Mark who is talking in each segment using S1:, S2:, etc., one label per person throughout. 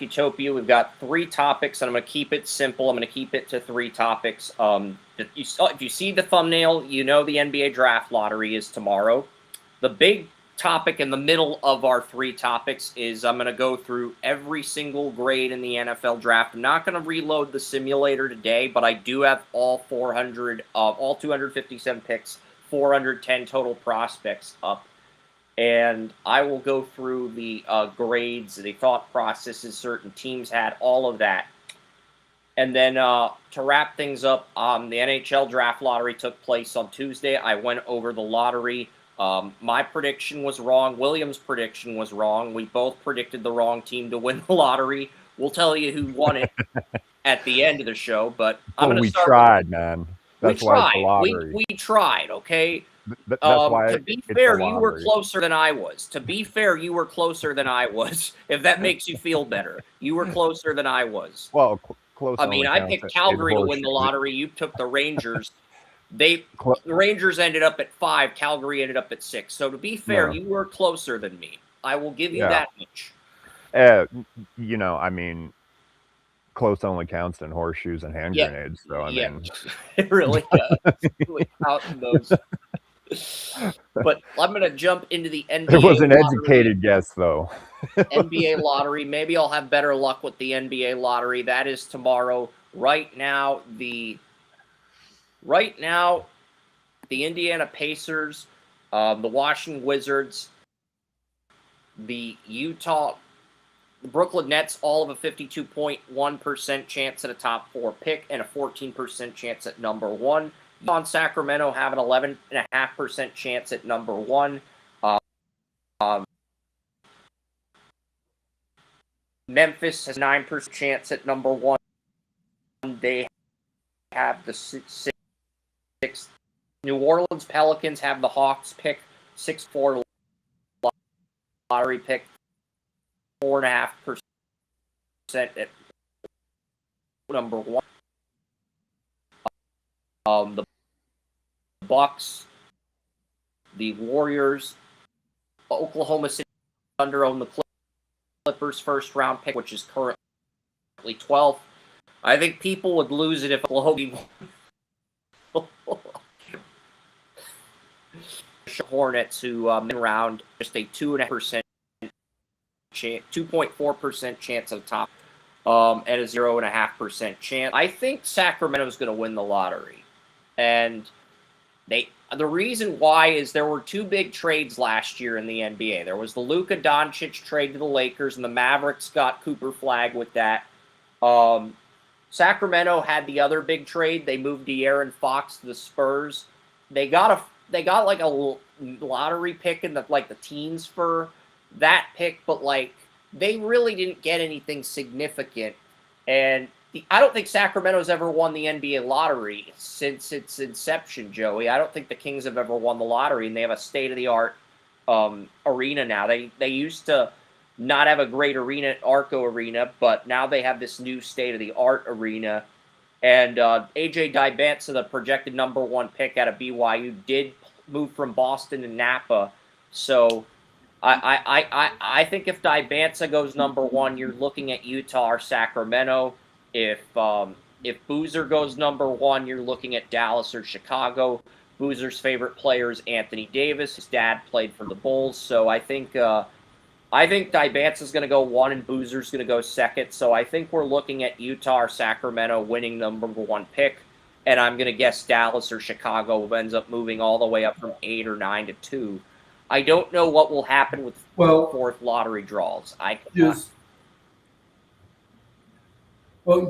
S1: Utopia. We've got 3 topics, and I'm going to keep it simple. I'm going to keep it to 3 topics. If you see the thumbnail, you know the NBA Draft Lottery is tomorrow. The big topic in the middle of our 3 topics is I'm going to go through every single grade in the NFL Draft. I'm not going to reload the simulator today, but I do have all 257 picks, 410 total prospects up. And I will go through the grades, the thought processes certain teams had, all of that. And then to wrap things up, the NHL Draft Lottery took place on Tuesday. I went over the lottery. My prediction was wrong. William's prediction was wrong. We both predicted the wrong team to win the lottery. We'll tell you who won it at the end of the show. But I'm going to start.
S2: We tried, man. That's
S1: we tried.
S2: Why it's the lottery.
S1: We tried, okay?
S2: That's why
S1: to be fair, you were closer than I was. To be fair, you were closer than I was. If that makes you feel better, you were closer than I was.
S2: Well, close.
S1: I mean, I picked Calgary to win the lottery. You took the Rangers. The Rangers ended up at 5. Calgary ended up at 6. So to be fair, you were closer than me. I will give you that much.
S2: I mean, close only counts in horseshoes and hand grenades. So I mean,
S1: it really does. Really counting those. But I'm going to jump into the NBA.
S2: It was an educated guess, though.
S1: NBA lottery. Maybe I'll have better luck with the NBA lottery. That is tomorrow. Right now, the Indiana Pacers, the Washington Wizards, the Brooklyn Nets, all of a 52.1% chance at a top 4 pick and a 14% chance at number 1. On Sacramento have an 11.5% chance at number 1. Memphis has 9% chance at number 1. They have the 6th. New Orleans Pelicans have the Hawks pick, 6-4 lottery pick, 4.5% at number 1. The Bucks, the Warriors, Oklahoma City Thunder own the Clippers' first-round pick, which is currently 12th. I think people would lose it if Oklahoma Hornets, who round just a 2.5% chance, 2.4% chance of top, and a 0.5% chance. I think Sacramento is going to win the lottery. And the reason why is there were 2 big trades last year in the NBA. There was the Luka Doncic trade to the Lakers, and the Mavericks got Cooper Flag with that. Sacramento had the other big trade. They moved De'Aaron Fox to the Spurs. They got like a lottery pick in the teens for that pick, but they really didn't get anything significant. And I don't think Sacramento's ever won the NBA lottery since its inception, Joey. I don't think the Kings have ever won the lottery, and they have a state-of-the-art arena now. They used to not have a great arena at Arco Arena, but now they have this new state-of-the-art arena. And A.J. Dibansa, the projected number 1 pick out of BYU, did move from Boston to Napa. So I think if Dibansa goes number 1, you're looking at Utah or Sacramento. If Boozer goes number 1, you're looking at Dallas or Chicago. Boozer's favorite player is Anthony Davis. His dad played for the Bulls, so I think Dibansa's going to go 1 and Boozer's going to go 2nd. So I think we're looking at Utah or Sacramento winning the number 1 pick, and I'm going to guess Dallas or Chicago ends up moving all the way up from 8 or 9 to 2. I don't know what will happen with 4th lottery draws.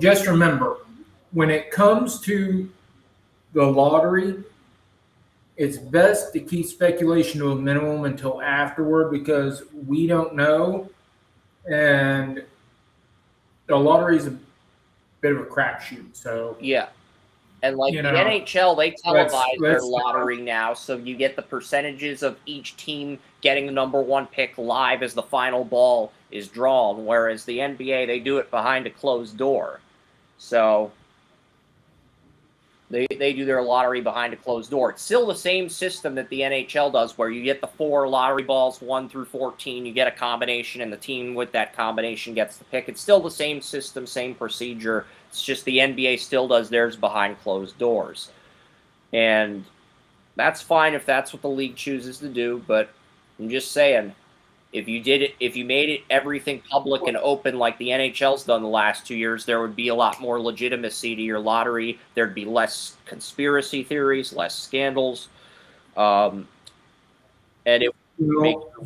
S3: Just remember, when it comes to the lottery, it's best to keep speculation to a minimum until afterward because we don't know. And the lottery is a bit of a crapshoot. So
S1: yeah. And the NHL, they televise their lottery now, so you get the percentages of each team getting the number 1 pick live as the final ball is drawn, whereas the NBA, they do it behind a closed door. So They do their lottery behind a closed door. It's still the same system that the NHL does, where you get the 4 lottery balls, 1 through 14. You get a combination, and the team with that combination gets the pick. It's still the same system, same procedure. It's just the NBA still does theirs behind closed doors. And that's fine if that's what the league chooses to do, but I'm just saying, if you made it everything public and open like the NHL's done the last 2 years, there would be a lot more legitimacy to your lottery. There'd be less conspiracy theories, less scandals, and it.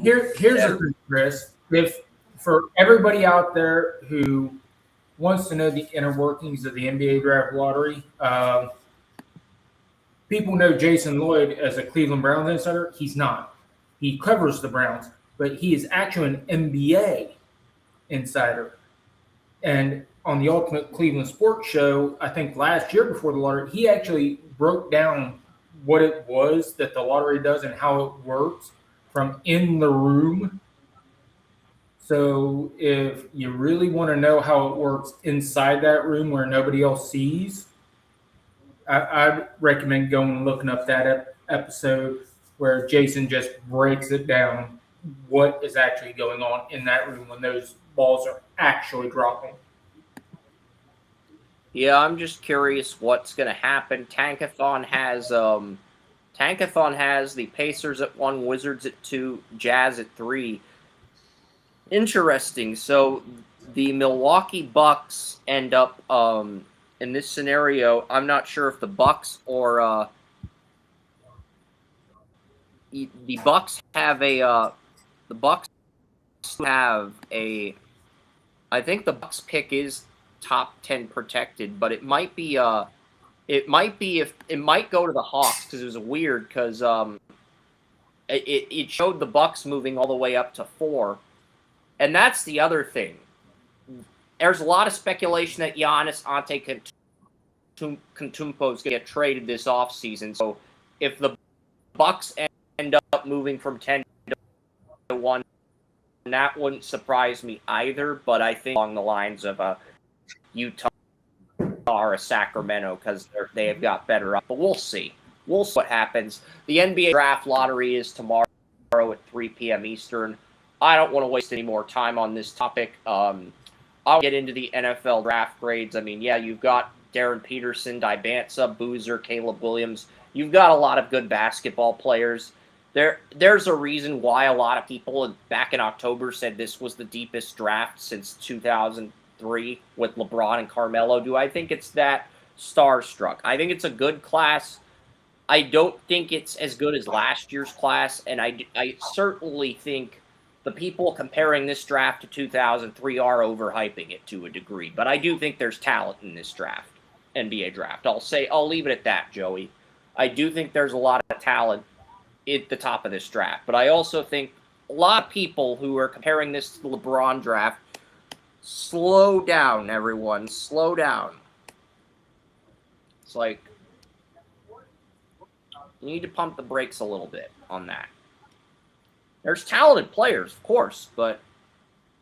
S3: Here's the thing, Chris. If for everybody out there who wants to know the inner workings of the NBA Draft Lottery, people know Jason Lloyd as a Cleveland Browns insider. He's not. He covers the Browns, but he is actually an NBA insider. And on the Ultimate Cleveland Sports Show, I think last year before the lottery, he actually broke down what it was that the lottery does and how it works from in the room. So if you really want to know how it works inside that room where nobody else sees, I'd recommend going and looking up that episode where Jason just breaks it down, what is actually going on in that room when those balls are actually dropping.
S1: Yeah, I'm just curious what's going to happen. Tankathon has the Pacers at 1, Wizards at 2, Jazz at 3. Interesting. So the Milwaukee Bucks end up in this scenario. I'm not sure if the Bucks or the Bucks have a I think the Bucks pick is top 10 protected, but it might go to the Hawks, because it was weird, because it showed the Bucks moving all the way up to 4. And that's the other thing. There's a lot of speculation that Giannis Antetokounmpo is going to get traded this offseason. So if the Bucks end up moving from 10 to 1, that wouldn't surprise me either. But I think along the lines of a Utah or a Sacramento, because they have got better up. But we'll see. We'll see what happens. The NBA Draft Lottery is tomorrow at 3 p.m. Eastern. I don't want to waste any more time on this topic. I'll get into the NFL draft grades. I mean, yeah, you've got Darren Peterson, Dibanza, Boozer, Caleb Williams. You've got a lot of good basketball players. There's a reason why a lot of people back in October said this was the deepest draft since 2003 with LeBron and Carmelo. Do I think it's that starstruck? I think it's a good class. I don't think it's as good as last year's class, and I certainly think the people comparing this draft to 2003 are overhyping it to a degree. But I do think there's talent in this draft, NBA draft. I'll leave it at that, Joey. I do think there's a lot of talent at the top of this draft. But I also think a lot of people who are comparing this to the LeBron draft, slow down, everyone. Slow down. It's like, you need to pump the brakes a little bit on that. There's talented players, of course, but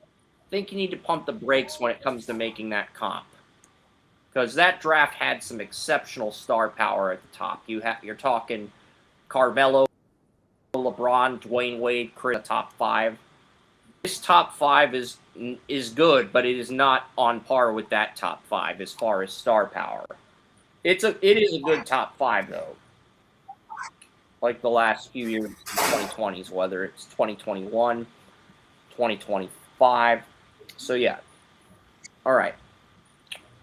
S1: I think you need to pump the brakes when it comes to making that comp. Because that draft had some exceptional star power at the top. You're talking Carmelo, LeBron, Dwayne Wade, Chris, top 5. This top 5 is good, but it is not on par with that top 5 as far as star power. It is a good top 5 though. Like the last few years, 2020s, whether it's 2021, 2025. So, yeah. All right.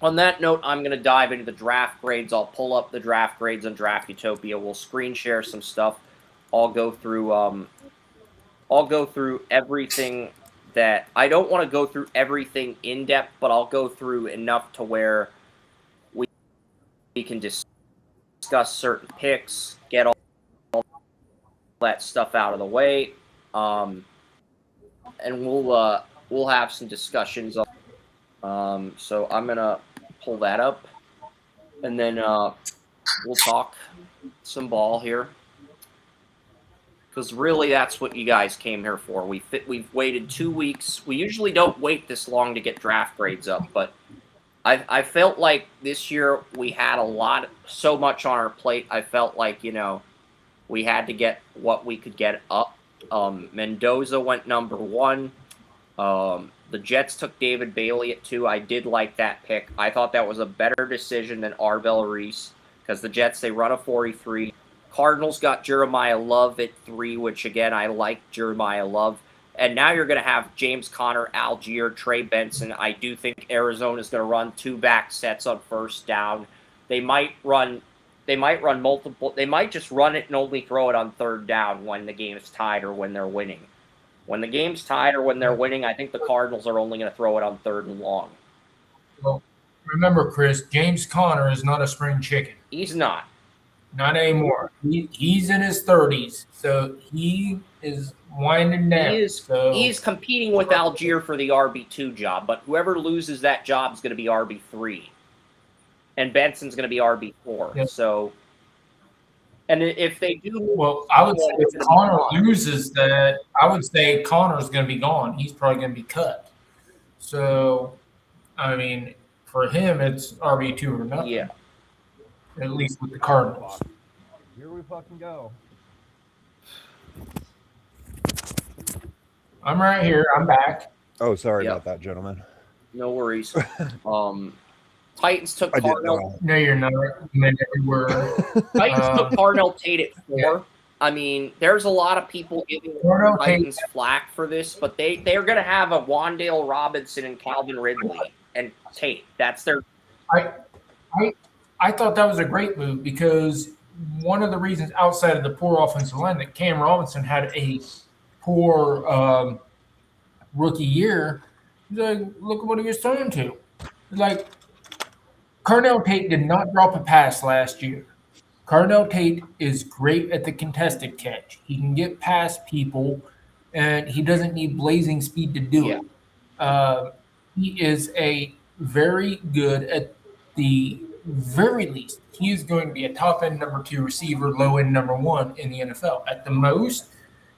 S1: On that note, I'm going to dive into the draft grades. I'll pull up the draft grades on Draft Utopia. We'll screen share some stuff. I'll go through everything that I don't want to go through everything in depth, but I'll go through enough to where we can discuss certain picks, get all that stuff out of the way, and we'll have some discussions. So I'm gonna pull that up, and then we'll talk some ball here, because really that's what you guys came here for. We've waited 2 weeks. We usually don't wait this long to get draft grades up, but I felt like this year we had so much on our plate. I felt like, we had to get what we could get up. Mendoza went number 1. The Jets took David Bailey at 2. I did like that pick. I thought that was a better decision than Arvell Reese because the Jets, they run a 43. Cardinals got Jeremiah Love at 3, which, again, I like Jeremiah Love. And now you're going to have James Conner, Algier, Trey Benson. I do think Arizona's going to run 2 back sets on first down. They might run multiple. They might just run it and only throw it on third down when the game is tied or when they're winning. When the game's tied or when they're winning, I think the Cardinals are only going to throw it on third and long.
S3: Well, remember, Chris, James Conner is not a spring chicken.
S1: He's not.
S3: Not anymore. He's in his 30s, so he is winding down.
S1: He's competing with Algier for the RB2 job, but whoever loses that job is going to be RB3. And Benson's going to be RB4. Yep. So, and if they do...
S3: Well, I would say if Conner loses that, I would say Conner's going to be gone. He's probably going to be cut. So, I mean, for him, it's RB2 or nothing.
S1: Yeah.
S3: At least with the Cardinals.
S2: Here we fucking go.
S3: I'm right here. I'm back.
S2: Oh, sorry about that, gentlemen.
S1: No worries. Titans took Cardinal.
S3: No, you're not.
S1: Titans took Cardinal Tate at 4. Yeah. I mean, there's a lot of people giving the Titans flack for this, but they're going to have a Wan'Dale Robinson and Calvin Ridley and Tate. That's their.
S3: I thought that was a great move because one of the reasons outside of the poor offensive line that Cam Robinson had a poor rookie year, like, look at what he was throwing to. Like, Carnell Tate did not drop a pass last year. Carnell Tate is great at the contested catch. He can get past people, and he doesn't need blazing speed to do it. He is very good at the very least. He is going to be a top-end number 2 receiver, low-end number 1 in the NFL. At the most,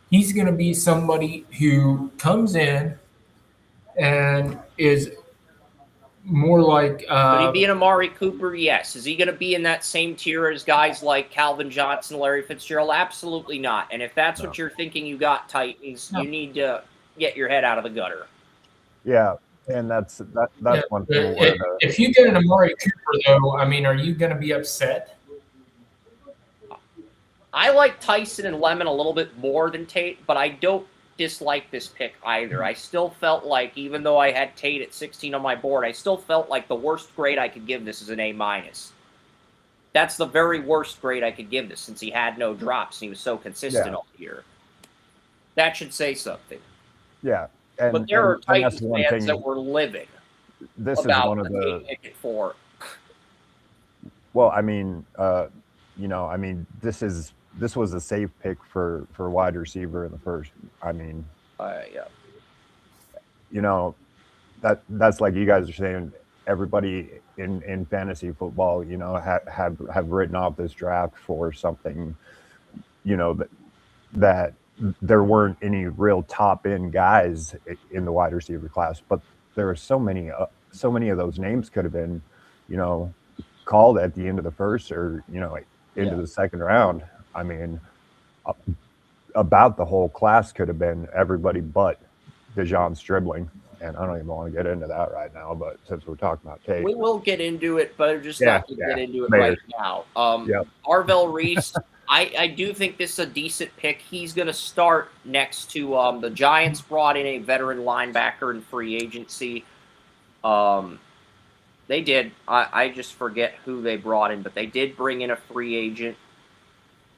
S3: he's going to be somebody who comes in and is more like
S1: Could he be an Amari Cooper? Yes. Is he going to be in that same tier as guys like Calvin Johnson, Larry Fitzgerald? Absolutely not. And if that's what you're thinking you got, Titans, you need to get your head out of the gutter.
S2: Yeah, and that's one thing.
S3: If you get an Amari Cooper, though, I mean, are you going to be upset?
S1: I like Tyson and Lemon a little bit more than Tate, but I don't dislike this pick either. I still felt like, even though I had Tate at 16 on my board, I still felt like the worst grade I could give this is an A-. That's the very worst grade I could give this since he had no drops and he was so consistent all year. That should say something.
S2: Yeah.
S1: But there are Titans fans that were livid.
S2: This is one of the
S1: ticket for.
S2: Well, I mean, this was a safe pick for wide receiver in the first. I mean, that's like you guys are saying. Everybody in fantasy football, have written off this draft for something, that there weren't any real top end guys in the wide receiver class, but there are so many of those names could have been, called at the end of the first or, into the second round. I mean, about the whole class could have been everybody but Dejon Stribling. And I don't even want to get into that right now, but since we're talking about Tate.
S1: We will get into it, but just not to get into it right now. Arvell Reese, I do think this is a decent pick. He's going to start next to the Giants brought in a veteran linebacker in free agency. They did. I just forget who they brought in, but they did bring in a free agent.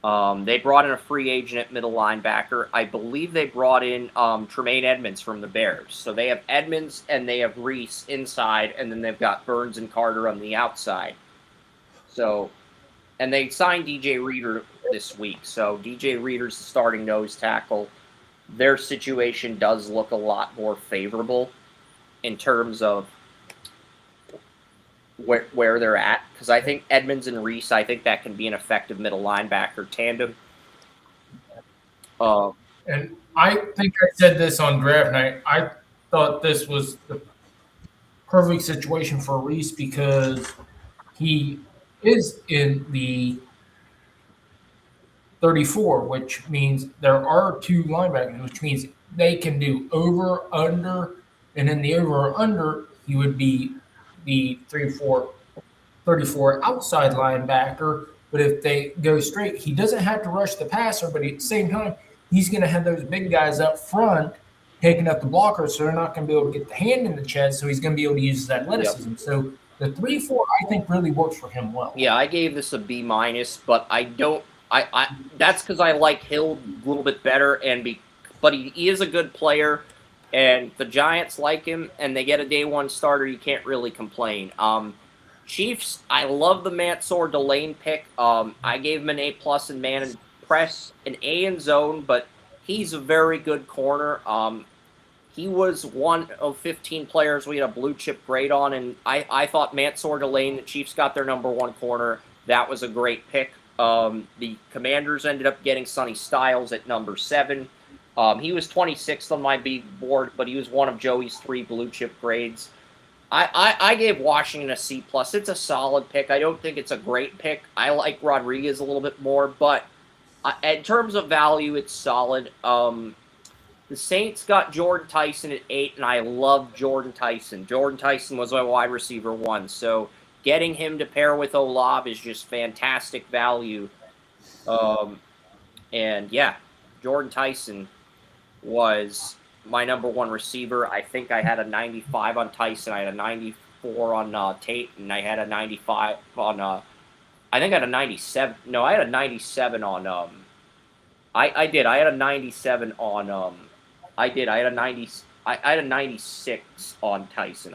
S1: They brought in a free agent at middle linebacker. I believe they brought in Tremaine Edmonds from the Bears. So they have Edmonds and they have Reese inside, and then they've got Burns and Carter on the outside. So, and they signed DJ Reader this week. So DJ Reader's the starting nose tackle. Their situation does look a lot more favorable in terms of where they're at, because I think Edmonds and Reese, I think that can be an effective middle linebacker tandem.
S3: And I think I said this on draft night. I thought this was perfect situation for Reese because he is in the 34, which means there are two linebackers, which means they can do over, under, and in the over or under, he would be the 34 outside linebacker. But if they go straight, he doesn't have to rush the passer, but at the same time, he's going to have those big guys up front taking up the blockers, so they're not going to be able to get the hand in the chest, so he's going to be able to use his athleticism. Yep. So the 3-4, I think, really works for him well.
S1: Yeah, I gave this a B-, but I don't. I that's because I like Hill a little bit better, but he is a good player, and the Giants like him, and they get a day one starter. You can't really complain. Chiefs, I love the Mansour Delane pick. I gave him an A+ in man and press, an A in zone, but he's a very good corner. He was one of 15 players we had a blue chip grade on, and I thought Mansour Delane, the Chiefs got their number one corner. That was a great pick. The Commanders ended up getting Sonny Styles at number 7. He was 26th on my B board, but he was one of Joey's 3 blue chip grades. I gave Washington a C+. It's a solid pick. I don't think it's a great pick. I like Rodriguez a little bit more, but in terms of value, it's solid. The Saints got Jordan Tyson at 8, and I love Jordan Tyson. Jordan Tyson was my wide receiver 1, so getting him to pair with Olave is just fantastic value. And yeah, Jordan Tyson was my number 1 receiver. I think I had a 95 on Tyson. I had a 94 on Tate, and I had a 95 on I think I had a 97. No, I had a 97 on I did. I had a 97 on I did. I had a 90 I had a 96 on Tyson.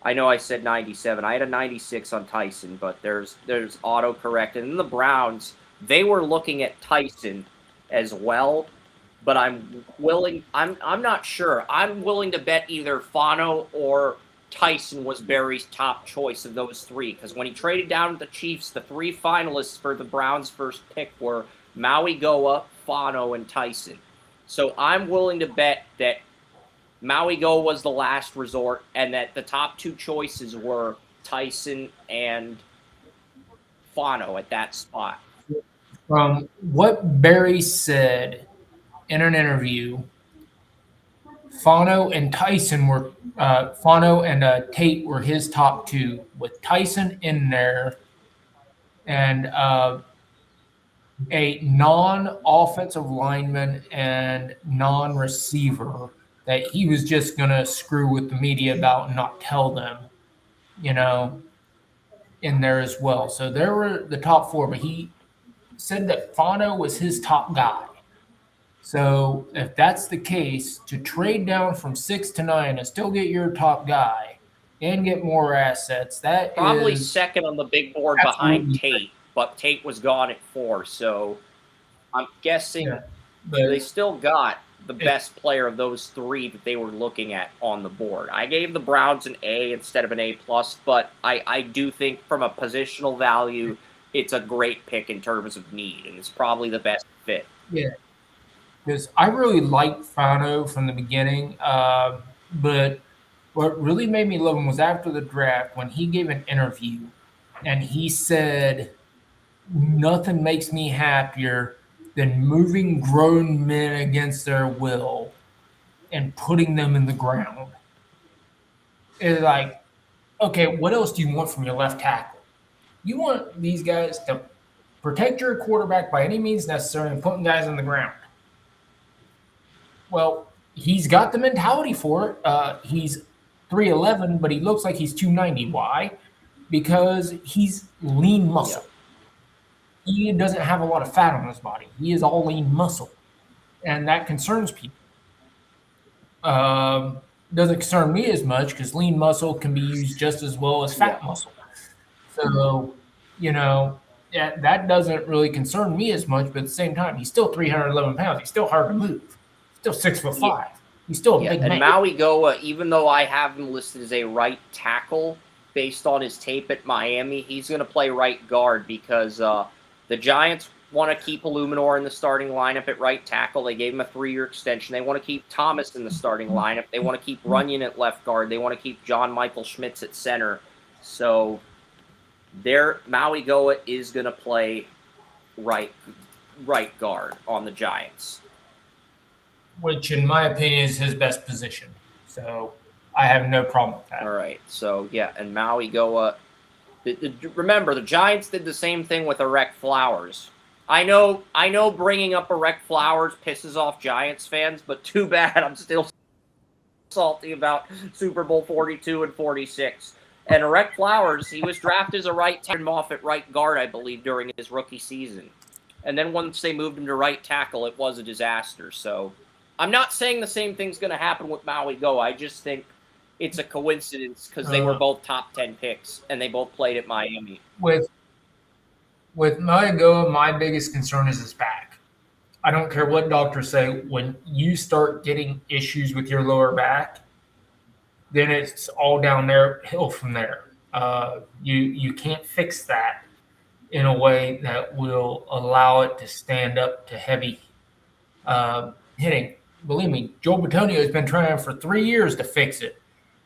S1: I know I said 97. I had a 96 on Tyson, but there's autocorrect. And then the Browns, they were looking at Tyson as well, but I'm not sure. I'm willing to bet either Fano or Tyson was Barry's top choice of those 3, because when he traded down with the Chiefs, the 3 finalists for the Browns' first pick were Maui Goa, Fano, and Tyson. So I'm willing to bet that Maui Goa was the last resort, and that the top 2 choices were Tyson and Fano at that spot.
S3: From what Barry said in an interview, Fano and Tyson were Fano and Tate were his top 2, with Tyson in there, and a non-offensive lineman and non-receiver that he was just going to screw with the media about and not tell them, in there as well. So there were the top 4, but he said that Fano was his top guy. So if that's the case, to trade down from 6 to 9 and still get your top guy and get more assets, that
S1: probably
S3: is
S1: second on the big board behind Tate, but Tate was gone at 4. So I'm guessing they still got the best player of those 3 that they were looking at on the board. I gave the Browns an A instead of an A+, but I do think from a positional value, it's a great pick in terms of need, and it's probably the best fit.
S3: Yeah, because I really liked Fano from the beginning, but what really made me love him was after the draft when he gave an interview, and he said, "Nothing makes me happier than moving grown men against their will and putting them in the ground." It's like, okay, what else do you want from your left tackle? You want these guys to protect your quarterback by any means necessary and putting guys on the ground. Well, he's got the mentality for it. He's 3'11", but he looks like he's 290. Why? Because he's lean muscle. Yeah. He doesn't have a lot of fat on his body. He is all lean muscle, and that concerns people. Doesn't concern me as much because lean muscle can be used just as well as fat muscle. So, that doesn't really concern me as much, but at the same time, he's still 311 pounds. He's still hard to move. Still 6'5". Yeah. He's still a big man.
S1: And Maui Goa, even though I have him listed as a right tackle based on his tape at Miami, he's going to play right guard because the Giants want to keep Illuminor in the starting lineup at right tackle. They gave him a 3-year extension. They want to keep Thomas in the starting lineup. They want to keep Runyon at left guard. They want to keep John Michael Schmitz at center. So Maui Goa is going to play right guard on the Giants.
S3: Which, in my opinion, is his best position. So I have no problem with that.
S1: All right. So, yeah, and Maui Goa. Remember, the Giants did the same thing with Erect Flowers. I know bringing up Erect Flowers pisses off Giants fans, but too bad. I'm still salty about Super Bowl 42 and 46. And Erect Flowers, he was drafted as a right tackle, off at right guard, I believe, during his rookie season. And then once they moved him to right tackle, it was a disaster. So I'm not saying the same thing's going to happen with Maui Goa. I just think it's a coincidence because they were both top 10 picks and they both played at Miami.
S3: With Maui Goa, my biggest concern is his back. I don't care what doctors say. When you start getting issues with your lower back, then it's all downhill from there. You can't fix that in a way that will allow it to stand up to heavy hitting. Believe me, Joe Bitonio has been trying for 3 years to fix it.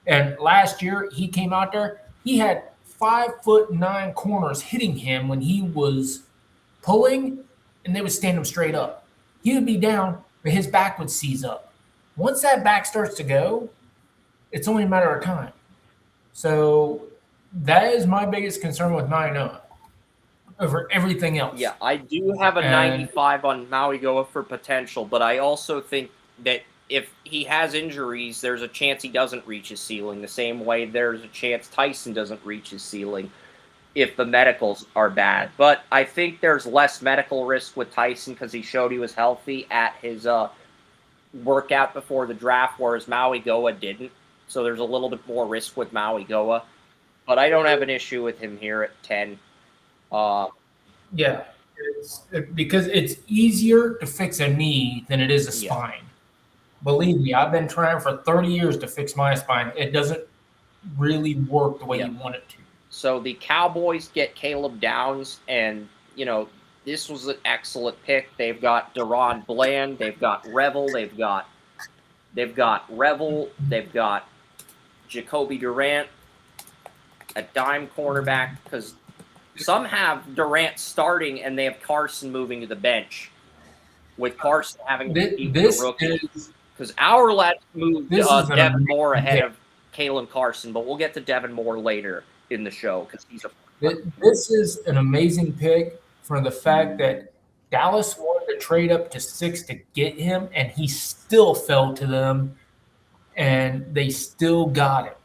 S3: And last year, he came out there, he had 5'9" corners hitting him when he was pulling, and they would stand him straight up. He would be down, but his back would seize up. Once that back starts to go, it's only a matter of time. So that is my biggest concern with Maui Goa over everything else.
S1: Yeah, I do have a 95 on Maui Goa for potential, but I also think that if he has injuries, there's a chance he doesn't reach his ceiling, the same way there's a chance Tyson doesn't reach his ceiling if the medicals are bad. But I think there's less medical risk with Tyson because he showed he was healthy at his workout before the draft, whereas Maui Goa didn't. So there's a little bit more risk with Maui Goa. But I don't have an issue with him here at 10.
S3: Yeah, because it's easier to fix a knee than it is a spine. Yeah. Believe me, I've been trying for 30 years to fix my spine. It doesn't really work the way you want it to.
S1: So the Cowboys get Caleb Downs, and, this was an excellent pick. They've got Deron Bland. They've got Revel. They've got Jacoby Durant at dime cornerback, because some have Durant starting and they have Carson moving to the bench, with Carson having to be the rookie. Because our lads moved Devin Moore ahead of Kalen Carson, but we'll get to Devin Moore later in the show because he's a.
S3: This is an amazing pick for the fact that Dallas wanted to trade up to 6 to get him, and he still fell to them, and they still got it.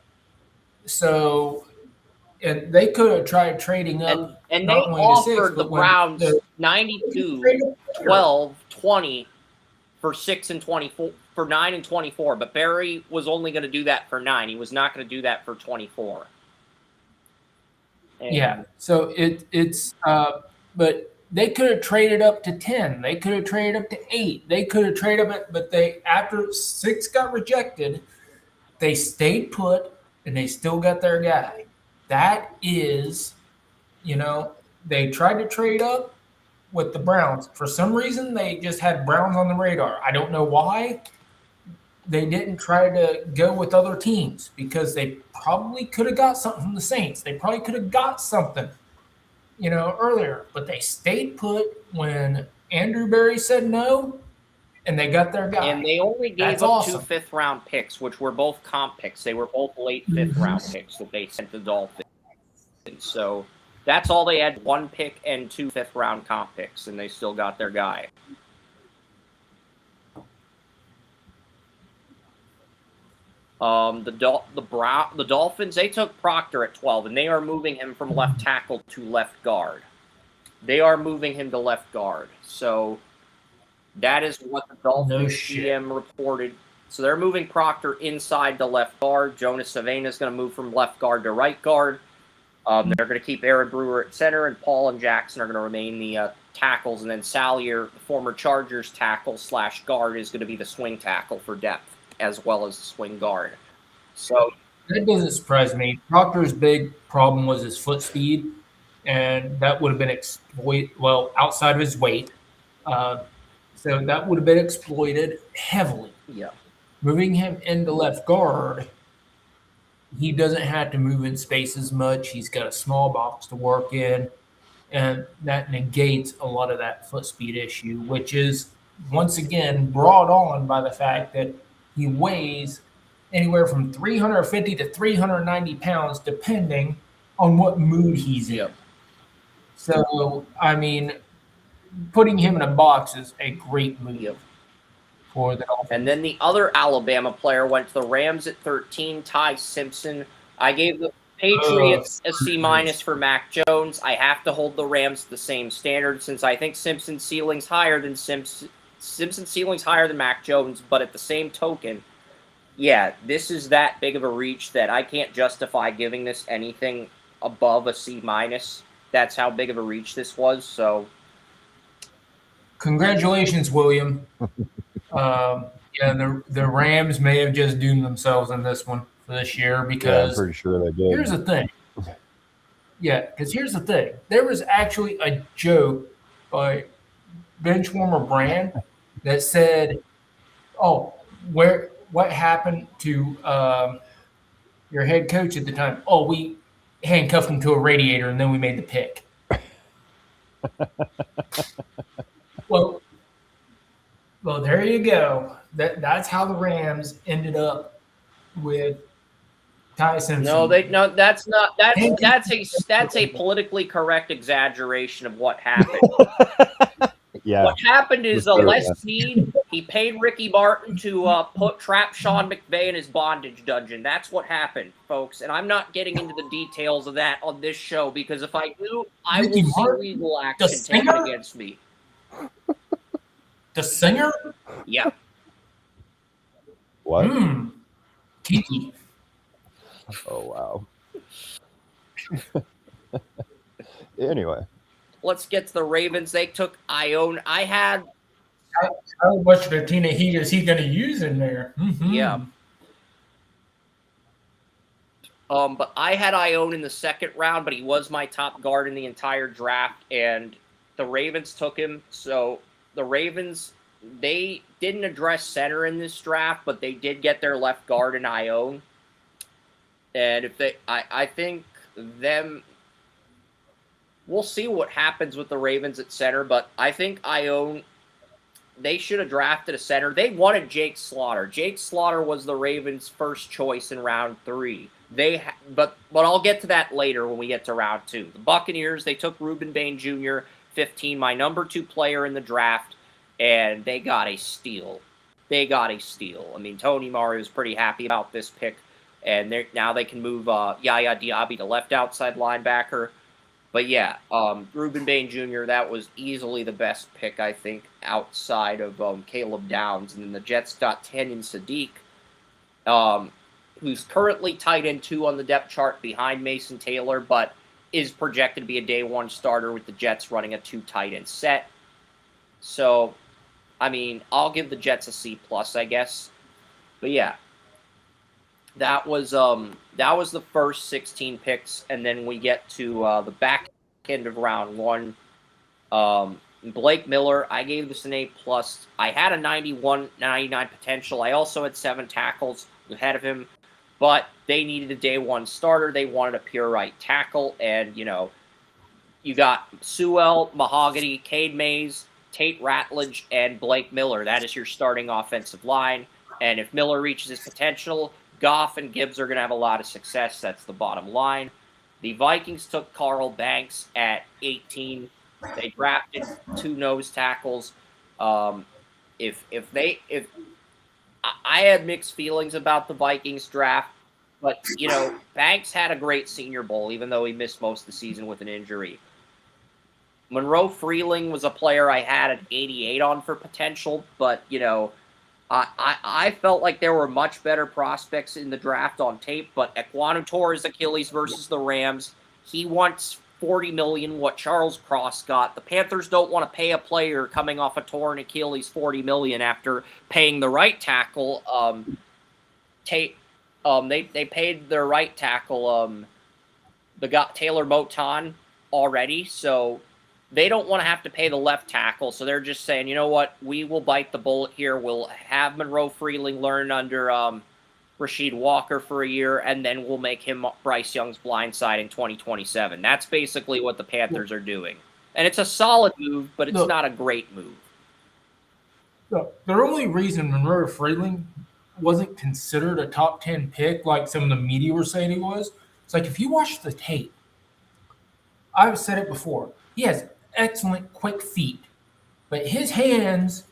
S3: So, and they could have tried trading up.
S1: And they offered the Browns 92, 12, 20 for 6 and 24. For 9 and 24, but Barry was only going to do that for 9. He was not going to do that for 24.
S3: And so it's but they could have traded up to 10. They could have traded up to 8. They could have traded up, but after 6 got rejected, they stayed put and they still got their guy. That is, they tried to trade up with the Browns. For some reason, they just had Browns on the radar. I don't know why. They didn't try to go with other teams because they probably could have got something from the Saints. They probably could have got something, earlier. But they stayed put when Andrew Berry said no, and they got their guy.
S1: And they only gave up 2 fifth-round picks, which were both comp picks. They were both late fifth-round picks that they sent the Dolphins. So that's all they had, 1 pick and 2 fifth-round comp picks, and they still got their guy. The Dolphins, they took Proctor at 12, and they are moving him from left tackle to left guard. They are moving him to left guard. So that is what the Dolphins GM reported. So they're moving Proctor inside the left guard. Jonas Savannah is going to move from left guard to right guard. They're going to keep Aaron Brewer at center, and Paul and Jackson are going to remain the tackles. And then Salyer, the former Chargers tackle / guard, is going to be the swing tackle for depth, as well as the swing guard. So
S3: that doesn't surprise me. Proctor's big problem was his foot speed, and that would have been outside of his weight. So that would have been exploited heavily.
S1: Yeah.
S3: Moving him into left guard, he doesn't have to move in space as much. He's got a small box to work in, and that negates a lot of that foot speed issue, which is once again brought on by the fact that he weighs anywhere from 350 to 390 pounds, depending on what mood he's in.
S1: Yep.
S3: So, I mean, putting him in a box is a great move
S1: Yep.
S3: for the Dolphins.
S1: And then the other Alabama player went to the Rams at 13, Ty Simpson. I gave the Patriots a C- for Mac Jones. I have to hold the Rams to the same standard since I think Simpson's ceiling's higher than Mac Jones, but at the same token, yeah, this is that big of a reach that I can't justify giving this anything above a C-. That's how big of a reach this was. So,
S3: congratulations, William. The Rams may have just doomed themselves in this one for this year because
S2: I'm pretty sure they did.
S3: Here's the thing. Yeah, because here's the thing. There was actually a joke by Benchwarmer Brand that said, "Oh, what happened to your head coach at the time? Oh, we handcuffed him to a radiator and then we made the pick." Well, there you go. That's how the Rams ended up with Ty Simpson.
S1: That's not. That's a politically correct exaggeration of what happened.
S2: Yeah.
S1: What happened is Les Snead, he paid Ricky Martin to trap Sean McVay in his bondage dungeon. That's what happened, folks. And I'm not getting into the details of that on this show because if I do, I will see legal action taken against me.
S3: The singer?
S1: Yeah.
S2: What?
S3: Kiki.
S2: Oh, wow. Anyway.
S1: Let's get to the Ravens. They took Ione. I had...
S3: How much Latina heat is he going to use in there? Mm-hmm.
S1: Yeah. But I had Ione in the second round, but he was my top guard in the entire draft, and the Ravens took him. So the Ravens, they didn't address center in this draft, but they did get their left guard in Ione. And if they, I think them, we'll see what happens with the Ravens at center, but I think Ione, they should have drafted a center. They wanted Jake Slaughter. Jake Slaughter was the Ravens' first choice in round 3. But I'll get to that later when we get to round 2. The Buccaneers, they took Reuben Bain Jr., 15, my number 2 player in the draft, and they got a steal. I mean, Tony Mario was pretty happy about this pick, and now they can move Yaya Diaby to left outside linebacker. But yeah, Reuben Bain Jr., that was easily the best pick, I think, outside of Caleb Downs. And then the Jets got Tanyan Sadiq, who's currently tight end 2 on the depth chart behind Mason Taylor, but is projected to be a day 1 starter with the Jets running a 2 tight end set. So, I mean, I'll give the Jets a C+, I guess. But yeah, that was the first 16 picks, and then we get to the back end of round 1. Blake Miller, I gave this an A+. I had a 99 potential. I also had 7 tackles ahead of him, but they needed a day 1 starter. They wanted a pure right tackle, and, you know, you got Sewell, Mahogany, Cade Mays, Tate Ratledge, and Blake Miller. That is your starting offensive line, and if Miller reaches his potential, Goff and Gibbs are going to have a lot of success. That's the bottom line. The Vikings took Carl Banks at 18. They drafted 2 nose tackles. I had mixed feelings about the Vikings draft, but, you know, Banks had a great Senior Bowl, even though he missed most of the season with an injury. Monroe Freeling was a player I had an 88 on for potential, but, you know, I felt like there were much better prospects in the draft on tape, but Ekwonu Torres Achilles versus the Rams, he wants $40 million, what Charles Cross got. The Panthers don't want to pay a player coming off a torn Achilles $40 million after paying the right tackle. They paid their right tackle, Taylor Moton, already, so they don't want to have to pay the left tackle. So they're just saying, you know what, we will bite the bullet here. We'll have Monroe Freeling learn under Rasheed Walker for a year, and then we'll make him Bryce Young's blindside in 2027. That's basically what the Panthers are doing. And it's a solid move, but it's not a great move.
S3: The only reason Monroe Freeling wasn't considered a top 10 pick like some of the media were saying he was, it's like if you watch the tape, I've said it before, he has excellent quick feet, but his hands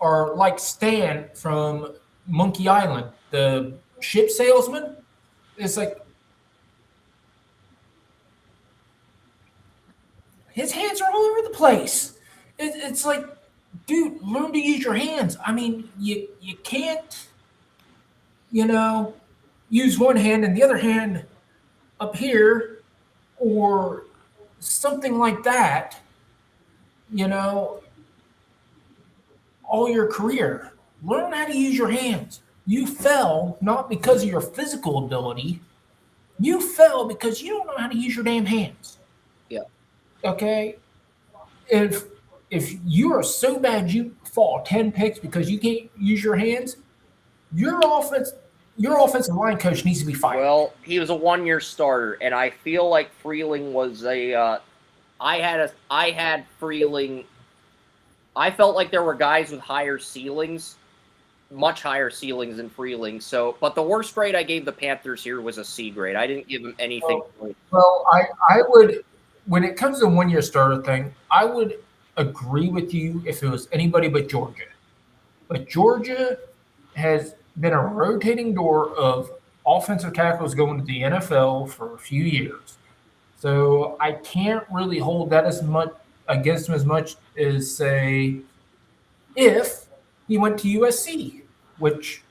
S3: are like Stan from Monkey Island, the ship salesman. It's like his hands are all over the place. It's like, dude, learn to use your hands. I mean, you can't, use one hand and the other hand up here or something like that, all your career. Learn how to use your hands. You fell not because of your physical ability. You fell because you don't know how to use your damn hands.
S1: Yeah.
S3: Okay? If you are so bad you fall 10 picks because you can't use your hands, your offensive line coach needs to be fired.
S1: Well, he was a one-year starter, and I feel like Freeling was I had Freeling. I felt like there were guys with higher ceilings, much higher ceilings than Freeling. So, but the worst grade I gave the Panthers here was a C grade. I didn't give him anything.
S3: Well, I would, when it comes to the one-year starter thing, I would agree with you if it was anybody but Georgia. But Georgia has been a rotating door of offensive tackles going to the NFL for a few years. So I can't really hold that as much against him as much as, say, if he went to USC, which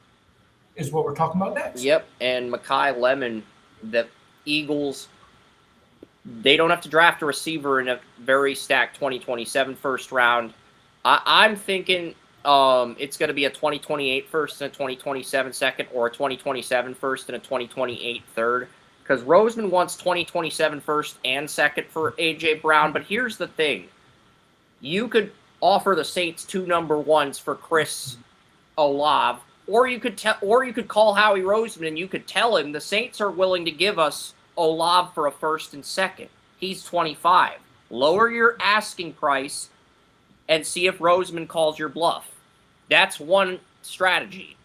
S3: is what we're talking about next.
S1: Yep, and Mekhi Lemon, the Eagles, they don't have to draft a receiver in a very stacked 2027 first round. I'm thinking it's going to be a 2028 first and a 2027 second, or a 2027 first and a 2028 third, because Roseman wants 2027 first and second for A.J. Brown. But here's the thing. You could offer the Saints 2 number ones for Chris Olave, or you could call Howie Roseman and you could tell him the Saints are willing to give us Olave for a first and second. He's 25. Lower your asking price and see if Roseman calls your bluff. That's one strategy.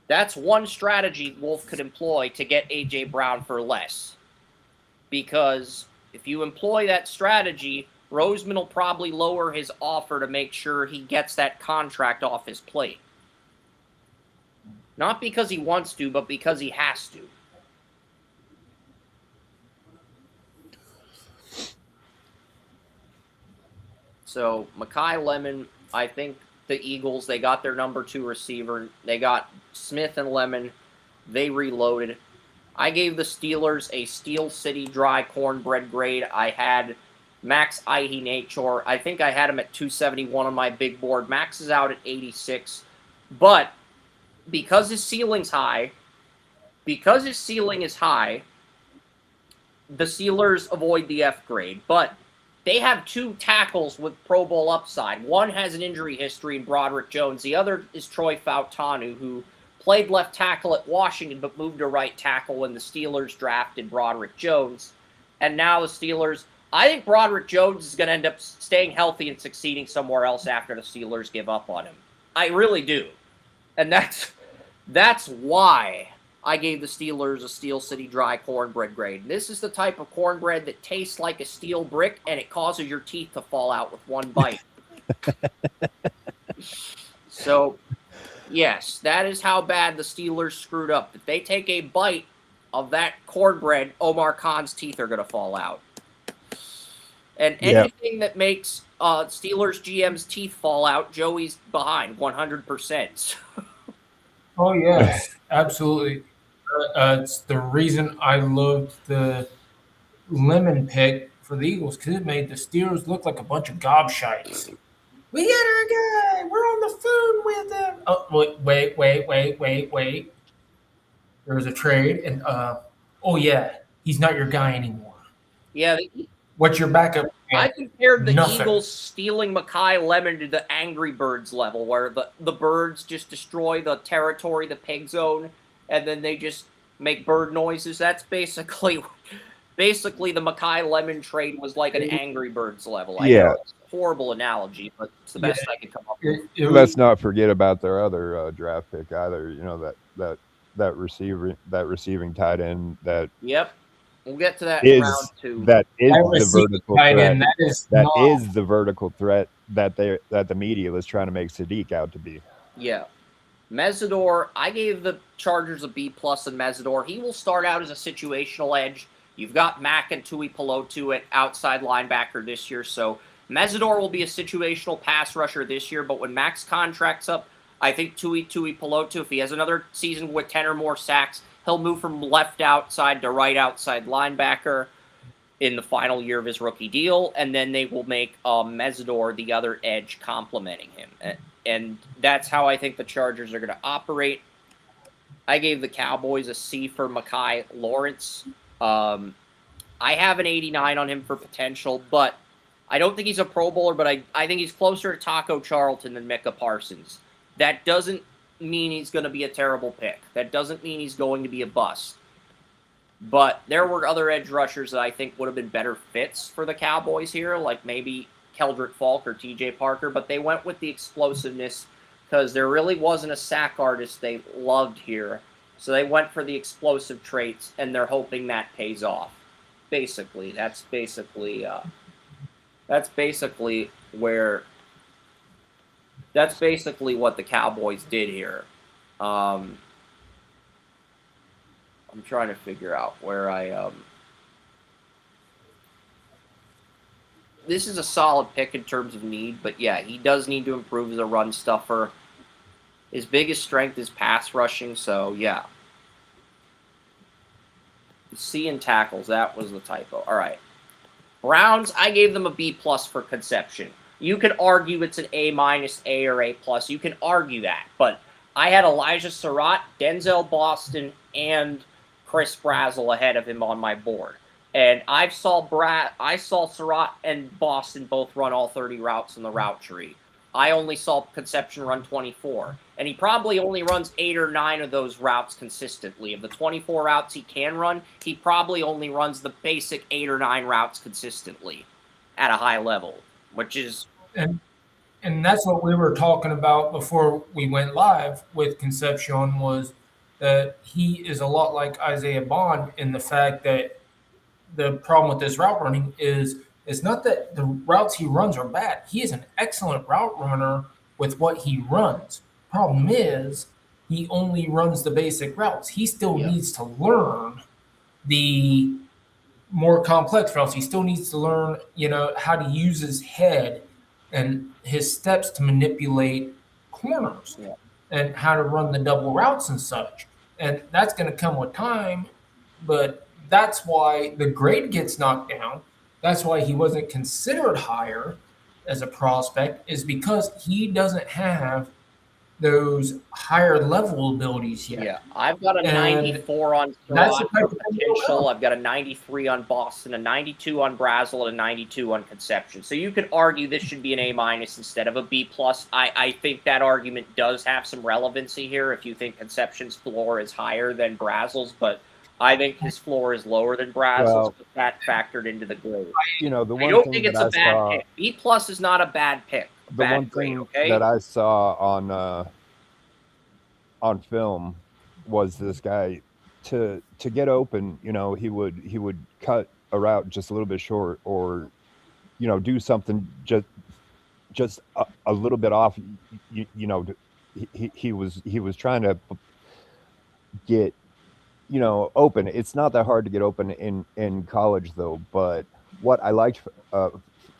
S1: That's one strategy Wolf could employ to get A.J. Brown for less. Because if you employ that strategy, Roseman will probably lower his offer to make sure he gets that contract off his plate. Not because he wants to, but because he has to. So, Mekhi Lemon, I think the Eagles, they got their number 2 receiver. They got Smith and Lemon. They reloaded. I gave the Steelers a Steel City dry cornbread grade. I had Max Nature. I think I had him at 271 on my big board. Max is out at 86. But because his ceiling's high, the Steelers avoid the F grade. But they have 2 tackles with Pro Bowl upside. One has an injury history in Broderick Jones. The other is Troy Fautanu, who played left tackle at Washington but moved to right tackle when the Steelers drafted Broderick Jones. And now the Steelers, I think Broderick Jones is going to end up staying healthy and succeeding somewhere else after the Steelers give up on him. I really do. And that's why I gave the Steelers a Steel City dry cornbread grade. This is the type of cornbread that tastes like a steel brick and it causes your teeth to fall out with one bite. So, yes, that is how bad the Steelers screwed up. If they take a bite of that cornbread, Omar Khan's teeth are going to fall out. And anything that makes Steelers GM's teeth fall out, Joey's behind 100%.
S3: Oh, yes, absolutely. It's the reason I loved the Lemon pick for the Eagles, because it made the Steelers look like a bunch of gobshites. We got our guy. We're on the phone with him. Oh, wait. There was a trade, and oh yeah, he's not your guy anymore.
S1: Yeah,
S3: What's your backup
S1: I
S3: plan?
S1: compared the
S3: Nothing.
S1: Eagles stealing Mekhi Lemon to the Angry Birds level, where the birds just destroy the territory, the pig zone, and then they just make bird noises. That's basically the Mekhi Lemon trade was like an Angry Birds level. I
S2: Yeah.
S1: know it's a horrible analogy, but it's the
S3: Yeah.
S1: best I could come up with.
S2: Let's not forget about their other draft pick either. You know, that receiving tight end that
S1: Yep. We'll get to that in round
S2: is
S1: two.
S2: that is
S3: That
S2: the
S3: receiving
S2: vertical
S3: tight
S2: threat.
S3: end, that is
S2: That
S3: not.
S2: is the vertical threat that the media was trying to make Sadiq out to be.
S1: Yeah. Mesidor, I gave the Chargers a B+ in Mesidor. He will start out as a situational edge. You've got Mack and Tui Pelotu at outside linebacker this year, so Mesidor will be a situational pass rusher this year, but when Mack's contract's up, I think Tui Pelotu, if he has another season with 10 or more sacks, he'll move from left outside to right outside linebacker in the final year of his rookie deal, and then they will make Mesidor the other edge complementing him. And that's how I think the Chargers are going to operate. I gave the Cowboys a C for Mekhi Lawrence. I have an 89 on him for potential, but I don't think he's a Pro Bowler, but I think he's closer to Taco Charlton than Micah Parsons. That doesn't mean he's going to be a terrible pick. That doesn't mean he's going to be a bust. But there were other edge rushers that I think would have been better fits for the Cowboys here, like maybe Keldrick Falk or TJ Parker, but they went with the explosiveness because there really wasn't a sack artist they loved here. So they went for the explosive traits, and they're hoping that pays off. Basically, that's basically what the Cowboys did here. I'm trying to figure out where this is a solid pick in terms of need, but yeah, he does need to improve as a run stuffer. His biggest strength is pass rushing, so yeah. C in tackles, that was the typo. All right. Browns, I gave them a B+ for conception. You could argue it's an A-, A, or A+. You can argue that, but I had Elijah Surratt, Denzel Boston, and Chris Brazzell ahead of him on my board. And I saw Surratt and Boston both run all 30 routes in the route tree. I only saw Conception run 24. And he probably only runs 8 or 9 of those routes consistently. Of the 24 routes he can run, he probably only runs the basic 8 or 9 routes consistently at a high level, which is...
S3: And that's what we were talking about before we went live with Concepcion, was that he is a lot like Isaiah Bond in the fact that the problem with this route running is it's not that the routes he runs are bad. He is an excellent route runner with what he runs. Problem is he only runs the basic routes. He still needs to learn the more complex routes. He still needs to learn, how to use his head and his steps to manipulate corners and how to run the double routes and such. And that's going to come with time, but that's why the grade gets knocked down. That's why he wasn't considered higher as a prospect, is because he doesn't have those higher level abilities yet.
S1: Yeah, I've got a 94 on Surratt for potential. I've got a 93 on Boston, a 92 on Brazzell, and a 92 on Conception. So you could argue this should be an A- instead of a B+. I think that argument does have some relevancy here if you think Conception's floor is higher than Brazzell's, but I think his floor is lower than Brazzell's, but that factored into the grade.
S2: The one
S1: I don't think it's a bad pick. B+ is not a bad pick.
S2: The one thing that I saw on film was this guy to get open. He would cut a route just a little bit short, or do something just a little bit off. He was trying to get open. It's not that hard to get open in college though. But what I liked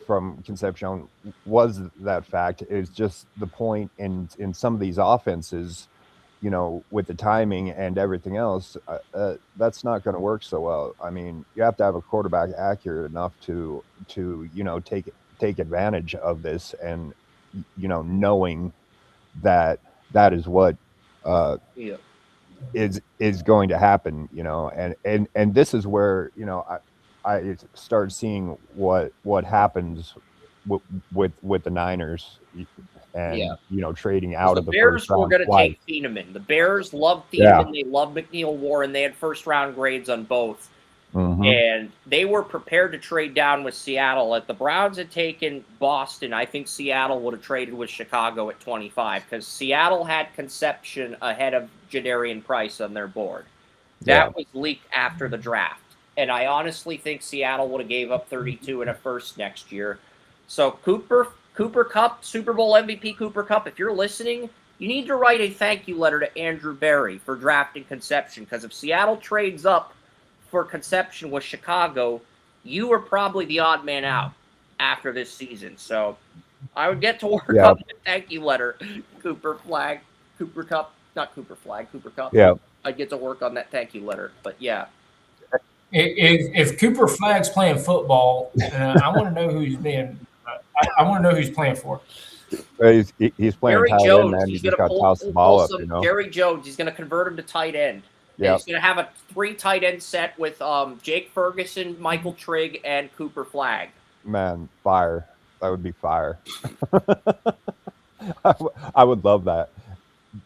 S2: from Concepcion was that fact. Is just the point in some of these offenses, with the timing and everything else, that's not going to work so well. I mean, you have to have a quarterback accurate enough to take advantage of this, and knowing that is what is going to happen. And this is where I start seeing what happens with the Niners and trading out
S1: The
S2: of the
S1: Bears
S2: first
S1: were
S2: round
S1: going to
S2: twice.
S1: take Thieneman. The Bears loved
S2: Yeah.
S1: Thieneman. They loved McNeil Warren. They had first-round grades on both.
S2: Mhm.
S1: And they were prepared to trade down with Seattle. If the Browns had taken Boston, I think Seattle would have traded with Chicago at 25 because Seattle had Conception ahead of Jadarian Price on their board.
S2: Yeah.
S1: That was leaked after the draft. And I honestly think Seattle would have gave up 32 and a first next year. So Cooper Kupp, Super Bowl MVP Cooper Kupp, if you're listening, you need to write a thank you letter to Andrew Berry for drafting Conception, because if Seattle trades up for Conception with Chicago, you are probably the odd man out after this season. So I would get to work on that thank you letter. Cooper Kupp.
S2: Yeah.
S1: I'd get to work on that thank you letter. But yeah.
S3: If Cooper Flag's playing football, I want to know who's being. I want to know who's playing for.
S2: He's playing
S1: Jerry
S2: tight
S1: Jones.
S2: end, man.
S1: He's
S2: You just
S1: going
S2: got
S1: to
S2: to toss the ball up.
S1: Jerry Jones. He's going to convert him to tight end.
S2: Yeah.
S1: He's going to have a 3 tight end set with Jake Ferguson, Michael Trigg, and Cooper Flagg.
S2: Man, fire. That would be fire. I would love that.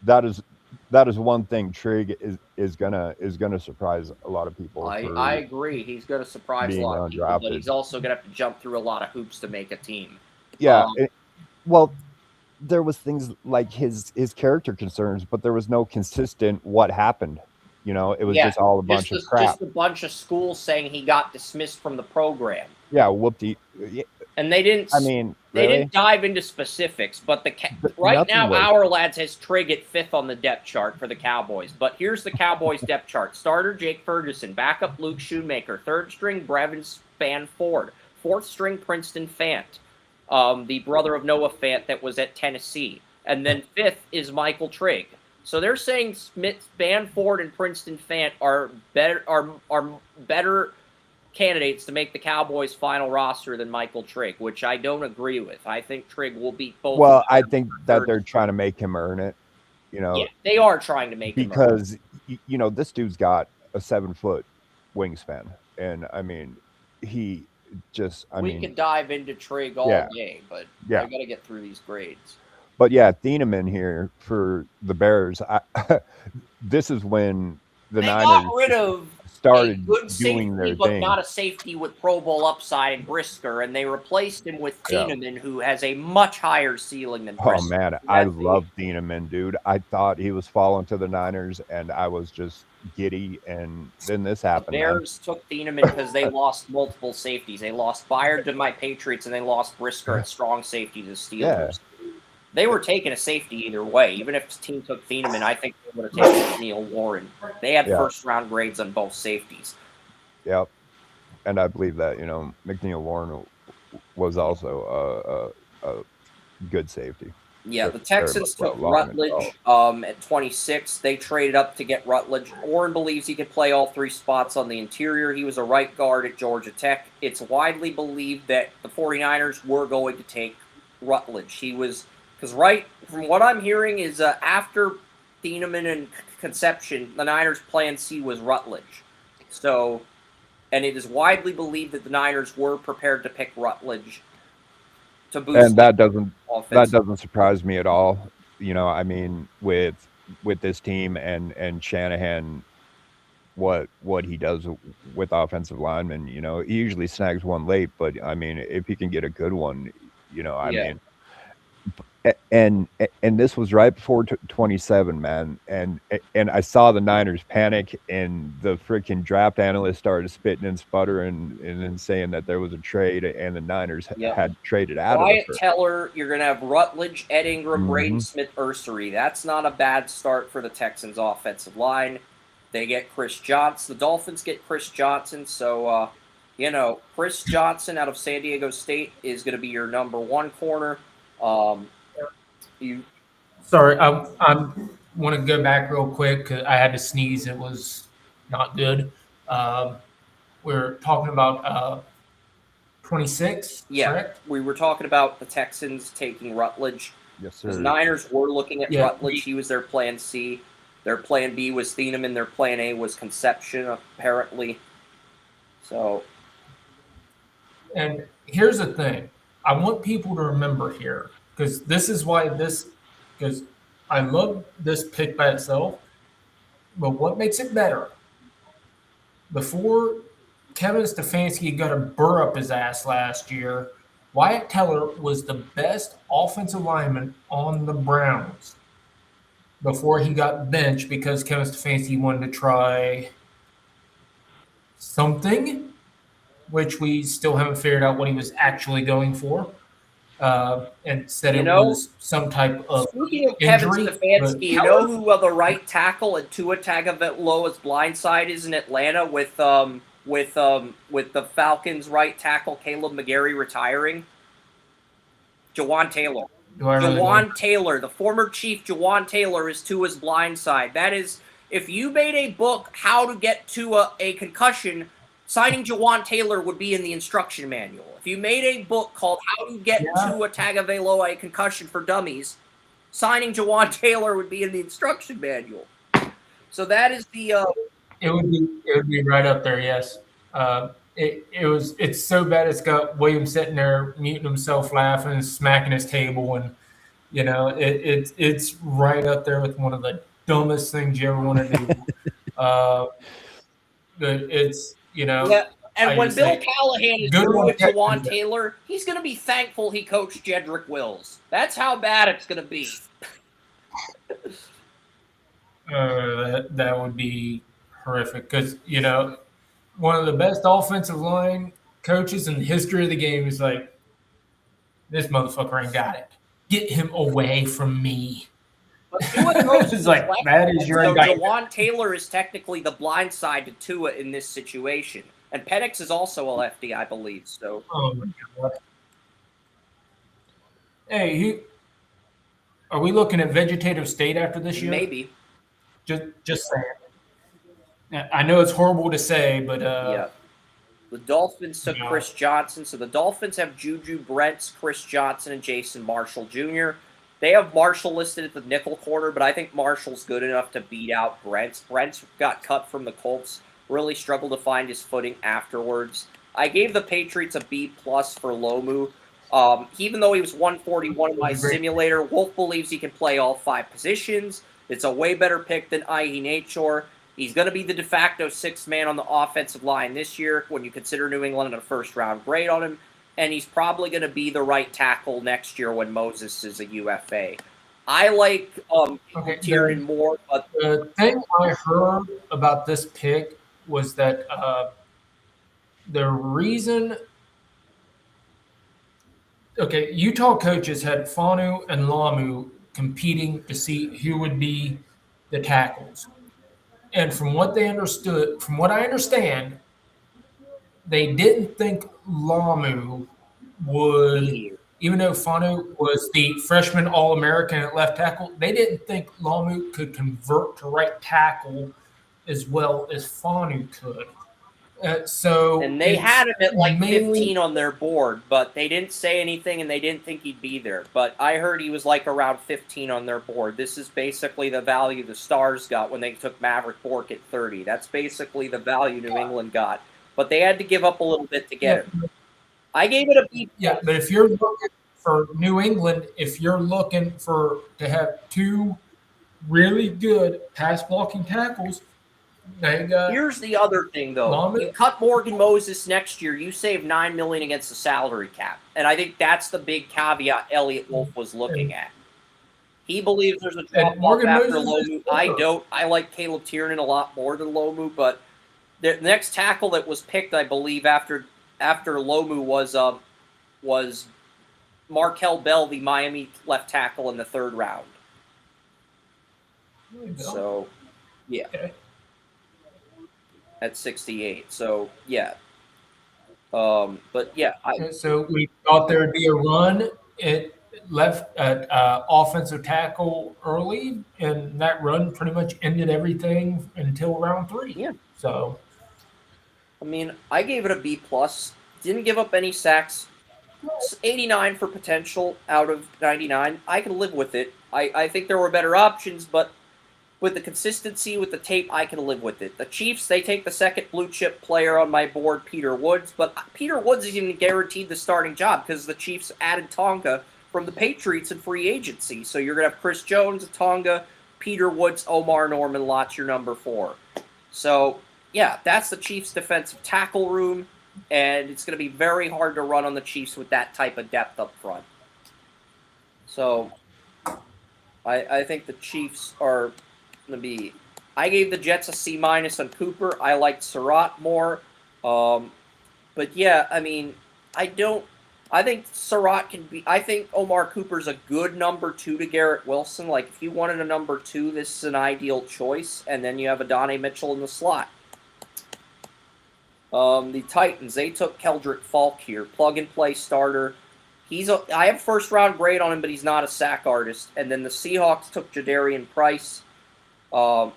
S2: That is one thing Trigg is gonna surprise a lot of people.
S1: I agree. He's going to surprise a lot of people, but he's also going to have to jump through a lot of hoops to make a team.
S2: Yeah. Well, there was things like his character concerns, but there was no consistent what happened. It was just all a bunch of crap.
S1: Just a bunch of schools saying he got dismissed from the program.
S2: Yeah, whoopty.
S1: And they didn't.
S2: I mean,
S1: they didn't dive into specifics. But right now, our lads has Trigg at 5th on the depth chart for the Cowboys. But here's the Cowboys depth chart: starter Jake Ferguson, backup Luke Shoemaker, 3rd string Brevin Spanford, 4th string Princeton Fant, the brother of Noah Fant that was at Tennessee, and then 5th is Michael Trigg. So they're saying Spanford and Princeton Fant are better candidates to make the Cowboys' final roster than Michael Trigg, which I don't agree with. I think Trigg will beat both.
S2: Well, I think that they're trying to make him earn it.
S1: Yeah, they are trying to make him earn it.
S2: Because this dude's got a 7-foot wingspan, and I mean, we could
S1: dive into Trigg all day, but I got to get through these grades.
S2: But yeah, Thieneman here for the Bears. This is when the Niners
S1: got rid of
S2: started
S1: good
S2: doing their
S1: but
S2: thing.
S1: Not a safety with Pro Bowl upside and Brisker, and they replaced him with Thieneman, who has a much higher ceiling than Brisker.
S2: Oh man, I love Thieneman, dude. I thought he was falling to the Niners, and I was just giddy. And then this happened.
S1: The Bears took Thieneman because they lost multiple safeties. They lost Byard to my Patriots, and they lost Brisker at strong safety to the Steelers. Yeah. They were taking a safety either way. Even if the team took Thieneman, I think they would have taken McNeil Warren. They had first-round grades on both safeties.
S2: Yep. And I believe that, McNeil Warren was also a good safety.
S1: Yeah, the Texans took Rutledge at 26. They traded up to get Rutledge. Warren believes he could play all 3 spots on the interior. He was a right guard at Georgia Tech. It's widely believed that the 49ers were going to take Rutledge. He was... Because from what I'm hearing is after Thieneman and Conception, the Niners' plan C was Rutledge. So, and it is widely believed that the Niners were prepared to pick Rutledge to boost.
S2: And that doesn't surprise me at all. I mean, with this team and Shanahan, what he does with offensive linemen, he usually snags one late, but I mean, if he can get a good one, I mean. And this was right before 27, man. And I saw the Niners panic, and the freaking draft analyst started spitting and sputtering and then saying that there was a trade, and the Niners had traded out
S1: Wyatt
S2: of it.
S1: Teller, you're going to have Rutledge, Ed Ingram, Braden Smith, Ursery. That's not a bad start for the Texans' offensive line. They get Chris Johnson. The Dolphins get Chris Johnson. So, Chris Johnson out of San Diego State is going to be your number 1 corner.
S3: Sorry, I want to go back real quick because I had to sneeze. It was not good. We're talking about 26.
S1: Yeah,
S3: correct?
S1: We were talking about the Texans taking Rutledge.
S2: Yes, sir.
S1: The Niners were looking at Rutledge. He was their plan C. Their plan B was Thieneman. Their plan A was Conception, apparently. So
S3: And here's the thing. I want people to remember here, because this is why because I love this pick by itself, but what makes it better? Before Kevin Stefanski got a burr up his ass last year, Wyatt Teller was the best offensive lineman on the Browns before he got benched because Kevin Stefanski wanted to try something, which we still haven't figured out what he was actually going for. And said it was some type of
S1: speaking of
S3: injury.
S1: Kevin Stefanski, you know who the right tackle at Tua Tagovailoa's blindside is in Atlanta with the Falcons' right tackle Caleb McGarry retiring? Jawan Taylor. Jawan Taylor, the former Chief Jawan Taylor, is Tua's blindside. That is, if you made a book how to get Tua a concussion, signing Jawan Taylor would be in the instruction manual. If you made a book called How to Get Tua Tagovailoa a Concussion for Dummies, signing Jawan Taylor would be in the instruction manual. So that is the.
S3: It would be right up there. Yes. It's so bad. It's got William sitting there muting himself, laughing, and smacking his table, and it's right up there with one of the dumbest things you ever want to do. It's
S1: Yeah. And when Bill Callahan is through with Jawan Taylor, he's going to be thankful he coached Jedrick Wills. That's how bad it's going to be.
S3: That would be horrific because, one of the best offensive line coaches in the history of the game is like, this motherfucker ain't got it. Get him away from me.
S1: It's
S3: like, that is your indictment.
S1: Jawan Taylor is technically the blind side to Tua in this situation. And Penix is also a lefty, I believe. So.
S3: Oh my God. Hey, are we looking at vegetative state after this year?
S1: Maybe.
S3: Just saying. I know it's horrible to say, but
S1: yeah. The Dolphins took Chris Johnson. So the Dolphins have Juju Brents, Chris Johnson, and Jason Marshall Jr. They have Marshall listed at the nickel corner, but I think Marshall's good enough to beat out Brents. Brents got cut from the Colts. Really struggled to find his footing afterwards. I gave the Patriots a B+ for Lomu. Even though he was 141 in my simulator, Wolf believes he can play all 5 positions. It's a way better pick than Ihi Nachor. He's going to be the de facto 6th man on the offensive line this year when you consider New England a first-round grade on him. And he's probably going to be the right tackle next year when Moses is a UFA. I like Tiernan more. But
S3: the thing I heard about this pick was that the reason Utah coaches had Fanu and Lamu competing to see who would be the tackles. And from what I understand, they didn't think Lamu would, even though Fanu was the freshman All-American at left tackle, they didn't think Lamu could convert to right tackle as well as Fanu could.
S1: And they had him at like 15 on their board, but they didn't say anything and they didn't think he'd be there. But I heard he was like around 15 on their board. This is basically the value the Stars got when they took Maverick Bork at 30. That's basically the value New England got. But they had to give up a little bit to get him. I gave it a B+.
S3: Yeah, but if you're looking for New England, if you're looking to have 2 really good pass blocking tackles,
S1: here's the other thing, though. You cut Morgan Moses next year, you save $9 million against the salary cap. And I think that's the big caveat Elliot Wolf was looking at. He believes there's a drop-off after Lomu. I don't. I like Caleb Tiernan a lot more than Lomu, but the next tackle that was picked, I believe, after Lomu was Markel Bell, the Miami left tackle in the 3rd round. So, yeah.
S3: Okay.
S1: At 68. So, yeah. But, yeah.
S3: So, we thought there would be a run at left at offensive tackle early, and that run pretty much ended everything until round 3.
S1: Yeah.
S3: So,
S1: I mean, I gave it a B+. Didn't give up any sacks. 89 for potential out of 99. I can live with it. I think there were better options, but with the consistency, with the tape, I can live with it. The Chiefs, they take the second blue chip player on my board, Peter Woods, but Peter Woods isn't even guaranteed the starting job because the Chiefs added Tonga from the Patriots in free agency. So you're going to have Chris Jones, Tonga, Peter Woods, Omar Norman Lott's your number 4. So, yeah, that's the Chiefs' defensive tackle room, and it's going to be very hard to run on the Chiefs with that type of depth up front. So, I think the Chiefs are going to be... I gave the Jets a C- on Cooper. I liked Surratt more. But, yeah, I mean, I think Surratt can be... I think Omar Cooper's a good number 2 to Garrett Wilson. Like, if you wanted a number 2, this is an ideal choice. And then you have Adonai Mitchell in the slot. The Titans, they took Keldrick Falk here. Plug-and-play starter. I have first-round grade on him, but he's not a sack artist. And then the Seahawks took Jadarian Price. And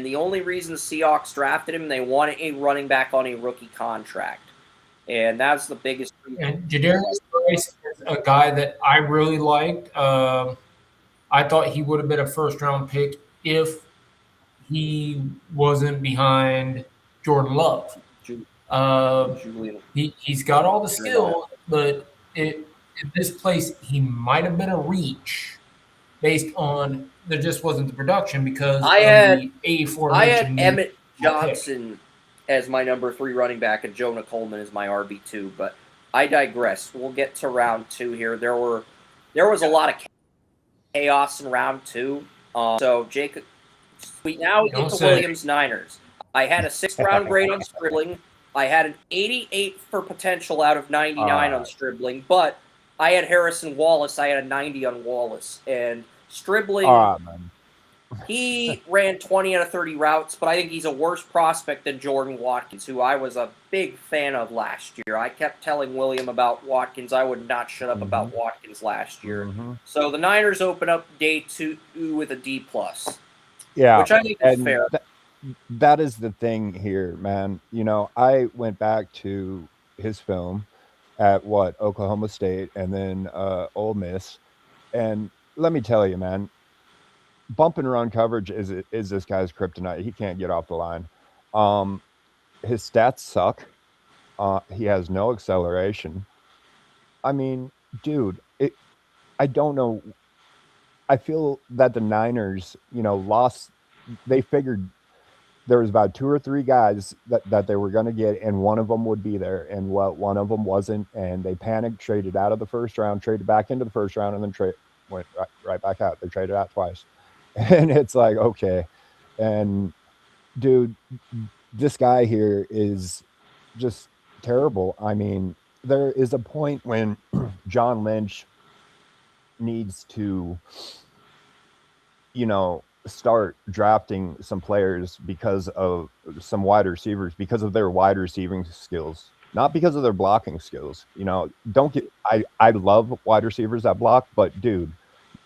S1: the only reason the Seahawks drafted him, they wanted a running back on a rookie contract. And that's the biggest reason.
S3: And Jadarian Price is a guy that I really liked. I thought he would have been a first-round pick if he wasn't behind Jordan Love. He's got all the skill, but in this place, he might have been a reach based on there just wasn't the production because
S1: I had
S3: Emmett
S1: Johnson as my number 3 running back and Jonah Coleman as my RB2, but I digress. We'll get to round 2 here. There was a lot of chaos in round 2. So Jacob, we now get to Williams Niners. I had a 6th round grade on Stribling. I had an 88 for potential out of 99 on Stribling, but I had Harrison Wallace. I had a 90 on Wallace. And Stribling, he ran 20 out of 30 routes, but I think he's a worse prospect than Jordan Watkins, who I was a big fan of last year. I kept telling William about Watkins. I would not shut up about Watkins last year. So the Niners open up day 2 with a D+.
S2: Yeah.
S1: Which I think is fair.
S2: That is the thing here, man. You know, I went back to his film at Oklahoma State and then Ole Miss. And let me tell you, man, bump and run coverage is this guy's kryptonite. He can't get off the line. His stats suck. He has no acceleration. I mean, dude, I don't know. I feel that the Niners, lost. They figured there was about 2 or 3 guys that they were going to get, and one of them would be there, and one of them wasn't, and they panicked, traded out of the first round, traded back into the first round, and then went right back out. They traded out twice. And it's like, okay. And, dude, this guy here is just terrible. I mean, there is a point when John Lynch needs to, start drafting some players because of some wide receivers, because of their wide receiving skills, not because of their blocking skills. I love wide receivers that block, but dude,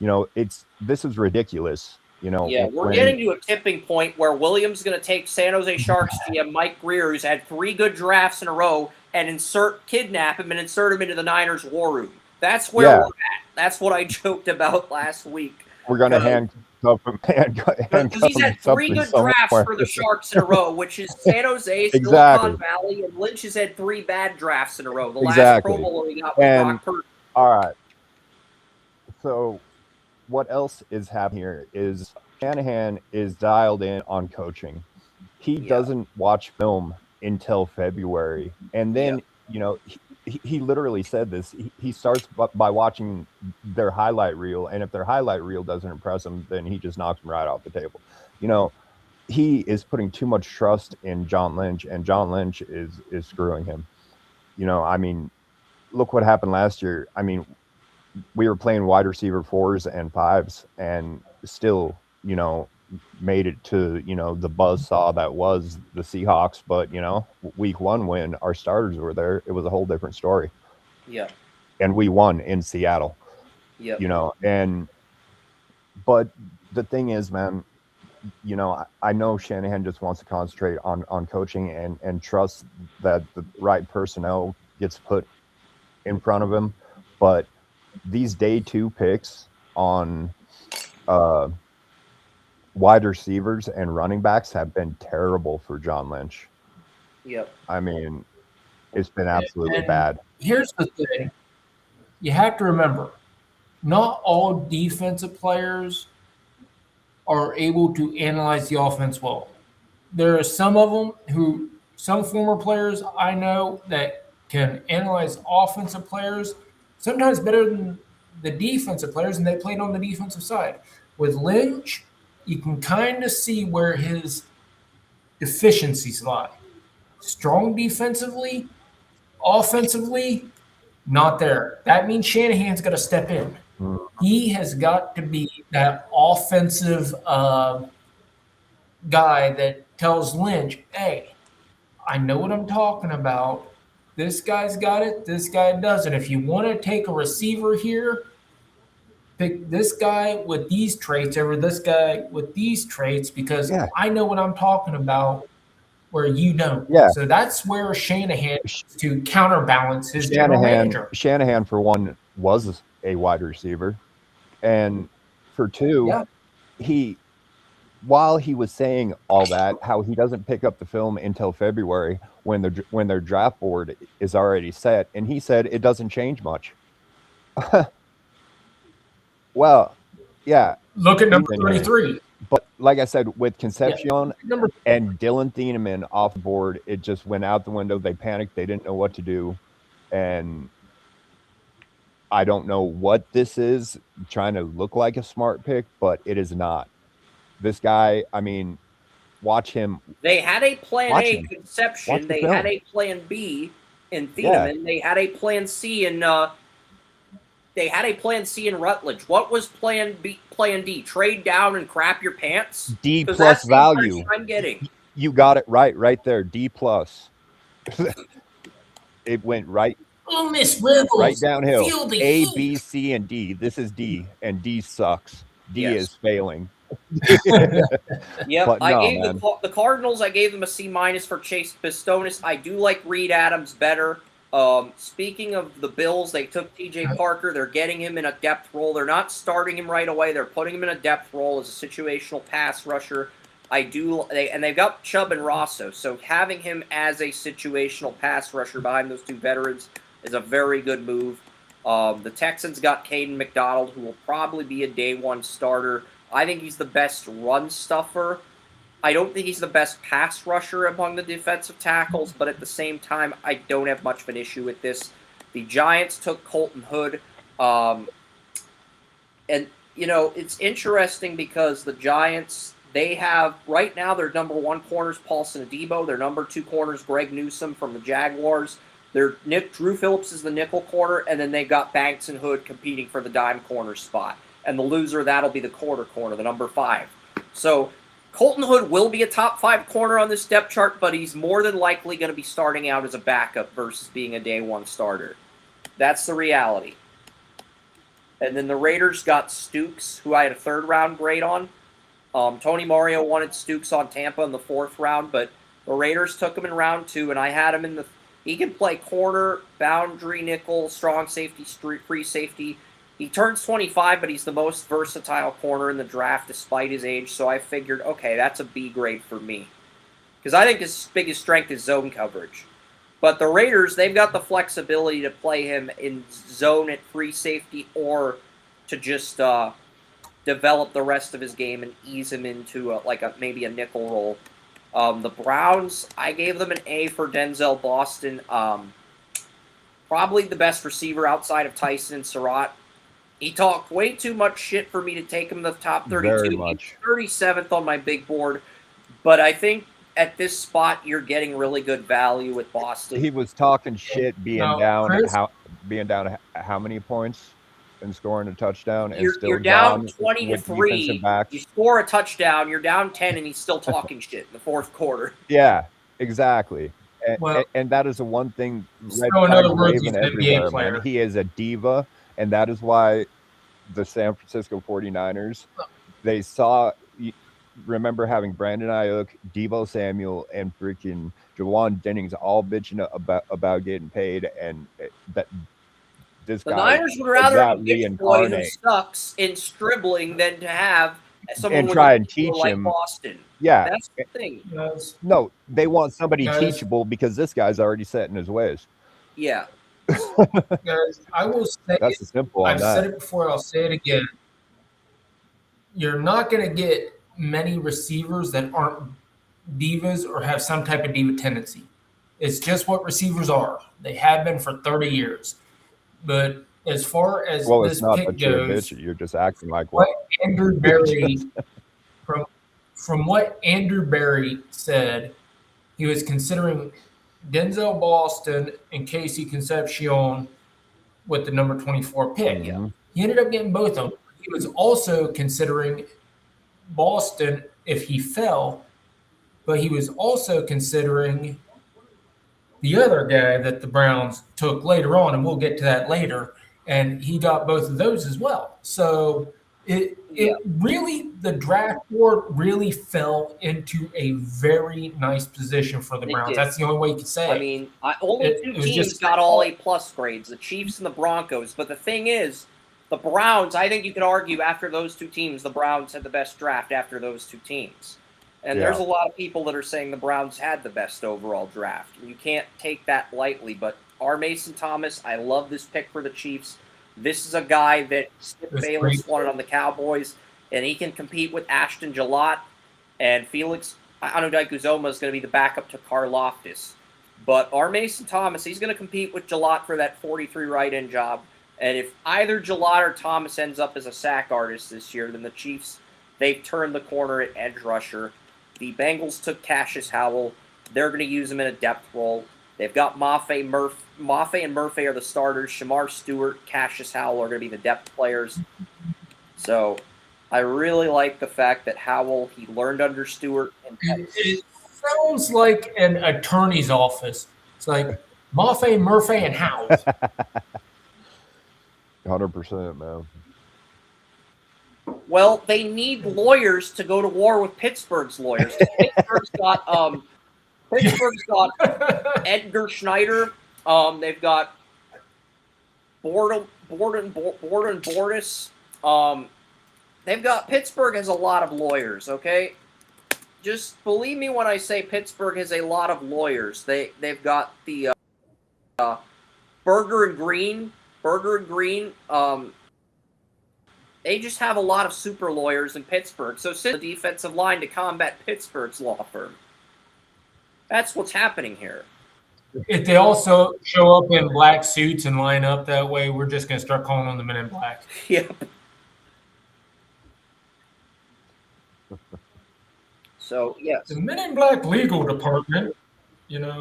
S2: this is ridiculous.
S1: We're getting to a tipping point where Williams going to take San Jose Sharks GM Mike Greer, who's had 3 good drafts in a row, and kidnap him and insert him into the Niners war room. That's where we're at. That's what I joked about last week.
S2: We're going to handcuff him.
S1: Because he's had 3 good drafts for the Sharks in a row, which is San Jose,
S2: exactly.
S1: Silicon Valley, and Lynch has had 3 bad drafts in a row. The last Pro Bowler he got with Brock Purdy.
S2: All right. So what else is happening here is Shanahan is dialed in on coaching. He doesn't watch film until February. And then, he literally said this. He starts by watching their highlight reel, and if their highlight reel doesn't impress him, then he just knocks them right off the table. He is putting too much trust in John Lynch, and John Lynch is screwing him. I mean, look what happened last year. I mean, we were playing wide receiver 4s and 5s, and still, made it to, the buzzsaw that was the Seahawks. But, week 1, when our starters were there, it was a whole different story.
S1: Yeah.
S2: And we won in Seattle.
S1: Yeah.
S2: But the thing is, man, I know Shanahan just wants to concentrate on coaching and trust that the right personnel gets put in front of him. But these day 2 picks on wide receivers and running backs have been terrible for John Lynch.
S1: Yep.
S2: I mean, it's been absolutely
S3: And
S2: bad.
S3: Here's the thing. You have to remember, not all defensive players are able to analyze the offense well. There are some of them some former players I know that can analyze offensive players sometimes better than the defensive players, and they played on the defensive side. With Lynch, you can kind of see where his deficiencies lie. Strong defensively, offensively, not there. That means Shanahan's got to step in. He has got to be that offensive guy that tells Lynch, hey, I know what I'm talking about. This guy's got it. This guy doesn't. If you want to take a receiver here, pick this guy with these traits over this guy with these traits because I know what I'm talking about where you don't.
S2: Yeah.
S3: So that's where Shanahan to counterbalance his general manager.
S2: Shanahan, for one, was a wide receiver. And for two, while he was saying all that, how he doesn't pick up the film until February when their draft board is already set, and he said it doesn't change much. Well, yeah.
S3: Look at number 33.
S2: But like I said, with Concepcion and Dylan Thieneman off the board, it just went out the window. They panicked. They didn't know what to do. And I don't know what this is, trying to look like a smart pick, but it is not. This guy, I mean, watch him.
S1: They had a plan A Conception. They had a plan B in Thieneman. They had a plan C in Rutledge. What was plan B? Plan D? Trade down and crap your pants.
S2: D plus value.
S1: I'm getting.
S2: You got it right there. D plus. It went right.
S3: Oh, Miss Rebels.
S2: Right downhill. A, B, C, and D. This is D, and D sucks. D is failing.
S1: Yep, I gave the Cardinals. I gave them a C- for Chase Pistonis. I do like Reed Adams better. Speaking of the Bills, they took TJ Parker. They're getting him in a depth role. They're not starting him right away. They're putting him in a depth role as a situational pass rusher. They've got Chubb and Rosso, so having him as a situational pass rusher behind those two veterans is a very good move. The Texans got Caden McDonald, who will probably be a day one starter. I think he's the best run stuffer. I don't think he's the best pass rusher among the defensive tackles, but at the same time, I don't have much of an issue with this. The Giants took Colton Hood. And, it's interesting because the Giants, they have, right now, their number one corner is Paulson Adebo. Their number two corner is Greg Newsome from the Jaguars. Drew Phillips is the nickel corner, and then they've got Banks and Hood competing for the dime corner spot. And the loser, that'll be the quarter corner, the number 5. So Colton Hood will be a top 5 corner on this depth chart, but he's more than likely going to be starting out as a backup versus being a day one starter. That's the reality. And then the Raiders got Stukes, who I had a 3rd round grade on. Tony Mario wanted Stukes on Tampa in the 4th round, but the Raiders took him in round 2, and I had him in the... He can play corner, boundary, nickel, strong safety, free safety. He turns 25, but he's the most versatile corner in the draft despite his age, so I figured, okay, that's a B grade for me. Because I think his biggest strength is zone coverage. But the Raiders, they've got the flexibility to play him in zone at free safety or to just develop the rest of his game and ease him into maybe a nickel role. The Browns, I gave them an A for Denzel Boston. Probably the best receiver outside of Tyson and Surratt. He talked way too much shit for me to take him to the top 32.
S2: Very much.
S1: He's 37th on my big board. But I think at this spot, you're getting really good value with Boston.
S2: He was talking shit being down how many points and scoring a touchdown. And
S1: You're down 20-3. You score a touchdown, you're down 10, and he's still talking shit in the 4th quarter.
S2: Yeah, exactly. And that is the one thing Red Raven everywhere, man. He is a diva. And that is why the San Francisco 49ers, they saw, remember having Brandon Ayuk, Deebo Samuel, and freaking Jawan Jennings all bitching about getting paid. And the
S1: Niners would rather have a bitch boy who sucks in dribbling than to have someone
S2: and
S1: with
S2: try
S1: a
S2: and teach
S1: like
S2: him.
S1: Boston.
S2: Yeah.
S1: That's the thing.
S2: No, they want somebody
S3: Guys.
S2: teachable because this guy's already set in his ways.
S1: Yeah.
S3: Guys, I will say
S2: That's the simple on
S3: I've said
S2: that.
S3: it before, I'll say it again. You're not going to get many receivers that aren't divas or have some type of diva tendency. It's just what receivers are. They have been for 30 years. But as far as
S2: Well,
S3: this
S2: it's not
S3: pick
S2: that you're a
S3: goes,
S2: bitch. You're just acting like
S3: what
S2: one.
S3: Andrew Berry from what Andrew Berry said, he was considering Denzel Boston and Casey Concepcion with the number 24 pick.
S2: Mhm.
S3: He ended up getting both of them. He was also considering Boston if he fell, but he was also considering the other guy that the Browns took later on, and we'll get to that later, and he got both of those as well. So it really, the draft board really fell into a very nice position for the
S1: It
S3: Browns.
S1: did.
S3: That's the only way you can say
S1: I
S3: it.
S1: mean, only
S3: It
S1: two
S3: was
S1: teams
S3: just-
S1: got all A+ grades, the Chiefs and the Broncos. But the thing is, the Browns, I think you could argue after those two teams, the Browns had the best draft after those two teams. And there's a lot of people that are saying the Browns had the best overall draft. You can't take that lightly. But R. Mason Thomas, I love this pick for the Chiefs. This is a guy that Skip
S3: That's
S1: Bayless
S3: great.
S1: wanted on the Cowboys, and he can compete with Ashton Gillott and Felix Anudike-Uzomah is going to be the backup to Karlaftis. But R. Mason Thomas, he's going to compete with Gillott for that 43 right end job. And if either Gillott or Thomas ends up as a sack artist this year, then the Chiefs, they've turned the corner at edge rusher. The Bengals took Cassius Howell. They're going to use him in a depth role. They've got Mafe and Murphy are the starters. Shamar Stewart, Cassius Howell are going to be the depth players. So I really like the fact that Howell, he learned under Stewart. And
S3: It sounds like an attorney's office. It's like Mafe, Murphy, and Howell.
S2: 100%, man.
S1: well, they need lawyers to go to war with Pittsburgh's lawyers. Pittsburgh's got Edgar Schneider. They've got Borden Bordis. Pittsburgh has a lot of lawyers, okay? Just believe me when I say Pittsburgh has a lot of lawyers. They've got the Berger and Green. They just have a lot of super lawyers in Pittsburgh. So send the defensive line to combat Pittsburgh's law firm. That's what's happening here.
S3: If they also show up in black suits and line up that way, we're just going to start calling them the Men in Black.
S1: Yep. So, yes.
S3: The Men in Black legal department,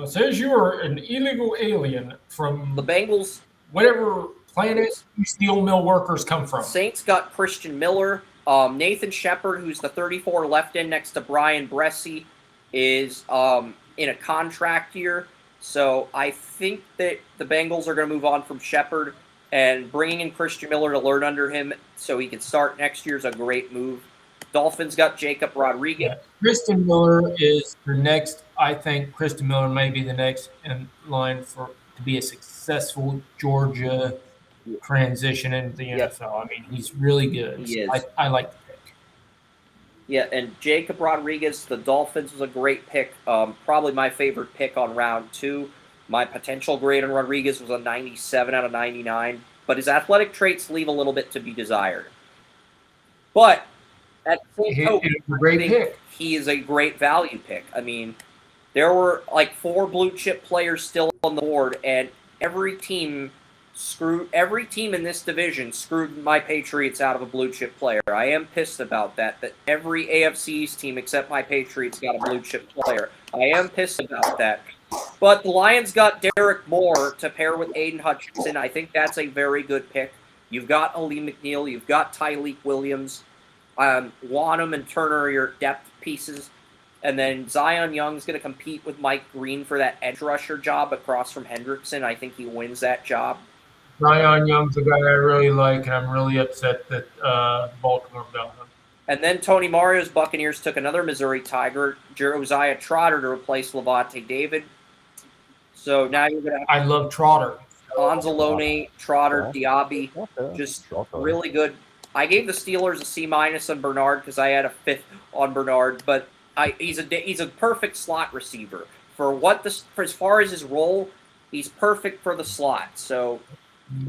S3: says you are an illegal alien from
S1: The Bengals,
S3: whatever planet you steel mill workers come from.
S1: Saints got Christian Miller. Nathan Shepard, who's the 34 left end next to Brian Bressie, is in a contract year. So I think that the Bengals are going to move on from Shepard, and bringing in Christian Miller to learn under him so he can start next year is a great move. Dolphins got Jacob Rodriguez.
S3: Yeah. Kristen Miller is the next. I think Kristen Miller may be the next in line to be a successful Georgia transition into the NFL. I mean, he's really good.
S1: He is.
S3: I like the pick.
S1: Yeah, and Jacob Rodriguez, the Dolphins was a great pick. Probably my favorite pick on round 2. My potential grade on Rodriguez was a 97 out of 99, but his athletic traits leave a little bit to be desired. But at the same token,
S3: great pick.
S1: He is a great value pick. I mean, there were like 4 blue chip players still on the board, and every team in this division screwed my Patriots out of a blue chip player. I am pissed about that every AFC East team except my Patriots got a blue chip player. I am pissed about that. But the Lions got Derek Moore to pair with Aiden Hutchinson. I think that's a very good pick. You've got Ali McNeil. You've got Tyleek Williams. Wanham and Turner are your depth pieces. And then Zion Young's going to compete with Mike Green for that edge rusher job across from Hendrickson. I think he wins that job.
S3: Zion Young's a guy I really like, and I'm really upset that Baltimore got him.
S1: And then Tony Mario's Buccaneers took another Missouri Tiger, Josiah Trotter, to replace Levante David. So now you're going to have
S3: I love Trotter.
S1: Anzalone, Trotter, Diaby, just really good I gave the Steelers a C- on Bernard because I had a 5th on Bernard, but he's a perfect slot receiver for as far as his role. He's perfect for the slot. So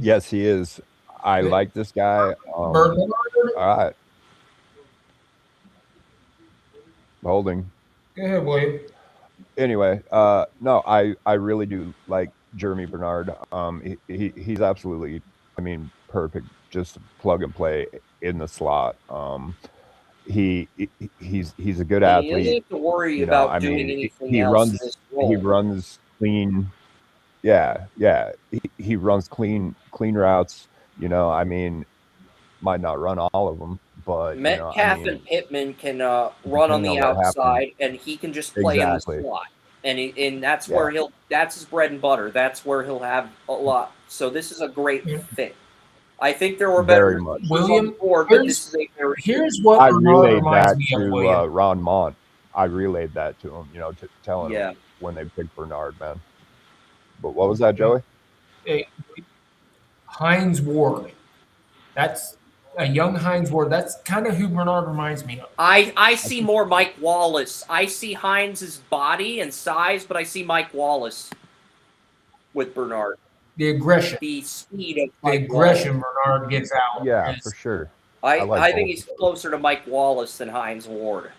S2: Yes, he is. I like this guy.
S3: Bernard,
S2: All right, holding.
S3: go ahead, William.
S2: Anyway, no, I really do like Jeremy Bernard. He's absolutely, I mean, perfect. Just plug and play in the slot. He's a good
S1: and he doesn't
S2: athlete.
S1: have to worry
S2: You know,
S1: about
S2: I
S1: doing
S2: mean,
S1: anything
S2: he
S1: else in
S2: runs
S1: this
S2: he
S1: role.
S2: runs clean. Yeah, he runs clean routes. You know, I mean, might not run all of them, but you know, I
S1: Metcalf
S2: mean,
S1: and Pittman can run on
S2: depending
S1: the
S2: on what happens,
S1: outside, and he can just play in the
S2: exactly.
S1: slot. And that's
S2: Yeah,
S1: where that's his bread and butter. That's where he'll have a lot. So this is a great fit. I think there were better
S2: very much.
S1: receivers on the
S3: William,
S1: board, but this is a very
S3: here's what
S2: I
S3: Bernard
S2: relayed
S3: reminds
S2: that
S3: me of,
S2: to
S3: William.
S2: Ron Mont. I relayed that to him, you know, telling
S1: yeah.
S2: him when they picked Bernard, man. But what was that, Joey?
S3: Hey, Hines Ward. That's a young Hines Ward. That's kind of who Bernard reminds me of.
S1: I see more Mike Wallace. I see Hines' body and size, but I see Mike Wallace with Bernard.
S3: The aggression.
S1: The speed of
S3: The
S1: Mike
S3: aggression
S1: Wallace.
S3: Bernard gets out.
S2: Yeah,
S3: is-
S2: for sure.
S1: I
S2: like
S1: think
S2: both
S1: he's
S2: of those.
S1: closer to Mike Wallace than Hines Ward.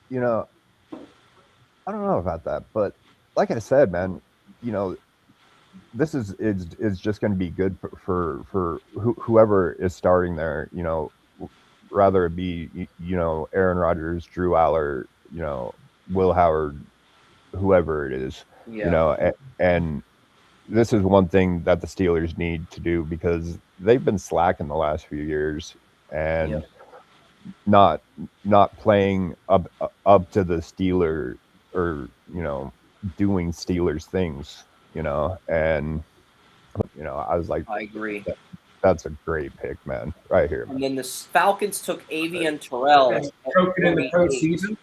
S2: You know, I don't know about that, but like I said, man, you know, this is just going to be good for whoever is starting there. You know, rather it be you know Aaron Rodgers, Drew Aller, you know Will Howard, whoever it is.
S1: Yeah.
S2: You know, and this is one thing that the Steelers need to do because they've been slacking the last few years and not playing up to the Steeler or you know doing Steelers things. You know, and you know I was like,
S1: I agree.
S2: That's a great pick, man, right here. Man.
S1: And then the Falcons took Avian Terrell.
S3: Choking in the postseason.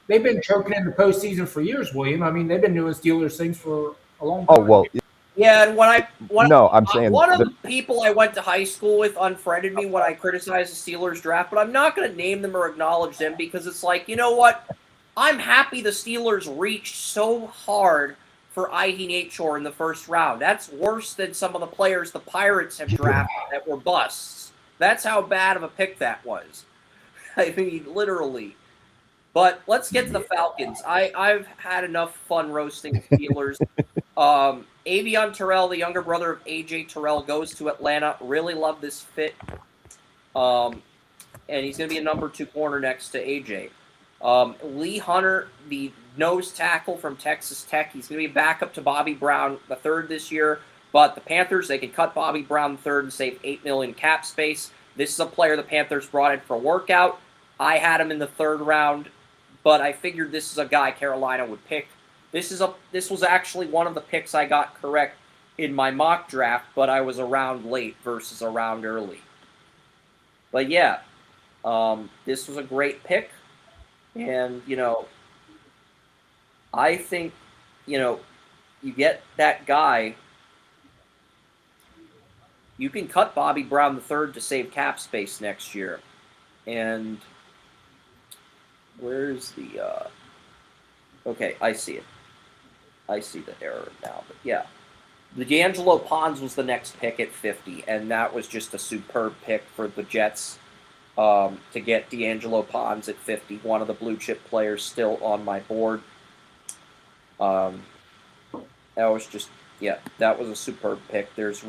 S3: They've been choking in the postseason for years, William. I mean, they've been doing Steelers things for a long time.
S2: Oh well.
S1: Yeah, and
S2: I'm saying
S1: one of the people I went to high school with unfriended me when I criticized the Steelers draft, but I'm not going to name them or acknowledge them because it's like, you know what? I'm happy the Steelers reached so hard for Ihi Nachor in the first round. That's worse than some of the players the Pirates have drafted that were busts. That's how bad of a pick that was. I mean, literally. But let's get to the Falcons. I've had enough fun roasting the Steelers. Avion Terrell, the younger brother of AJ Terrell, goes to Atlanta. Really love this fit. And he's going to be a number 2 corner next to AJ. Lee Hunter, the nose tackle from Texas Tech, he's going to be back up to Bobby Brown the third this year. But the Panthers, they can cut Bobby Brown the third and save $8 million cap space. This is a player the Panthers brought in for a workout. I had him in the 3rd round, but I figured this is a guy Carolina would pick. This was actually one of the picks I got correct in my mock draft, but I was a round late versus a round early. But yeah, this was a great pick. And, you know, I think, you know, you get that guy, you can cut Bobby Brown the third to save cap space next year. And where's the, okay, I see it. I see the error now, but yeah. The D'Angelo Pons was the next pick at 50, and that was just a superb pick for the Jets. To get D'Angelo Pons at 50, one of the blue chip players still on my board. That was just, yeah, that was a superb pick. There's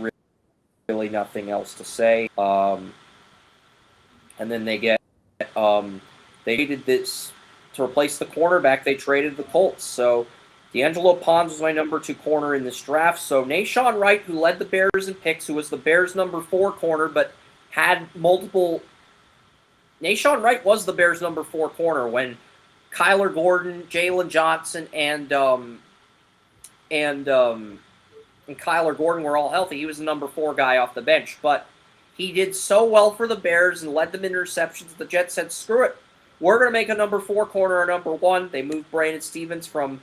S1: really nothing else to say. And then they get, they needed this to replace the cornerback. They traded the Colts. So D'Angelo Pons was my number 2 corner in this draft. So Nahshon Wright, who led the Bears in picks, who was the Bears' number 4 corner, but had multiple. Nahshon Wright was the Bears' number 4 corner when Kyler Gordon, Jalen Johnson, and Kyler Gordon were all healthy. He was the number 4 guy off the bench, but he did so well for the Bears and led them in interceptions. The Jets said, "Screw it, we're going to make a number 4 corner a number 1." They moved Brandon Stevens from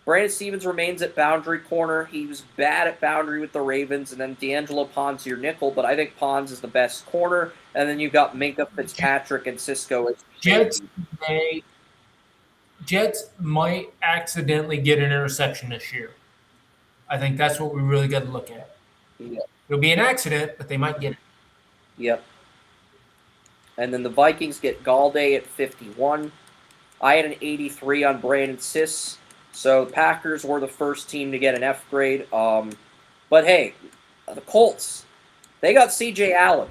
S1: Brandon Stevens remains at boundary corner. He was bad at boundary with the Ravens, and then D'Angelo Pons your nickel, but I think Pons is the best corner. And then you've got Minka Fitzpatrick and Cisco as
S3: Jets might accidentally get an interception this year. I think that's what we really got to look at.
S1: Yeah.
S3: It'll be an accident, but they might get it.
S1: Yep. And then the Vikings get Galladay at 51. I had an 83 on Brandon Sis. So the Packers were the first team to get an F grade. But hey, the Colts, they got C.J. Allen.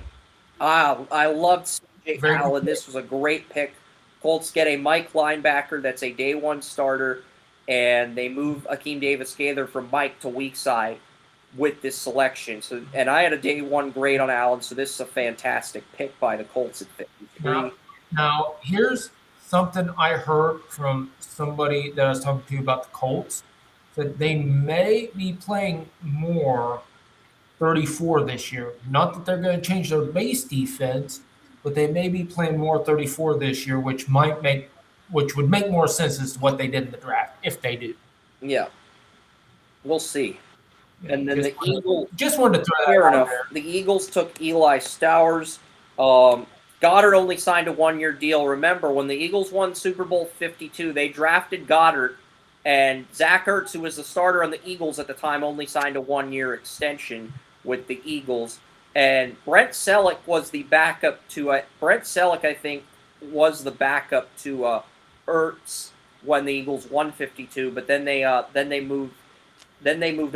S1: I loved C.J. Allen. This was a great pick. Colts get a Mike linebacker that's a day one starter, and they move Akeem Davis-Gaither from Mike to weak side with this selection. So, and I had a day one grade on Allen, so this is a fantastic pick by the Colts at 53.
S3: Now here's something I heard from somebody that I was talking to about the Colts, that they may be playing more 34 this year. Not that they're going to change their base defense, but they may be playing more 34 this year, which would make more sense as to what they did in the draft, if they do.
S1: Yeah. We'll see. And then the Eagles
S3: just wanted to throw
S1: fair
S3: that out
S1: enough.
S3: there.
S1: The Eagles took Eli Stowers. Goddard only signed a one-year deal. Remember, when the Eagles won Super Bowl 52, they drafted Goddard, and Zach Ertz, who was the starter on the Eagles at the time, only signed a one-year extension with the Eagles. And Brent Selleck was the backup to Brent Selleck, I think, was the backup to Ertz when the Eagles won 52. But then they moved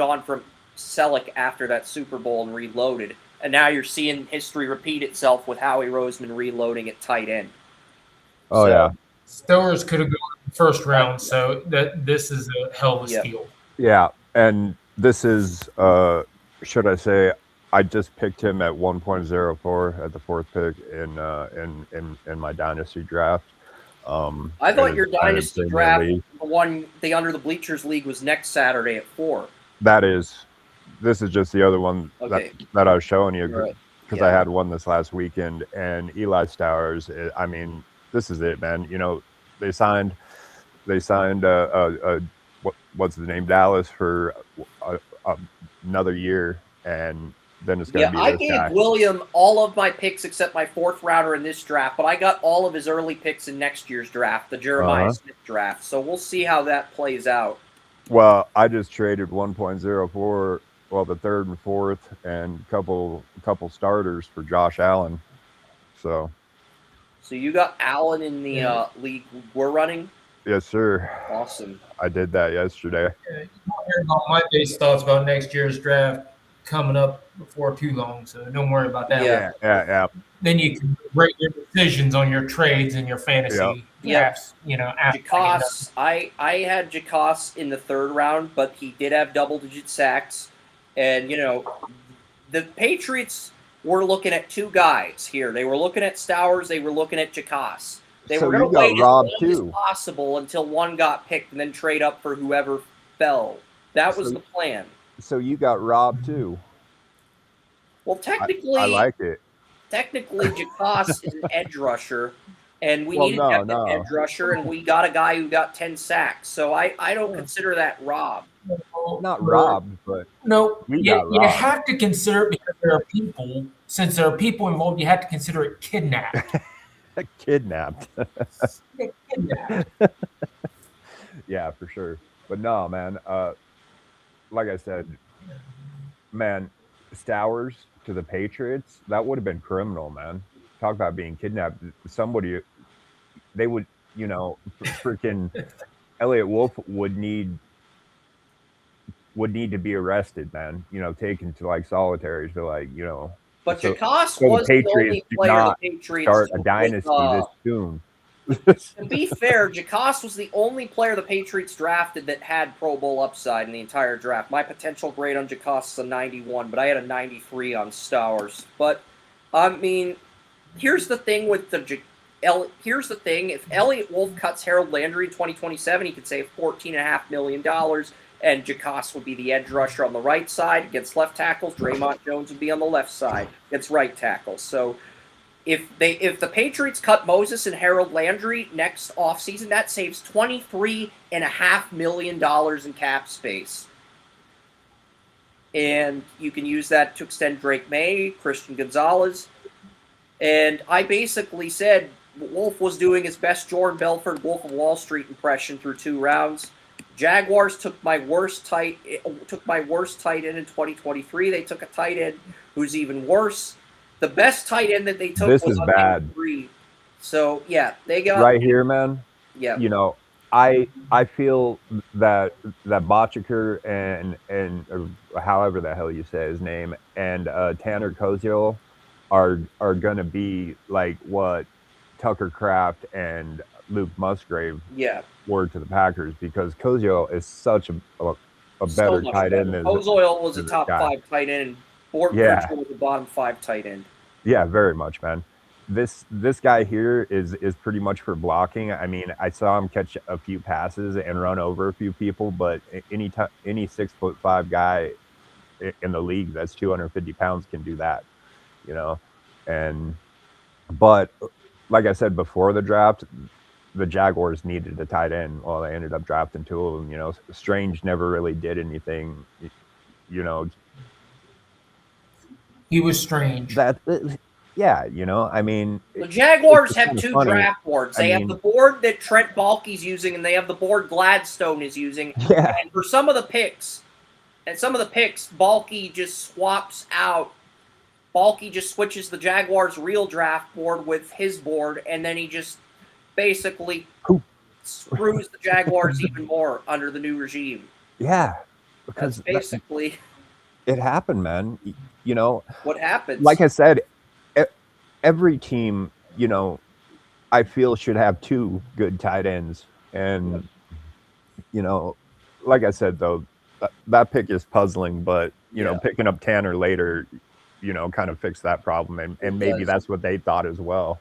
S1: on from Selleck after that Super Bowl and reloaded. And now you're seeing history repeat itself with Howie Roseman reloading at tight end.
S2: Oh, yeah.
S3: Stowers could have gone in the first round, so this is a hell of a steal.
S2: Yeah, and this is, should I say, I just picked him at 1.04 at the fourth pick in my dynasty draft.
S1: I thought your dynasty draft, the Under the Bleachers League, was next Saturday at 4.
S2: This is just the other one that I was showing you because I had one this last weekend. And Eli Stowers, I mean, this is it, man. You know, they signed what's the name, Dallas for another year, and then it's going to be
S1: I
S2: this
S1: gave
S2: guy.
S1: William all of my picks except my fourth rounder in this draft, but I got all of his early picks in next year's draft, the Jeremiah Smith draft. So we'll see how that plays out.
S2: Well, I just traded 1.04. Well, the third and fourth, and a couple starters for Josh Allen. So
S1: you got Allen in the league we're running?
S2: Yes, sir.
S1: Awesome.
S2: I did that yesterday.
S3: You'll hear about my base thoughts about next year's draft coming up before too long, so don't worry about that.
S2: Yeah.
S3: Then you can rate your decisions on your trades and your fantasy drafts. You know, after
S1: Jacasse, I had Jacasse in the third round, but he did have double-digit sacks. And, you know, the Patriots were looking at two guys here. They were looking at Stowers. They were looking at Jacasse. They were going to wait as long as possible until one got picked and then trade up for whoever fell. That was the plan.
S2: So you got robbed too.
S1: Well, technically,
S2: I like it.
S1: Technically, Jacasse is an edge rusher, and we needed to have an edge rusher, and we got a guy who got 10 sacks. So I don't consider that robbed.
S2: Not robbed, but
S3: no, you have to consider it because there are people. Since there are people involved, you have to consider it kidnapped.
S2: Kidnapped. Yeah, for sure. But no, man. Like I said, man, Stowers to the Patriots, that would have been criminal, man. Talk about being kidnapped. Somebody, they would, you know, freaking Elliot Wolf would need to be arrested, man. You know, taken to like solitaries to like, you know.
S1: But Jacasse was the only player the Patriots
S2: start a dynasty this soon.
S1: To be fair, Jacasse was the only player the Patriots drafted that had Pro Bowl upside in the entire draft. My potential grade on Jacasse is a 91, but I had a 93 on Stowers. But, I mean, here's the thing with here's the thing. If Elliot Wolf cuts Harold Landry in 2027, he could save $14.5 million, and Jacasse would be the edge rusher on the right side. Against left tackles, Draymond Jones would be on the left side against right tackles. So If the Patriots cut Moses and Harold Landry next offseason, that saves $23.5 million in cap space. And you can use that to extend Drake May, Christian Gonzalez. And I basically said Wolf was doing his best Jordan Belfort Wolf of Wall Street impression through 2 rounds. Jaguars took my worst tight end in 2023. They took a tight end who's even worse. The best tight end that they took
S2: This
S1: was
S2: is
S1: on
S2: bad.
S1: 3. So yeah, they got
S2: right here, man.
S1: Yeah,
S2: You know, I feel that Botchiker and however the hell you say his name and Tanner Koziel are gonna be like what Tucker Kraft and Luke Musgrave
S1: yeah.
S2: were to the Packers, because Koziel is such a
S1: So
S2: better
S1: much
S2: tight end
S1: better.
S2: than
S1: Ozoil was a
S2: than this
S1: top
S2: guy.
S1: 5 tight end, and Bortman
S2: Yeah.
S1: was a bottom 5 tight end.
S2: Yeah, very much, man. This guy here is pretty much for blocking. I mean, I saw him catch a few passes and run over a few people, but any 6'5" guy in the league that's 250 pounds can do that, you know. But like I said before the draft, the Jaguars needed a tight end. Well, they ended up drafting 2 of them. You know, Strange never really did anything. You know,
S3: He was strange.
S2: yeah, you know, I mean,
S1: The Jaguars
S2: it's
S1: have
S2: kinda
S1: 2
S2: funny.
S1: draft boards.
S2: I
S1: They have
S2: mean-
S1: the board that Trent Baalke's using, and they have the board Gladstone is using.
S2: yeah,
S1: And for some of the picks, Baalke just swaps out. Baalke just switches the Jaguars' real draft board with his board, and then he just basically
S2: Cool.
S1: screws the Jaguars even more under the new regime.
S2: yeah,
S1: That's
S2: because
S1: basically
S2: it happened, man. You know,
S1: what happens.
S2: like I said, every team, you know, I feel should have 2 good tight ends. And, you know, like I said, though, that pick is puzzling, but, you know, picking up Tanner later, you know, kind of fixed that problem. And maybe that's what they thought as well.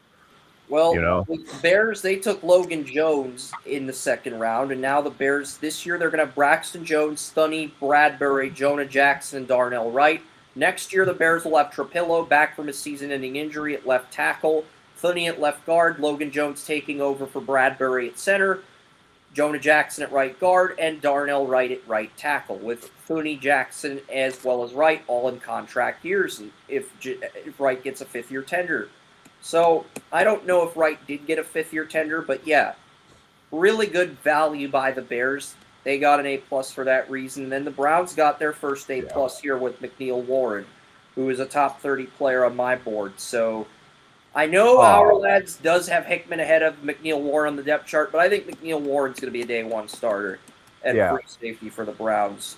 S1: Well,
S2: you know?
S1: with the Bears, they took Logan Jones in the 2nd round, and now the Bears, this year, they're going to have Braxton Jones, Thuney, Bradbury, Jonah Jackson, and Darnell Wright. Next year, the Bears will have Trapillo back from his season-ending injury at left tackle, Thuney at left guard, Logan Jones taking over for Bradbury at center, Jonah Jackson at right guard, and Darnell Wright at right tackle, with Thuney, Jackson, as well as Wright, all in contract years if Wright gets a 5th-year tender. So, I don't know if Wright did get a 5th-year tender, but yeah, really good value by the Bears. They got an A+ for that reason. And then the Browns got their first A+ here with McNeil Warren, who is a top 30 player on my board. So, I know Our Lads does have Hickman ahead of McNeil Warren on the depth chart, but I think McNeil Warren's going to be a day 1 starter at free safety for the Browns.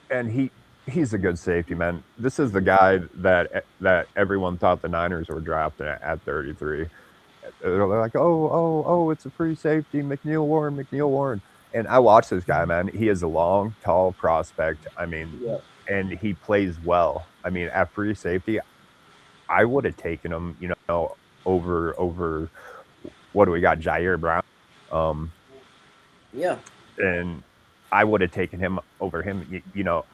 S2: And he's a good safety, man. This is the guy that everyone thought the Niners were drafting at 33. They're like, oh, it's a free safety, McNeil Warren. And I watched this guy, man. He is a long, tall prospect. I mean, and he plays well. I mean, at free safety, I would have taken him, you know, over what do we got, Jair Brown? And I would have taken him over him, you know,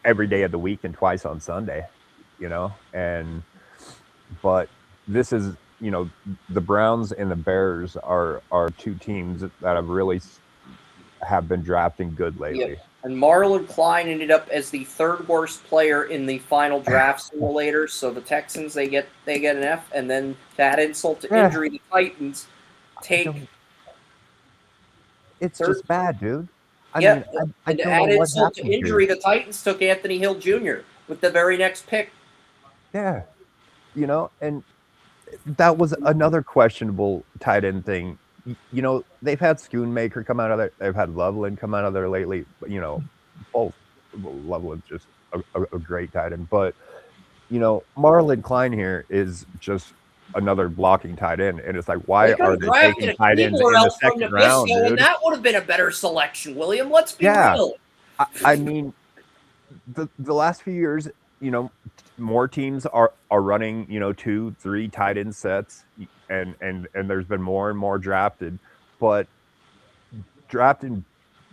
S2: every day of the week and twice on Sunday, you know. But this is, you know, the Browns and the Bears are 2 teams that have been drafting good lately.
S1: And Marlon Klein ended up as the 3rd worst player in the final draft simulator. So the Texans, they get an F, and then to add insult to injury, the Titans take.
S2: It's just bad, dude. I
S1: mean,
S2: I
S1: and to
S2: don't
S1: add
S2: know what
S1: insult to
S2: happened
S1: injury,
S2: here.
S1: the Titans took Anthony Hill Jr. with the very next pick.
S2: Yeah, you know, and that was another questionable tight end thing. You know, they've had Schoonmaker come out of there. They've had Loveland come out of there lately. But, you know, both Loveland's just a great tight end. But, you know, Marlon Klein here is just another blocking tight end. And it's like, why are they taking tight ends in the 2nd round, dude?
S1: And that would have been a better selection, William. Let's be real.
S2: I mean, the last few years, you know, more teams are running, you know, 2, 3 tight end sets, and there's been more and more drafted, but drafting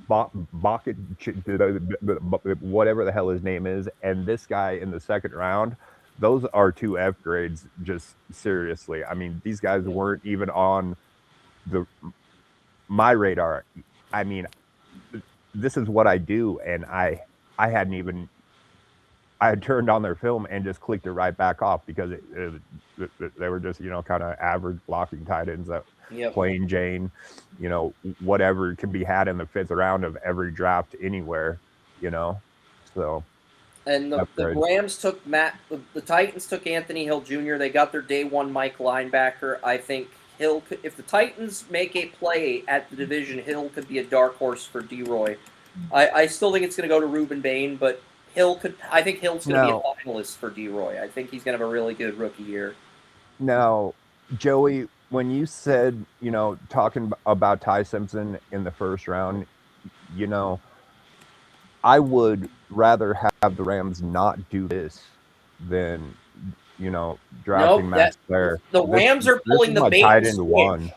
S2: Bucket, whatever the hell his name is, and this guy in the 2nd round, those are 2 F grades. Just seriously, I mean, these guys weren't even on my radar. I mean, this is what I do, and I hadn't even. I had turned on their film and just clicked it right back off because they were just, kind of average blocking tight ends that plain Jane, whatever can be had in the 5th round of every draft anywhere, so.
S1: And the Rams took the Titans took Anthony Hill Jr. They got their day 1 Mike linebacker. I think Hill, if the Titans make a play at the division, Hill could be a dark horse for D-Roy. I still think it's going to go to Reuben Bain, but I think Hill's going to be a finalist for D-Roy. I think he's going to have a really good rookie year.
S2: Now, Joey, when you said, talking about Ty Simpson in the 1st round, I would rather have the Rams not do this than, drafting Max Clare.
S1: The Rams are pulling the bait and switch.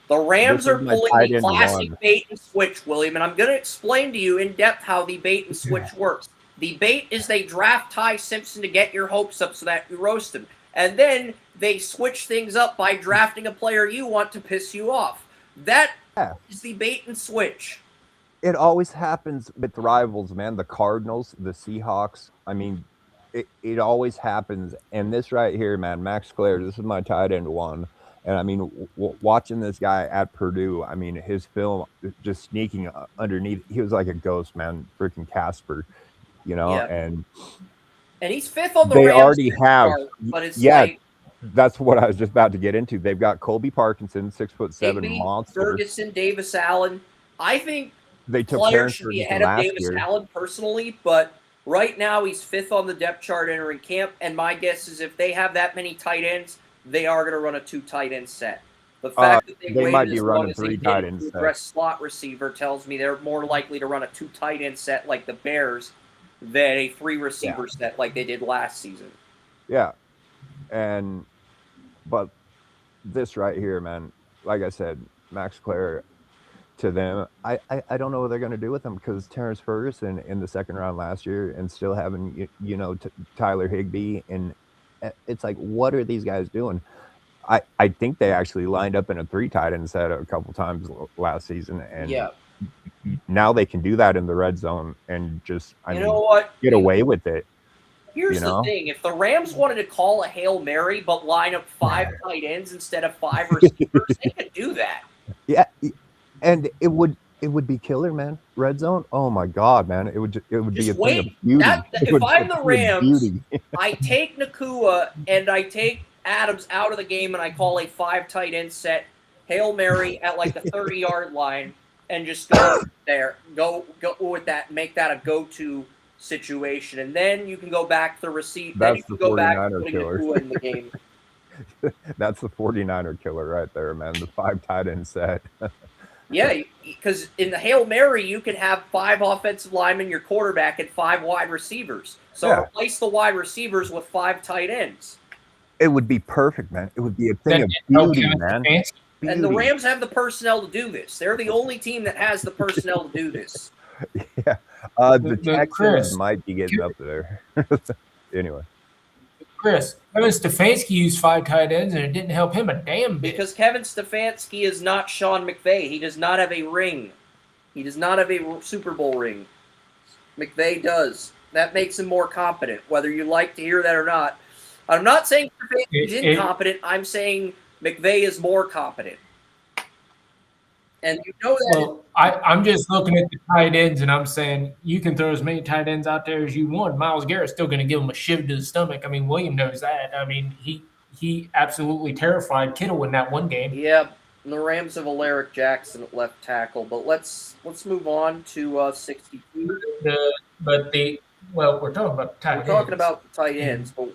S1: The Rams are pulling the classic bait and switch, William, and I'm going to explain to you in depth how the bait and switch works. The bait is they draft Ty Simpson to get your hopes up so that you roast him. And then they switch things up by drafting a player you want to piss you off. That is the bait and switch.
S2: It always happens with rivals, man. The Cardinals, the Seahawks. I mean, it always happens. And this right here, man, Max Clare, this is my tight end 1. And, I mean, watching this guy at Purdue, I mean, his film just sneaking underneath. He was like a ghost, man, freaking Casper. And
S1: he's 5th on the
S2: they
S1: Rams
S2: already have,
S1: but it's
S2: that's what I was just about to get into. They've got Colby Parkinson, 6'7" monster.
S1: Ferguson, Davis Allen. I think
S2: they took
S1: Clare should be ahead of Davis Allen personally, but right now he's 5th on the depth chart entering camp, and my guess is if they have that many tight ends, they are going to run a 2 tight end set. The fact that they
S2: might
S1: waited
S2: be
S1: as
S2: running
S1: long as
S2: 3
S1: they
S2: tight
S1: did
S2: end
S1: to
S2: set.
S1: address slot receiver tells me they're more likely to run a 2 tight end set like the Bears than a 3 receiver set like they did last season.
S2: Yeah. But this right here, man, like I said, Max Clare to them, I don't know what they're going to do with him because Terrence Ferguson in the 2nd round last year and still having, Tyler Higbee. And it's like, what are these guys doing? I think they actually lined up in a 3 tight end set a couple times last season. And now they can do that in the red zone and just, get away with it.
S1: Here's the thing. If the Rams wanted to call a Hail Mary but line up 5 tight ends instead of 5 receivers, they could do that.
S2: Yeah, and it would be killer, man. Red zone. Oh my God, man! It would be a thing of beauty.
S1: If I'm the Rams, I take Nakua and I take Adams out of the game and I call a 5 tight end set, Hail Mary at like the 30-yard line, and just go there. Go with that. Make that a go-to situation, and then you can go back to the receipt. Then you can go back to putting Nakua in the game.
S2: That's the 49er killer right there, man. The 5 tight end set.
S1: Yeah, because in the Hail Mary, you can have 5 offensive linemen, your quarterback, and 5 wide receivers. So replace the wide receivers with 5 tight ends.
S2: It would be perfect, man. It would be a thing of beauty, man.
S1: And the Rams have the personnel to do this. They're the only team that has the personnel to do this.
S2: Yeah. The Texans might be getting up there. Anyway.
S3: Chris, Kevin Stefanski used 5 tight ends, and it didn't help him a damn bit.
S1: Because Kevin Stefanski is not Sean McVay. He does not have a ring. He does not have a Super Bowl ring. McVay does. That makes him more competent, whether you like to hear that or not. I'm not saying Stefanski is incompetent. I'm saying McVay is more competent. And you know that.
S3: Well, I'm just looking at the tight ends, and I'm saying you can throw as many tight ends out there as you want. Myles Garrett's still going to give him a shiv to the stomach. I mean, William knows that. I mean, he absolutely terrified Kittle in that one game.
S1: Yeah, the Rams have Alaric Jackson at left tackle, but let's move on to 62.
S3: We're talking about tight ends.
S1: We're talking about the tight ends. But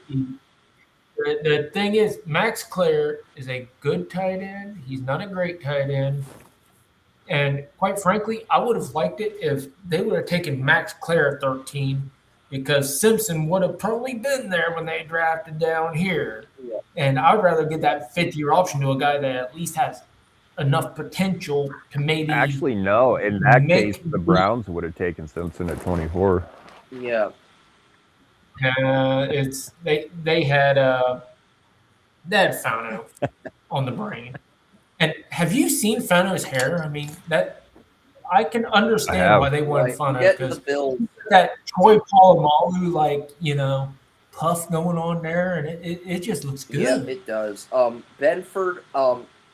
S3: the thing is, Max Clare is a good tight end. He's not a great tight end. And quite frankly, I would have liked it if they would have taken Max Clare at 13 because Simpson would have probably been there when they drafted down here. Yeah. And I'd rather get that 5th-year option to a guy that at least has enough potential to maybe.
S2: Actually, no. In that case, the Browns would have taken Simpson at 24.
S1: Yeah.
S3: It's they had Fano on the brain. And have you seen Fano's hair? I mean, that I can understand why they wanted Fano because that Troy Polamalu puff going on there, and it just looks good.
S1: Yeah, it does. Benford.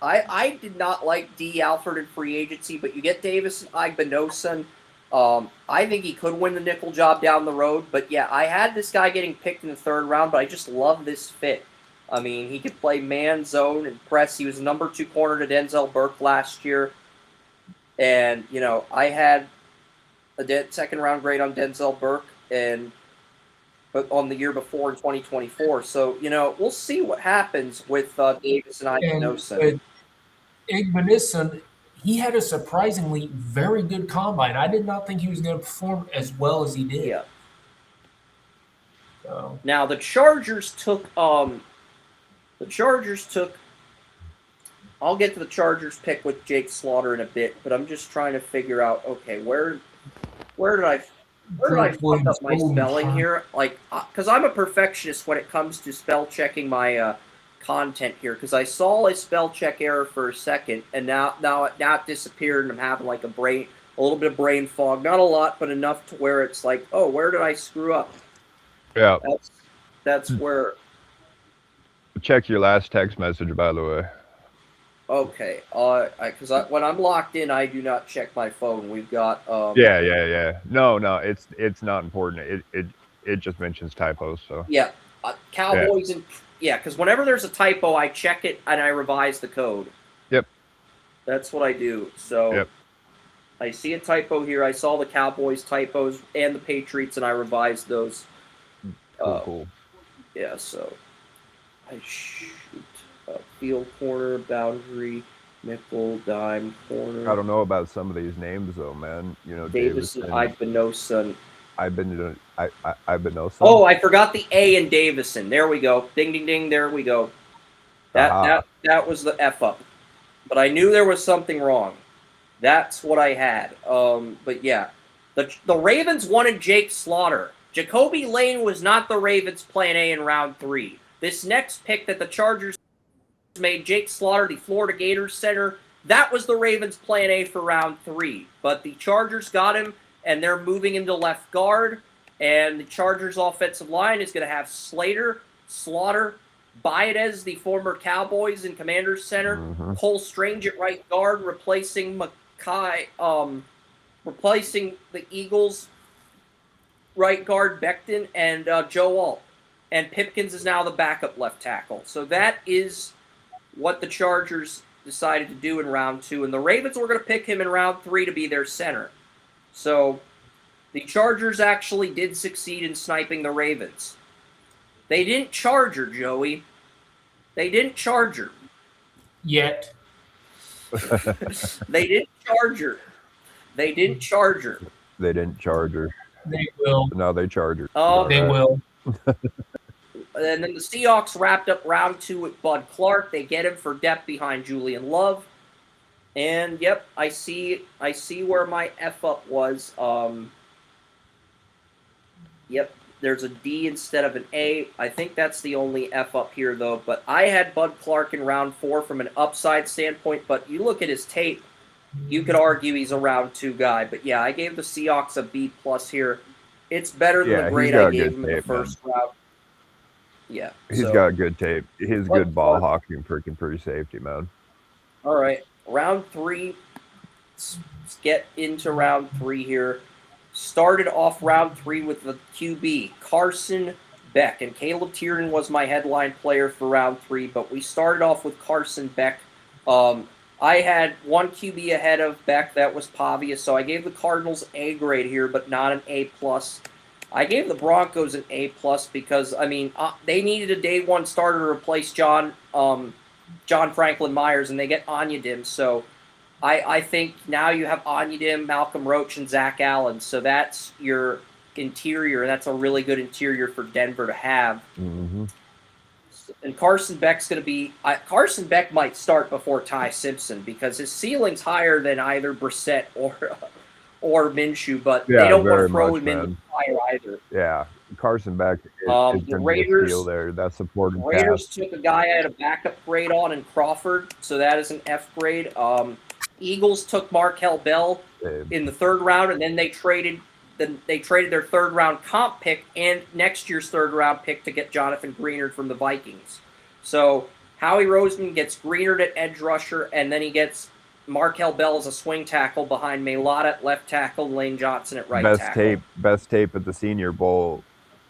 S1: I did not like D. Alford in free agency, but you get Davis and Igbinosun. I think he could win the nickel job down the road. But yeah, I had this guy getting picked in the third round, but I just love this fit. I mean, he could play man, zone, and press. He was number 2 corner to Denzel Burke last year. And, I had a second round grade on Denzel Burke but on the year before in 2024. So, we'll see what happens with Davis and Igbinosun.
S3: Igbinosun, he had a surprisingly very good combine. I did not think he was going to perform as well as he did.
S1: Yeah.
S3: So.
S1: Now, the Chargers took I'll get to the Chargers pick with Jake Slaughter in a bit, but I'm just trying to figure out, okay, where did I fuck up my spelling here? Like, because I'm a perfectionist when it comes to spell checking my content here, because I saw a spell check error for a second, and now it disappeared, and I'm having like a little bit of brain fog. Not a lot, but enough to where it's like, oh, where did I screw up?
S2: Yeah.
S1: That's where.
S2: Check your last text message, by the way.
S1: Okay, because when I'm locked in, I do not check my phone. We've got.
S2: Yeah. No, it's not important. It just mentions typos. So.
S1: Yeah, Cowboys and because whenever there's a typo, I check it and I revise the code.
S2: Yep.
S1: That's what I do. So.
S2: Yep.
S1: I see a typo here. I saw the Cowboys typos and the Patriots, and I revised those.
S2: Cool.
S1: Yeah. So. I shoot. Field corner, boundary, nickel, dime, corner.
S2: I don't know about some of these names though, man.
S1: Davis and Igbinosun.
S2: Igbinosun.
S1: Oh, I forgot the A in Davison. There we go. Ding, ding, ding. There we go. That was the F up. But I knew there was something wrong. That's what I had. But yeah, the Ravens wanted Jake Slaughter. Jacoby Lane was not the Ravens' plan A in round 3. This next pick that the Chargers made, Jake Slaughter, the Florida Gators center, that was the Ravens' plan A for round 3. But the Chargers got him, and they're moving him to left guard. And the Chargers' offensive line is going to have Slater, Slaughter, Baez, the former Cowboys and Commanders center, Cole Strange at right guard, replacing replacing the Eagles' right guard Becton, and Joe Alt. And Pipkins is now the backup left tackle. So that is what the Chargers decided to do in round 2. And the Ravens were going to pick him in round 3 to be their center. So the Chargers actually did succeed in sniping the Ravens. They didn't charge her, Joey. They didn't charge her.
S3: Yet.
S1: They didn't charge her. They didn't charge her.
S2: They didn't charge her.
S3: They will.
S2: No, they charge her.
S3: They will.
S1: And then the Seahawks wrapped up round 2 with Bud Clark. They get him for depth behind Julian Love. And yep, I see where my F up was. Yep, there's a D instead of an A. I think that's the only F up here though. But I had Bud Clark in round 4 from an upside standpoint. But you look at his tape, you could argue he's a round 2 guy. But yeah, I gave the Seahawks a B+ here. It's better than the grade I gave him in the first round. Yeah.
S2: He's got good tape. He's good ball hawking, freaking free safety, man.
S1: All right. Round 3. Let's get into round 3 here. Started off round 3 with the QB, Carson Beck. And Caleb Tiernan was my headline player for round 3, but we started off with Carson Beck. I had one QB ahead of Beck. That was Pavia. So I gave the Cardinals A grade here, but not an A+. I gave the Broncos an A+ because, I mean, they needed a day 1 starter to replace John Franklin Myers, and they get Onyedim. So I think now you have Onyedim, Malcolm Roach, and Zach Allen. So that's your interior. That's a really good interior for Denver to have. Mm-hmm. And Carson Beck's going to be Carson Beck might start before Ty Simpson because his ceiling's higher than either Brissett or Minshew, but they don't want to throw him in the fire either.
S2: Yeah, Carson Beck is
S1: The
S2: going to be a
S1: Raiders-
S2: steal there. That supporting
S1: Raiders
S2: cast.
S1: took a guy I had a backup grade on in Crawford, so that is an F grade. Eagles took Markel Bell in the 3rd round, and then they traded their 3rd round comp pick and next year's 3rd round pick to get Jonathan Greenard from the Vikings. So Howie Roseman gets Greenard at edge rusher, and then he gets Markel Bell as a swing tackle behind Mailata at left tackle, Lane Johnson at right tackle.
S2: Best tape at the Senior Bowl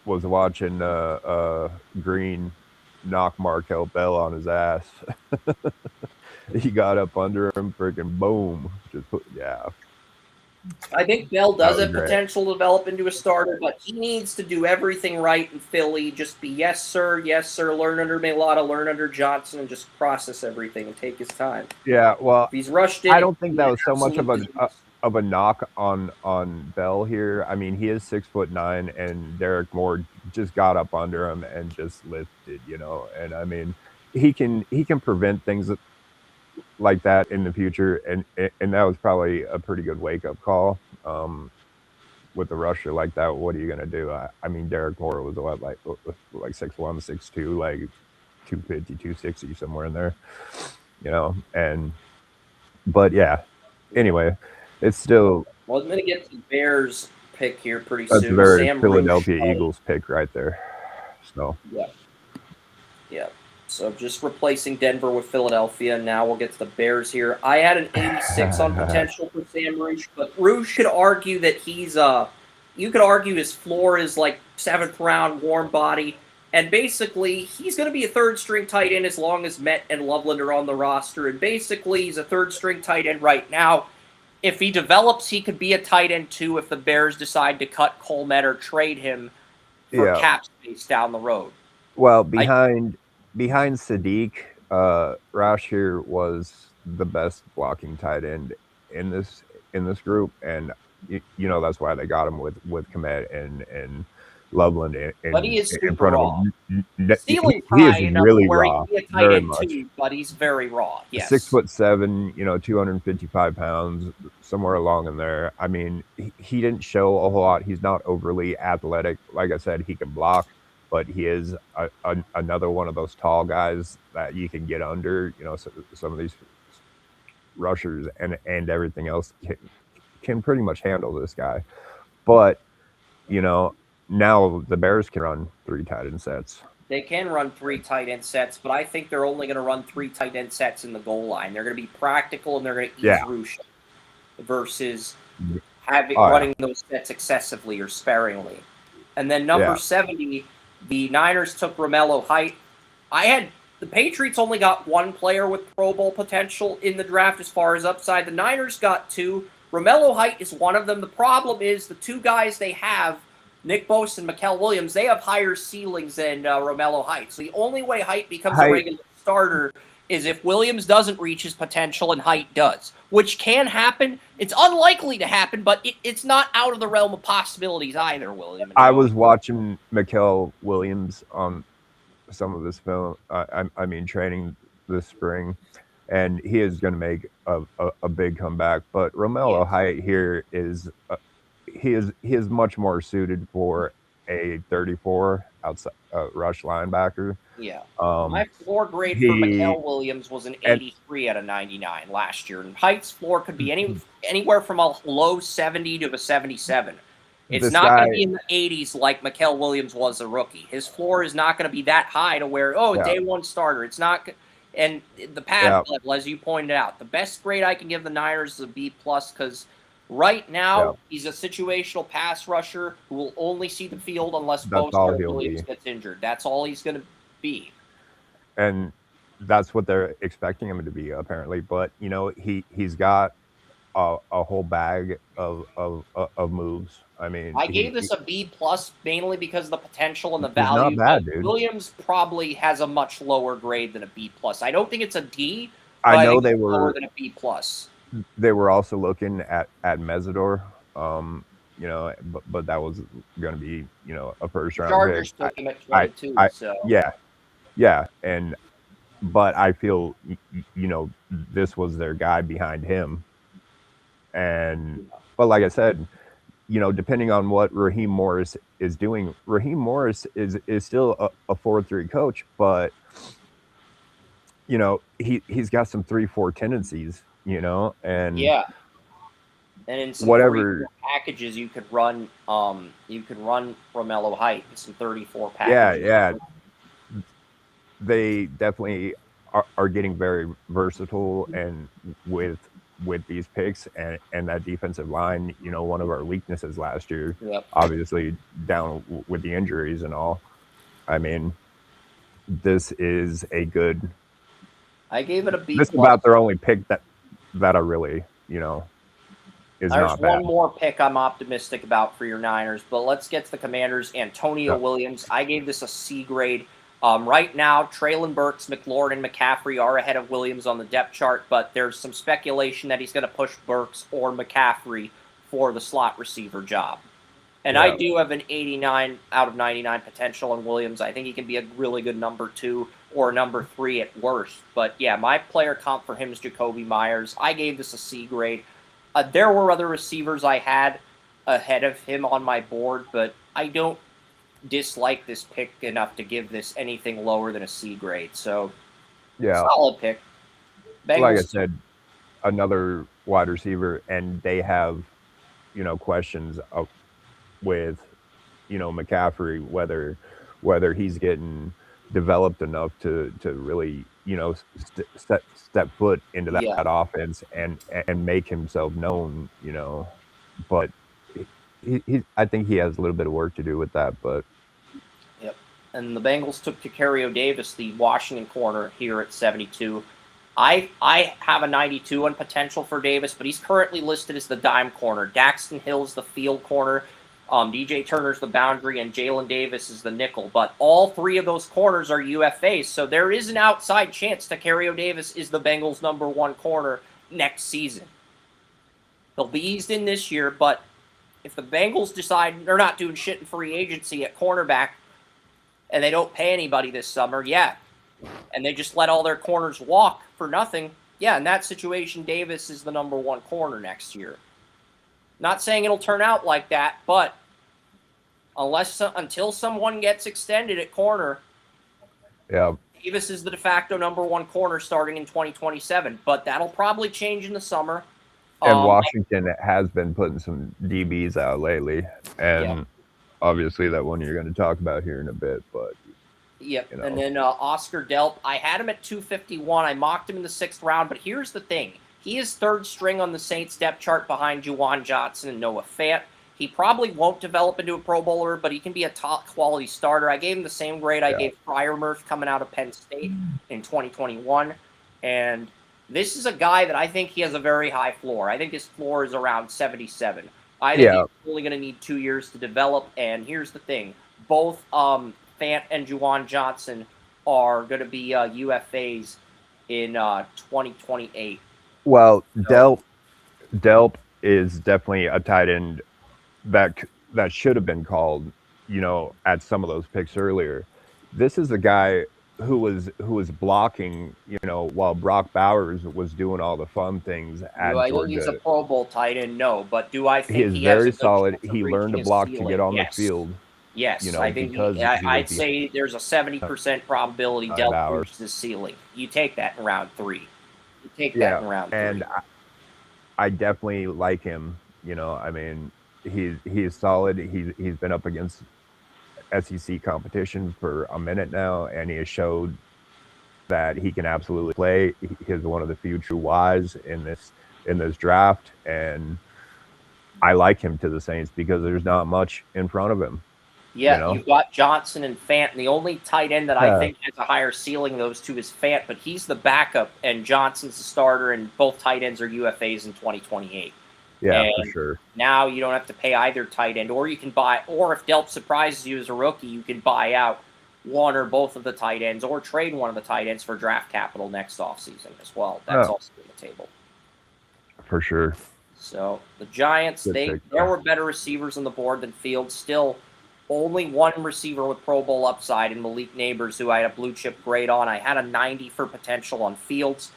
S2: was watching Green knock Markel Bell on his ass. He got up under him, freaking boom.
S1: I think Bell does have
S2: great.
S1: potential to develop into a starter, but he needs to do everything right in Philly. Just be yes, sir, learn under Mailata, learn under Johnson, and just process everything and take his time.
S2: Yeah, well,
S1: If he's rushed in,
S2: I don't think that was so much of a knock on Bell here. I mean, he is 6'9", and Derek Moore just got up under him and just lifted, And I mean, he can prevent things like that in the future, and that was probably a pretty good wake-up call with a rusher like that. What are you going to do? I mean, Derek Moore was like 6'1", 6'2", like 250, 260, somewhere in there, but yeah, anyway, it's still...
S1: Well, I'm going to get to the Bears pick here pretty
S2: that's
S1: soon.
S2: a very
S1: Sam
S2: Philadelphia
S1: Rouge,
S2: Eagles pick right there. So
S1: yeah. So just replacing Denver with Philadelphia. Now we'll get to the Bears here. I had an 86 on potential for Sam Rouge, but Rouge could argue that he's you could argue his floor is like 7th round warm body, and basically he's going to be a 3rd string tight end as long as Met and Loveland are on the roster, and basically he's a 3rd string tight end right now. If he develops, he could be a tight end too if the Bears decide to cut Cole Met or trade him for cap space down the road.
S2: Well, behind Sadiq, Roush here was the best blocking tight end in this group, and that's why they got him with Komet and Loveland
S1: but he is
S2: in front
S1: raw.
S2: of him.
S1: He
S2: is really raw,
S1: he can be a tight
S2: very
S1: end
S2: much.
S1: too, but he's very raw. Yes,
S2: 6'7", 255 pounds, somewhere along in there. I mean, he didn't show a whole lot. He's not overly athletic. Like I said, he can block, but he is another one of those tall guys that you can get under. Some of these rushers and everything else can pretty much handle this guy. But now the Bears can run 3 tight end sets.
S1: They can run 3 tight end sets, but I think they're only going to run 3 tight end sets in the goal line. They're going to be practical, and they're going to ease Rouge versus running those sets excessively or sparingly. And then number 70, the Niners took Romello Height. The Patriots only got 1 player with Pro Bowl potential in the draft as far as upside. The Niners got 2. Romello Height is one of them. The problem is the 2 guys they have, Nick Bosa and Mikael Williams, they have higher ceilings than Romello Height. So the only way Height becomes a regular starter is if Williams doesn't reach his potential and Height does, which can happen. It's unlikely to happen, but it's not out of the realm of possibilities either, William.
S2: I was watching Mikael Williams on some of this film, training this spring, and he is going to make a big comeback. But Romello Height here is... He is much more suited for a 34 outside rush linebacker.
S1: Yeah. My floor grade for Mikael Williams was an 83 out of 99 last year, and Height's floor could be anywhere from a low 70 to a 77. It's not going to be in the 80s like Mikael Williams was a rookie. His floor is not going to be that high to where day 1 starter. It's not. And the pad level, as you pointed out, the best grade I can give the Niners is a B+ because right now, he's a situational pass rusher who will only see the field unless Bosa or Williams gets injured. That's all he's going to be.
S2: And that's what they're expecting him to be, apparently. But, he's got a whole bag of moves. I mean,
S1: I gave this a B+ mainly because of the potential and the value.
S2: Not bad, dude.
S1: Williams probably has a much lower grade than a B+. I don't think it's a D.
S2: I know they were
S1: lower than a B+.
S2: They were also looking at Mesidor, but that was going to be, a first round
S1: Chargers
S2: pick.
S1: took him at 22.
S2: But I feel, this was their guy behind him, but like I said, depending on what Raheem Morris is doing, Raheem Morris is still a 4-3 coach, but he's got some 3-4 tendencies, and
S1: Yeah. And in some 3-4
S2: whatever.
S1: packages, you could run Romello Height in some 34 packages.
S2: Yeah. They definitely are getting very versatile, and with these picks and that defensive line, one of our weaknesses last year,
S1: Yep.
S2: obviously down with the injuries and all. I mean, this is a good.
S1: I gave it a B+.
S2: This is about their only pick that I really, is
S1: There's
S2: not bad.
S1: one more pick I'm optimistic about for your Niners, but let's get to the Commanders. Antonio Williams. I gave this a C grade. Right now, Treylon Burks, McLaurin, and McCaffrey are ahead of Williams on the depth chart, but there's some speculation that he's going to push Burks or McCaffrey for the slot receiver job. And I do have an 89 out of 99 potential on Williams. I think he can be a really good number 2 or number 3 at worst. But yeah, my player comp for him is Jacoby Myers. I gave this a C grade. There were other receivers I had ahead of him on my board, but I don't dislike this pick enough to give this anything lower than a C grade. So, solid pick.
S2: Bengals, like I said, another wide receiver, and they have, questions with, McCaffrey, whether he's getting developed enough to really, step foot into that offense and make himself known, but I think he has a little bit of work to do with that, but.
S1: Yep. And the Bengals took Kecario Davis, the Washington corner, here at 72. I have a 92 on potential for Davis, but he's currently listed as the dime corner. Daxton Hill's the field corner. DJ Turner's the boundary, and Jalen Davis is the nickel. But all 3 of those corners are UFAs, so there is an outside chance Kecario Davis is the Bengals' number 1 corner next season. He'll be eased in this year, but if the Bengals decide they're not doing shit in free agency at cornerback and they don't pay anybody this summer, and they just let all their corners walk for nothing, in that situation, Davis is the number 1 corner next year. Not saying it'll turn out like that, but until someone gets extended at corner, Davis is the de facto number 1 corner starting in 2027. But that'll probably change in the summer.
S2: And Washington has been putting some DBs out lately, and obviously that one you're going to talk about here in a bit. But
S1: and then Oscar Delp, I had him at 251. I mocked him in the 6th round, but here's the thing. He is 3rd string on the Saints depth chart behind Juwan Johnson and Noah Fant. He probably won't develop into a Pro Bowler, but he can be a top-quality starter. I gave him the same grade I gave Freiermuth coming out of Penn State in 2021. And this is a guy that I think he has a very high floor. I think his floor is around 77. I think he's only going to need 2 years to develop. And here's the thing. Both Fant and Juwan Johnson are going to be UFAs in 2028.
S2: Well, Delp is definitely a tight end that should have been called, at some of those picks earlier. This is a guy who was blocking, while Brock Bowers was doing all the fun things at Georgia.
S1: I think he's a Pro Bowl tight end, no, but do I think
S2: he is very solid? He learned to block to get on the field.
S1: Yes, I think I'd say there's a 70% probability Delp reaches his ceiling. You take that in round 3. You take that in round 3.
S2: And I definitely like him. I mean, he's solid. He's been up against SEC competition for a minute now, and he has showed that he can absolutely play. He's one of the few true Ys in this draft, and I like him to the Saints because there's not much in front of him.
S1: Yeah, you've got Johnson and Fant, and the only tight end that I think has a higher ceiling of those 2 is Fant, but he's the backup, and Johnson's the starter, and both tight ends are UFAs in 2028.
S2: Yeah,
S1: and
S2: for sure.
S1: Now you don't have to pay either tight end, or you can buy, or if Delp surprises you as a rookie, you can buy out one or both of the tight ends, or trade one of the tight ends for draft capital next offseason as well. That's also on the table.
S2: For sure.
S1: So the Giants, there were better receivers on the board than Fields. Still, only one receiver with Pro Bowl upside in Malik Neighbors, who I had a blue chip grade on. I had a 90 for potential on Fields,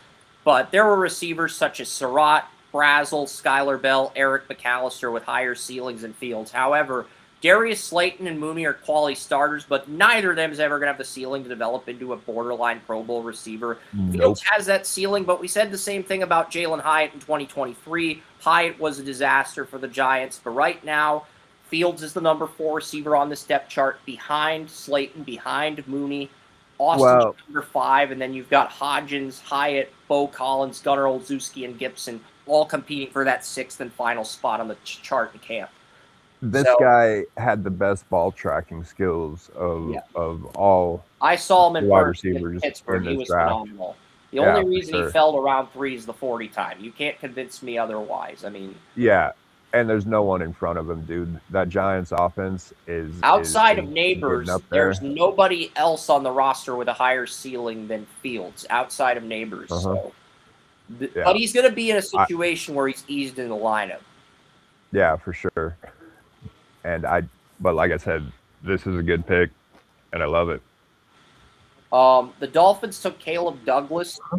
S1: but there were receivers such as Surratt, Brazel, Skylar Bell, Eric McAllister with higher ceilings and Fields. However, Darius Slayton and Mooney are quality starters, but neither of them is ever going to have the ceiling to develop into a borderline Pro Bowl receiver.
S2: Nope.
S1: Fields has that ceiling, but we said the same thing about Jalen Hyatt in 2023. Hyatt was a disaster for the Giants, but right now, Fields is the number 4 receiver on this depth chart, behind Slayton, behind Mooney. Austin's number 5, and then you've got Hodgins, Hyatt, Bo Collins, Gunnar Olszewski, and Gibson all competing for that 6th and final spot on the chart in camp.
S2: This guy had the best ball tracking skills of all.
S1: I saw him in
S2: wide
S1: person
S2: receivers
S1: in Pittsburgh.
S2: in
S1: He
S2: this
S1: was
S2: draft.
S1: phenomenal. The only reason he fell to round 3 is the 40 time. You can't convince me otherwise. I mean,
S2: yeah, and there's no one in front of him, dude. That Giants offense is
S1: outside
S2: is
S1: of Neighbors.
S2: getting up there.
S1: There's nobody else on the roster with a higher ceiling than Fields outside of Neighbors. So, but he's going to be in a situation where he's eased in the lineup.
S2: Yeah, for sure. But like I said, this is a good pick, and I love it.
S1: The Dolphins took Caleb Douglas.
S3: I'm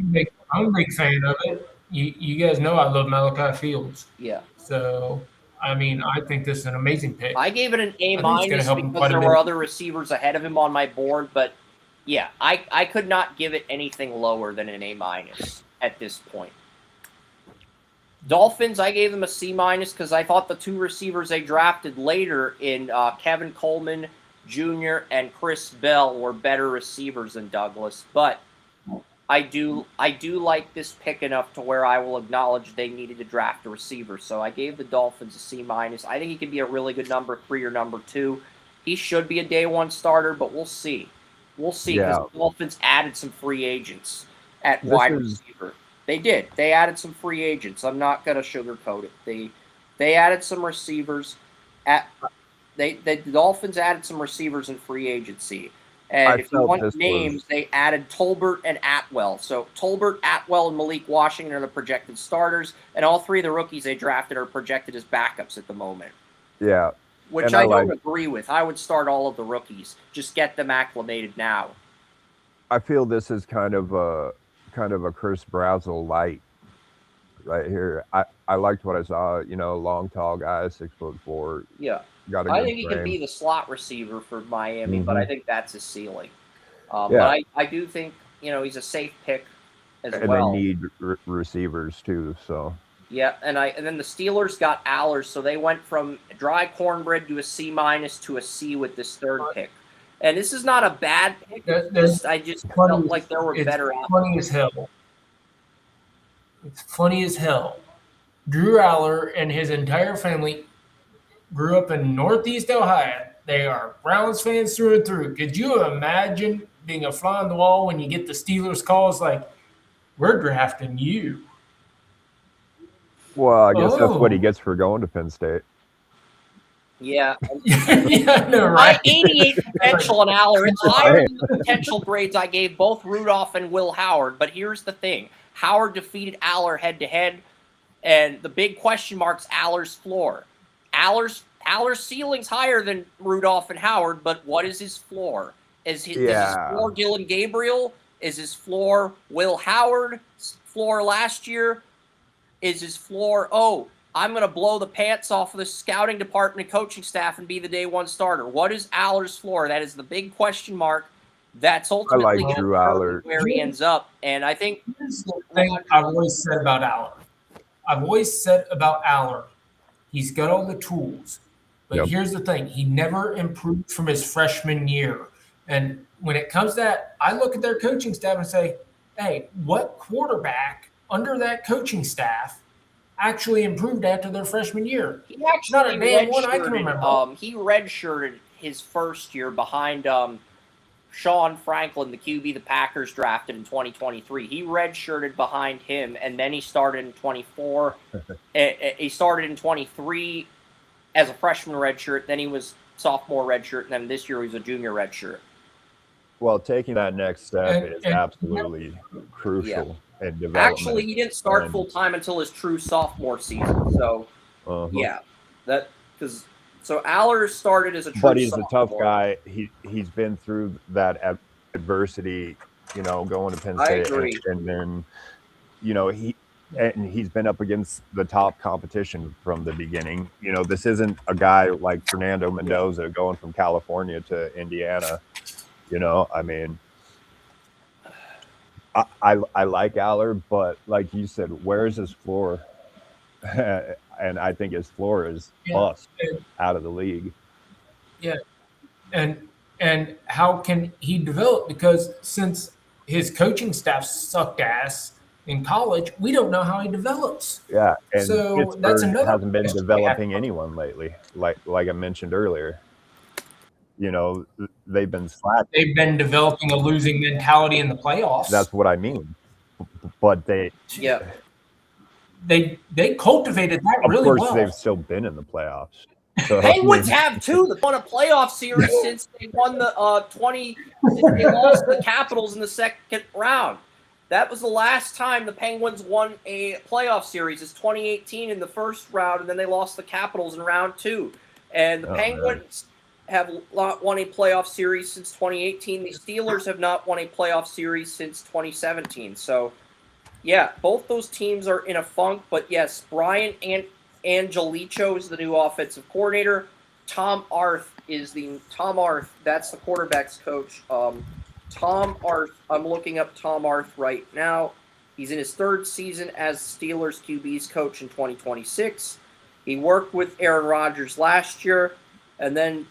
S3: a big fan of it. You guys know I love Malachi Fields.
S1: Yeah.
S3: So, I mean, I think this is an amazing pick.
S1: I gave it an A-
S3: because
S1: there were other receivers ahead of him on my board, but yeah, I could not give it anything lower than an A- at this point. Dolphins, I gave them a C- because I thought the 2 receivers they drafted later in Kevin Coleman Jr. and Chris Bell were better receivers than Douglas, but I do like this pick enough to where I will acknowledge they needed to draft a receiver. So I gave the Dolphins a C-. I think he could be a really good number 3 or number 2. He should be a day 1 starter, but we'll see. We'll see, because the Dolphins added some free agents at wide receiver. They did. They added some free agents. I'm not going to sugarcoat it. They added some receivers. The Dolphins added some receivers in free agency. And if you want names, they added Tolbert and Atwell. So Tolbert, Atwell, and Malik Washington are the projected starters, and all 3 of the rookies they drafted are projected as backups at the moment.
S2: Yeah.
S1: Which I don't agree with. I would start all of the rookies. Just get them acclimated now.
S2: I feel this is kind of a Chris Brazel light right here. I liked what I saw. Long, tall guy, 6'4".
S1: Yeah. I think he can be the slot receiver for Miami, but I think that's his ceiling. But I do think he's a safe pick as well.
S2: And they need receivers too. So
S1: yeah, and then the Steelers got Allers, so they went from dry cornbread to a C- to a C with this 3rd pick. And this is not a bad pick. I just felt like there were better options.
S3: Funny as hell. It's funny as hell. Drew Aller and his entire family grew up in Northeast Ohio. They are Browns fans through and through. Could you imagine being a fly on the wall when you get the Steelers calls like, we're drafting you?
S2: Well, I guess that's what he gets for going to Penn State.
S1: Yeah.
S3: No, right.
S1: 88 potential on Aller. It's higher than the potential grades I gave both Rudolph and Will Howard. But here's the thing. Howard defeated Aller head-to-head, and the big question mark's Aller's floor. Aller's ceiling's higher than Rudolph and Howard, but what is his floor? Is his floor Dylan Gabriel? Is his floor Will Howard's floor last year? Is his floor, I'm going to blow the pants off of the scouting department and coaching staff and be the day 1 starter? What is Aller's floor? That is the big question mark. That's ultimately
S2: Drew Aller
S1: where he ends up. And I think
S3: here's the thing I've always said about Aller. He's got all the tools. But here's the thing. He never improved from his freshman year. And when it comes to that, I look at their coaching staff and say, hey, what quarterback under that coaching staff actually improved after their freshman year?
S1: He actually
S3: not a damn one I can remember.
S1: He redshirted his first year behind Sean Franklin, the QB the Packers drafted in 2023. He redshirted behind him, and then he started in 24. He started in 23 as a freshman redshirt. Then he was sophomore redshirt, and then this year he was a junior redshirt.
S2: Well, taking that next step is absolutely crucial in development.
S1: Actually, he didn't start full-time until his true sophomore season. So, So Aller started as a true
S2: But he's
S1: sophomore.
S2: a tough guy. He's been through adversity, going to Penn State.
S1: I agree.
S2: And then, and he's been up against the top competition from the beginning. You know, this isn't a guy like Fernando Mendoza going from California to Indiana. You know, I mean, I like Aller, but like you said, where is his floor? And I think his floor is bust out of the league.
S3: Yeah, and how can he develop? Because since his coaching staff sucked ass in college, we don't know how he develops.
S2: Yeah, and
S3: So
S2: Pittsburgh
S3: that's another
S2: hasn't been
S3: question
S2: developing anyone lately. Like I mentioned earlier, you know, they've been slack.
S3: They've been developing a losing mentality in the playoffs.
S2: That's what I mean. But
S3: they cultivated that really well.
S2: Of course, they've still been in the playoffs. So,
S1: Penguins have too. They won a playoff series since they won the since they lost the Capitals in the second round. That was the last time the Penguins won a playoff series. It's 2018 in the first round, and then they lost the Capitals in round 2. And the Penguins have not won a playoff series since 2018. The Steelers have not won a playoff series since 2017. So, yeah, both those teams are in a funk. But yes, Brian Angelicho is the new offensive coordinator. Tom Arth, that's the quarterback's coach. Tom Arth, I'm looking up Tom Arth right now. He's in his 3rd season as Steelers QB's coach in 2026. He worked with Aaron Rodgers last year, and then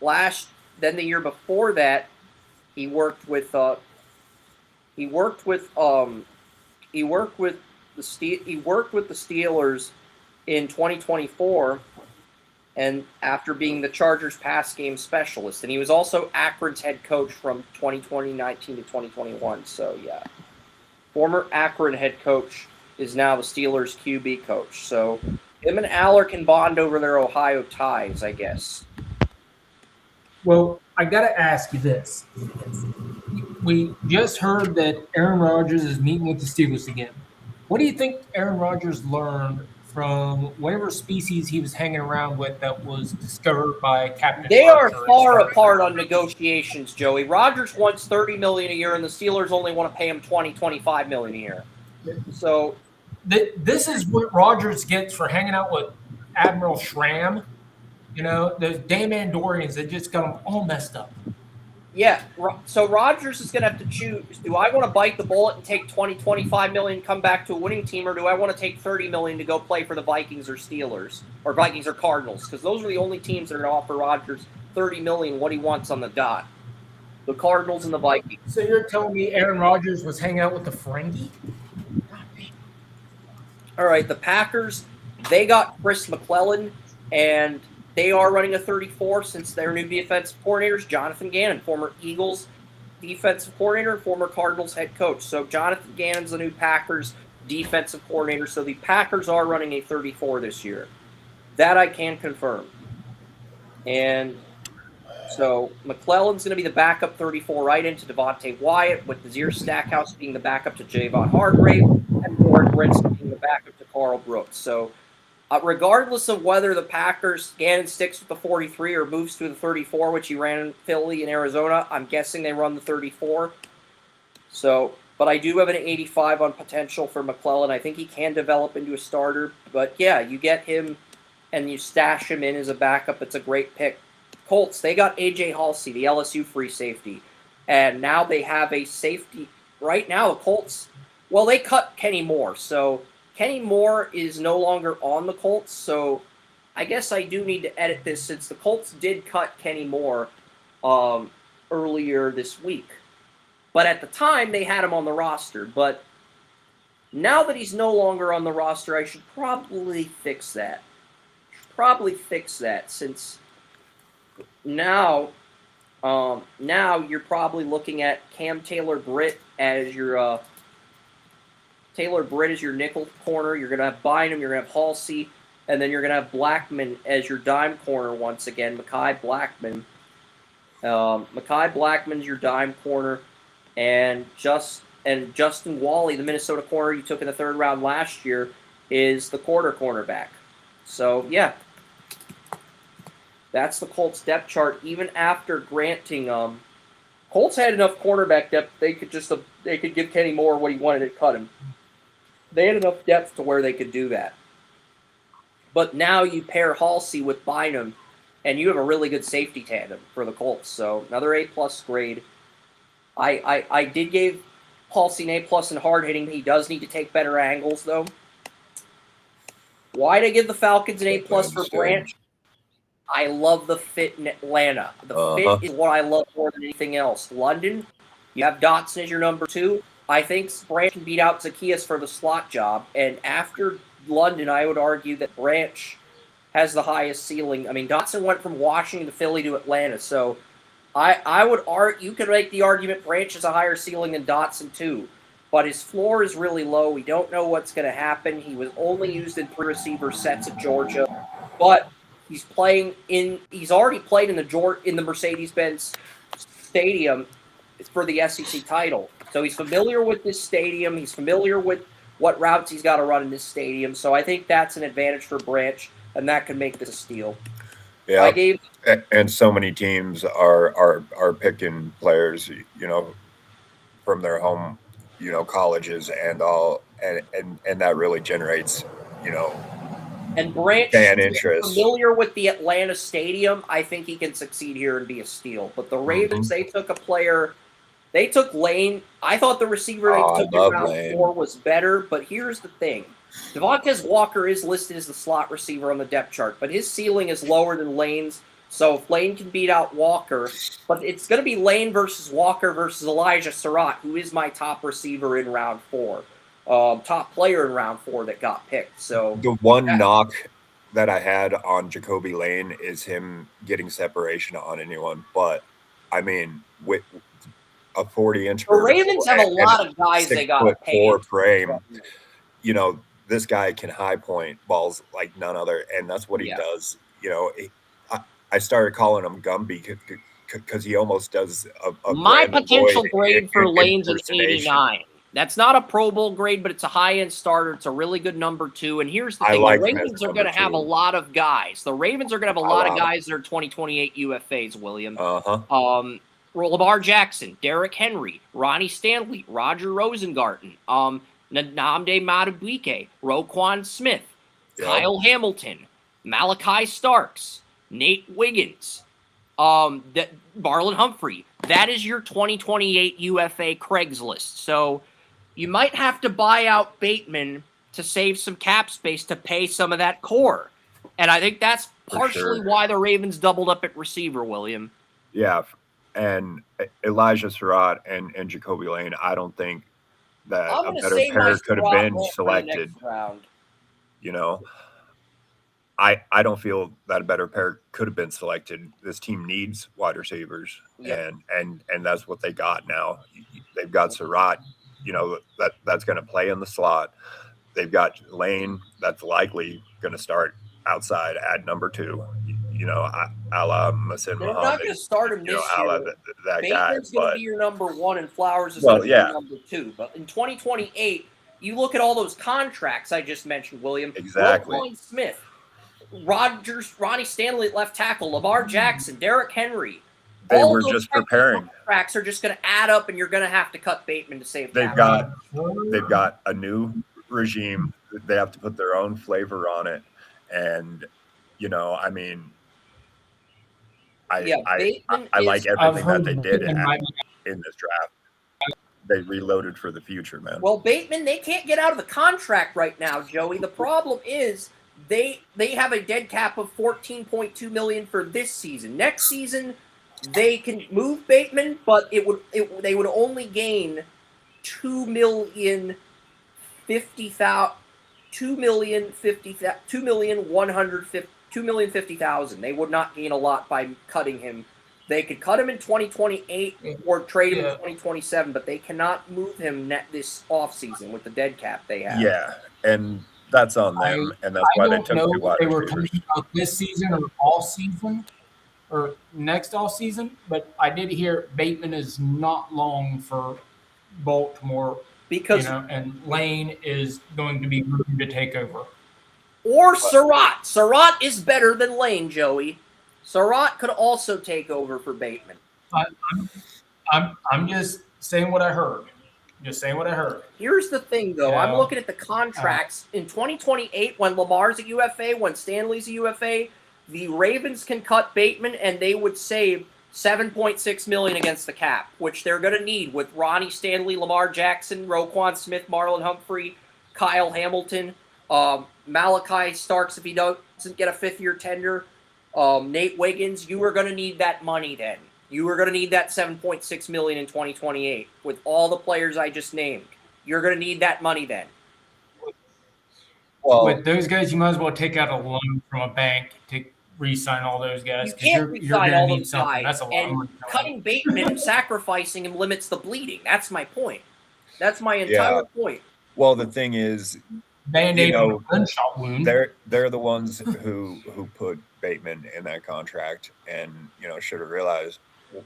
S1: the year before that, he worked with the Steelers in 2024, and after being the Chargers pass game specialist. And he was also Akron's head coach from 2019 to 2021. So, yeah. Former Akron head coach is now the Steelers QB coach. So, him and Aller can bond over their Ohio ties, I guess.
S3: Well, I got to ask you this. We just heard that Aaron Rodgers is meeting with the Steelers again. What do you think Aaron Rodgers learned from whatever species he was hanging around with that was discovered by Captain?
S1: They are far apart on negotiations, Joey. Rodgers wants $30 million a year, and the Steelers only want to pay him $25 million a year. So
S3: this is what Rodgers gets for hanging out with Admiral Schramm. You know, those damn Andorians that just got them all messed up.
S1: Yeah, so Rodgers is going to have to choose. Do I want to bite the bullet and take $25 million, come back to a winning team, or do I want to take $30 million to go play for the Vikings or Steelers, or Vikings or Cardinals? Because those are the only teams that are going to offer Rodgers $30 million, what he wants on the dot. The Cardinals and the Vikings.
S3: So you're telling me Aaron Rodgers was hanging out with the Ferengi?
S1: All right, the Packers, they got Chris McClellan, and they are running a 34 since their new defensive coordinator is Jonathan Gannon, former Eagles defensive coordinator and former Cardinals head coach. So Jonathan Gannon's the new Packers defensive coordinator. So the Packers are running a 34 this year. That I can confirm. And so McClellan's going to be the backup 34 right into Devontae Wyatt, with Nazir Stackhouse being the backup to Javon Hargrave, and Warren Brinson being the backup to Carl Brooks. So regardless of whether the Packers, Gannon sticks with the 43 or moves to the 34, which he ran in Philly and Arizona, I'm guessing they run the 34. So, but I do have an 85 on potential for McClellan. I think he can develop into a starter. But yeah, you get him and you stash him in as a backup. It's a great pick. Colts, they got A.J. Halsey, the LSU free safety. And now they have a safety. Right now, the Colts, well, they cut Kenny Moore. So Kenny Moore is no longer on the Colts, so I guess I do need to edit this since the Colts did cut Kenny Moore earlier this week. But at the time, they had him on the roster. But now that he's no longer on the roster, I should probably fix that. Since now you're probably looking at Cam Taylor-Britt as your Taylor Britt is your nickel corner. You're going to have Bynum. You're going to have Halsey. And then you're going to have Blackman as your dime corner once again. Mekhi Blackman. Mekhi Blackman's your dime corner. And Justin Wally, the Minnesota corner you took in the 3rd round last year, is the cornerback. So, yeah. That's the Colts depth chart. Even after granting Colts had enough cornerback depth, they could give Kenny Moore what he wanted to cut him. They had enough depth to where they could do that. But now you pair Halsey with Bynum, and you have a really good safety tandem for the Colts. So another A-plus grade. I did give Halsey an A-plus in hard hitting. He does need to take better angles, though. Why'd I give the Falcons an A-plus for Branch? I love the fit in Atlanta. The fit is what I love more than anything else. London, you have Dotson as your number 2. I think Branch can beat out Zacchaeus for the slot job. And after London, I would argue that Branch has the highest ceiling. I mean, Dotson went from Washington to Philly to Atlanta. So I would argue, you could make the argument Branch has a higher ceiling than Dotson too. But his floor is really low. We don't know what's going to happen. He was only used in 3 receiver sets at Georgia. But he's already played in the Mercedes-Benz Stadium for the SEC title. So he's familiar with this stadium. He's familiar with what routes he's got to run in this stadium. So I think that's an advantage for Branch, and that could make this a steal.
S4: Yeah, and so many teams are picking players, from their home, colleges and all, and that really generates,
S1: and Branch
S4: fan interest.
S1: Familiar with the Atlanta stadium, I think he can succeed here and be a steal. But the Ravens, they took a player. They took Lane. I thought the receiver they took in round 4 was better, but here's the thing. Devontae Walker is listed as the slot receiver on the depth chart, but his ceiling is lower than Lane's. So if Lane can beat out Walker, but it's going to be Lane versus Walker versus Elijah Surratt, who is my top receiver in round 4, top player in round 4 that got picked. So
S4: the one knock that I had on Jacoby Lane is him getting separation on anyone, but I mean with a 40-inch.
S1: The Ravens have a lot of guys they got to pay.
S4: Frame. This guy can high point balls like none other, and that's what he does. I started calling him Gumby because he almost does a
S1: my potential grade for Lane's is 89. That's not a Pro Bowl grade, but it's a high-end starter. It's a really good number 2. And here's the thing. The Ravens are going to have a lot of guys. The Ravens are going to have a lot of guys that are 2028 UFAs, William. Lamar Jackson, Derrick Henry, Ronnie Stanley, Roger Rosengarten, Nnamdi Madubuike, Roquan Smith, Kyle Hamilton, Malachi Starks, Nate Wiggins, Marlon Humphrey. That is your 2028 UFA Craigslist. So you might have to buy out Bateman to save some cap space to pay some of that core. And I think that's partially why the Ravens doubled up at receiver, William.
S4: Yeah, and Elijah Surratt and Jacoby Lane, I don't think that a better pair could have been selected. I don't feel that a better pair could have been selected. This team needs wide receivers, and that's what they got now. They've got Surratt, that's going to play in the slot. They've got Lane that's likely going to start outside at number 2. A la Masin Muhammad. They're not
S1: going to start him this year.
S4: That
S1: Bateman's
S4: guy,
S1: going to be your number 1, and Flowers is going to be your number 2. But in 2028, you look at all those contracts I just mentioned, William.
S4: Exactly.
S1: Roquan Smith, Ronnie Stanley at left tackle, Lamar Jackson, Derrick Henry.
S4: They were just preparing.
S1: Contracts are just going to add up, and you're going to have to cut Bateman to save.
S4: They've got a new regime. They have to put their own flavor on it, and I like everything that they did in this draft. They reloaded for the future, man.
S1: Well, Bateman, they can't get out of the contract right now, Joey. The problem is they have a dead cap of $14.2 million for this season. Next season, they can move Bateman, but they would only gain $2,050,000. They would not gain a lot by cutting him. They could cut him in 2028 or trade him in 2027, but they cannot move him this offseason with the dead cap they have.
S4: Yeah, and that's on them, and that's why they took 2 wide receivers.
S3: They were coming out this season or all season or next all season, but I did hear Bateman is not long for Baltimore
S1: because
S3: and Lane is going to be moving to take over.
S1: Or Surratt. Surratt is better than Lane, Joey. Surratt could also take over for Bateman.
S3: I'm just saying what I heard. Just saying what I heard.
S1: Here's the thing, though.
S3: You
S1: I'm
S3: know?
S1: looking at the contracts. In 2028, when Lamar's a UFA, when Stanley's a UFA, the Ravens can cut Bateman, and they would save $7.6 million against the cap, which they're going to need with Ronnie Stanley, Lamar Jackson, Roquan Smith, Marlon Humphrey, Kyle Hamilton, Malachi Starks if he doesn't get a fifth-year tender, Nate Wiggins. You are going to need that money then. You are going to need that $7.6 million in 2028 with all the players I just named. You're going to need that money then.
S4: Well,
S3: With those guys, you might as well take out a loan from a bank to re-sign all those guys
S1: You
S3: because
S1: can't
S3: you're
S1: re-sign
S3: going
S1: all
S3: to need
S1: those
S3: something.
S1: guys.
S3: That's a lot of
S1: And
S3: money.
S1: cutting Bateman and sacrificing him limits the bleeding. That's my point. That's my entire point.
S4: well, the thing is,
S3: Band-Aid
S4: you
S3: on
S4: know,
S3: a gunshot wound.
S4: they're the ones who put Bateman in that contract, and should have realized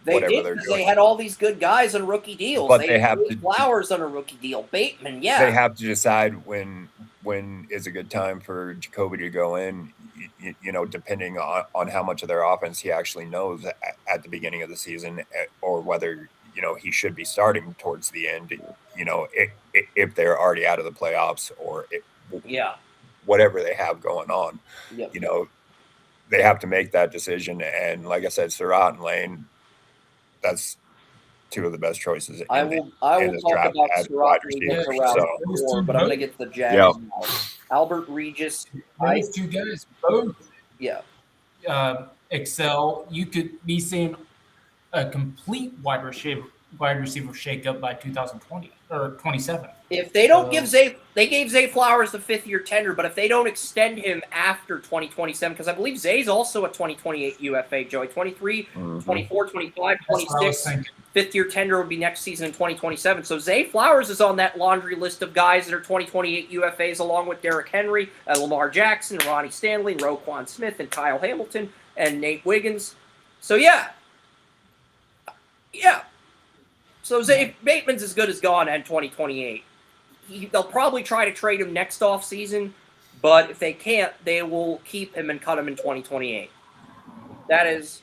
S1: They
S4: whatever
S1: did
S4: they're
S1: because
S4: doing.
S1: they had all these good guys on rookie deals.
S4: But
S1: they
S4: they have
S1: had
S4: to-
S1: Flowers on a rookie deal. Bateman, yeah.
S4: They have to decide when is a good time for Jacoby to go in. Depending on how much of their offense he actually knows at the beginning of the season, or whether he should be starting towards the end. If they're already out of the playoffs, or whatever they have going on.
S1: Yep.
S4: They have to make that decision. And like I said, Surratt and Lane, that's two of the best choices.
S1: I will
S4: this
S1: talk
S4: draft
S1: about
S4: at
S1: Surratt
S4: wide
S1: and
S4: receiver,
S1: Surratt
S4: so-
S1: before, but I'm going to get to the Jags
S4: Yeah.
S1: now. Albert Regis,
S3: Those two guys both
S1: yeah.
S3: excel. You could be seeing a complete wide receiver shakeup by 2020 or 27.
S1: If they don't give they gave Zay Flowers the fifth-year tender, but if they don't extend him after 2027, because I believe Zay's also a 2028 UFA, Joey, 23, 24, 25,
S3: That's what I was
S1: 26,
S3: thinking.
S1: fifth-year tender would be next season in 2027. So Zay Flowers is on that laundry list of guys that are 2028 UFAs, along with Derrick Henry, Lamar Jackson, Ronnie Stanley, Roquan Smith, and Kyle Hamilton, and Nate Wiggins. So, yeah. So Zay Bateman's as good as gone in 2028. They'll probably try to trade him next offseason, but if they can't, they will keep him and cut him in 2028. That's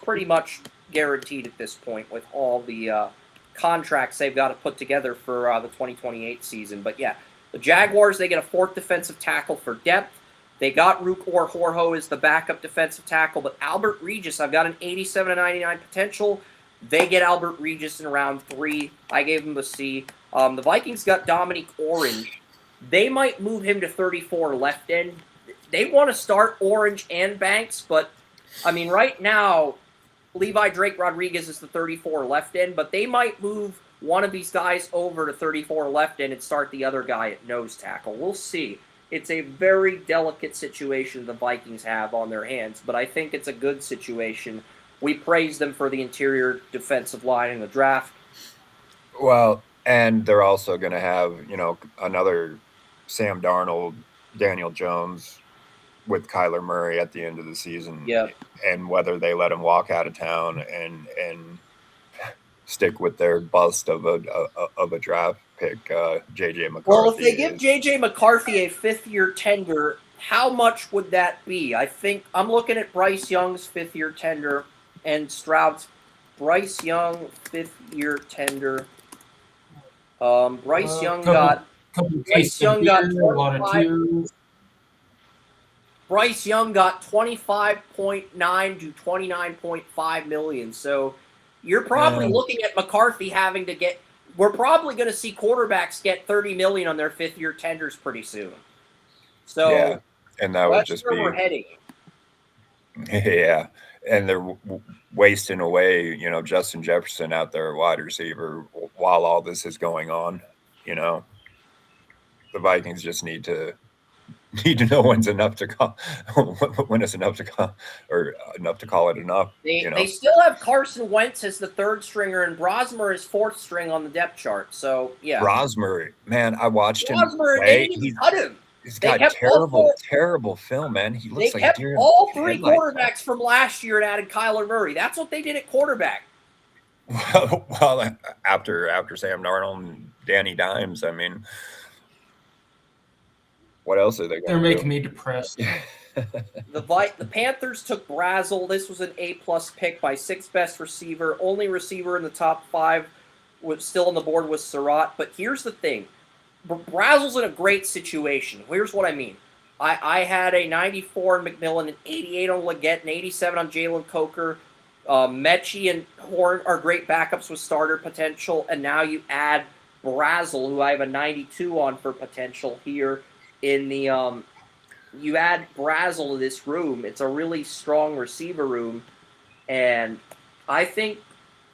S1: pretty much guaranteed at this point with all the contracts they've got to put together for the 2028 season. But yeah, the Jaguars, they get a fourth defensive tackle for depth. They got Rukor Horho as the backup defensive tackle, but Albert Regis, I've got an 87-99 potential. They get Albert Regis in round 3. I gave him the C. The Vikings got Dominique Orange. They might move him to 34 left end. They want to start Orange and Banks, but, I mean, right now, Levi Drake Rodriguez is the 34 left end, but they might move one of these guys over to 34 left end and start the other guy at nose tackle. We'll see. It's a very delicate situation the Vikings have on their hands, but I think it's a good situation. We praise them for the interior defensive line in the draft.
S4: Well, and they're also going to have, another Sam Darnold, Daniel Jones with Kyler Murray at the end of the season.
S1: Yeah.
S4: And whether they let him walk out of town and stick with their bust of a draft pick, JJ McCarthy.
S1: Well, if they give JJ McCarthy a fifth-year tender, how much would that be? I think I'm looking at Bryce Young's fifth-year tender and Stroud's. Bryce Young, fifth-year tender. Bryce Young got 25. Bryce Young got 25.9 to 29.5 million. So you're probably looking at McCarthy having to get. We're probably going to see quarterbacks get 30 million on their fifth-year tenders pretty soon. So
S4: yeah, and that would just
S1: where
S4: be
S1: we're heading.
S4: Yeah, and they're wasting away, Justin Jefferson out there at wide receiver while all this is going on. The Vikings just need to know when's enough to call, when it's enough to call, or enough to call it enough.
S1: They still have Carson Wentz as the third stringer and Brosmer is fourth string on the depth chart. So yeah,
S4: Brosmer, man, I watched him
S1: Brosmer,
S4: play.
S1: they didn't even cut him.
S4: He's
S1: They
S4: got
S1: kept
S4: terrible film, man. He looks
S1: They
S4: like
S1: kept
S4: a deer in
S1: all three
S4: headlights.
S1: quarterbacks from last year and added Kyler Murray. That's what they did at quarterback.
S4: Well, after Sam Darnold and Danny Dimes, I mean, what else are they going to do?
S3: They're making me depressed.
S1: The Panthers took Brazel. This was an A+ pick by sixth best receiver, only receiver in the top 5 was still on the board with Surratt. But here's the thing. Brazel's in a great situation. Here's what I mean. I had a 94 on McMillan, an 88 on Leggett, an 87 on Jalen Coker. Mechie and Horn are great backups with starter potential, and now you add Brazel, who I have a 92 on for potential here in the you add Brazel to this room. It's a really strong receiver room, and I think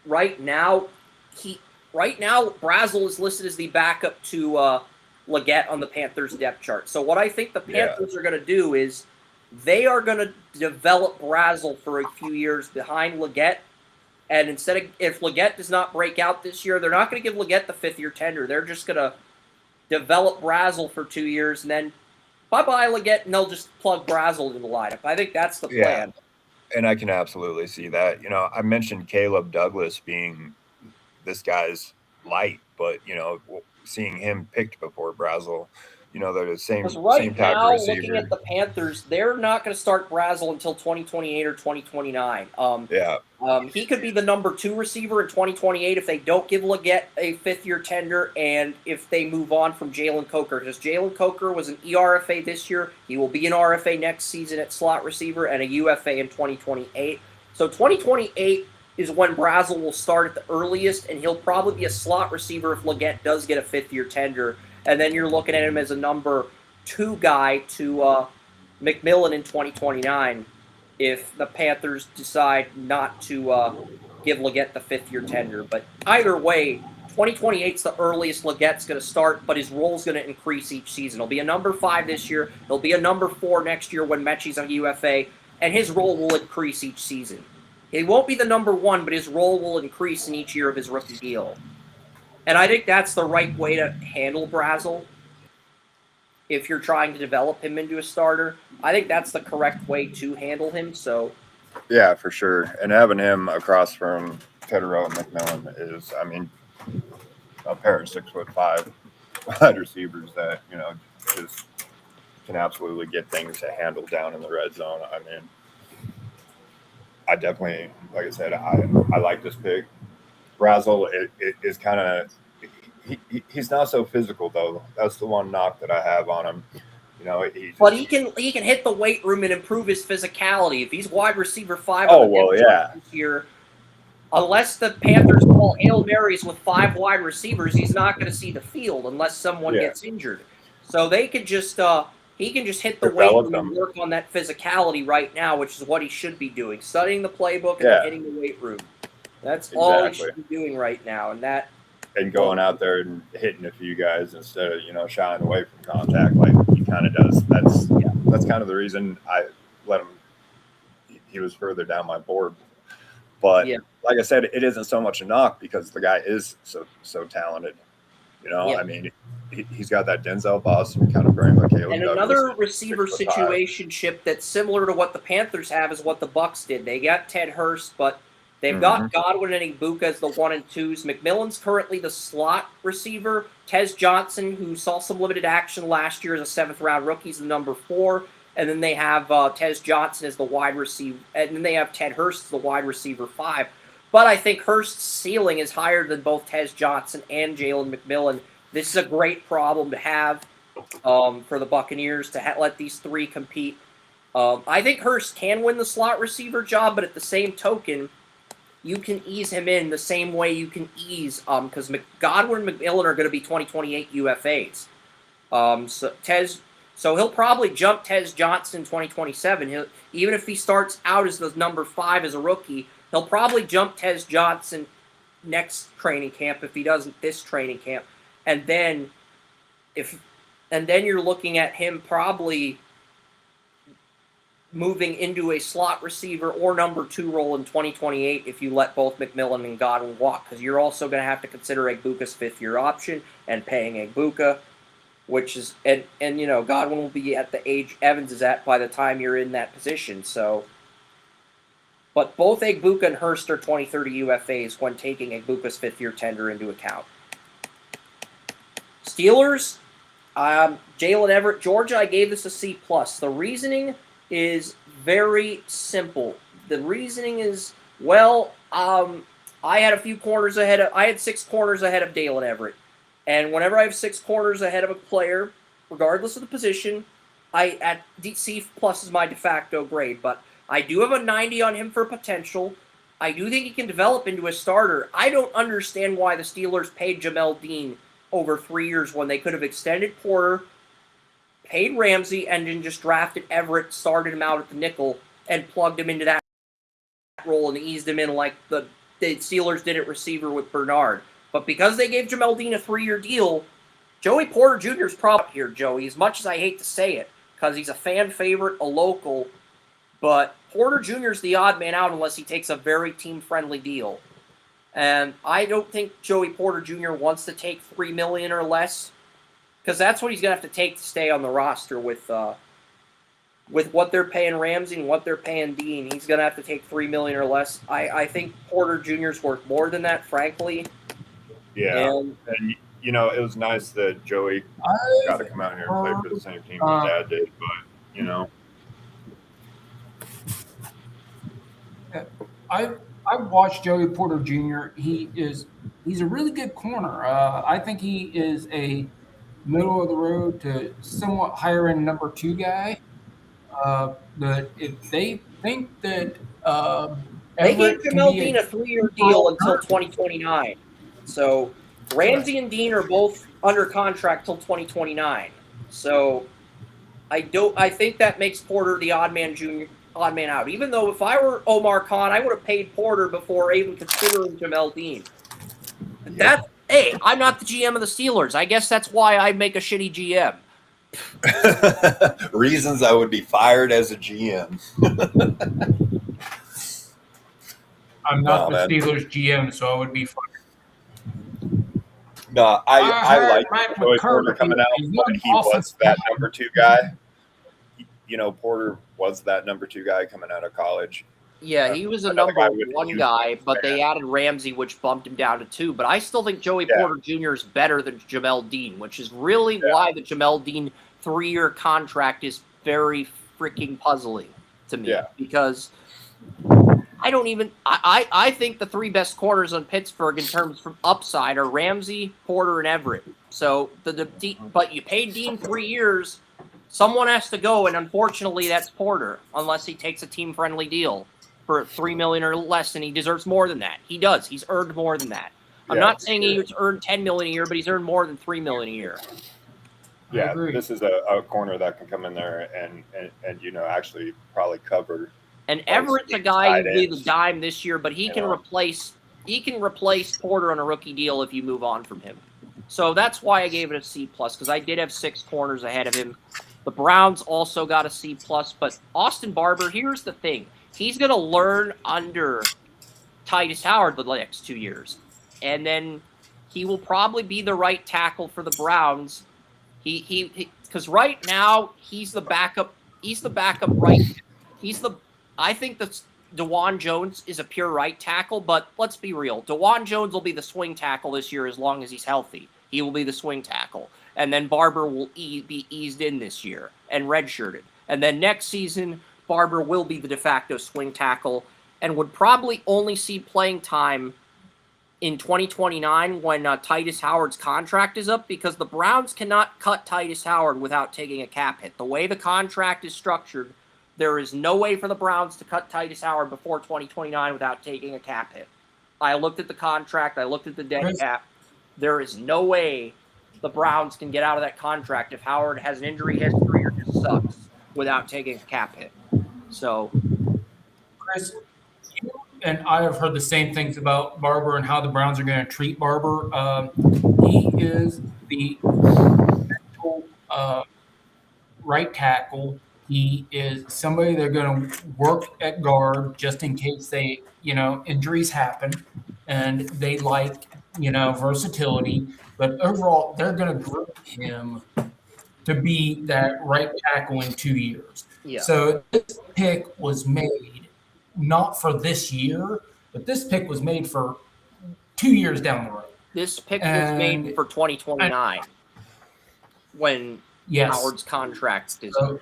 S1: right now Brazel is listed as the backup to Leggett on the Panthers depth chart. So what I think the Panthers are going to do is they are going to develop Brazel for a few years behind Leggett. And instead of, if Leggett does not break out this year, they're not going to give Leggett the 5th-year tender. They're just going to develop Brazel for 2 years, and then bye-bye Leggett, and they'll just plug Brazel into the lineup. I think that's the plan.
S4: And I can absolutely see that. You know, I mentioned Caleb Douglas being this guy's light, but, you know, seeing him picked before Brazel, you know, they're the same type of receiver.
S1: Looking at the Panthers, they're not going to start Brazel until 2028 or 2029. He could be the number 2 receiver in 2028 if they don't give Leggett a 5th-year tender and if they move on from Jalen Coker. Because Jalen Coker was an ERFA this year. He will be an RFA next season at slot receiver and a UFA in 2028. So 2028 is when Brazel will start at the earliest, and he'll probably be a slot receiver if Leggett does get a 5th-year tender. And then you're looking at him as a number 2 guy to McMillan in 2029 if the Panthers decide not to give Leggett the 5th-year tender. But either way, 2028 is the earliest Leggett's going to start, but his role is going to increase each season. He'll be a number 5 this year. He'll be a number 4 next year when Mechie's on UFA, and his role will increase each season. He won't be the number 1, but his role will increase in each year of his rookie deal. And I think that's the right way to handle Brazel if you're trying to develop him into a starter. I think that's the correct way to handle him. So,
S4: yeah, for sure. And having him across from Tedero and McMillan is, I mean, a pair of 6'5" wide receivers that, you know, just can absolutely get things to handle down in the red zone. I mean, I definitely, like I said, I like this pick. Brazel is kind of he's not so physical though. That's the one knock that I have on him. You know,
S1: but he can hit the weight room and improve his physicality. If he's wide receiver 5 this year, unless the Panthers call Hail Marys with 5 wide receivers, he's not going to see the field unless someone gets injured. So they could just he can just hit the weight room and work on that physicality right now, which is what he should be doing, studying the playbook and hitting the weight room. That's all he should be doing right now, and
S4: going out there and hitting a few guys instead of, you know, shying away from contact like he kind of does. That's kind of the reason I let him. He was further down my board, but like I said, it isn't so much a knock because the guy is so talented. You know, I mean, he's got that Denzel Boston kind of brain like Caleb
S1: and
S4: Douglas,
S1: another receiver situationship that's similar to what the Panthers have is what the Bucs did. They got Ted Hurst, but they've got Godwin and Ibuka as the 1 and 2s. McMillan's currently the slot receiver. Tez Johnson, who saw some limited action last year as a 7th-round rookie, is the number 4. And then they have Tez Johnson as the wide receiver. And then they have Ted Hurst as the wide receiver 5. But I think Hurst's ceiling is higher than both Tez Johnson and Jalen McMillan. This is a great problem to have for the Buccaneers to let these 3 compete. I think Hurst can win the slot receiver job, but at the same token, you can ease him in the same way you can ease because Godwin and McMillan are going to be 2028 UFAs. So he'll probably jump Tez Johnson in 2027. Even if he starts out as the number 5 as a rookie, he'll probably jump Tez Johnson next training camp if he doesn't this training camp. And then you're looking at him probably moving into a slot receiver or number 2 role in 2028 if you let both McMillan and Godwin walk, because you're also going to have to consider Egbuka's 5th-year option and paying Egbuka, which is and you know Godwin will be at the age Evans is at by the time you're in that position. So, but both Egbuka and Hurst are 2030 UFAs when taking Egbuka's 5th-year tender into account. Steelers, Jalen Everett, Georgia. I gave this a C+. The reasoning is very simple. The reasoning is, I I had I had 6 corners ahead of Dalen Everett. And whenever I have 6 corners ahead of a player, regardless of the position, C plus is my de facto grade. But I do have a 90 on him for potential. I do think he can develop into a starter. I don't understand why the Steelers paid Jamel Dean over 3 years when they could have extended Porter, paid Ramsey, and then just drafted Everett, started him out at the nickel, and plugged him into that role and eased him in like the Steelers did at receiver with Bernard. But because they gave Jamel Dean a 3-year deal, Joey Porter Jr. is probably here, Joey, as much as I hate to say it, because he's a fan favorite, a local. But Porter Jr. is the odd man out unless he takes a very team-friendly deal. And I don't think Joey Porter Jr. wants to take $3 million or less, because that's what he's going to have to take to stay on the roster with what they're paying Ramsey and what they're paying Dean. He's going to have to take $3 million or less. I think Porter Jr. is worth more than that, frankly.
S4: Yeah, and you know, it was nice that Joey got to come out here and play for the same team his dad did, but you know,
S3: I've watched Joey Porter Jr. He's a really good corner. I think he is a middle of the road to somewhat higher end number 2 guy. But if they think that
S1: they gave Jamel Dean a 3-year deal until 2029. So Ramsey and Dean are both under contract till 2029. So I think that makes Porter the odd man out. Even though if I were Omar Khan, I would have paid Porter before even considering Jamel Dean. Hey, I'm not the GM of the Steelers. I guess that's why I make a shitty GM.
S4: Reasons I would be fired as a GM.
S3: I'm not the Steelers GM, so I would be fired.
S4: No, I like Joey Porter coming out, but he was that number 2 guy. You know, Porter was that number 2 guy coming out of college.
S1: Yeah, he was a number 1 guy, but they added Ramsey, which bumped him down to 2. But I still think Joey Porter Jr. is better than Jamel Dean, which is really why the Jamel Dean 3-year contract is very freaking puzzling to me. Yeah. Because I think the 3 best corners on Pittsburgh in terms of upside are Ramsey, Porter, and Everett. So but you paid Dean 3 years, someone has to go, and unfortunately that's Porter, unless he takes a team-friendly deal for $3 million or less, and he deserves more than that. He does. He's earned more than that. I'm not saying he's earned $10 million a year, but he's earned more than $3 million a year.
S4: Yeah, this is a corner that can come in there and you know, actually probably cover. And
S1: Everett's a guy who did the dime this year, but he can replace Porter on a rookie deal if you move on from him. So that's why I gave it a C+, because I did have 6 corners ahead of him. The Browns also got a C+, but Austin Barber, here's the thing. He's going to learn under Titus Howard the next 2 years. And then he will probably be the right tackle for the Browns. Because right now he's the backup. He's the backup right. I think that DeJuan Jones is a pure right tackle, but let's be real. DeJuan Jones will be the swing tackle this year as long as he's healthy. He will be the swing tackle. And then Barber will be eased in this year and redshirted. And then next season, Barber will be the de facto swing tackle and would probably only see playing time in 2029 when Titus Howard's contract is up, because the Browns cannot cut Titus Howard without taking a cap hit. The way the contract is structured, there is no way for the Browns to cut Titus Howard before 2029 without taking a cap hit. I looked at the contract. I looked at the dead cap. There is no way the Browns can get out of that contract if Howard has an injury history or just sucks without taking a cap hit. So,
S3: Chris, you and I have heard the same things about Barber and how the Browns are going to treat Barber. He is the right tackle. He is somebody they're going to work at guard just in case injuries happen, and they like, versatility. But overall, they're going to groom him to be that right tackle in 2 years.
S1: Yeah.
S3: So this pick was made not for this year, but this pick was made for 2 years down the road.
S1: This pick was made for 2029 when Howard's contract is up.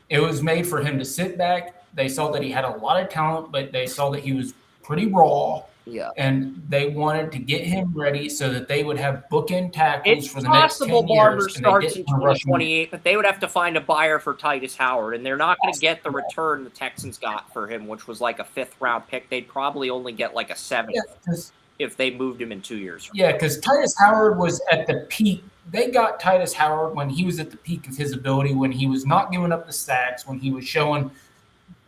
S3: It was made for him to sit back They saw that he had a lot of talent, but they saw that he was pretty raw.
S1: Yeah.
S3: And they wanted to get him ready so that they would have bookend tackles
S1: It's
S3: for the next
S1: possible
S3: 10
S1: Barber
S3: years. And they
S1: starts in
S3: didn't want to rush him in.
S1: 2028, but they would have to find a buyer for Titus Howard, and they're not going to get the return the Texans got for him, which was like a 5th-round pick. They'd probably only get like a 7th if they moved him in 2 years.
S3: Yeah, because Titus Howard was at the peak. They got Titus Howard when he was at the peak of his ability, when he was not giving up the sacks, when he was showing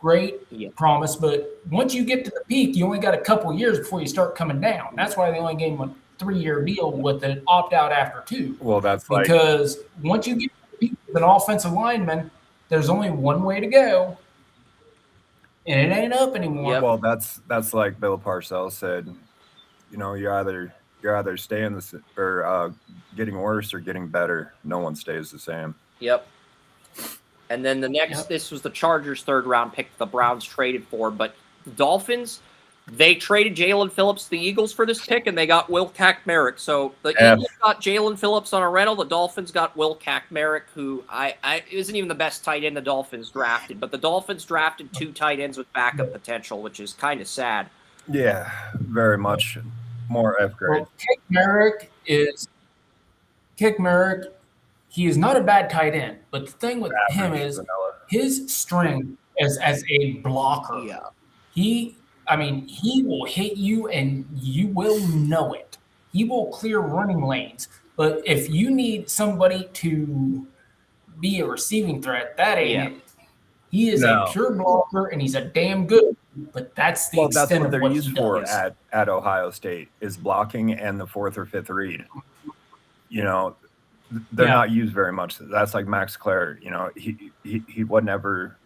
S3: great promise. But once you get to the peak, you only got a couple years before you start coming down. That's why they only gave him a 3-year deal with an opt-out after 2.
S4: Well, that's
S3: because once you get to the peak as an offensive lineman, there's only one way to go, and it ain't up anymore.
S4: Yep. Well, that's like Bill Parcells said. You know, you're either staying or getting worse or getting better. No one stays the same.
S1: Yep. And then the next, this was the Chargers' 3rd-round pick the Browns traded for. But the Dolphins, they traded Jalen Phillips to the Eagles for this pick, and they got Will Merrick. So the Eagles got Jalen Phillips on a rental. The Dolphins got Will Merrick, who isn't even the best tight end the Dolphins drafted. But the Dolphins drafted 2 tight ends with backup potential, which is kind of sad.
S4: Yeah, very much more F grade.
S3: Well, Kick Merrick. He is not a bad tight end, but the thing with him is his strength as a blocker.
S1: Yeah.
S3: He will hit you and you will know it. He will clear running lanes. But if you need somebody to be a receiving threat, that ain't it. He is a pure blocker, and he's a damn good. But that's the extent
S4: that's what
S3: of
S4: they're
S3: what
S4: used
S3: he
S4: for
S3: does.
S4: at Ohio State is blocking and the 4th or 5th read. You know, they're not used very much. That's like Max Clare. You know, he was never,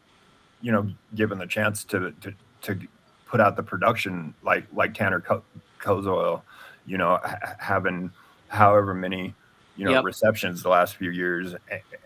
S4: you know, given the chance to put out the production like Tanner Kozoil. You know, having however many receptions the last few years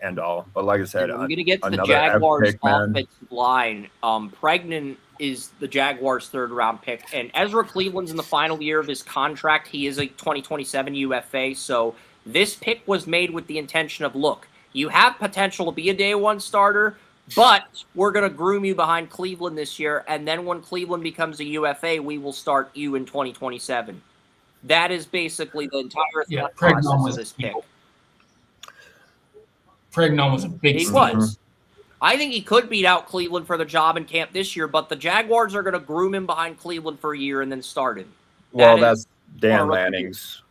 S4: and all. But like I said,
S1: I'm going to get to the Jaguars' offensive line. Pregnan is the Jaguars' 3rd-round pick, and Ezra Cleveland's in the final year of his contract. He is a 2027 UFA, so this pick was made with the intention of, look, you have potential to be a day 1 starter, but we're going to groom you behind Cleveland this year, and then when Cleveland becomes a UFA, we will start you in 2027. That is basically the entire process of this pick.
S3: Pregnan was a big
S1: He was. I think he could beat out Cleveland for the job in camp this year, but the Jaguars are going to groom him behind Cleveland for a year and then start him.
S4: Well, that's Dan Lanning's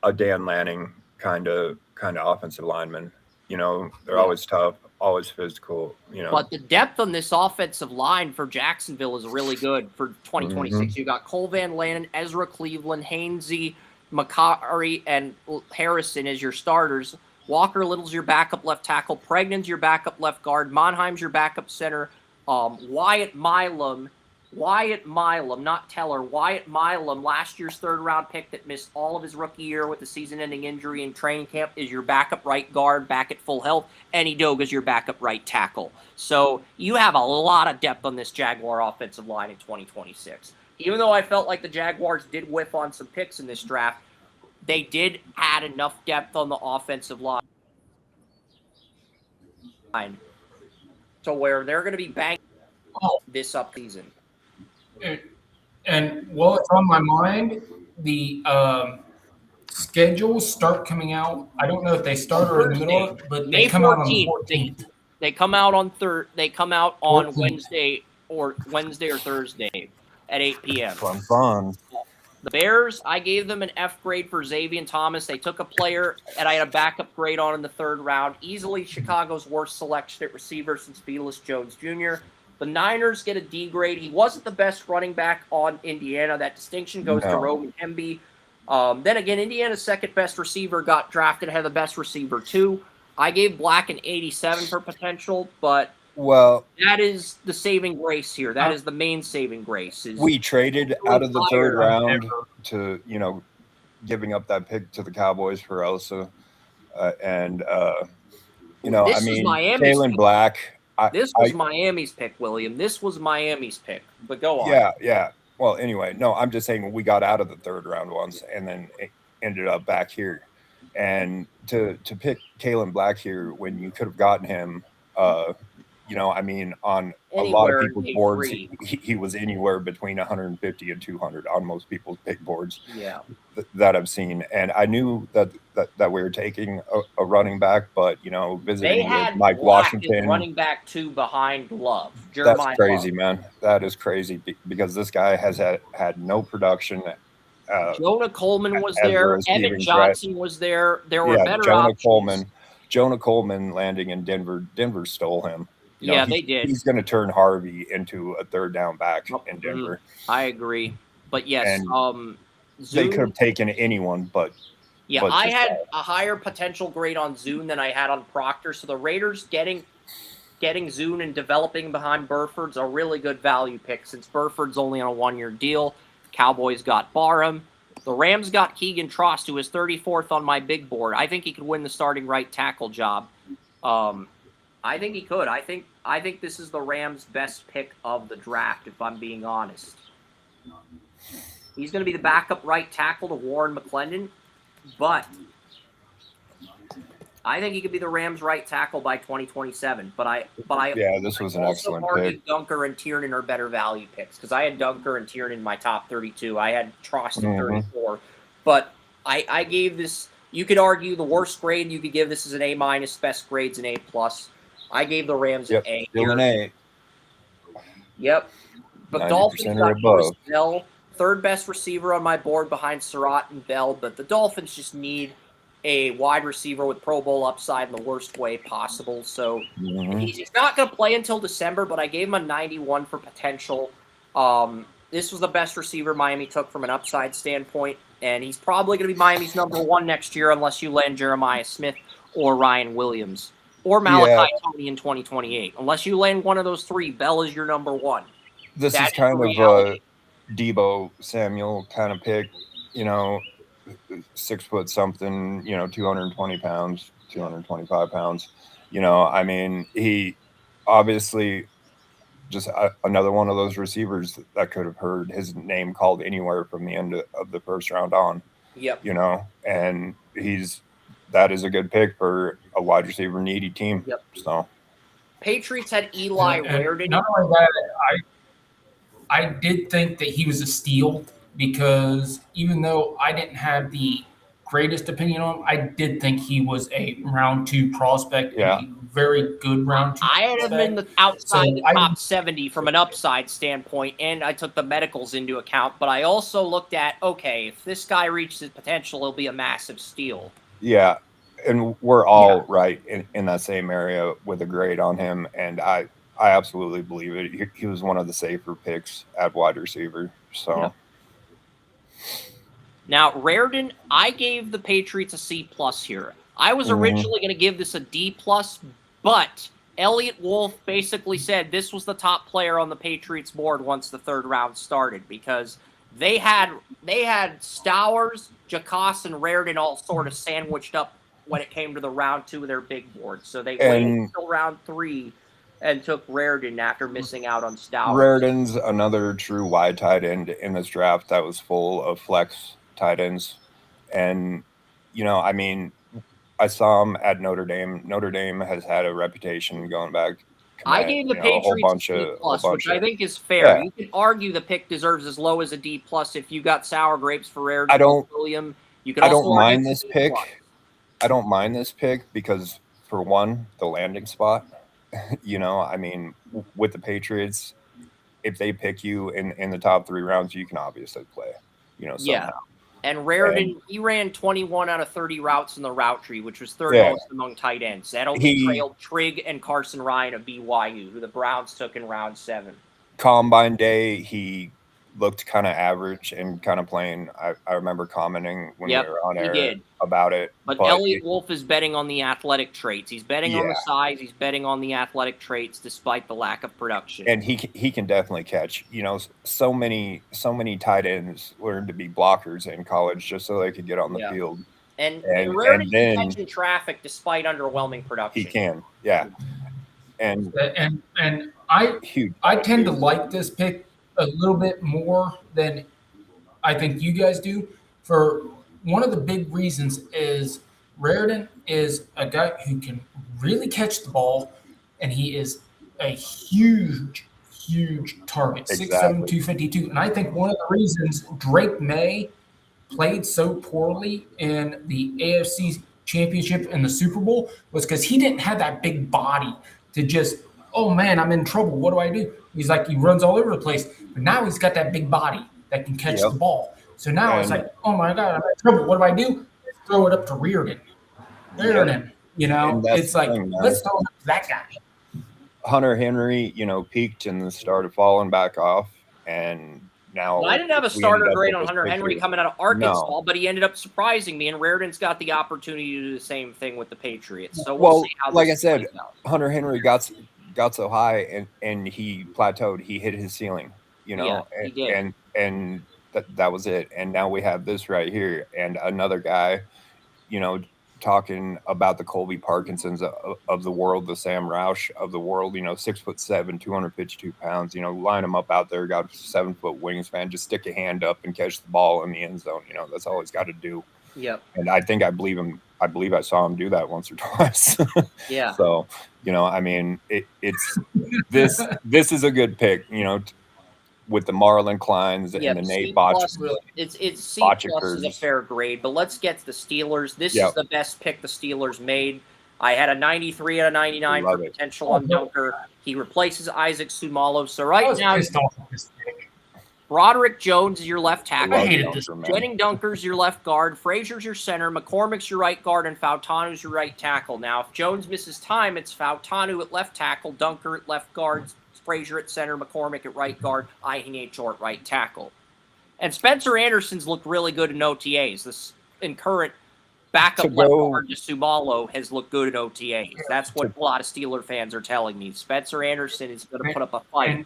S4: a Dan Lanning kind of offensive lineman. You know, they're always tough, always physical. You know,
S1: but the depth on this offensive line for Jacksonville is really good for 2026. You got Cole Van Lannon, Ezra Cleveland, Hainsey, McCarry, and Harrison as your starters. Walker Little's your backup left tackle. Pregnan's your backup left guard. Monheim's your backup center. Wyatt Milam, not Teller. Wyatt Milam, last year's 3rd-round pick that missed all of his rookie year with a season-ending injury in training camp, is your backup right guard, back at full health. Eddie Doga's your backup right tackle. So you have a lot of depth on this Jaguar offensive line in 2026. Even though I felt like the Jaguars did whiff on some picks in this draft, they did add enough depth on the offensive line to where they're going to be banging this up season.
S3: And while it's on my mind, the schedules start coming out. I don't know if they start or in the middle, but they come out on the 14th.
S1: They come out on Wednesday or Thursday at 8 p.m.
S4: Fun.
S1: The Bears, I gave them an F grade for Xavier Thomas. They took a player that I had a backup grade on in the 3rd round. Easily Chicago's worst selection at receiver since Velus Jones Jr. The Niners get a D grade. He wasn't the best running back on Indiana. That distinction goes to Roman Hemby. Then again, Indiana's 2nd best receiver got drafted ahead of the best receiver too. I gave Black an 87 for potential, but that is the saving grace here. That is the main saving grace.
S4: We traded out of the 3rd round to, you know, giving up that pick to the Cowboys for Elsa. You know,
S1: this
S4: I mean,
S1: Kalen
S4: Black.
S1: This was Miami's pick, William. This was Miami's pick. But go on.
S4: Yeah. Well, anyway, no, I'm just saying we got out of the 3rd round once and then it ended up back here. And to pick Kalen Black here when you could have gotten him, I mean, on a lot
S1: Anywhere
S4: of
S1: in
S4: people's
S1: day
S4: boards,
S1: 3.
S4: he was anywhere between 150 and 200 on most people's pick boards
S1: Yeah.
S4: that I've seen. And I knew that we were taking a running back, but
S1: They
S4: visiting with
S1: had
S4: Mike
S1: Black as
S4: Washington,
S1: running back 2 behind Love.
S4: that's
S1: Jeremiah
S4: crazy,
S1: Love.
S4: man. That is crazy because this guy has had no production.
S1: Jonah Coleman was
S4: as a
S1: there.
S4: receiving
S1: Evan
S4: threat.
S1: Johnson was there. There were better options.
S4: Jonah Coleman landing in Denver. Denver stole him.
S1: They did.
S4: He's going to turn Harvey into a third down back in Denver.
S1: I agree. But yes,
S4: And they could have taken anyone, but
S1: I had a higher potential grade on Zune than I had on Proctor. So the Raiders getting Zune and developing behind Burford's a really good value pick since Burford's only on a 1-year deal. Cowboys got Barham. The Rams got Keegan Trost, who is 34th on my big board. I think he could win the starting right tackle job. I think he could. I think this is the Rams' best pick of the draft, if I'm being honest. He's going to be the backup right tackle to Warren McClendon, but I think he could be the Rams' right tackle by 2027. But
S4: this was an excellent pick.
S1: Dunker and Tiernan are better value picks because I had Dunker and Tiernan in my top 32. I had Trost at 34, but I gave this. You could argue the worst grade you could give this is an A-, best grade's an A+. I gave the Rams an A.
S4: Still an A.
S1: Yep. But Dolphins got Bell, third best receiver on my board behind Surratt and Bell, but the Dolphins just need a wide receiver with Pro Bowl upside in the worst way possible. So he's not going to play until December, but I gave him a 91 for potential. This was the best receiver Miami took from an upside standpoint, and he's probably going to be Miami's number 1 next year unless you land Jeremiah Smith or Ryan Williams or Malachi Tony in 2028. Unless you land one of those 3, Bell is your number 1.
S4: This is kind of a Debo Samuel kind of pick, 6 foot something, 220 pounds, 225 pounds. I mean, he obviously just another one of those receivers that could have heard his name called anywhere from the end of the first round on.
S1: Yep.
S4: And that is a good pick for a wide receiver needy team.
S1: Yep.
S4: So
S1: Patriots had Eli Raridon.
S3: Not only that, I did think that he was a steal because even though I didn't have the greatest opinion on him, I did think he was a round 2 prospect.
S4: Yeah.
S3: A very good round 2
S1: I had him in the outside the top 70 from an upside standpoint, and I took the medicals into account. But I also looked at, okay, if this guy reaches his potential, he'll be a massive steal.
S4: Yeah, and we're all right in that same area with a grade on him, and I absolutely believe it. He was one of the safer picks at wide receiver. So.
S1: Yeah. Now, Raridon, I gave the Patriots a C+ here. I was originally going to give this a D+, but Elliott Wolf basically said this was the top player on the Patriots board once the 3rd round started because they had Stowers, Jacos, and Raridon all sort of sandwiched up when it came to the round 2 of their big board. So they waited until round 3 and took Raridon after missing out on Stowers.
S4: Raridon's another true wide tight end in this draft that was full of flex tight ends. And, I mean, I saw him at Notre Dame. Notre Dame has had a reputation going back.
S1: I gave the Patriots a C+, which I think is fair. Yeah. You can argue the pick deserves as low as a D+ if you got sour grapes for Raridon. William. You can.
S4: I don't mind this pick. I don't mind this pick because, for one, the landing spot. I mean, with the Patriots, if they pick you in the top 3 rounds, you can obviously play. Somehow.
S1: Yeah. And Raridon, he ran 21 out of 30 routes in the route tree, which was 3rd most among tight ends. That only trailed Trigg and Carson Ryan of BYU, who the Browns took in round 7.
S4: Combine day, he looked kind of average and kind of plain. I remember commenting when we were on air about it.
S1: But Elliott Wolf is betting on the athletic traits. He's betting on the size. He's betting on the athletic traits despite the lack of production.
S4: And he can definitely catch. So many tight ends learned to be blockers in college just so they could get on the field.
S1: And rarely catching traffic despite underwhelming production.
S4: He can, yeah. And
S3: I tend to like this pick a little bit more than I think you guys do. For one of the big reasons is Raridon is a guy who can really catch the ball, and he is a huge target,
S4: Exactly.
S3: 6'7", 252. And I think one of the reasons Drake May played so poorly in the AFC Championship and the Super Bowl was because he didn't have that big body to just, oh man, I'm in trouble. What do I do? He's like, he runs all over the place. But now he's got that big body that can catch the ball. So now it's like, oh my God, I'm in trouble. What do I do? Let's throw it up to Reardon. You know, it's like, let's throw it up to that guy.
S4: Hunter Henry, peaked and started falling back off, and now
S1: Well, I didn't have a starter grade on Hunter Henry coming out of Arkansas, but he ended up surprising me, and Reardon's got the opportunity to do the same thing with the Patriots. So we'll see how
S4: like
S1: this
S4: I said,
S1: plays out.
S4: Hunter Henry got so high and he plateaued. He hit his ceiling,
S1: Yeah, he did.
S4: and that was it. And now we have this right here, and another guy, talking about the Colby Parkinsons of the world, the Sam Roush of the world, 6'7", 252 pounds, line him up out there, got a 7-foot wingspan, just stick a hand up and catch the ball in the end zone. That's all he's got to do.
S1: Yep.
S4: And I believe him. I believe I saw him do that once or twice.
S1: Yeah.
S4: So, I mean, it's this is a good pick, with the Marlon Kleins and the Nate Botchkers.
S1: It's C plus is a fair grade, but let's get to the Steelers. This is the best pick the Steelers made. I had a 93 out of 99 for potential on Dunker. He replaces Isaac Sumalo. So right now, Broderick Jones is your left tackle. Jennings Dunker's your left guard. Frazier's your center. McCormick's your right guard, and Fautanu's your right tackle. Now, if Jones misses time, it's Fautanu at left tackle, Dunker at left guard, Frazier at center, McCormick at right guard, Ihinicho at right tackle. And Spencer Anderson's looked really good in OTAs. This in current backup left guard to Sumalo has looked good in OTAs. That's what a lot of Steeler fans are telling me. Spencer Anderson is going to put up a fight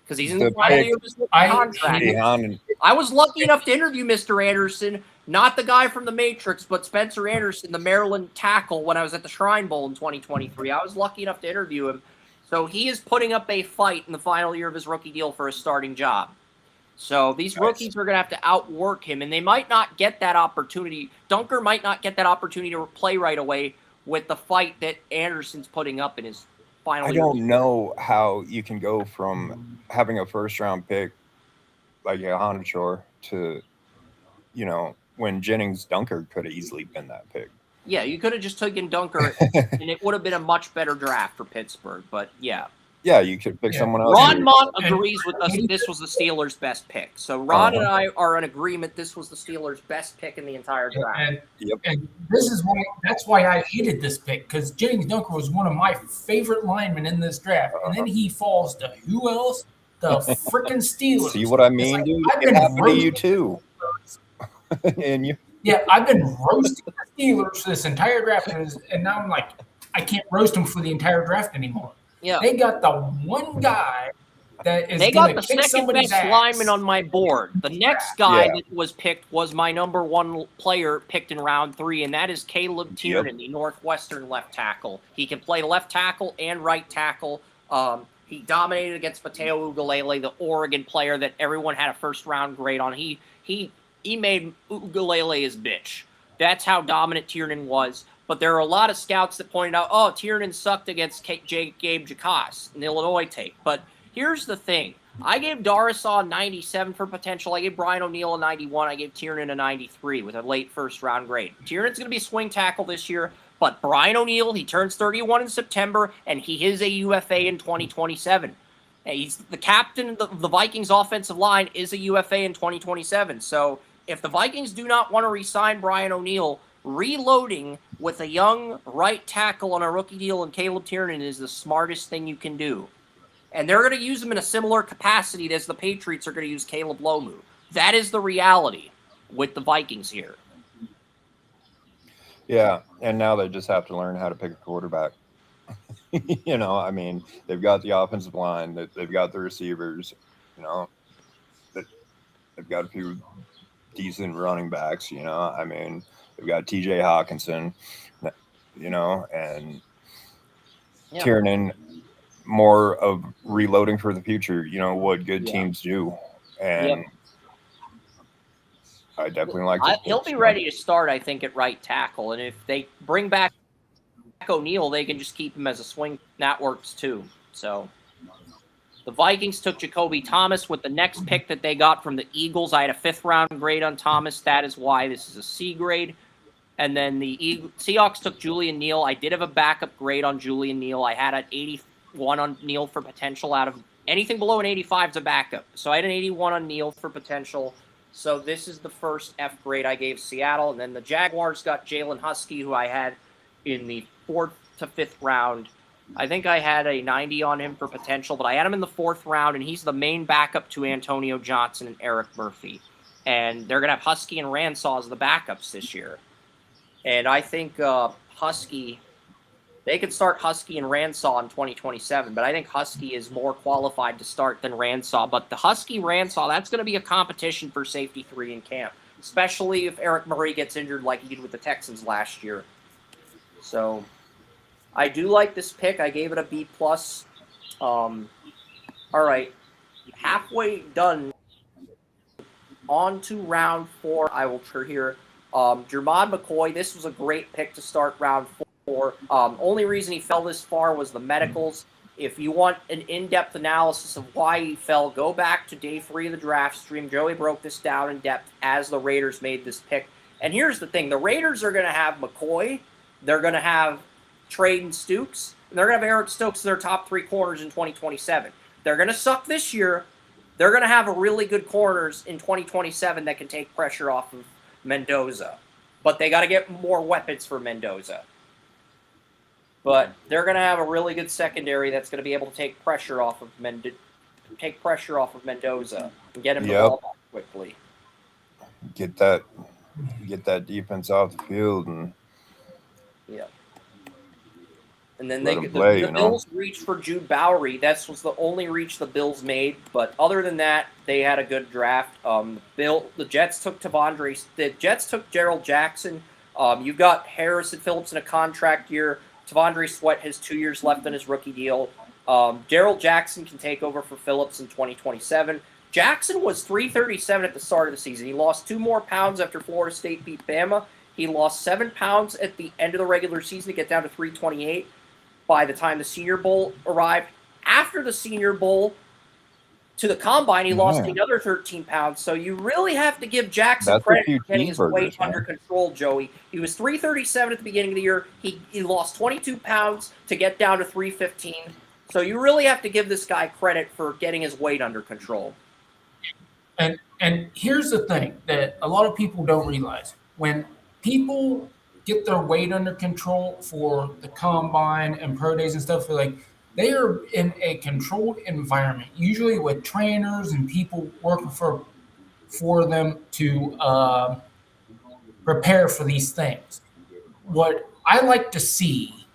S1: because he's in the final year of his contract. I was lucky enough to interview Mr. Anderson, not the guy from The Matrix, but Spencer Anderson, the Maryland tackle, when I was at the Shrine Bowl in 2023. I was lucky enough to interview him. So he is putting up a fight in the final year of his rookie deal for a starting job. So these rookies are going to have to outwork him, and they might not get that opportunity. Dunker might not get that opportunity to play right away with the fight that Anderson's putting up in his final year.
S4: I don't know how you can go from having a first-round pick like Ihinicho to, when Jennings Dunker could have easily been that pick.
S1: Yeah, you could have just taken Dunker, and it would have been a much better draft for Pittsburgh. But yeah.
S4: Yeah, you could pick someone else.
S1: Ron Mont agrees with us that this was the Steelers' best pick. So Ron and I are in agreement this was the Steelers' best pick in the entire draft.
S3: And this is that's why I hated this pick, because Jennings Dunker was one of my favorite linemen in this draft. And then he falls to who else? The freaking Steelers.
S4: See what I mean, dude? It happened to you too. And you.
S3: Yeah, I've been roasting the Steelers this entire draft, and now I'm like, I can't roast them for the entire draft anymore.
S1: Yeah,
S3: they got the one guy that is.
S1: They got the second best lineman on my board. The next guy that was picked was my number one player picked in round 3, and that is Caleb Tiernan, the Northwestern left tackle. He can play left tackle and right tackle. He dominated against Mateo Ugalele, the Oregon player that everyone had a first-round grade on. He made Ugalele his bitch. That's how dominant Tiernan was. But there are a lot of scouts that pointed out, oh, Tiernan sucked against Gabe Jacas in the Illinois tape. But here's the thing. I gave Darisaw a 97 for potential. I gave Brian O'Neill a 91. I gave Tiernan a 93 with a late first-round grade. Tiernan's going to be swing tackle this year. But Brian O'Neill, he turns 31 in September, and he is a UFA in 2027. He's the captain of the Vikings offensive line, is a UFA in 2027. So if the Vikings do not want to re-sign Brian O'Neill, reloading with a young right tackle on a rookie deal and Caleb Tiernan is the smartest thing you can do. And they're going to use him in a similar capacity as the Patriots are going to use Caleb Lomu. That is the reality with the Vikings here.
S4: Yeah, and now they just have to learn how to pick a quarterback. I mean, they've got the offensive line, they've got the receivers, they've got a few decent running backs, I mean, they've got TJ Hawkinson, and Tiernan, more of reloading for the future, what good teams do. And I definitely like it.
S1: He'll be ready to start, I think, at right tackle. And if they bring back O'Neill, they can just keep him as a swing. That works too. So the Vikings took Jacoby Thomas with the next pick that they got from the Eagles. I had a 5th-round grade on Thomas. That is why this is a C grade. And then the Seahawks took Julian Neal. I did have a backup grade on Julian Neal. I had an 81 on Neal for potential. Out of anything below an 85 is a backup. So I had an 81 on Neal for potential. So this is the first F grade I gave Seattle. And then the Jaguars got Jalen Husky, who I had in the 4th to 5th round. I think I had a 90 on him for potential, but I had him in the 4th round, and he's the main backup to Antonio Johnson and Eric Murphy. And they're going to have Husky and Ransom as the backups this year. And I think Husky, they could start Husky and Ransom in 2027, but I think Husky is more qualified to start than Ransom. But the Husky-Ransom, that's going to be a competition for safety 3 in camp, especially if Eric Murray gets injured like he did with the Texans last year. So I do like this pick. I gave it a B+. All right, halfway done. On to round 4. I will turn here. Jermod McCoy, this was a great pick to start round 4. Only reason he fell this far was the medicals. If you want an in-depth analysis of why he fell, go back to day 3 of the draft stream. Joey broke this down in depth as the Raiders made this pick. And here's the thing. The Raiders are going to have McCoy. They're going to have Traden Stukes. And they're going to have Eric Stokes as their top 3 corners in 2027. They're going to suck this year. They're going to have a really good corners in 2027 that can take pressure off of Mendoza. But they got to get more weapons for Mendoza. But they're going to have a really good secondary that's going to be able to take pressure off of Mendoza and get him the ball back quickly.
S4: Get that defense off the field and
S1: And then the Bills reached for Jude Bowery. That was the only reach the Bills made. But other than that, they had a good draft. The Jets took The Jets took Gerald Jackson. You've got Harrison Phillips in a contract year. Tavondre Sweat has 2 years left on his rookie deal. Gerald Jackson can take over for Phillips in 2027. Jackson was 337 at the start of the season. He lost 2 more pounds after Florida State beat Bama. He lost 7 pounds at the end of the regular season to get down to 328 by the time the Senior Bowl arrived. After the Senior Bowl to the Combine, he lost another 13 pounds. So you really have to give Jackson credit for getting his weight under control, Joey. He was 337 at the beginning of the year. He lost 22 pounds to get down to 315. So you really have to give this guy credit for getting his weight under control.
S3: And here's the thing that a lot of people don't realize. When people get their weight under control for the Combine and pro days and stuff, they are in a controlled environment, usually with trainers and people working for them to prepare for these things. What I like to see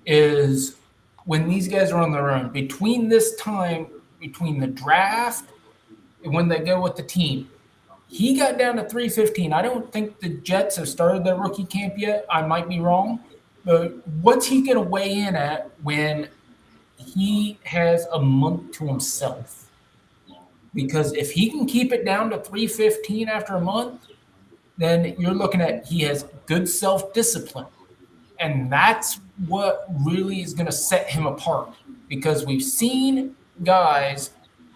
S3: is when these guys are on their own, between this time, between the draft and when they go with the team, he got down to 315. I don't think the Jets have started their rookie camp yet. I might be wrong. But what's he going to weigh in at when he has a month to himself? Because if he can keep it down to 315 after a month, then you're looking at he has good self-discipline. And that's what really is going to set him apart. Because we've seen guys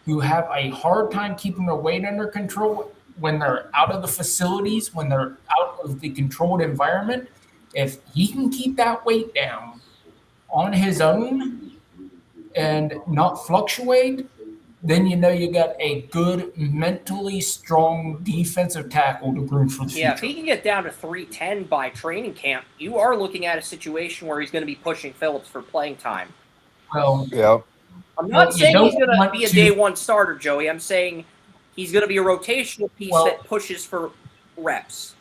S3: who have a hard time keeping their weight under control when they're out of the facilities, when they're out of the controlled environment. If he can keep that weight down on his own and not fluctuate, then you know you got a good, mentally strong defensive tackle to groom for the future.
S1: Yeah, if he can get down to 310 by training camp, you are looking at a situation where he's going to be pushing Phillips for playing time.
S3: Well,
S4: yeah.
S1: I'm not saying he's going to be a day one starter, Joey. I'm saying he's going to be a rotational piece that pushes for reps.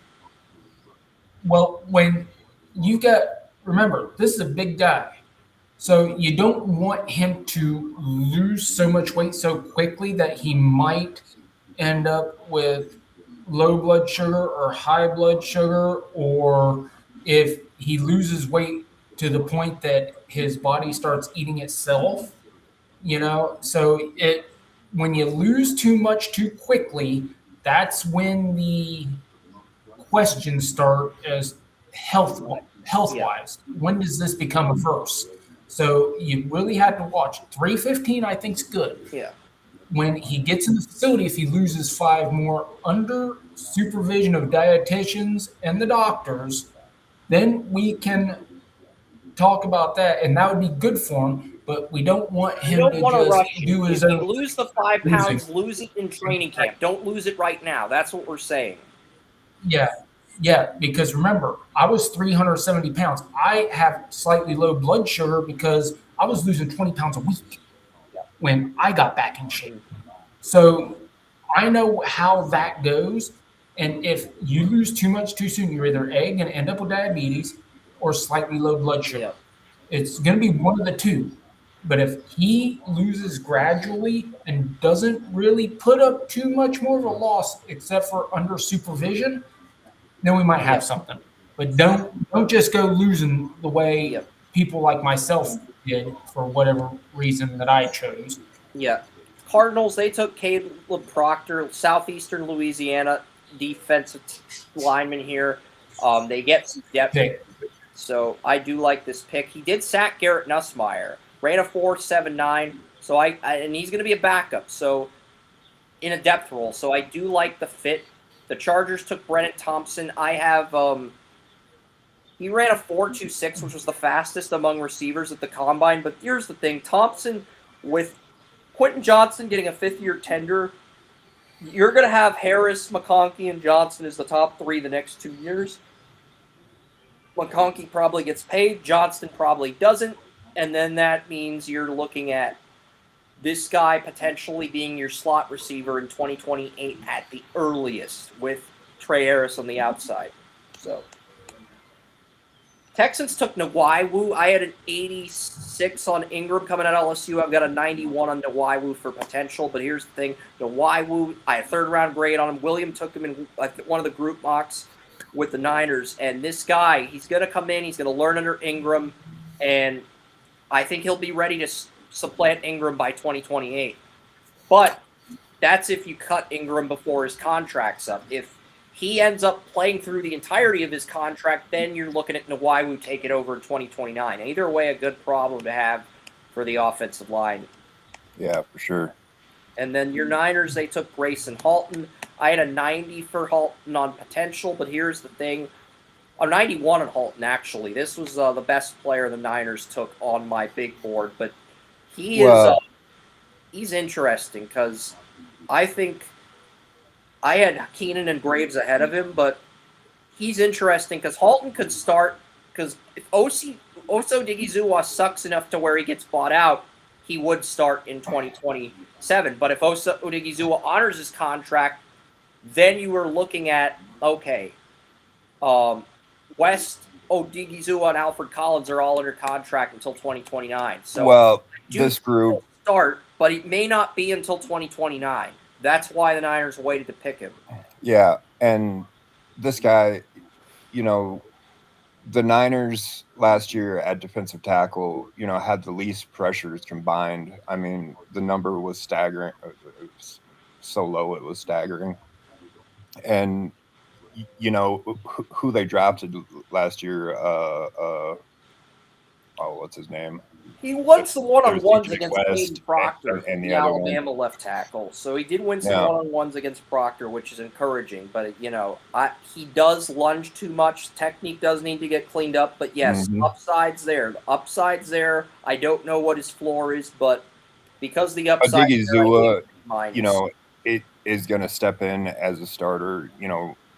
S3: Well, when you remember, this is a big guy. So you don't want him to lose so much weight so quickly that he might end up with low blood sugar or high blood sugar, or if he loses weight to the point that his body starts eating itself, So when you lose too much too quickly, that's when the questions start as health-wise. When does this become a verse? So you really had to watch. 315, I think, is good.
S1: Yeah.
S3: When he gets in the facility, if he loses 5 more under supervision of dietitians and the doctors, then we can talk about that, and that would be good for him. But we don't want
S1: You
S3: him
S1: don't
S3: to
S1: want to
S3: just
S1: rush it.
S3: do his
S1: If you
S3: own.
S1: lose the 5 pounds, lose it in training camp. Don't lose it right now. That's what we're saying.
S3: Yeah, because remember, I was 370 pounds. I have slightly low blood sugar because I was losing 20 pounds a week when I got back in shape. So I know how that goes. And if you lose too much too soon, you're either A, going to end up with diabetes or slightly low blood sugar.
S1: Yeah.
S3: It's going to be one of the two. But if he loses gradually and doesn't really put up too much more of a loss except for under supervision, then we might have something. But don't just go losing the way people like myself did for whatever reason that I chose.
S1: Yeah. Cardinals, they took Caleb Proctor, Southeastern Louisiana defensive lineman here. They get some depth. So I do like this pick. He did sack Garrett Nussmeier. Ran a 4.79. So and he's going to be a backup. So in a depth role. So I do like the fit. The Chargers took Brennan Thompson. I have he ran a 4.26, which was the fastest among receivers at the combine. But here's the thing. Thompson, with Quentin Johnson getting a 5th-year tender, you're going to have Harris, McConkey, and Johnson as the top 3 the next 2 years. McConkey probably gets paid. Johnston probably doesn't. And then that means you're looking at this guy potentially being your slot receiver in 2028 at the earliest with Trey Harris on the outside. So Texans took Nwaiwu. I had an 86 on Ingram coming out of LSU. I've got a 91 on Nwaiwu for potential. But here's the thing. Nwaiwu, I had a 3rd-round grade on him. William took him in one of the group mocks with the Niners. And this guy, he's going to come in. He's going to learn under Ingram. And I think he'll be ready to supplant Ingram by 2028. But that's if you cut Ingram before his contract's up. If he ends up playing through the entirety of his contract, then you're looking at Nwaiwu take it over in 2029. Either way, a good problem to have for the offensive line.
S4: Yeah, for sure.
S1: And then your Niners, they took Grayson Halton. I had a 90 for Halton on potential, but here's the thing. A 91 on Halton, actually. This was the best player the Niners took on my big board, but he's interesting because I think I had Keenan and Graves ahead of him, but he's interesting because Halton could start because if Oso Odighizuwa sucks enough to where he gets bought out, he would start in 2027. But if Oso Odighizuwa honors his contract, then you were looking at, West, Odighizuwa, and Alfred Collins are all under contract until 2029. So
S4: this group
S1: start, but it may not be until 2029. That's why the Niners waited to pick him.
S4: Yeah, and this guy, the Niners last year at defensive tackle, had the least pressures combined. I mean, the number was staggering. It was so low, it was staggering. And who they drafted last year, what's his name?
S1: He won some one-on-ones against
S4: West
S1: Hayden Proctor,
S4: and
S1: the Alabama left tackle. So he did win some one-on-ones against Proctor, which is encouraging. But, he does lunge too much. Technique does need to get cleaned up. But, yes, upside's there. The upside's there. I don't know what his floor is, but because the upside
S4: it is going to step in as a starter,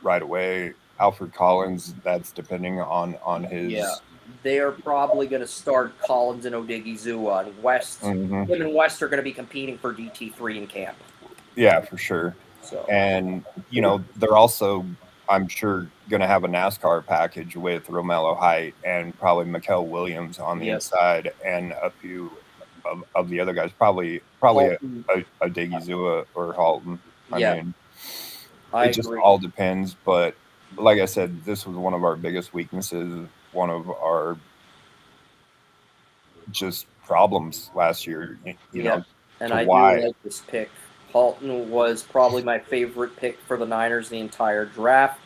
S4: right away. Alfred Collins, that's depending on his.
S1: Yeah, they are probably going to start Collins and Odighizuwa. And West, him and West are going to be competing for DT3 in camp.
S4: Yeah, for sure.
S1: So.
S4: And, they're also, I'm sure, going to have a NASCAR package with Romello Height and probably Mikael Williams on the inside and a few of the other guys, probably a Odighizuwa or Halton. I mean, it just all depends. But like I said, this was one of our biggest weaknesses, one of our just problems last year.
S1: And I do like this pick. Halton was probably my favorite pick for the Niners the entire draft.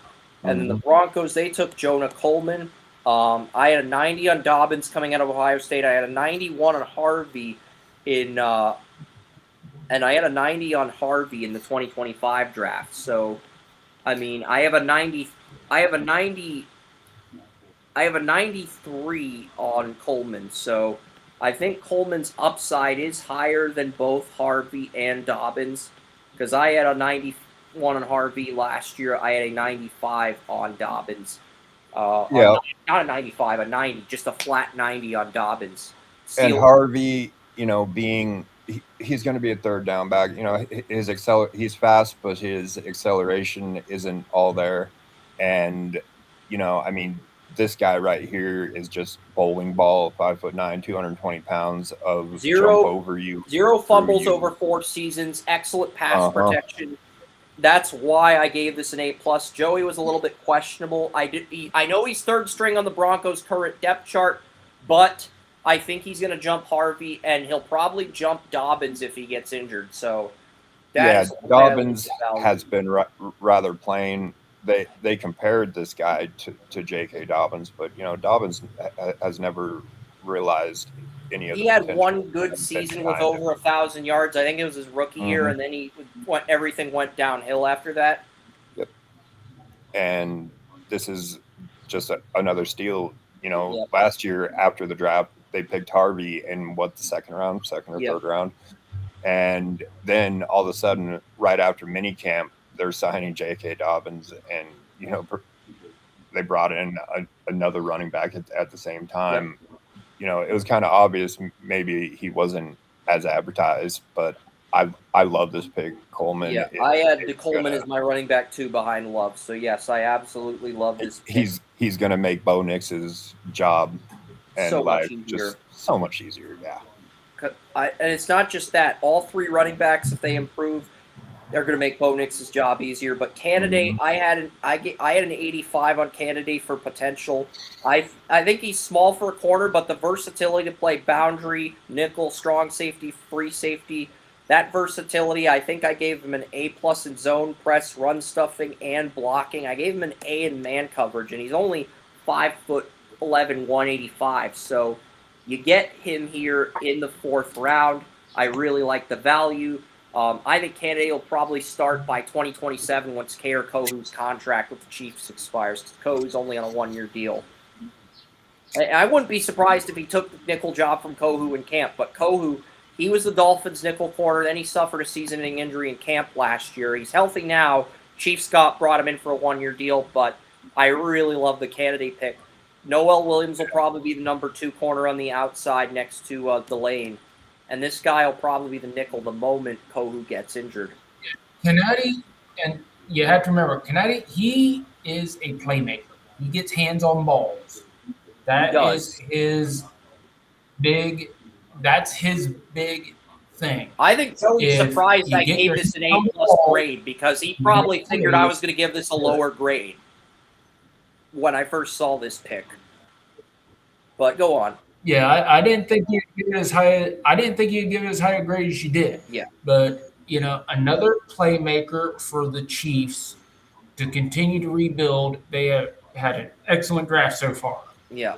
S1: And then the Broncos, they took Jonah Coleman. I had a 90 on Dobbins coming out of Ohio State. I had a 91 on Harvey and I had a 90 on Harvey in the 2025 draft. So, I mean, I have a 93 on Coleman. So, I think Coleman's upside is higher than both Harvey and Dobbins because I had a 91 on Harvey last year. I had a 95 on Dobbins.
S4: Yeah.
S1: Not a 95, a 90, just a flat 90 on Dobbins.
S4: And Harvey, he's going to be a third down back. He's fast, but his acceleration isn't all there. And, I mean, this guy right here is just bowling ball, 5'9", 220 pounds of jump over you.
S1: 0 fumbles over 4 seasons, excellent pass protection. That's why I gave this an A+. Joey was a little bit questionable. I know he's third string on the Broncos' current depth chart, but I think he's going to jump Harvey, and he'll probably jump Dobbins if he gets injured. So,
S4: Dobbins has been rather plain. They compared this guy to J.K. Dobbins, but Dobbins has never realized any of.
S1: He had one good season with over 1,000 yards. I think it was his rookie year, and then everything went downhill after that.
S4: Yep. And this is just another steal. Last year after the draft, they picked Harvey in the second or third round, and then all of a sudden, right after minicamp, they're signing J.K. Dobbins, and they brought in another running back at the same time. It was kind of obvious maybe he wasn't as advertised, but I love this pick, Coleman.
S1: Yeah, I had Coleman as my running back too behind Love. So yes, I absolutely love this pick.
S4: He's going to make Bo Nix's job and
S1: so
S4: life
S1: much
S4: just so much easier. Yeah.
S1: And it's not just that. All 3 running backs, if they improve, they're going to make Bo Nix's job easier. But Candidate, I had an 85 on Candidate for potential. I think he's small for a corner, but the versatility to play boundary, nickel, strong safety, free safety, that versatility, I think I gave him an A+ in zone press, run stuffing, and blocking. I gave him an A in man coverage, and he's only 5'11", 185. So you get him here in the 4th round. I really like the value. I think Candidate will probably start by 2027 once K.R. Kohu's contract with the Chiefs expires. Kohu's only on a 1-year deal. I wouldn't be surprised if he took the nickel job from Kohu in camp, but Kohu, he was the Dolphins' nickel corner. Then he suffered a season-ending injury in camp last year. He's healthy now. Chiefs brought him in for a 1-year deal, but I really love the Candidate pick. Noel Williams will probably be the number 2 corner on the outside next to Delane. And this guy will probably be the nickel the moment Kohu gets injured.
S3: Kennedy, and you have to remember, Kennedy, he is a playmaker. He gets hands on balls. That's his big thing.
S1: I think Joey's surprised I gave this an A+ grade because he probably figured I was going to give this a lower grade when I first saw this pick. But go on.
S3: Yeah, I didn't think you'd give it as high. I didn't think you'd give it as high a grade as you did.
S1: Yeah,
S3: but another playmaker for the Chiefs to continue to rebuild. They have had an excellent draft so far.
S1: Yeah.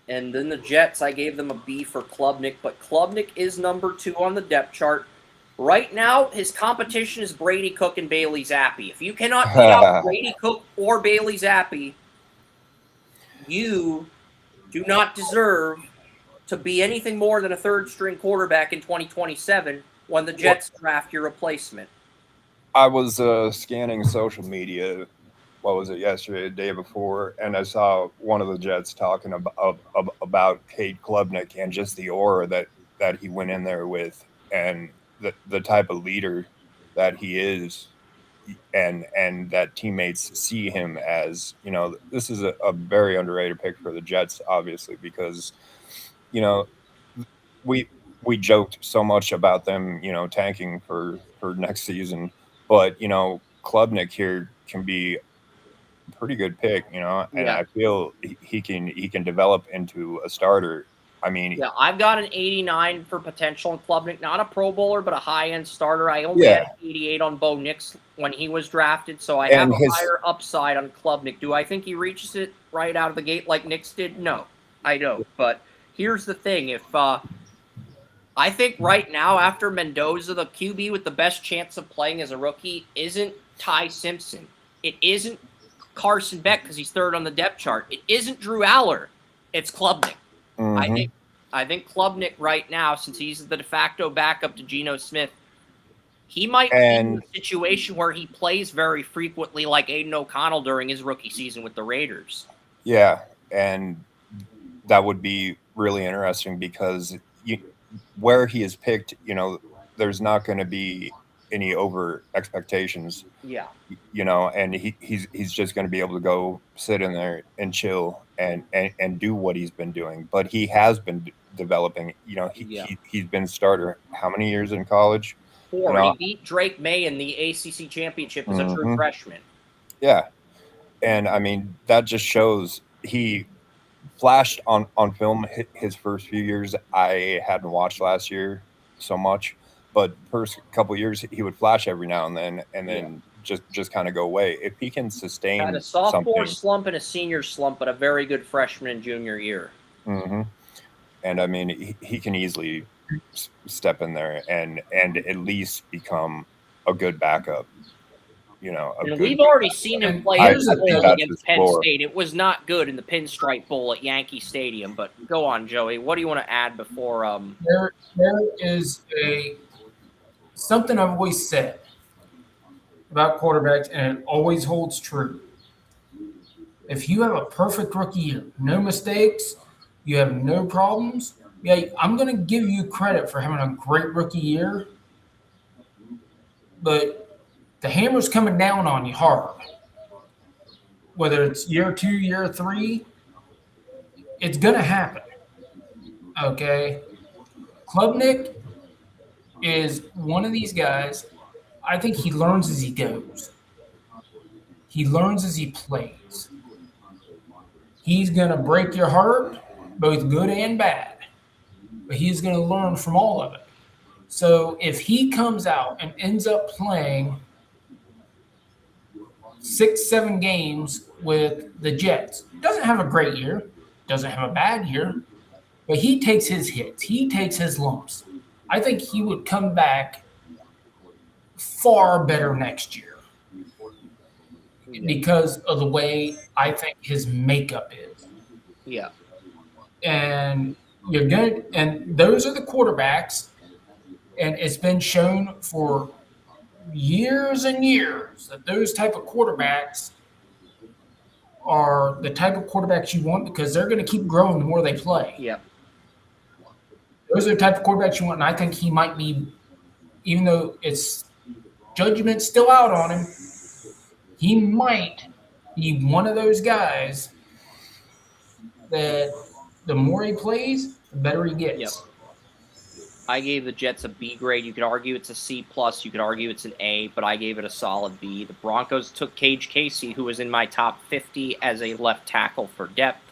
S1: And then the Jets, I gave them a B for Klubnik, but Klubnik is number 2 on the depth chart. Right now, his competition is Brady Cook and Bailey Zappi. If you cannot beat out Brady Cook or Bailey Zappi, you do not deserve to be anything more than a third-string quarterback in 2027 when the Jets draft your replacement.
S4: I was scanning social media, yesterday, the day before, and I saw one of the Jets talking about Cade Klubnik and just the aura that he went in there with, and the type of leader that he is, and that teammates see him as. This is a very underrated pick for the Jets, obviously, because we joked so much about them tanking for next season, but Klubnik here can be a pretty good pick, and I feel he can develop into a starter. I mean,
S1: Yeah, I've got an 89 for potential in Klubnik. Not a Pro Bowler, but a high-end starter. I only
S4: Yeah.
S1: had 88 on Bo Nix when he was drafted, so I have
S4: And
S1: a
S4: his-
S1: higher upside on Klubnik. Do I think he reaches it right out of the gate like Nix did? No, I don't. But here's the thing. If I think right now, after Mendoza, the QB with the best chance of playing as a rookie isn't Ty Simpson. It isn't Carson Beck because he's third on the depth chart. It isn't Drew Aller. It's Klubnik.
S4: mhm.
S1: I think Klubnik right now, since he's the de facto backup to Geno Smith, he might be in a situation where he plays very frequently like Aiden O'Connell during his rookie season with the Raiders.
S4: Yeah, and that would be really interesting because where he is picked, there's not going to be any over expectations.
S1: Yeah.
S4: And he's just going to be able to go sit in there and chill and do what he's been doing. But he has been developing. He's been starter how many years in college?
S1: 4. He beat Drake May in the ACC championship as a true freshman.
S4: Yeah, and I mean that just shows he flashed on film his first few years. I hadn't watched last year so much, but first couple years he would flash every now and then just kind of go away. If he can sustain
S1: had a sophomore
S4: something,
S1: slump and a senior slump, but a very good freshman and junior year.
S4: And I mean he can easily step in there and at least become a good backup.
S1: And we've already seen him play against Penn State. It was not good in the Pinstripe Bowl at Yankee Stadium. But go on, Joey. What do you want to add before?
S3: There is something I've always said about quarterbacks, and it always holds true. If you have a perfect rookie year, no mistakes, you have no problems, yeah, I'm going to give you credit for having a great rookie year, but the hammer's coming down on you hard. Whether it's year 2, year 3, it's going to happen. Okay? Klubnik is one of these guys. I think he learns as he goes. He learns as he plays. He's going to break your heart, both good and bad. But he's going to learn from all of it. So if he comes out and ends up playing 6-7 games with the Jets, doesn't have a great year, doesn't have a bad year, but he takes his hits, he takes his lumps. I think he would come back far better next year because of the way I think his makeup is.
S1: Yeah.
S3: And those are the quarterbacks, and it's been shown for years and years that those type of quarterbacks are the type of quarterbacks you want because they're going to keep growing the more they play.
S1: Yeah.
S3: Those are the type of quarterbacks you want, and I think he might be, even though it's judgment still out on him, he might be one of those guys that the more he plays, the better he gets.
S1: Yep. I gave the Jets a B grade. You could argue it's a C+. You could argue it's an A, but I gave it a solid B. The Broncos took Cage Casey, who was in my top 50 as a left tackle for depth.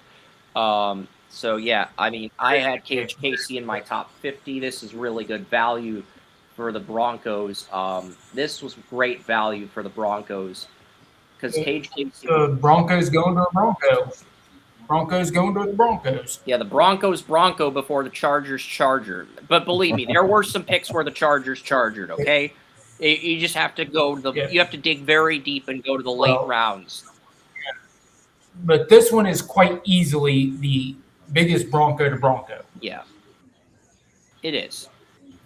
S1: So, yeah, I mean, I had Cage Casey in my top 50. This is really good value for the Broncos. This was great value for the Broncos because Cage Casey.
S3: The Broncos going to the Broncos. Broncos going to the Broncos.
S1: Yeah, the Broncos Bronco before the Chargers Charger. But believe me, there were some picks where the Chargers chargered, okay? You just have to go to you have to dig very deep and go to the late rounds.
S3: But this one is quite easily the biggest Bronco to Bronco.
S1: Yeah. It is.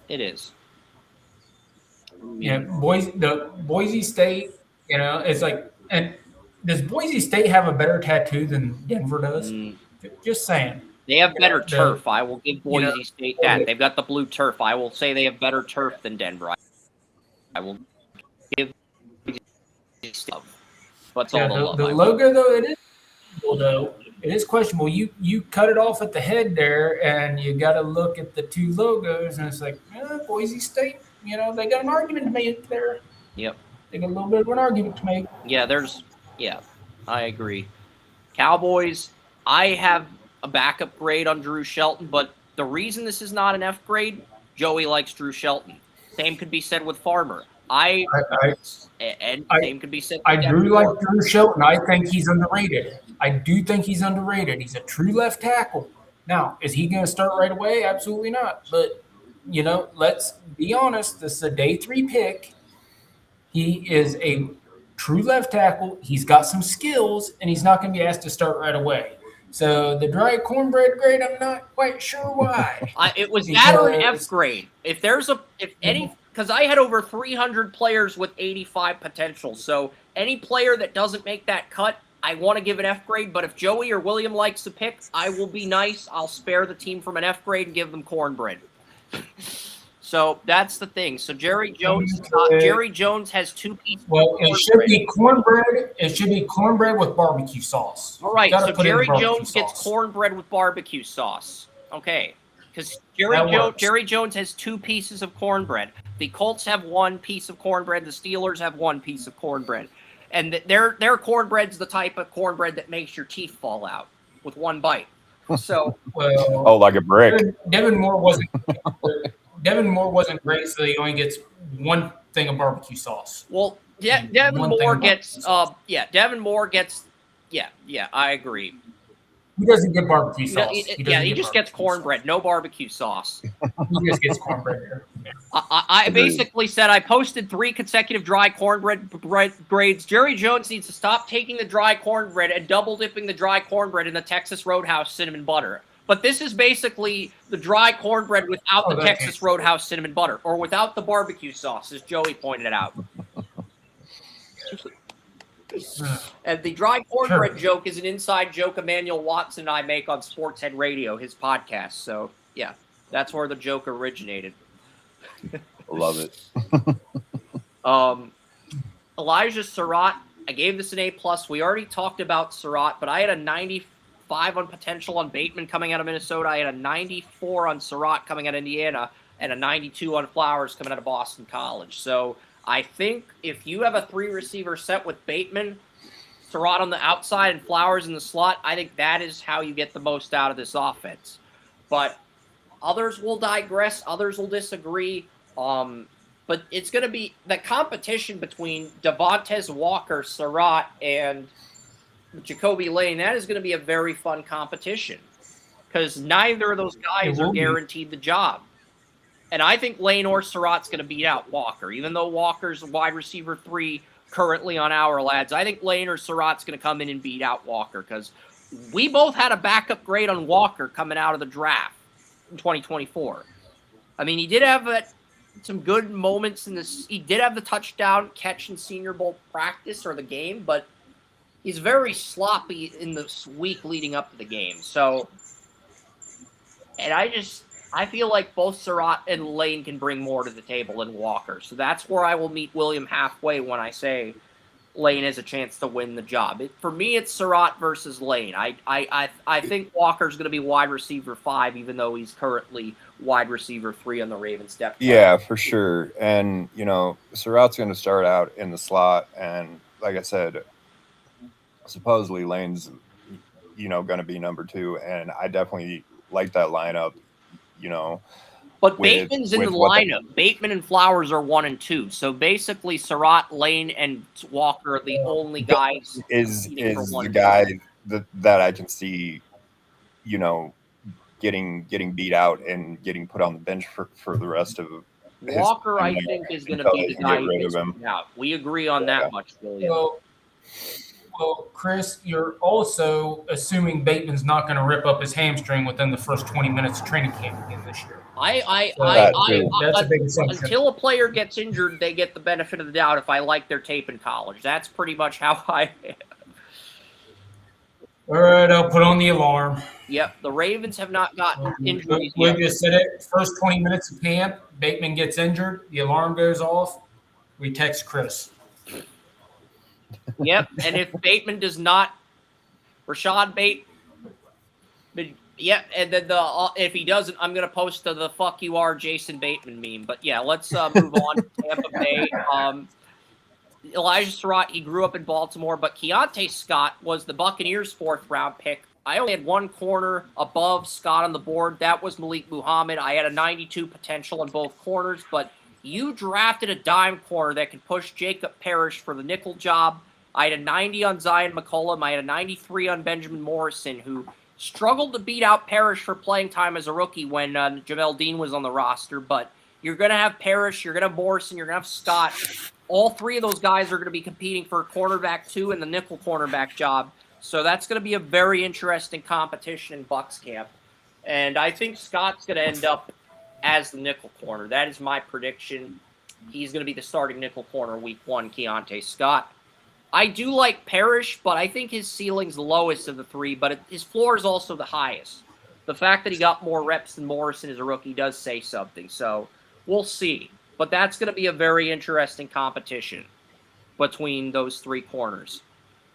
S1: It is.
S3: Yeah, Boise State, it's like, and does Boise State have a better tattoo than Denver does? Just saying.
S1: They have better turf. I will give Boise State that. They've got the blue turf. I will say they have better turf than Denver. I will give Boise State love. What's all the love?
S3: The logo, though, it is questionable. You cut it off at the head there, and you got to look at the two logos, and it's like, Boise State, they got an argument to make there.
S1: Yep.
S3: They got a little bit of an argument to make.
S1: Yeah, I agree. Cowboys, I have a backup grade on Drew Shelton, but the reason this is not an F grade, Joey likes Drew Shelton. Same could be said with Farmer. Same could be said with
S3: I
S1: Devin
S3: do like
S1: Moore.
S3: Drew Shelton. I think he's underrated. I do think he's underrated. He's a true left tackle. Now, is he going to start right away? Absolutely not. But, let's be honest. This is a day 3 pick. He is a true left tackle. He's got some skills, and he's not going to be asked to start right away. So the dry cornbread grade, I'm not quite sure why.
S1: It was that or an F grade. Because I had over 300 players with 85 potential. So any player that doesn't make that cut, I want to give an F grade. But if Joey or William likes to pick, I will be nice. I'll spare the team from an F grade and give them cornbread. So that's the thing. So Jerry Jones has 2 pieces.
S3: Well, it should be cornbread. It should be cornbread with barbecue sauce.
S1: All right. So Jerry Jones gets cornbread with barbecue sauce. Okay. Because Jerry Jones has 2 pieces of cornbread. The Colts have 1 piece of cornbread. The Steelers have 1 piece of cornbread. And their cornbread's the type of cornbread that makes your teeth fall out with 1 bite. So
S4: like a brick.
S3: Devin Moore wasn't great, so he only gets 1 thing of barbecue sauce.
S1: Well, Devin Moore gets I agree.
S3: He doesn't get barbecue sauce.
S1: He just gets cornbread, no barbecue sauce.
S3: He just gets cornbread.
S1: I basically said I posted 3 consecutive dry cornbread grades. Jerry Jones needs to stop taking the dry cornbread and double dipping the dry cornbread in the Texas Roadhouse cinnamon butter. But this is basically the dry cornbread without the Texas Roadhouse cinnamon butter, or without the barbecue sauce, as Joey pointed out. And the dry cornbread joke is an inside joke Emmanuel Watson and I make on Sportshead Radio, his podcast. So, yeah, that's where the joke originated.
S4: Love it.
S1: Elijah Surratt, I gave this an A+. We already talked about Surratt, but I had a 95 on potential on Bateman coming out of Minnesota. I had a 94 on Surratt coming out of Indiana, and a 92 on Flowers coming out of Boston College. So I think if you have a 3-receiver set with Bateman, Surratt on the outside, and Flowers in the slot, I think that is how you get the most out of this offense. But others will digress. Others will disagree. But it's going to be the competition between Devontae Walker, Surratt, and Jacoby Lane. That is going to be a very fun competition because neither of those guys are guaranteed the job. And I think Lane or Surratt's going to beat out Walker, even though Walker's wide receiver 3 currently on our lads. I think Lane or Surratt's going to come in and beat out Walker because we both had a backup grade on Walker coming out of the draft in 2024. I mean, he did have some good moments in this. He did have the touchdown catch in Senior Bowl practice or the game, but he's very sloppy in the week leading up to the game. So, and I feel like both Surratt and Lane can bring more to the table than Walker. So that's where I will meet William halfway when I say Lane has a chance to win the job. For me, it's Surratt versus Lane. I think Walker's going to be wide receiver 5, even though he's currently wide receiver 3 on the Ravens depth chart.
S4: Yeah, for sure. And, Surratt's going to start out in the slot. And like I said, supposedly Lane's, going to be number 2. And I definitely like that lineup.
S1: But Bateman's in the lineup. Bateman and Flowers are 1 and 2. So basically, Surratt, Lane, and Walker are the only guys.
S4: Is the guy that I can see, getting beat out and getting put on the bench for the rest of
S1: Walker, I think, is going to be the guy who gets beat out. We agree on that much, William.
S3: Well, Chris, you're also assuming Bateman's not going to rip up his hamstring within the first 20 minutes of training camp again this year.
S1: That's
S3: a big assumption.
S1: Until a player gets injured, they get the benefit of the doubt if I like their tape in college. That's pretty much how I am.
S3: All right, I'll put on the alarm.
S1: Yep, the Ravens have not gotten injuries
S3: We
S1: yet.
S3: just said it. First 20 minutes of camp, Bateman gets injured, the alarm goes off, we text Chris.
S1: Yep, and if Bateman does not, Rashad Bateman, yeah, and then if he doesn't, I'm going to post the "fuck you are Jason Bateman" meme. But yeah, let's move on to Tampa Bay. Elijah Surratt, he grew up in Baltimore, but Keontae Scott was the Buccaneers' 4th round pick I only had one corner above Scott on the board. That was Malik Muhammad. I had a 92 potential on both corners, but you drafted a dime corner that could push Jacob Parrish for the nickel job. I had a 90 on Zion McCollum. I had a 93 on Benjamin Morrison, who struggled to beat out Parrish for playing time as a rookie when Jamel Dean was on the roster. But you're going to have Parrish, you're going to have Morrison, you're going to have Scott. All three of those guys are going to be competing for cornerback 2 and the nickel cornerback job. So that's going to be a very interesting competition in Bucs camp. And I think Scott's going to end up as the nickel corner. That is my prediction. He's going to be the starting nickel corner week 1, Keontae Scott. I do like Parrish, but I think his ceiling's the lowest of the three, but his floor is also the highest. The fact that he got more reps than Morrison as a rookie does say something, so we'll see. But that's going to be a very interesting competition between those three corners.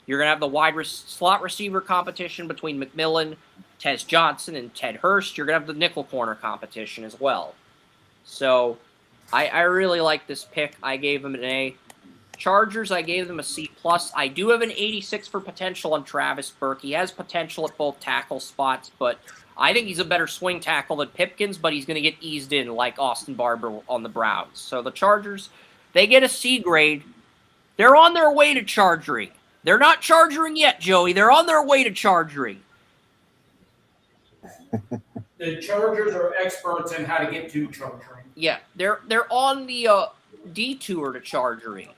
S1: You're going to have the slot receiver competition between McMillan, Tez Johnson, and Ted Hurst. You're going to have the nickel corner competition as well. So I really like this pick. I gave him an A. Chargers, I gave them a C+. I do have an 86 for potential on Travis Burke. He has potential at both tackle spots, but I think he's a better swing tackle than Pipkins, but he's going to get eased in like Austin Barber on the Browns. So the Chargers, they get a C grade. They're on their way to chargering. They're not chargering yet, Joey. They're on their way to chargering.
S3: The Chargers are experts in how to get to chargering.
S1: Yeah, they're on the detour to chargering.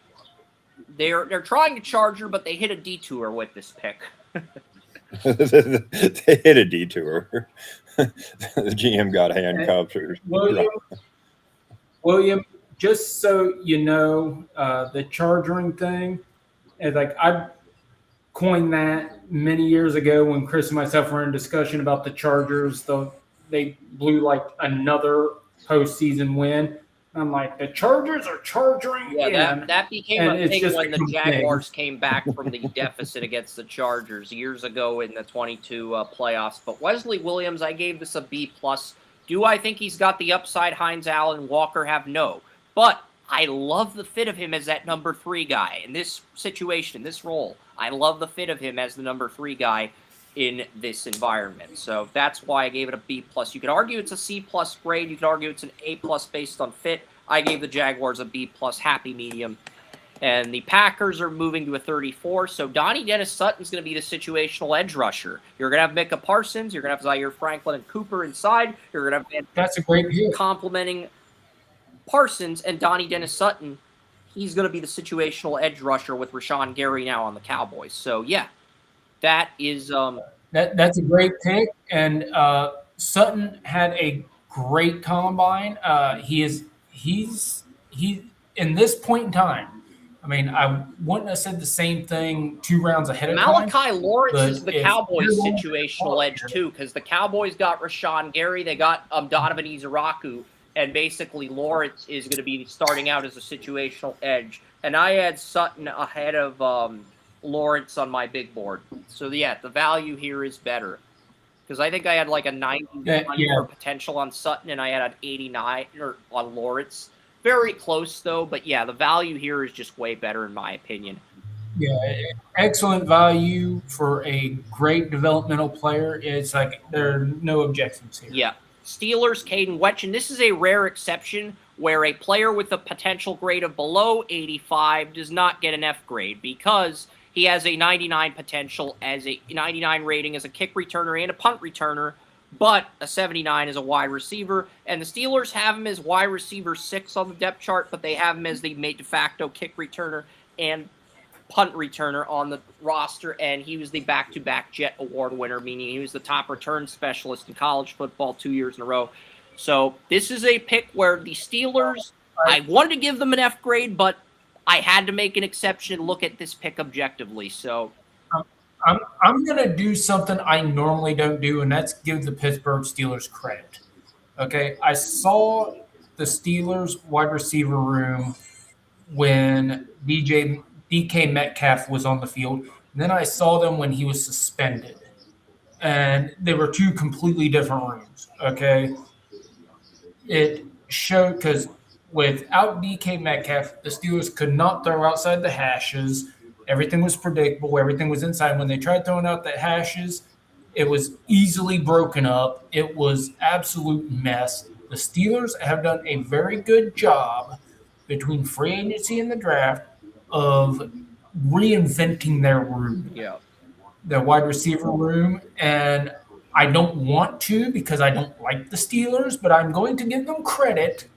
S1: They're trying to charger, but they hit a detour with this pick.
S4: They hit a detour. The GM got handcuffed.
S3: William, just so you know, the charging thing, is like I coined that many years ago when Chris and myself were in discussion about the Chargers. They blew like another postseason win. I'm like, the Chargers are charging in.
S1: Yeah, that became a thing when the Jaguars
S3: thing.
S1: came back from the deficit against the Chargers years ago in the 22 playoffs. But Wesley Williams, I gave this a B+. Do I think he's got the upside Hines Allen Walker have? No. But I love the fit of him as that number 3 guy in this situation, this role. I love the fit of him as the number 3 guy in this environment. So that's why I gave it a B+. You could argue it's a C+ grade. You could argue it's an A+ based on fit. I gave the Jaguars a B+, happy medium. And the Packers are moving to a 34. So Donnie Dennis-Sutton's going to be the situational edge rusher. You're going to have Micah Parsons. You're going to have Zaire Franklin and Cooper inside. You're going to have
S3: That's a great view.
S1: Complimenting Parsons and Donnie Dennis-Sutton. He's going to be the situational edge rusher with Rashawn Gary now on the Cowboys. So, yeah. That is
S3: that's a great pick, and Sutton had a great combine. He's in this point in time. I mean, I wouldn't have said the same thing 2 rounds ahead of time.
S1: Malachi Lawrence is the Cowboys' situational edge too, because the Cowboys got Rashawn Gary, they got Donovan Izaraku, and basically Lawrence is going to be starting out as a situational edge. And I had Sutton ahead of Lawrence on my big board. So, yeah, the value here is better. Because I think I had like a 91 for potential on Sutton, and I had an 89 on Lawrence. Very close, though. But, yeah, the value here is just way better in my opinion.
S3: Yeah, excellent value for a great developmental player. It's like there are no objections here.
S1: Yeah. Steelers, Caden Wetchen. This is a rare exception where a player with a potential grade of below 85 does not get an F grade because he has a 99 potential as a 99 rating as a kick returner and a punt returner, but a 79 as a wide receiver. And the Steelers have him as wide receiver 6 on the depth chart, but they have him as the de facto kick returner and punt returner on the roster. And he was the back-to-back Jet Award winner, meaning he was the top return specialist in college football 2 years in a row. So this is a pick where the Steelers, I wanted to give them an F grade, but I had to make an exception and look at this pick objectively. So
S3: I'm going to do something I normally don't do, and that's give the Pittsburgh Steelers credit. Okay, I saw the Steelers wide receiver room when DK Metcalf was on the field. And then I saw them when he was suspended. And they were 2 completely different rooms, okay? It showed because without DK Metcalf, the Steelers could not throw outside the hashes. Everything was predictable. Everything was inside. When they tried throwing out the hashes, It was easily broken up. It was absolute mess. The Steelers have done a very good job between free agency and the draft of reinventing their room,
S1: Yeah.
S3: their wide receiver room. And I don't want to because I don't like the Steelers, but I'm going to give them credit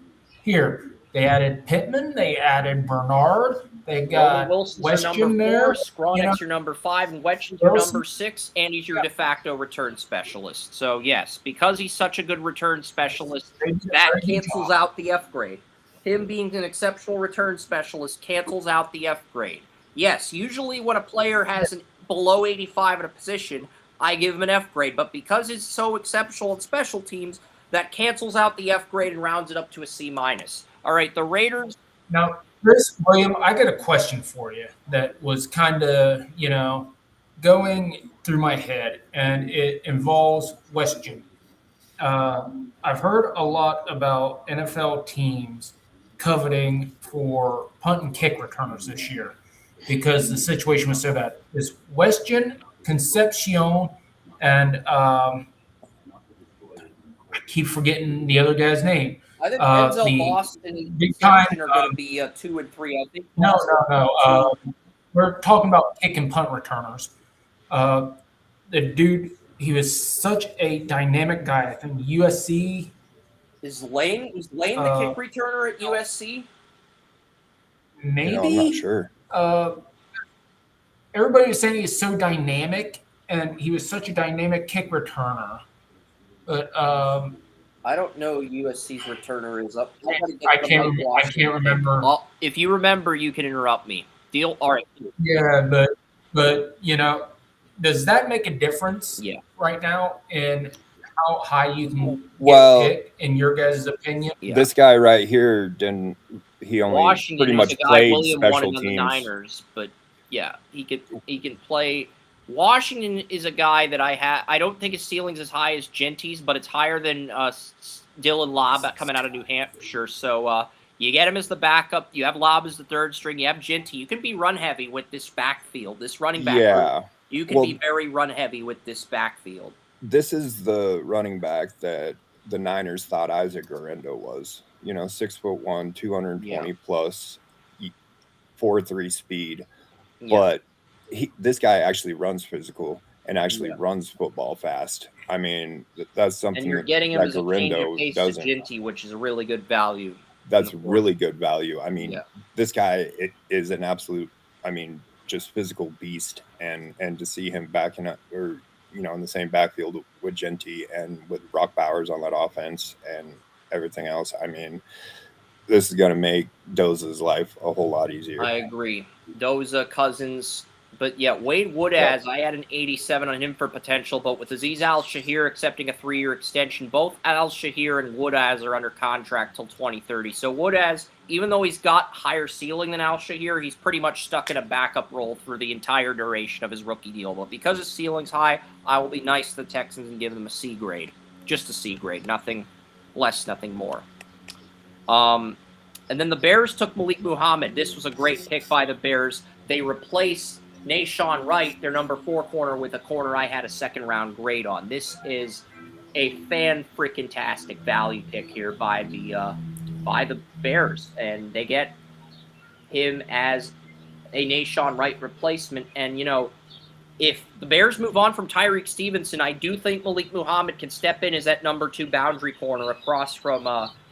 S3: here. They added Pittman, they added Bernard, they
S1: Roman
S3: got
S1: Wilson's your number
S3: Weston
S1: 4,
S3: there.
S1: Skronek's your number 5, and Wetchin's your
S3: Wilson.
S1: number 6, and he's your de facto return specialist. So, yes, because he's such a good return specialist, that cancels out the F grade. Him being an exceptional return specialist cancels out the F grade. Yes, usually when a player has an below 85 in a position, I give him an F grade, but because he's so exceptional in special teams, that cancels out the F grade and rounds it up to a C minus. All right, the Raiders.
S3: Now, Chris, William, I got a question for you that was kind of, going through my head, and it involves Weston. I've heard a lot about NFL teams coveting for punt and kick returners this year because the situation was so bad. Is Weston, Concepcion, and I keep forgetting the other guy's name.
S1: I think Denzel Boston and Concepcion are going to be 2 and 3. I think.
S3: No. We're talking about kick and punt returners. The dude, he was such a dynamic guy. I think USC.
S1: Was Lane the kick returner at USC?
S3: Maybe.
S4: I'm not sure.
S3: Everybody was saying he's so dynamic, and he was such a dynamic kick returner. But
S1: I don't know who USC's returner is up.
S3: I can't remember.
S1: Well, if you remember, you can interrupt me. Deal? All right.
S3: Yeah, but does that make a difference?
S1: Yeah.
S3: Right now in how high you can pick, in your guys' opinion?
S4: Yeah. This guy right here he only
S1: Washington
S4: pretty much played
S1: William
S4: special
S1: teams.
S4: teams.
S1: The Niners, but yeah, he can play. Washington is a guy that I don't think his ceiling's as high as Genty's, but it's higher than Dylan Lobb coming out of New Hampshire. So you get him as the backup. You have Lobb as the third string. You have Genty. You can be run heavy with this backfield, this running back.
S4: Yeah.
S1: Group. You can be very run heavy with this backfield.
S4: This is the running back that the Niners thought Isaac Guerrero was. 6'1", 220 plus, 4.3 speed. Yeah. But this guy actually runs physical and actually runs football fast. I mean, that's something. And
S1: you're getting him
S4: that
S1: as a change of pace to Genty, which is a really good value.
S4: That's really good value. I mean, this guy is an absolute. I mean, just physical beast, and to see him backing up or in the same backfield with Genty and with Brock Bowers on that offense and everything else. I mean, this is going to make Doza's life a whole lot easier.
S1: I agree. Doza, Cousins, but yeah, Wade Woodaz, I had an 87 on him for potential, but with Azeez Al-Shahir accepting a 3-year extension, both Al-Shahir and Woodaz are under contract till 2030. So Woodaz, even though he's got higher ceiling than Al-Shahir, he's pretty much stuck in a backup role for the entire duration of his rookie deal. But because his ceiling's high, I will be nice to the Texans and give them a C grade. Just a C grade, nothing less, nothing more. And then the Bears took Malik Muhammad. This was a great pick by the Bears. They replaced Nashawn Wright, their number 4 corner, with a corner I had a second-round grade on. This is a fan-freaking-tastic value pick here by the Bears, and they get him as a Nashawn Wright replacement. And, if the Bears move on from Tyreek Stevenson, I do think Malik Muhammad can step in as that number 2 boundary corner across from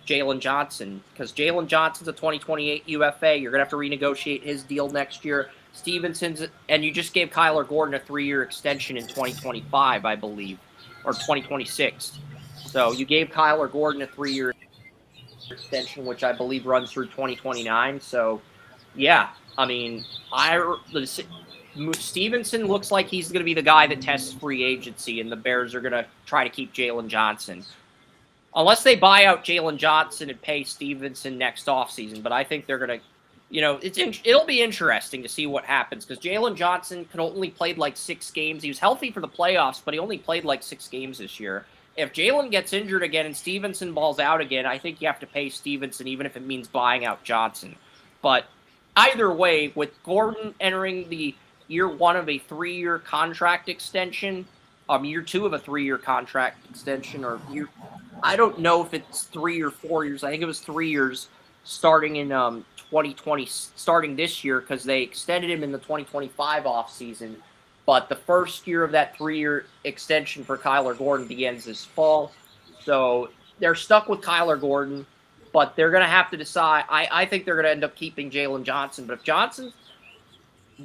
S1: Jalen Johnson, because Jalen Johnson's a 2028 UFA. You're going to have to renegotiate his deal next year. Stevenson's, and you just gave Kyler Gordon a 3-year extension in 2025, I believe, or 2026. So you gave Kyler Gordon a 3-year extension, which I believe runs through 2029. So, yeah, I mean, Stevenson looks like he's going to be the guy that tests free agency, and the Bears are going to try to keep Jalen Johnson. Unless they buy out Jalen Johnson and pay Stevenson next offseason, but I think they're going to, it'll be interesting to see what happens, because Jalen Johnson only played like 6 games. He was healthy for the playoffs, but he only played like 6 games this year. If Jalen gets injured again and Stevenson balls out again, I think you have to pay Stevenson, even if it means buying out Johnson. But either way, with Gordon entering the year 1 of a 3-year contract extension, year 2 of a 3-year contract extension, or I don't know if it's 3 or 4 years. I think it was 3 years starting in 2020, starting this year, because they extended him in the 2025 offseason. But the first year of that 3-year extension for Kyler Gordon begins this fall. So they're stuck with Kyler Gordon, but they're going to have to decide. I think they're going to end up keeping Jalen Johnson. But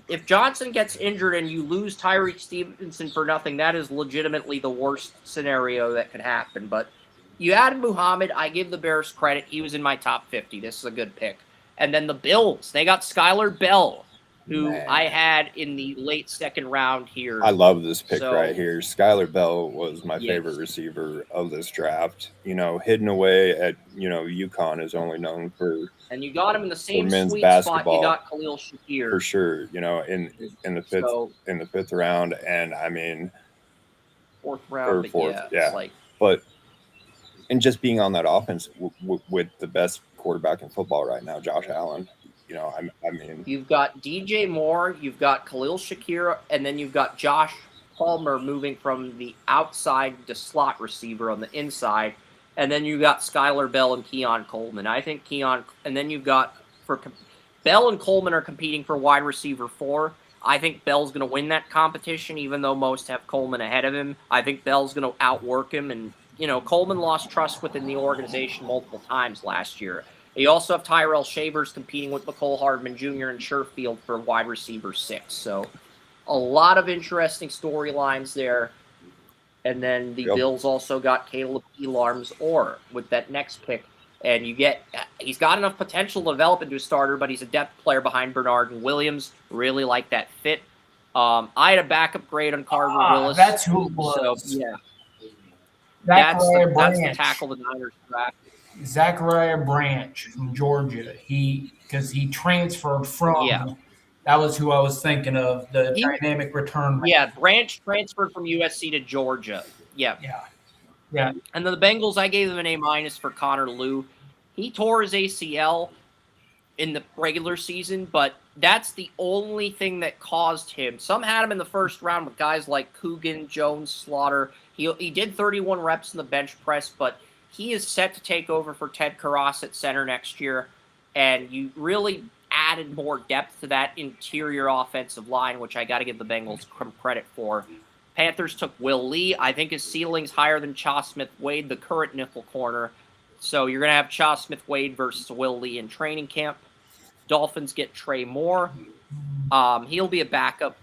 S1: if Johnson gets injured and you lose Tyreek Stevenson for nothing, that is legitimately the worst scenario that could happen. But you added Muhammad. I give the Bears credit. He was in my top 50. This is a good pick. And then the Bills, they got Skylar Bell, who I had in the late second round here.
S4: I love this pick right here. Skylar Bell was my favorite receiver of this draft. Hidden away at, UConn is only known for.
S1: And you got him in the same sweet
S4: basketball,
S1: spot you got Khalil Shakir.
S4: For sure, in the fifth round, and I mean
S1: fourth round,
S4: and just being on that offense with the best quarterback in football right now, Josh Allen. I mean,
S1: you've got DJ Moore, you've got Khalil Shakir, and then you've got Josh Palmer moving from the outside to slot receiver on the inside. And then you got Skylar Bell and Keon Coleman. I think and then you've got Bell and Coleman are competing for wide receiver 4. I think Bell's going to win that competition, even though most have Coleman ahead of him. I think Bell's going to outwork him. And, Coleman lost trust within the organization multiple times last year. You also have Tyrell Shavers competing with McCole Hardman Jr. and Sherfield for wide receiver 6. So a lot of interesting storylines there. And then the Bills also got Caleb Elarms with that next pick. And he's got enough potential to develop into a starter, but he's a depth player behind Bernard and Williams. Really like that fit. I had a backup grade on Carver Willis.
S3: That's who it was.
S1: So, yeah.
S3: That's
S1: the tackle the Niners draft.
S3: Zachariah Branch from Georgia. Because he transferred from.
S1: Yeah.
S3: That was who I was thinking of, the dynamic return.
S1: Yeah, Branch transferred from USC to Georgia. Yeah. And then the Bengals, I gave them an A- for Connor Lew. He tore his ACL in the regular season, but that's the only thing that caused him. Some had him in the first round with guys like Coogan, Jones, Slaughter. He did 31 reps in the bench press, but he is set to take over for Ted Karras at center next year, and you really added more depth to that interior offensive line, which I got to give the Bengals some credit for. Panthers took Will Lee. I think his ceiling's higher than Cha Smith-Wade, the current nickel corner. So you're going to have Cha Smith-Wade versus Will Lee in training camp. Dolphins get Trey Moore. He'll be a backup.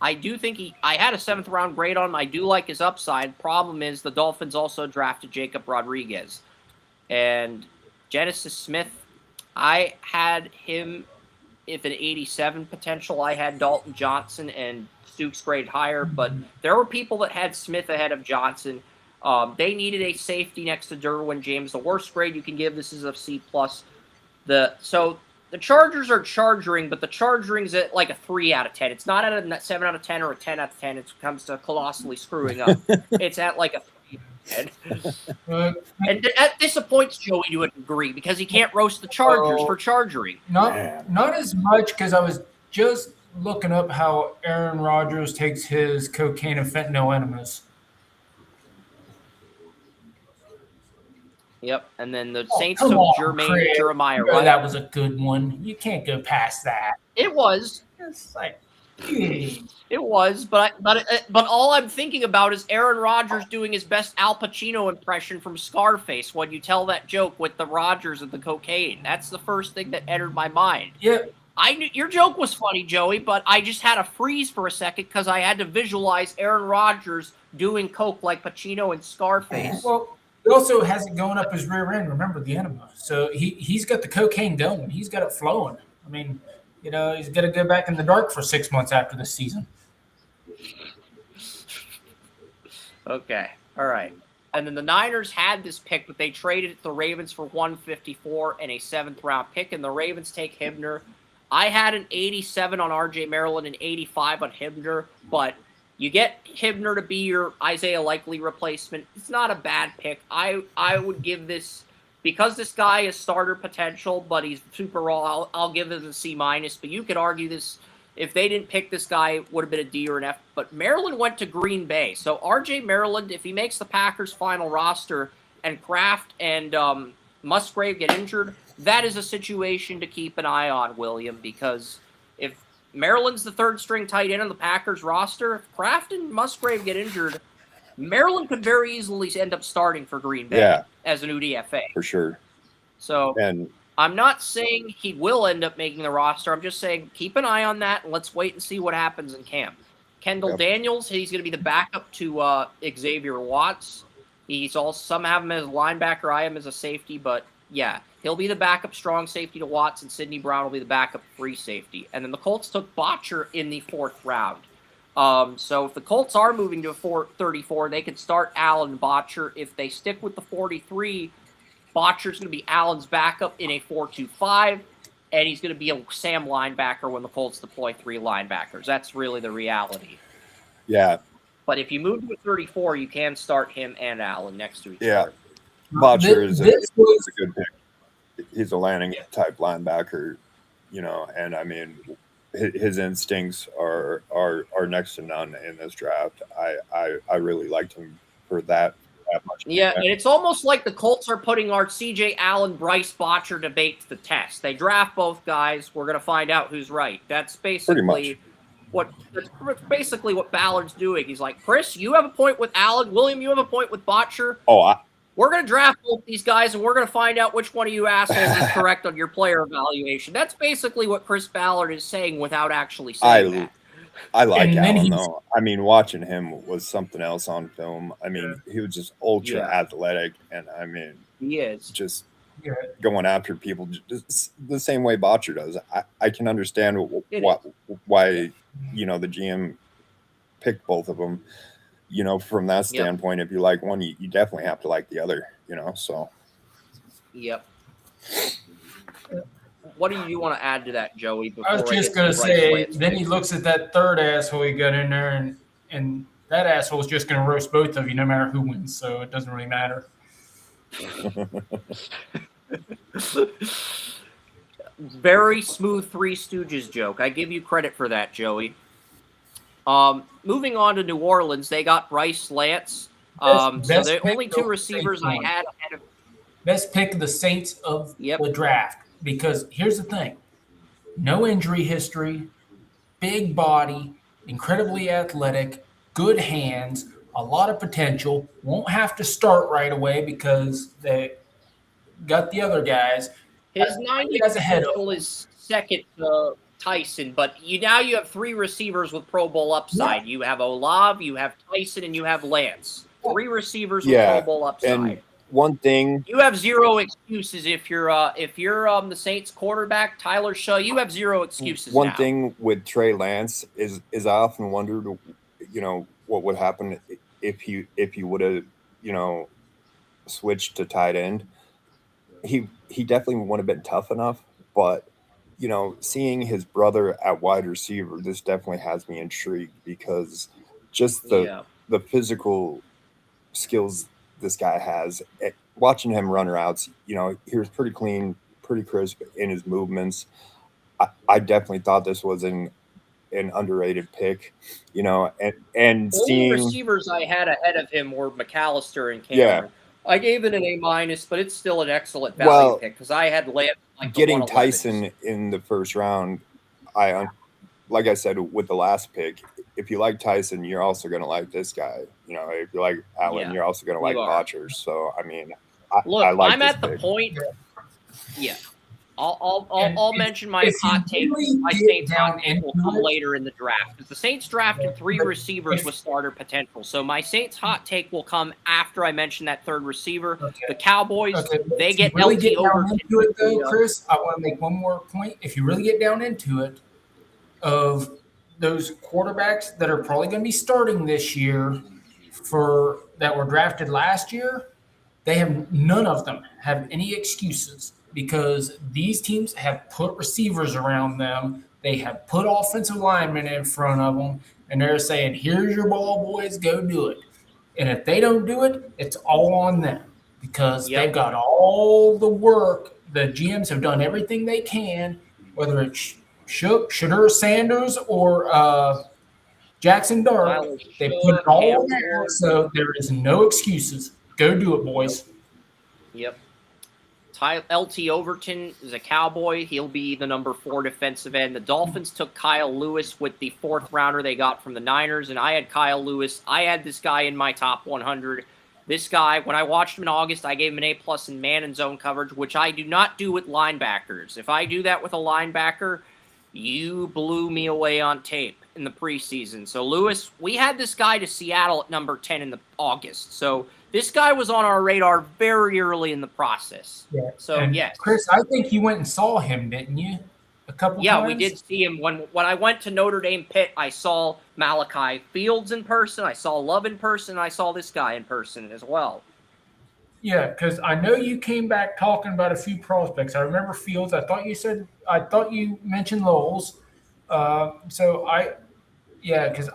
S1: I do think I had a 7th round grade on him. I do like his upside. Problem is the Dolphins also drafted Jacob Rodriguez. And Genesis Smith, I had him if an 87 potential. I had Dalton Johnson and Stooks grade higher, but there were people that had Smith ahead of Johnson. They needed a safety next to Derwin James. The worst grade you can give this is a C+. So the Chargers are charging, but the chargering's at like a 3 out of 10. It's not at a 7 out of 10 or a 10 out of 10. It comes to colossally screwing up. It's at like a 3 out of 10. And that disappoints Joey to a degree because he can't roast the Chargers for charging.
S3: Not as much, because I was just looking up how Aaron Rodgers takes his cocaine and fentanyl enemas.
S1: Yep, and then the Saints took Jeremiah.
S3: Right? That was a good one. You can't go past that.
S1: It was.
S3: It's like,
S1: it was, but all I'm thinking about is Aaron Rodgers doing his best Al Pacino impression from Scarface when you tell that joke with the Rodgers and the cocaine. That's the first thing that entered my mind.
S3: Yeah.
S1: I knew your joke was funny, Joey, but I just had a freeze for a second because I had to visualize Aaron Rodgers doing coke like Pacino and Scarface.
S3: Well, he also has it going up his rear end. Remember the enema. So he's got the cocaine going. He's got it flowing. I mean, he's going to go back in the dark for 6 months after this season.
S1: Okay. All right. And then the Niners had this pick, but they traded it to the Ravens for 154 and a 7th round pick, and the Ravens take Hibner. I had an 87 on R.J. Maryland and 85 on Hibner, but you get Hibner to be your Isaiah Likely replacement. It's not a bad pick. I would give this, because this guy has starter potential, but he's super raw, I'll give it a C-. But you could argue this if they didn't pick this guy, it would have been a D or an F. But Maryland went to Green Bay. So R.J. Maryland, if he makes the Packers' final roster and Kraft and Musgrave get injured, that is a situation to keep an eye on, William, because if Maryland's the third-string tight end on the Packers roster, if Kraft and Musgrave get injured, Maryland could very easily end up starting for Green Bay as an UDFA.
S4: For sure.
S1: So I'm not saying he will end up making the roster. I'm just saying keep an eye on that, and let's wait and see what happens in camp. Kendall Daniels, he's going to be the backup to Xavier Watts. He's also, some have him as a linebacker, I have him as a safety, but yeah, he'll be the backup strong safety to Watts, and Sidney Brown will be the backup free safety. And then the Colts took Botcher in the 4th round. So if the Colts are moving to a 34, they could start Allen Botcher. If they stick with the 43, Botcher's going to be Allen's backup in a 4-2-5, and he's going to be a Sam linebacker when the Colts deploy 3 linebackers. That's really the reality.
S4: Yeah.
S1: But if you move to a 34, you can start him and Allen next to each other.
S4: Botcher is a good pick. He's a landing type linebacker, and I mean, his instincts are next to none in this draft. I really liked him for that much.
S1: Yeah, and it's almost like the Colts are putting our C.J. Allen, Bryce Botcher debate to the test. They draft both guys. We're going to find out who's right. That's basically what Ballard's doing. He's like, Chris, you have a point with Allen. William, you have a point with Botcher. We're going to draft both these guys, and we're going to find out which one of you assholes is correct on your player evaluation. That's basically what Chris Ballard is saying without actually saying that.
S4: I like Allen, though. I mean, watching him was something else on film. I mean, he was just ultra athletic, and I mean,
S1: he is
S4: just going after people just the same way Botcher does. I can understand why the GM picked both of them. From that standpoint, if you like one, you definitely have to like the other. So.
S1: Yep. What do you want to add to that, Joey?
S3: I was just going to say, then he looks at that third asshole he got in there, and that asshole is just going to roast both of you no matter who wins, so it doesn't really matter.
S1: Very smooth Three Stooges joke. I give you credit for that, Joey. Moving on to New Orleans, they got Bryce Lance. So the only 2 receivers I had ahead of
S3: best pick of the Saints of the draft. Because here's the thing, no injury history, big body, incredibly athletic, good hands, a lot of potential, won't have to start right away because they got the other guys.
S1: His 90 potential is second to Tyson, but now you have 3 receivers with Pro Bowl upside. Yeah. You have Olave, you have Tyson, and you have Lance. 3 receivers with Pro Bowl upside.
S4: And one thing,
S1: you have 0 excuses if you're the Saints quarterback, Tyler Shaw. You have 0 excuses.
S4: One thing with Trey Lance is I often wondered, what would happen if he would have, switched to tight end. He definitely wouldn't have been tough enough, but seeing his brother at wide receiver, this definitely has me intrigued because just the physical skills this guy has. Watching him run routes, he was pretty clean, pretty crisp in his movements. I definitely thought this was an underrated pick, and seeing
S1: receivers I had ahead of him were McAllister and Cameron. I gave it an A-, but it's still an excellent value pick because I had Lance
S4: getting Tyson in the first round. Like I said with the last pick, if you like Tyson, you're also going to like this guy. If you like Allen, you're also going to like Botcher. So I mean, I like.
S1: I'm at the point. Yeah, I'll mention my hot take. My Saints hot take will come later in the draft because the Saints drafted 3 receivers with starter potential. So my Saints hot take will come after I mention that 3rd receiver. The Cowboys, they get
S3: really
S1: LT over
S3: into it though, Chris. I want to make one more point. If you really get down into it, of those quarterbacks that are probably going to be starting this year that were drafted last year, none of them have any excuses because these teams have put receivers around them. They have put offensive linemen in front of them, and they're saying, here's your ball, boys, go do it. And if they don't do it, it's all on them because they've got all the work. The GMs have done everything they can, whether it's Shadur Sanders or Jackson Dart.
S1: Tyler
S3: They
S1: Shough,
S3: put it all
S1: Cam
S3: in there,
S1: Ward.
S3: so there is no excuses. Go do it, boys.
S1: Yep. LT Overton is a Cowboy. He'll be the number 4 defensive end. The Dolphins took Kyle Lewis with the 4th rounder they got from the Niners, and I had Kyle Lewis. I had this guy in my top 100. This guy, when I watched him in August, I gave him an A+ in man and zone coverage, which I do not do with linebackers. If I do that with a linebacker, you blew me away on tape in the preseason. So, Lewis, we had this guy to Seattle at number 10 in the August. So, this guy was on our radar very early in the process.
S3: Yeah.
S1: So,
S3: And
S1: yes.
S3: Chris, I think you went and saw him, didn't you? A couple times?
S1: Yeah, we did see him. When I went to Notre Dame Pitt, I saw Malachi Fields in person, I saw Love in person, and I saw this guy in person as well.
S3: Yeah, because I know you came back talking about a few prospects. I remember Fields. I thought you mentioned Lowell's. Because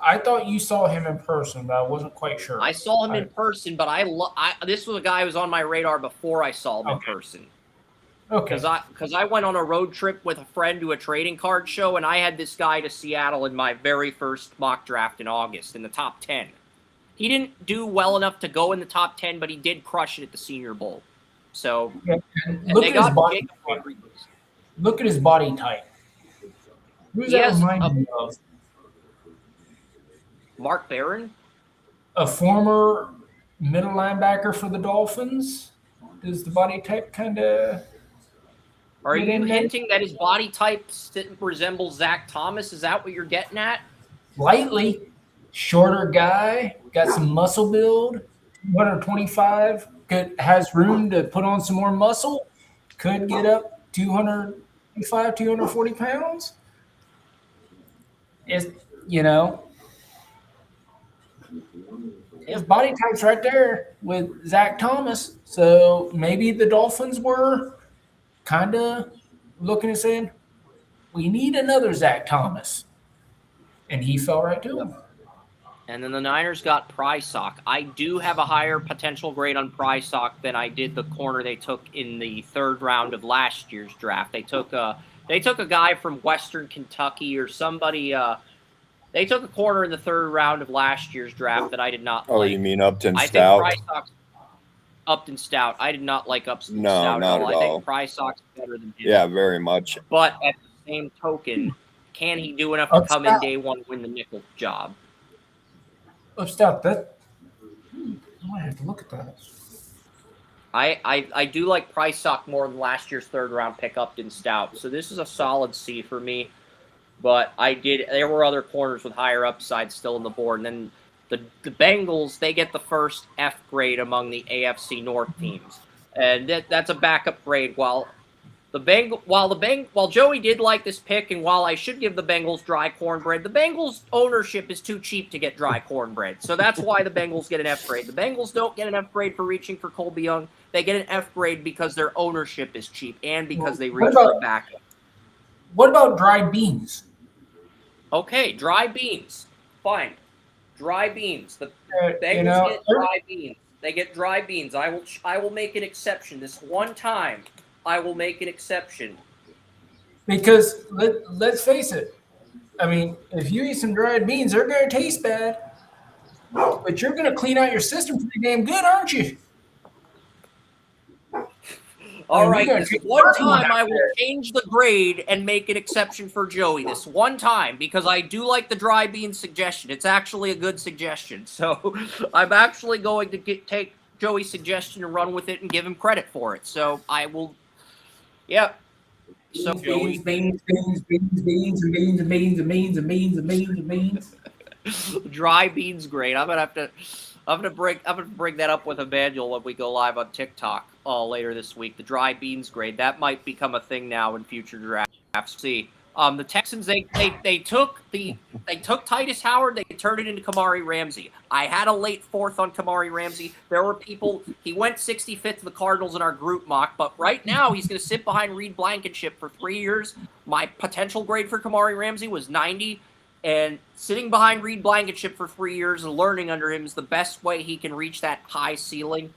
S3: I thought you saw him in person, but I wasn't quite sure.
S1: I saw him in person, but this was a guy who was on my radar before I saw him in person.
S3: Okay.
S1: Because I went on a road trip with a friend to a trading card show, and I had this guy to Seattle in my very first mock draft in August in the top 10. He didn't do well enough to go in the top 10, but he did crush it at the Senior Bowl. So,
S3: Look at his body type. Who does that remind me of?
S1: Mark Barron?
S3: A former middle linebacker for the Dolphins? Does the body type kind of...
S1: Are you hinting that his body type resembles Zach Thomas? Is that what you're getting at?
S3: Lightly. Shorter guy, got some muscle build, 125, has room to put on some more muscle, could get up 225, 240 pounds. His body type's right there with Zach Thomas. So maybe the Dolphins were kind of looking and saying, we need another Zach Thomas. And he fell right to him.
S1: And then the Niners got Prysock. I do have a higher potential grade on Prysock than I did the corner they took in the 3rd round of last year's draft. They took a guy from Western Kentucky or somebody. They took a corner in the 3rd round of last year's draft that I did not like.
S4: Oh, you mean Upton
S1: I
S4: Stout?
S1: think Prysock's Upton Stout. I did not like Upton
S4: No,
S1: Stout
S4: not
S1: at all.
S4: at
S1: I
S4: all.
S1: think Prysock's better than him.
S4: Yeah, very much.
S1: But at the same token, can he do enough to come in day one and win the nickel job?
S3: Stout, I might have to look at that.
S1: I do like Prysock more than last year's 3rd round pick Upton Stout. So this is a solid C for me. But there were other corners with higher upside still on the board. And then the Bengals, they get the first F grade among the AFC North teams. And that's a backup grade. While Joey did like this pick, and while I should give the Bengals dry cornbread, the Bengals ownership is too cheap to get dry cornbread. So that's why the Bengals get an F grade. The Bengals don't get an F grade for reaching for Colby Young. They get an F grade because their ownership is cheap and because they reach for a backup.
S3: What about dried beans?
S1: Okay, dry beans. Fine. Dry beans. The Bengals get dry beans. They get dry beans. I will make an exception. This one time, I will make an exception.
S3: Because let's face it. I mean, if you eat some dried beans, they're going to taste bad. But you're going to clean out your system pretty damn good, aren't you?
S1: All right, this one time I will change the grade and make an exception for Joey. This one time, because I do like the dry bean suggestion. It's actually a good suggestion. So I'm actually going to take Joey's suggestion and run with it and give him credit for it. So I will, yeah. So
S3: beans.
S1: Dry beans grade. I'm gonna bring that up with Emmanuel when we go live on TikTok later this week. The dry beans grade, that might become a thing now in future drafts. See, the Texans they took Titus Howard, they turned it into Kamari Ramsey. I had a late 4th on Kamari Ramsey. There were people, he went 65th to the Cardinals in our group mock, but right now he's going to sit behind Reed Blankenship for 3 years. My potential grade for Kamari Ramsey was 90. And sitting behind Reed Blankenship for 3 years and learning under him is the best way he can reach that high ceiling.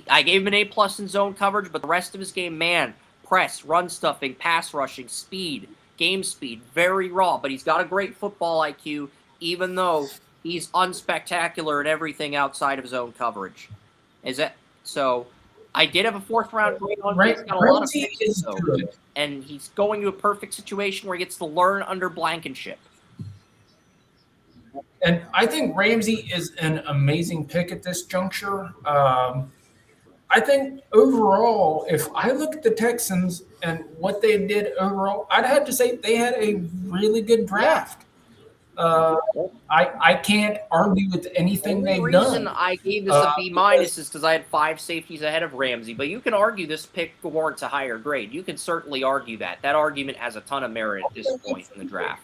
S1: I gave him an A+ in zone coverage, but the rest of his game, man, press, run stuffing, pass rushing, speed. game speed, very raw, but he's got a great football IQ, even though he's unspectacular at everything outside of zone coverage. Is that so? I did have a 4th-round grade on him. He's got a lot of
S3: Ramsey
S1: fixes,
S3: is
S1: though,
S3: good.
S1: and he's going to a perfect situation where he gets to learn under Blankenship.
S3: And I think Ramsey is an amazing pick at this juncture. I think overall, if I look at the Texans and what they did overall, I'd have to say they had a really good draft. I can't argue with anything they've
S1: The
S3: done.
S1: reason I gave this a B- is because I had 5 safeties ahead of Ramsey, but you can argue this pick warrants a higher grade. You can certainly argue that. That argument has a ton of merit at this point in the draft.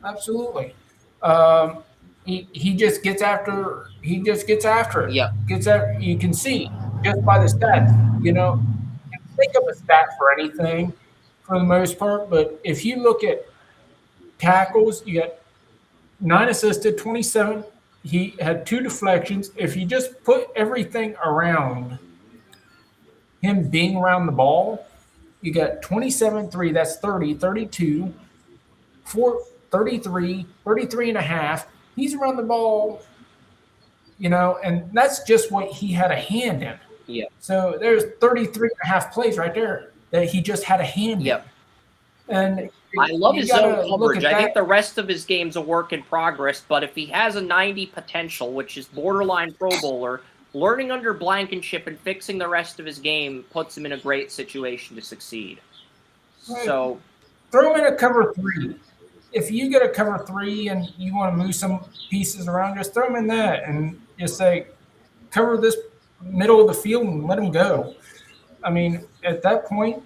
S3: Absolutely. He just gets after it.
S1: Yep.
S3: You can see just by the stats. You know, you can think of a stat for anything for the most part, but if you look at tackles, you got 9 assisted, 27. He had 2 deflections. If you just put everything around him being around the ball, you got 27, 3, that's 30, 32, 4, 33, 33 and a half. He's around the ball, you know, and that's just what he had a hand in.
S1: Yeah.
S3: So there's 33 and a half plays right there that he just had a hand in.
S1: Yep.
S3: And
S1: I love his zone coverage. I think
S3: that.
S1: the rest of his game's a work in progress, but if he has a 90 potential, which is borderline Pro Bowler, learning under Blankenship and fixing the rest of his game puts him in a great situation to succeed.
S3: Right.
S1: So
S3: Throw him in a cover 3. If you get a cover 3 and you want to move some pieces around, just throw him in that and just say, cover this middle of the field and let him go. I mean, at that point,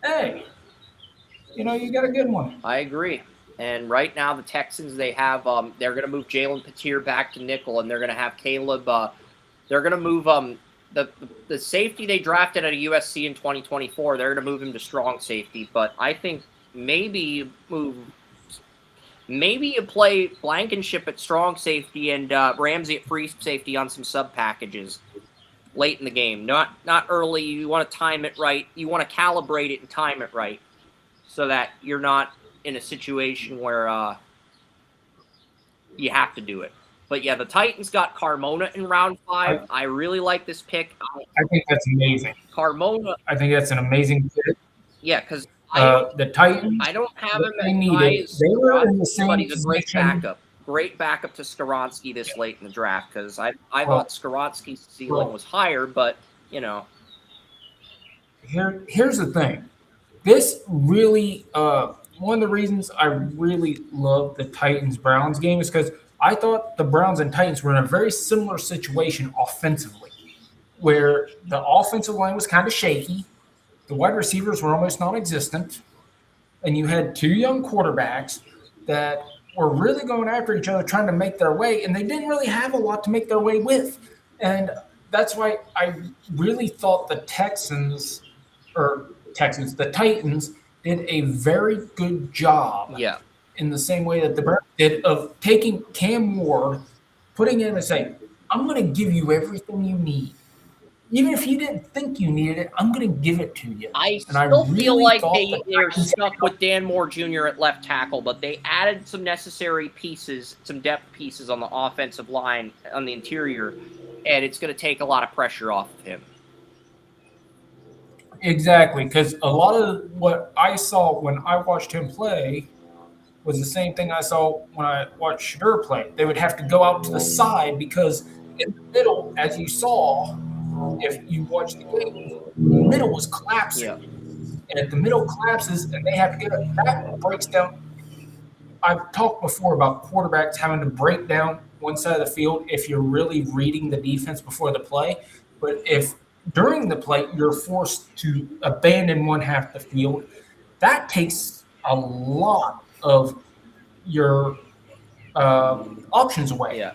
S3: hey, you know, you got a good one.
S1: I agree. And right now, the Texans, they have they're going to move Jalen Petir back to nickel, and they're going to have Caleb. They're going to move the safety they drafted at a USC in 2024. They're going to move him to strong safety, but I think maybe you play Blankenship at strong safety and Ramsey at free safety on some sub packages late in the game. Not early. You want to time it right. You want to calibrate it and time it right, so that you're not in a situation where you have to do it. But yeah, the Titans got Carmona in round 5. I really like this pick.
S3: I think that's amazing.
S1: Carmona.
S3: I think that's an amazing pick.
S1: Yeah, because
S3: the Titans.
S1: I don't have him
S3: they
S1: as
S3: needed.
S1: high as
S3: They were in the
S1: Skaronski,
S3: same
S1: but he's a great
S3: position.
S1: backup. Great backup to Skaronski this late in the draft, because I thought Skaronski's ceiling was higher, but you know.
S3: Here's the thing. This really one of the reasons I really love the Titans-Browns game is because I thought the Browns and Titans were in a very similar situation offensively, where the offensive line was kind of shaky, the wide receivers were almost non-existent, and you had 2 young quarterbacks that were really going after each other, trying to make their way, and they didn't really have a lot to make their way with. And that's why I really thought the Titans did a very good job.
S1: Yeah.
S3: In the same way that the Browns did, of taking Cam Ward, putting him and saying, I'm going to give you everything you need. Even if you didn't think you needed it, I'm going to give it to you.
S1: I still feel like they're stuck with Dan Moore Jr. at left tackle, but they added some necessary pieces, some depth pieces on the offensive line, on the interior, and it's going to take a lot of pressure off of him.
S3: Exactly, because a lot of what I saw when I watched him play was the same thing I saw when I watched Shadur play. They would have to go out to the side because in the middle, as you saw, if you watch the game, the middle was collapsing.
S1: Yeah.
S3: And if the middle collapses and they have to get it, that breaks down. I've talked before about quarterbacks having to break down one side of the field if you're really reading the defense before the play. But if during the play you're forced to abandon one half the field, that takes a lot of your options away.
S1: Yeah.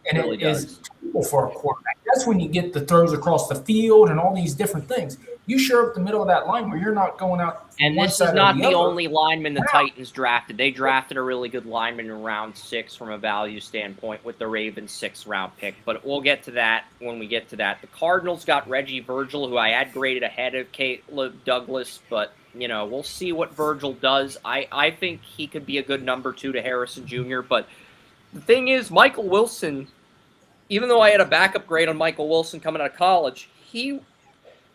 S3: And
S1: it really
S3: is terrible for a quarterback. That's when you get the throws across the field and all these different things. You shore up the middle of that line where you're not going out.
S1: And this is not the only lineman the Titans drafted. They drafted a really good lineman in round 6 from a value standpoint with the Ravens' 6th round pick. But we'll get to that when we get to that. The Cardinals got Reggie Virgil, who I had graded ahead of Caleb Douglas, but we'll see what Virgil does. I think he could be a good number 2 to Harrison Jr., but the thing is, Michael Wilson, even though I had a backup grade on Michael Wilson coming out of college,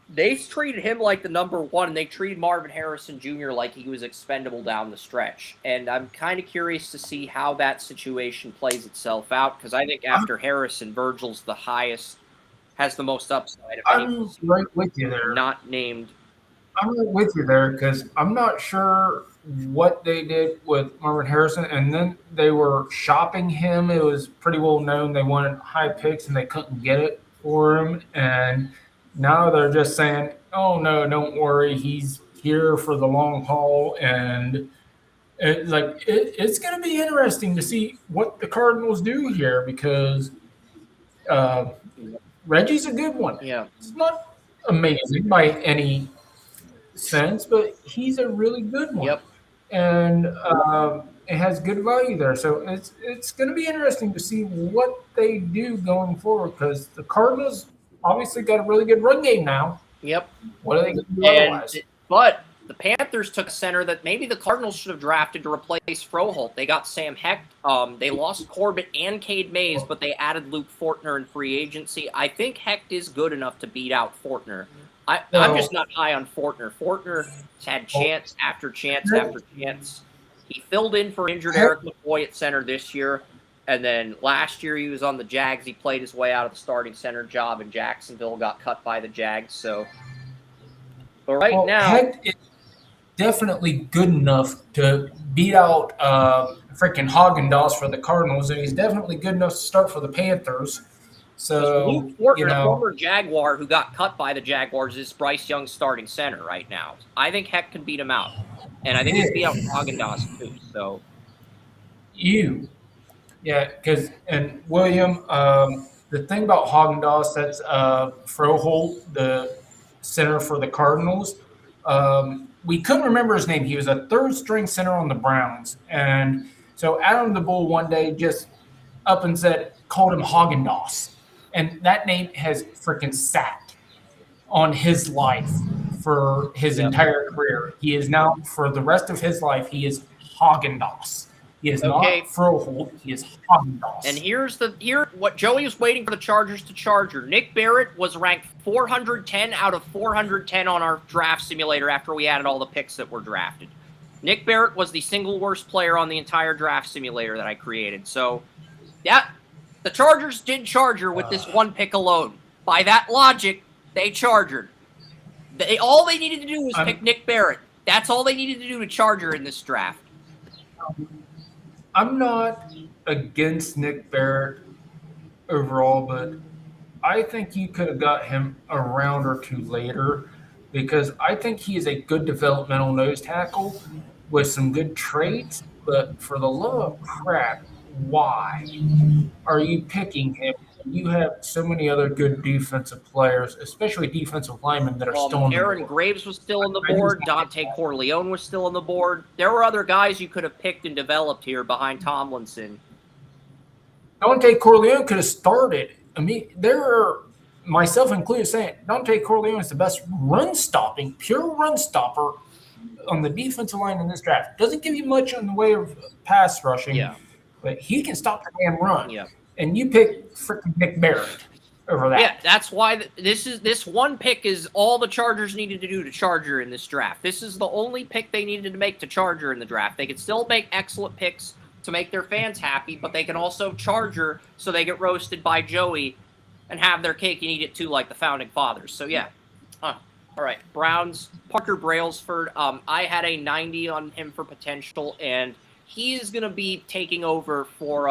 S1: they treated him like the number 1, and they treated Marvin Harrison Jr. like he was expendable down the stretch. And I'm kind of curious to see how that situation plays itself out, because I think after Harrison, Virgil's the highest, has the most upside.
S3: I'm right with you there.
S1: Not named.
S3: I'm right with you there because I'm not sure what they did with Marvin Harrison, and then they were shopping him. It was pretty well known they wanted high picks and they couldn't get it for him, and now they're just saying, "Oh no, don't worry, he's here for the long haul." And it's going to be interesting to see what the Cardinals do here because Reggie's a good one.
S1: Yeah,
S3: it's not amazing by any sense, but he's a really good one.
S1: Yep.
S3: And it has good value there. So it's going to be interesting to see what they do going forward because the Cardinals obviously got a really good run game now.
S1: Yep.
S3: What are they going to do otherwise?
S1: But the Panthers took a center that maybe the Cardinals should have drafted to replace Froholt. They got Sam Hecht. They lost Corbett and Cade Mays, but they added Luke Fortner in free agency. I think Hecht is good enough to beat out Fortner. I'm just not high on Fortner. Fortner's had chance after chance after chance. He filled in for injured Eric McCoy at center this year. And then last year he was on the Jags. He played his way out of the starting center job in Jacksonville, got cut by the Jags. So, but now,
S3: Hecht is definitely good enough to beat out freaking Haagen-Dazs for the Cardinals, and he's definitely good enough to start for the Panthers. So,
S1: Luke Fortner, a former Jaguar who got cut by the Jaguars, is Bryce Young's starting center right now. I think Heck can beat him out. And I think he's beat out Haagen-Dazs too. So, and William, the thing about Haagen-Dazs, that's Froholt, the center for the Cardinals. We couldn't remember his name. He was a third-string center on the Browns. And so Adam the Bull one day just up and called him Haagen-Dazs. And that name has freaking sat on his life for his entire career. He is now, for the rest of his life, he is Haagen-Dazs. He is not Froholt. He is Haagen-Dazs. And here's what Joey was waiting for the Chargers to charger. Nick Barrett was ranked 410 out of 410 on our draft simulator after we added all the picks that were drafted. Nick Barrett was the single worst player on the entire draft simulator that I created. So, yeah, the Chargers did charger with this one pick alone. By that logic, they chargered. All they needed to do was pick Nick Barrett. That's all they needed to do to charger in this draft.
S3: I'm not against Nick Barrett overall, but I think you could have got him a round or two later because I think he is a good developmental nose tackle with some good traits, but for the love of crap, why are you picking him? You have so many other good defensive players, especially defensive linemen that are still on the board.
S1: Aaron Graves was still on the board. Dante Corleone was still on the board. There were other guys you could have picked and developed here behind Tomlinson.
S3: Dante Corleone could have started. I mean, there are, myself included, saying Dante Corleone is the best pure run stopper on the defensive line in this draft. Doesn't give you much in the way of pass rushing, but he can stop the damn run.
S1: Yeah.
S3: And you pick freaking Nick Barrett over that.
S1: Yeah, that's why this one pick is all the Chargers needed to do to charger in this draft. This is the only pick they needed to make to charger in the draft. They could still make excellent picks to make their fans happy, but they can also charger so they get roasted by Joey and have their cake and eat it too, like the founding fathers. So yeah. All right, Browns, Parker Brailsford. I had a 90 on him for potential, and he is going to be taking over for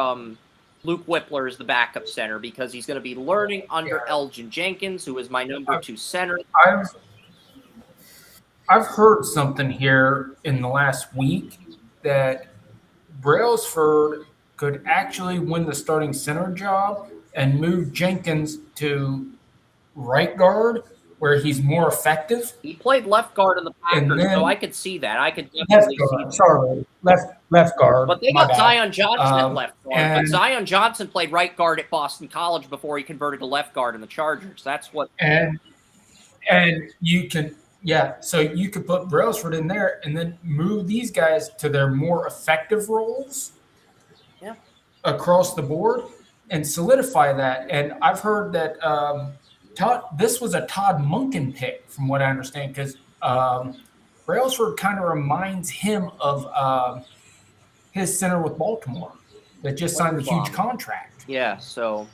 S1: Luke Whippler as the backup center because he's going to be learning under Elgin Jenkins, who is my number 2 center.
S3: I've heard something here in the last week that Brailsford could actually win the starting center job and move Jenkins to right guard where he's more effective.
S1: He played left guard in the Packers, so I could see that. I could definitely see that.
S3: Sorry, left guard.
S1: But they got Zion Johnson at left guard. But Zion Johnson played right guard at Boston College before he converted to left guard in the Chargers. That's what.
S3: And you can Yeah, so you could put Brailsford in there and then move these guys to their more effective roles
S1: Yeah.
S3: across the board and solidify that. And I've heard that this was a Todd Monken pick, from what I understand, because Brailsford kind of reminds him of his center with Baltimore that just signed a huge
S1: Linderbaum.
S3: contract.
S1: Yeah, so.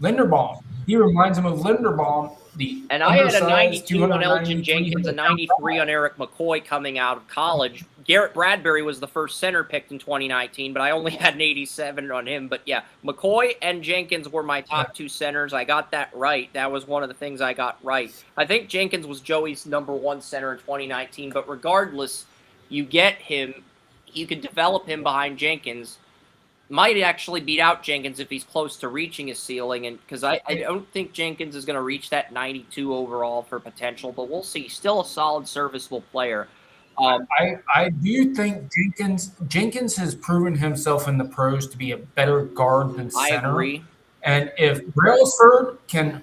S3: Linderbaum. He reminds him of Linderbaum.
S1: And I had a 92 on
S3: 293
S1: Elgin Jenkins, a 93 on Eric McCoy coming out of college. Garrett Bradbury was the first center picked in 2019, but I only had an 87 on him. But yeah, McCoy and Jenkins were my top two centers. I got that right. That was one of the things I got right. I think Jenkins was Joey's number one center in 2019, but regardless, you get him, you can develop him behind Jenkins. Might actually beat out Jenkins if he's close to reaching his ceiling, and because I don't think Jenkins is going to reach that 92 overall for potential, but we'll see. Still a solid, serviceable player.
S3: I do think Jenkins has proven himself in the pros to be a better guard than center.
S1: I agree.
S3: And if Brailsford can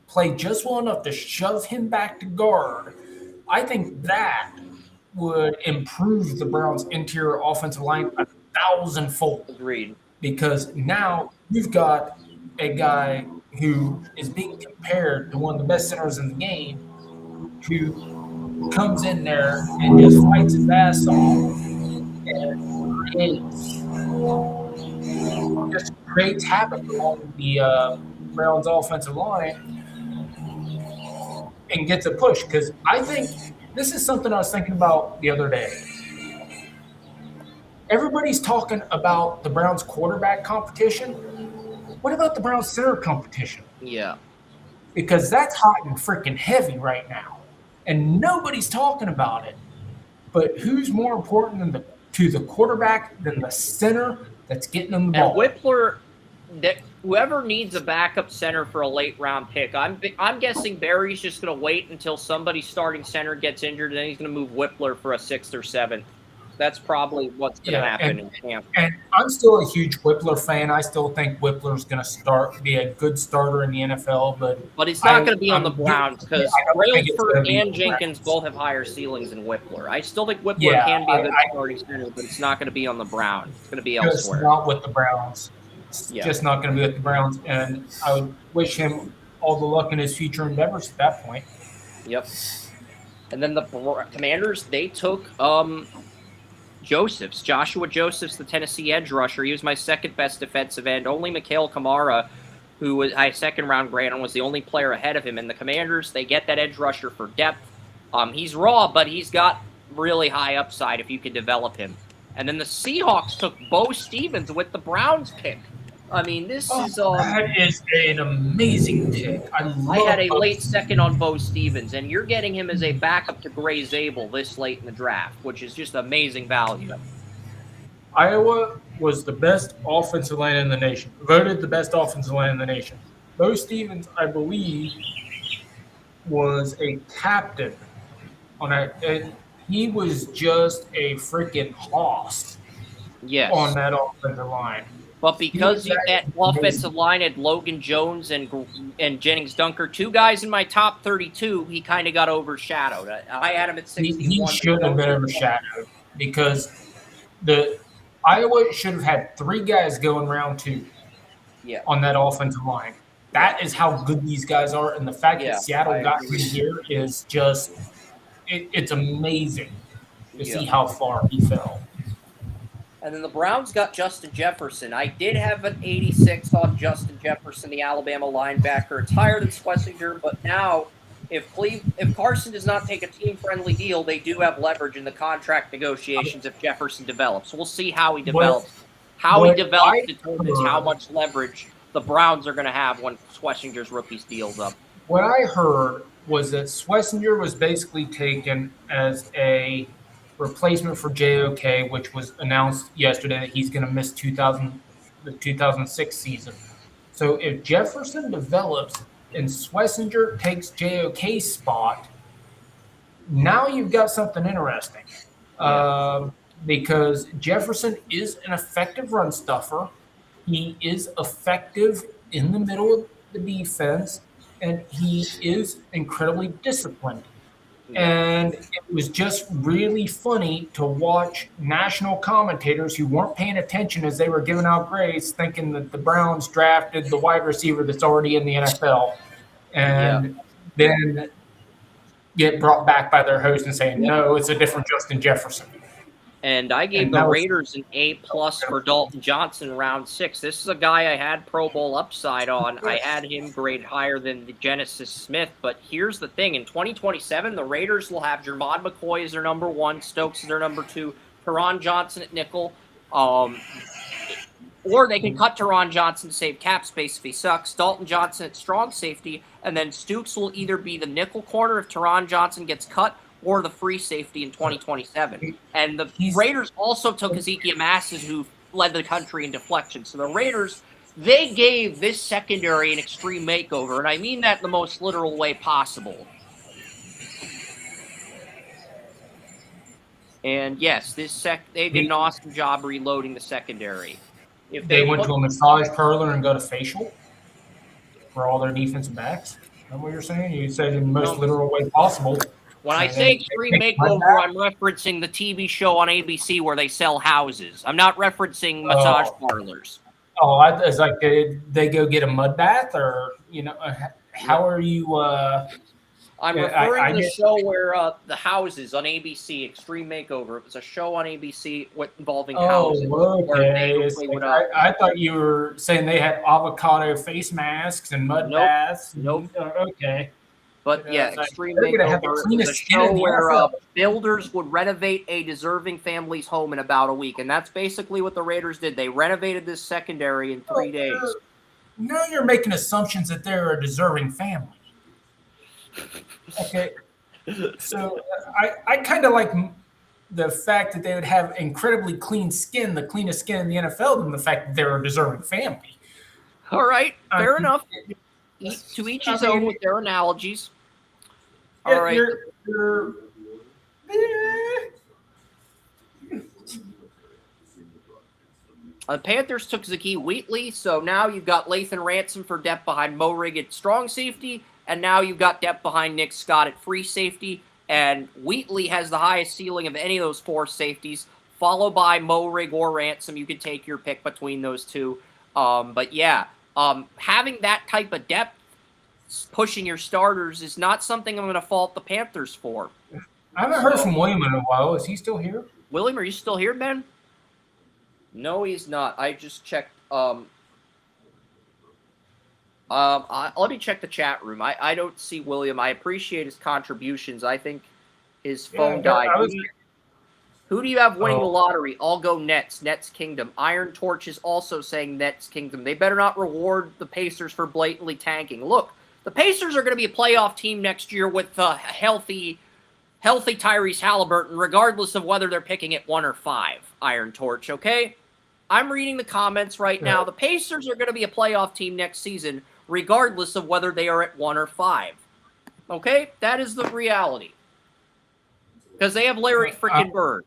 S3: play just well enough to shove him back to guard, I think that would improve the Browns' interior offensive line 1,000-fold.
S1: Agreed.
S3: Because now you've got a guy who is being compared to one of the best centers in the game, who comes in there and just fights his ass off and creates havoc along the Browns' offensive line and gets a push. Because I think this is something I was thinking about the other day. Everybody's talking about the Browns quarterback competition. What about the Browns center competition?
S1: Yeah.
S3: Because that's hot and freaking heavy right now. And nobody's talking about it. But who's more important to the quarterback than the center that's getting them the ball?
S1: And Whippler, whoever needs a backup center for a late round pick, I'm guessing Barry's just going to wait until somebody's starting center gets injured, and then he's going to move Whippler for a 6th or 7th. That's probably what's going to happen in camp.
S3: And I'm still a huge Whippler fan. I still think Whippler's going to be a good starter in the NFL, but
S1: it's not going to be on the Browns because Brailsford and Jenkins both have higher ceilings than Whippler. I still think Whippler can be a good starting center, but it's not going to be on the Browns. It's going to be elsewhere.
S3: It's not with the Browns. It's just not going to be with the Browns, and I would wish him all the luck in his future endeavors at that point.
S1: Yep. And then the Commanders, they took Joshua Josephs, the Tennessee edge rusher. He was my second best defensive end. Only Mikhail Kamara, who was a second-round grad, was the only player ahead of him. And the Commanders, they get that edge rusher for depth. He's raw, but he's got really high upside if you can develop him. And then the Seahawks took Bo Stevens with the Browns pick. I mean, this is
S3: that is an amazing pick. I
S1: had a late second on Bo Stevens, and you're getting him as a backup to Gray Zabel this late in the draft, which is just amazing value.
S3: Iowa was the best offensive line in the nation, voted the best offensive line in the nation. Bo Stevens, I believe, was a captain and he was just a freaking hoss on that offensive line.
S1: But because that offensive line had Logan Jones and Jennings Dunker, two guys in my top 32, he kind of got overshadowed. I had him at 61.
S3: He should have been overshadowed because Iowa should have had 3 guys going round 2 on that offensive line. That is how good these guys are, and the fact that Seattle got him here is just it's amazing to see how far he fell.
S1: And then the Browns got Justin Jefferson. I did have an 86 on Justin Jefferson, the Alabama linebacker. It's higher than Schlesinger, but now if Carson does not take a team-friendly deal, they do have leverage in the contract negotiations if Jefferson develops. We'll see how he develops. Determines how much leverage the Browns are going to have when Schlesinger's rookie's deal's up.
S3: What I heard was that Schlesinger was basically taken as a replacement for JOK, which was announced yesterday that he's going to miss the 2006 season. So if Jefferson develops and Schlesinger takes JOK's spot, now you've got something interesting. Because Jefferson is an effective run stuffer. He is effective in the middle of the defense. and he is incredibly disciplined. And it was just really funny to watch national commentators who weren't paying attention as they were giving out grades, thinking that the Browns drafted the wide receiver that's already in the NFL, and then get brought back by their host and saying, no, it's a different Justin Jefferson.
S1: And I gave the Raiders an A+ for Dalton Johnson round 6. This is a guy I had Pro Bowl upside on. I had him grade higher than the Genesis Smith. But here's the thing. In 2027, the Raiders will have Jermod McCoy as their number 1, Stokes as their number 2, Teron Johnson at nickel. Or they can cut Teron Johnson to save cap space if he sucks. Dalton Johnson at strong safety. And then Stokes will either be the nickel corner if Teron Johnson gets cut, or the free safety in 2027. And the Raiders also took Ezekiel Masses, who led the country in deflection. So the Raiders, they gave this secondary an extreme makeover, and I mean that in the most literal way possible. And yes, they did an awesome job reloading the secondary.
S3: If they went to a massage parlor and got a facial for all their defensive backs. Is that what you're saying? You said in the most literal way possible.
S1: When I say extreme makeover, I'm referencing the TV show on ABC where they sell houses. I'm not referencing massage parlors.
S3: Oh, it's like they go get a mud bath, or how are you?
S1: I'm referring to the show where the houses on ABC, Extreme Makeover. It was a show on ABC involving houses.
S3: Okay. I thought you were saying they had avocado face masks and mud baths.
S1: Nope.
S3: Okay.
S1: But yeah, Extreme Makeover was a show where builders would renovate a deserving family's home in about a week. And that's basically what the Raiders did. They renovated this secondary in 3 days.
S3: Now you're making assumptions that they're a deserving family. Okay. So I kind of like the fact that they would have incredibly clean skin, the cleanest skin in the NFL, than the fact that they're a deserving family.
S1: All right. Fair enough. To each his own with their analogies. All right. The Panthers took Zakee Wheatley, so now you've got Lathan Ransom for depth behind Mo Rigg at strong safety, and now you've got depth behind Nick Scott at free safety, and Wheatley has the highest ceiling of any of those 4 safeties, followed by Mo Rigg or Ransom. You could take your pick between those two. But yeah. Having that type of depth pushing your starters is not something I'm going to fault the Panthers for.
S3: I haven't heard from William in a while. Is he still here?
S1: William, are you still here, Ben? No, he's not. I just checked. Let me check the chat room. I don't see William. I appreciate his contributions. I think his phone died. Who do you have winning the lottery? I'll go Nets. Nets Kingdom. Iron Torch is also saying Nets Kingdom. They better not reward the Pacers for blatantly tanking. Look, the Pacers are going to be a playoff team next year with healthy Tyrese Halliburton, regardless of whether they're picking at 1 or 5. Iron Torch, okay? I'm reading the comments right now. The Pacers are going to be a playoff team next season, regardless of whether they are at 1 or 5. Okay? That is the reality. Because they have Larry freaking Bird.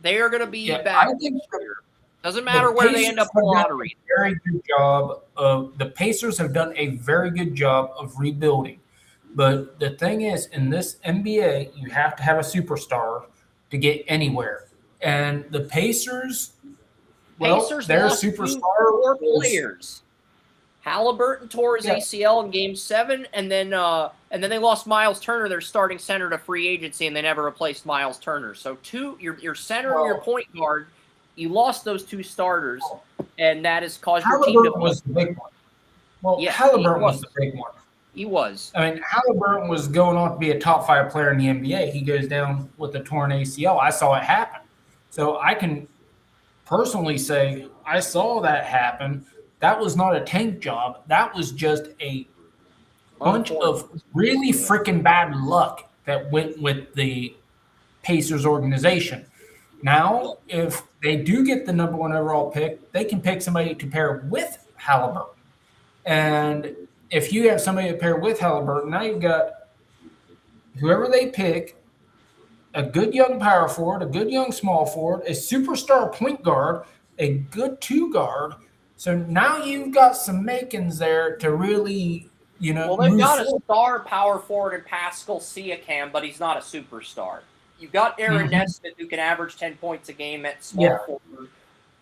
S1: They are going to be back next year. Doesn't matter where they end up in the lottery.
S3: The Pacers have done a very good job of rebuilding. But the thing is, in this NBA, you have to have a superstar to get anywhere. And the Pacers, their superstar
S1: 4 players. Halliburton tore his ACL in Game 7, and then they lost Miles Turner, their starting center, to free agency, and they never replaced Miles Turner. So your center and your point guard, you lost those 2 starters, and that has caused your team to.
S3: Was the big one. Well, Halliburton was the big one.
S1: He was.
S3: I mean, Halliburton was going on to be a top 5 player in the NBA. He goes down with a torn ACL. I saw it happen. So I can personally say I saw that happen. That was not a tank job. That was just a bunch of really freaking bad luck that went with the Pacers organization. Now, if they do get the number 1 overall pick, they can pick somebody to pair with Halliburton. And if you have somebody to pair with Halliburton, now you've got whoever they pick, a good young power forward, a good young small forward, a superstar point guard, a good 2 guard. So now you've got some makings there to really
S1: Well, they've
S3: move
S1: got a
S3: forward.
S1: star power forward in Pascal Siakam, but he's not a superstar. You've got Aaron Nesmith, who can average 10 points a game at small forward,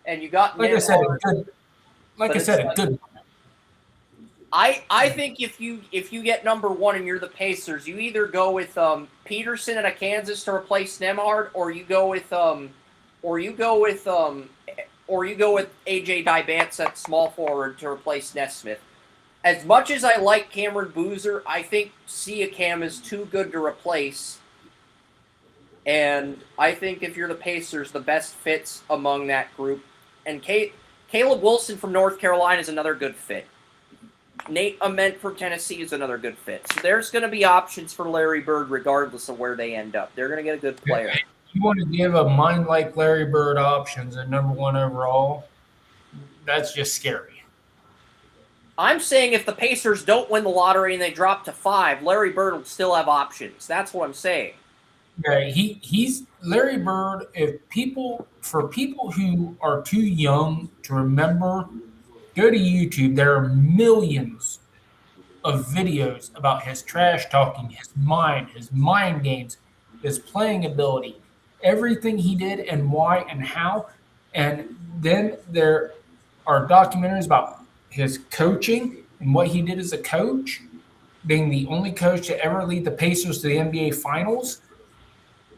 S1: and you got
S3: Like I said,
S1: Nembhard.
S3: a good.
S1: I think if you get number one and you're the Pacers, you either go with Peterson and a Kansas to replace Nembhard, or you go with AJ Dybantz at small forward to replace Nesmith. As much as I like Cameron Boozer, I think Siakam is too good to replace. And I think if you're the Pacers, the best fits among that group. And Caleb Wilson from North Carolina is another good fit. Nate Ament from Tennessee is another good fit. So there's going to be options for Larry Bird regardless of where they end up. They're going to get a good player.
S3: You want to give a mind like Larry Bird options at number one overall? That's just scary.
S1: I'm saying if the Pacers don't win the lottery and they drop to 5, Larry Bird will still have options. That's what I'm saying.
S3: Yeah, he's Larry Bird. For people who are too young to remember, go to YouTube. There are millions of videos about his trash talking, his mind games, his playing ability, everything he did and why and how. And then there are documentaries about his coaching and what he did as a coach, being the only coach to ever lead the Pacers to the NBA Finals,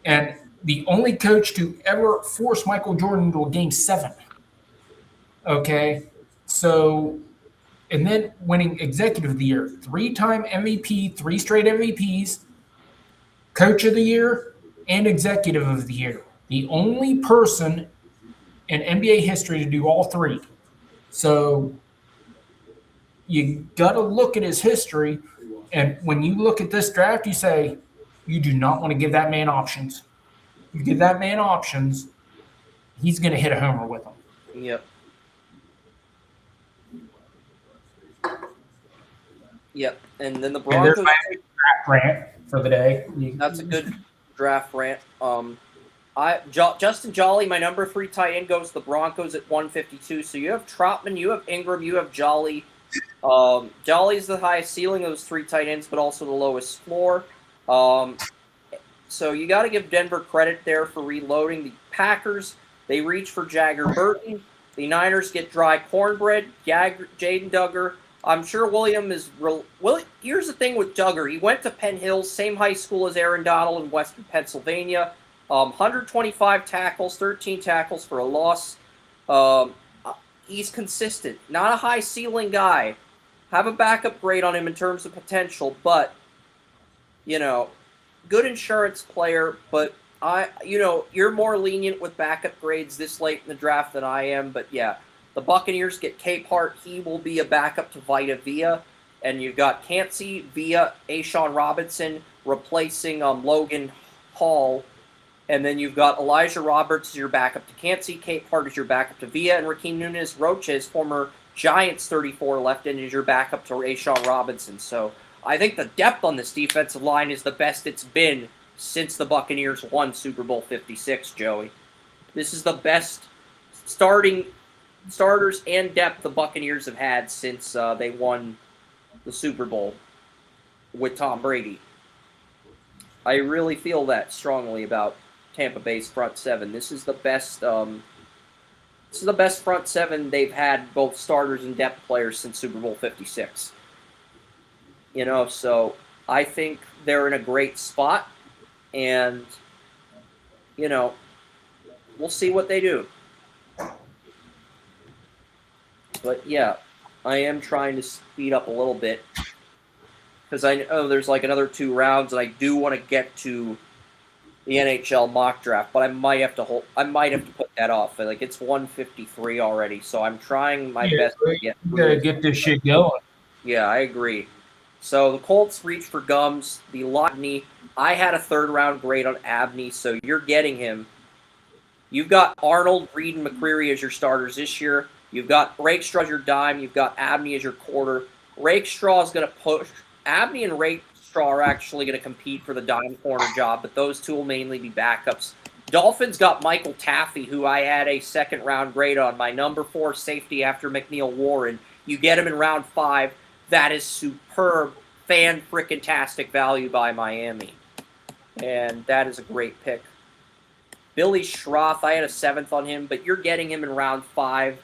S3: and the only coach to ever force Michael Jordan into a Game 7. Okay, so, and then winning Executive of the Year, 3-time MVP, 3 straight MVPs, Coach of the Year, and Executive of the Year. The only person in NBA history to do all 3. So you got to look at his history, and when you look at this draft, you say, you do not want to give that man options. You give that man options, he's going to hit a homer with them.
S1: Yep. Yep. And then the Broncos.
S3: And there's my draft rant for the day.
S1: That's a good draft rant. Justin Jolly, my number 3 tight end, goes to the Broncos at 152. So you have Trotman, you have Ingram, you have Jolly. Jolly's the highest ceiling of those 3 tight ends, but also the lowest floor. So you got to give Denver credit there for reloading. The Packers, they reach for Jagger Burton. The Niners get dry cornbread, Jaden Duggar. I'm sure William is real. Well, here's the thing with Duggar. He went to Penn Hills, same high school as Aaron Donald in Western Pennsylvania. 125 tackles, 13 tackles for a loss. He's consistent. Not a high ceiling guy. Have a backup grade on him in terms of potential, but, good insurance player, but you're more lenient with backup grades this late in the draft than I am. But yeah, the Buccaneers get Capehart. He will be a backup to Vita Vea. And you've got Cansey, Vea, Ashawn Robinson replacing Logan Hall. And then you've got Elijah Roberts as your backup to Cansey, Capehart as your backup to Vea, and Raheem Nunez-Roches, former Giants 34 left end, is your backup to Ashawn Robinson. So I think the depth on this defensive line is the best it's been since the Buccaneers won Super Bowl 56, Joey. This is the best starters and depth the Buccaneers have had since they won the Super Bowl with Tom Brady. I really feel that strongly about Tampa Bay's front 7. This is the best. This is the best front 7 they've had, both starters and depth players, since Super Bowl 56. So I think they're in a great spot, and we'll see what they do. But yeah, I am trying to speed up a little bit because I know there's like another 2 rounds, and I do want to get to the NHL mock draft, but I might have to put that off. Like, it's 1:53 already, so I'm trying my best to get
S3: this shit going.
S1: Yeah, I agree. So the Colts reach for Gums, the Lotney. I had a 3rd round grade on Abney, so you're getting him. You've got Arnold, Reed, and McCreary as your starters this year. You've got Rakestraw as your dime. You've got Abney as your quarter. Rakestraw is going to push. Abney and Rakestraw are actually going to compete for the dime corner job, but those 2 will mainly be backups. Dolphins got Michael Taffy, who I had a 2nd round grade on, my number 4 safety after McNeil Warren. You get him in round 5. that is superb, fan-frickin-tastic value by Miami. And that is a great pick. Billy Schroth, I had a 7th on him, but you're getting him in round 5.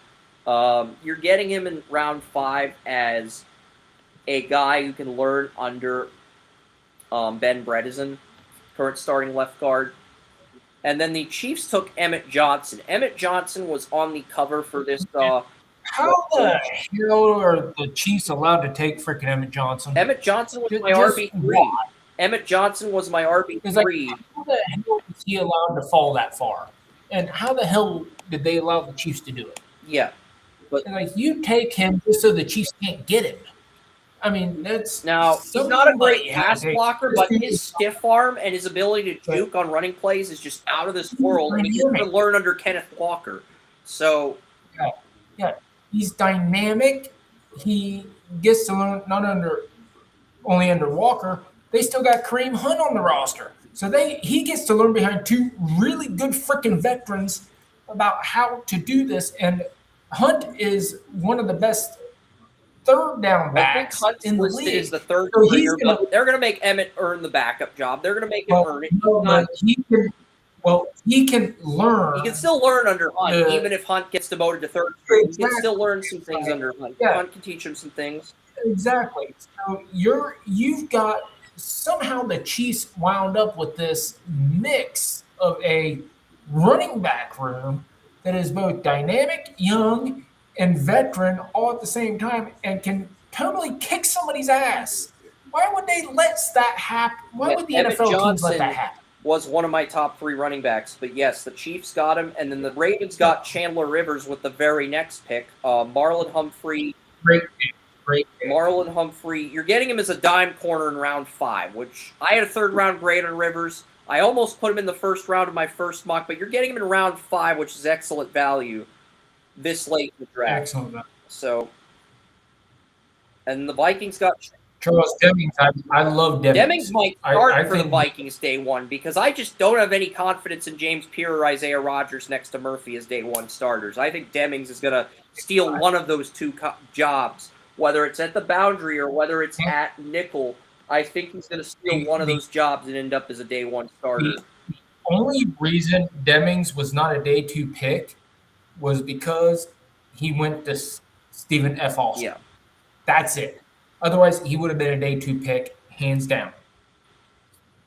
S1: You're getting him in round 5 as a guy who can learn under Ben Bredesen, current starting left guard. And then the Chiefs took Emmett Johnson. Emmett Johnson was on the cover for this.
S3: How the hell are the Chiefs allowed to take freaking Emmett Johnson?
S1: Emmett Johnson was my
S3: Just
S1: RB3.
S3: why?
S1: Emmett Johnson was my RB3.
S3: Like, how the hell was he allowed to fall that far? And how the hell did they allow the Chiefs to do it?
S1: Yeah. But
S3: and like, you take him just so the Chiefs can't get him. I mean, that's
S1: now he's not a great pass blocker, but his stiff arm and his ability to juke on running plays is just out of this world. And he's going to learn under Kenneth Walker. So,
S3: yeah, he's dynamic. He gets to learn only under Walker. They still got Kareem Hunt on the roster, so he gets to learn behind 2 really good freaking veterans about how to do this. And Hunt is one of the best third down backs in the league.
S1: Is the third
S3: so
S1: stringer, but they're going to make Emmett earn the backup job. They're going to make him earn it.
S3: He can learn.
S1: He can still learn under Hunt, even if Hunt gets demoted to third string. Exactly. He can still learn some things under Hunt. Yeah. Hunt can teach him some things.
S3: Exactly. So you've got somehow the Chiefs wound up with this mix of a running back room that is both dynamic, young, and veteran all at the same time, and can totally kick somebody's ass. Why would they let that happen? Why would the NFL teams let that happen?
S1: Was one of my top 3 running backs, but yes, the Chiefs got him, and then the Ravens got Chandler Rivers with the very next pick. Marlon Humphrey.
S3: Great pick.
S1: Marlon Humphrey. You're getting him as a dime corner in round 5, which I had a 3rd round grade on Rivers. I almost put him in the 1st round of my first mock, but you're getting him in round 5, which is excellent value this late in the draft.
S3: Excellent value.
S1: So, and the Vikings got
S3: Charles Demings. I love Demings.
S1: Demings might start for the Vikings day 1 because I just don't have any confidence in James Pierre or Isaiah Rodgers next to Murphy as day 1 starters. I think Demings is going to steal one of those 2 jobs, whether it's at the boundary or whether it's at nickel. I think he's going to steal one of those jobs and end up as a day 1 starter.
S3: The only reason Demings was not a day 2 pick was because he went to Stephen F. Austin.
S1: Yeah.
S3: That's it. Otherwise, he would have been a day 2 pick, hands down.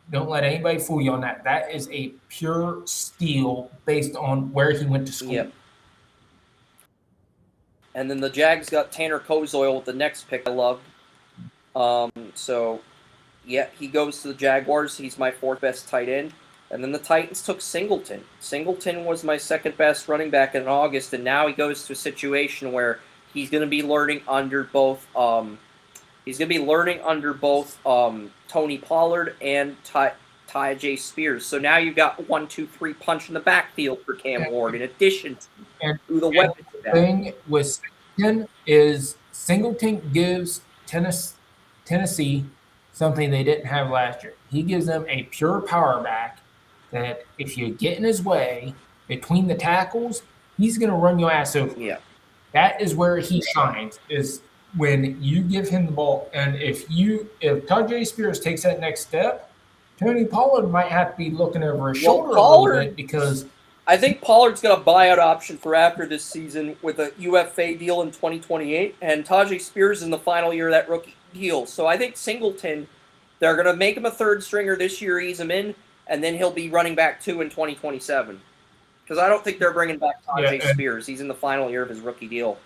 S3: Don't let anybody fool you on that. That is a pure steal based on where he went to school.
S1: Yep. And then the Jags got Tanner Kozoil with the next pick I loved. So, yeah, he goes to the Jaguars. He's my 4th best tight end. And then the Titans took Singleton. Singleton was my 2nd best running back in August, and now he goes to a situation where he's going to be learning under both Tony Pollard and Tyjae Spears. So now you've got 1, 2, 3 punch in the backfield for Cam Ward in addition to the weapons.
S3: The thing with Singleton is Singleton gives Tennessee something they didn't have last year. He gives them a pure power back that if you get in his way between the tackles, he's going to run your ass over.
S1: Yeah.
S3: That is where he shines, is when you give him the ball. And if Tyjae Spears takes that next step, Tony Pollard might have to be looking over his shoulder a little bit because
S1: I think Pollard's got a buyout option for after this season with a UFA deal in 2028, and Tyjae Spears is in the final year of that rookie deal. So I think Singleton, they're going to make him a 3rd stringer this year, ease him in, and then he'll be running back 2 in 2027. Because I don't think they're bringing back Tyjae Spears. He's in the final year of his rookie deal.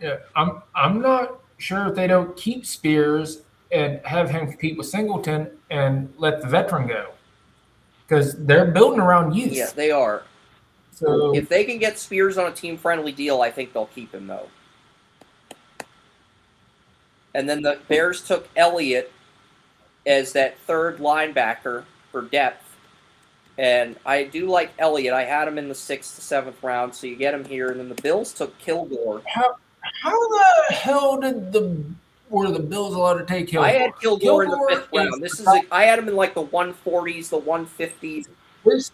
S3: Yeah, I'm not sure if they don't keep Spears and have him compete with Singleton and let the veteran go. Because they're building around youth.
S1: Yeah, they are.
S3: So
S1: if they can get Spears on a team-friendly deal, I think they'll keep him, though. And then the Bears took Elliott as that 3rd linebacker for depth. And I do like Elliott. I had him in the 6th to 7th round, so you get him here. And then the Bills took Kilgore.
S3: How the hell were the Bills allowed to take Kilgore?
S1: I had Kilgore in the 5th round. I had him in like the 140s, the 150s.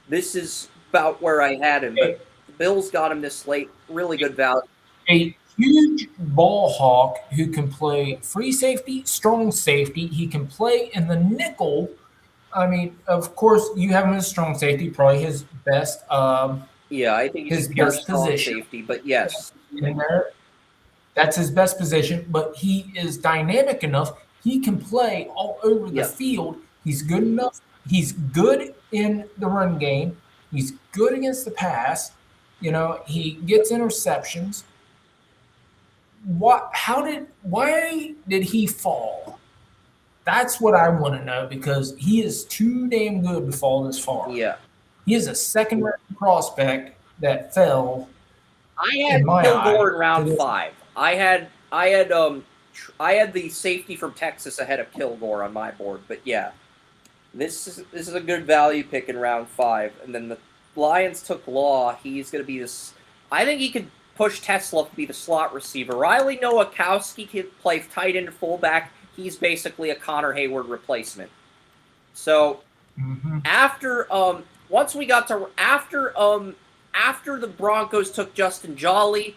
S1: This is about where I had him, but the Bills got him this late. Really good value.
S3: A huge ball hawk who can play free safety, strong safety. He can play in the nickel. I mean, of course, you have him as strong safety, probably his best
S1: Yeah, I think he's
S3: his
S1: a pure
S3: best
S1: strong
S3: position.
S1: safety, but yes.
S3: In there. That's his best position, but he is dynamic enough. He can play all over the
S1: Yeah.
S3: field. He's good enough. He's good in the run game. He's good against the pass. You know, he gets interceptions. Why did he fall? That's what I want to know, because he is too damn good to fall this far.
S1: Yeah.
S3: He is a second-round prospect that fell.
S1: I had
S3: In my
S1: Kilgore
S3: eye,
S1: in round
S3: to this-
S1: 5. I had the safety from Texas ahead of Kilgore on my board, but yeah, this is a good value pick in round 5. And then the Lions took Law. He's going to be this. I think he could push Tesla to be the slot receiver. Riley Nowakowski can play tight end or fullback. He's basically a Connor Hayward replacement. So after once we got to after the Broncos took Justin Jolly,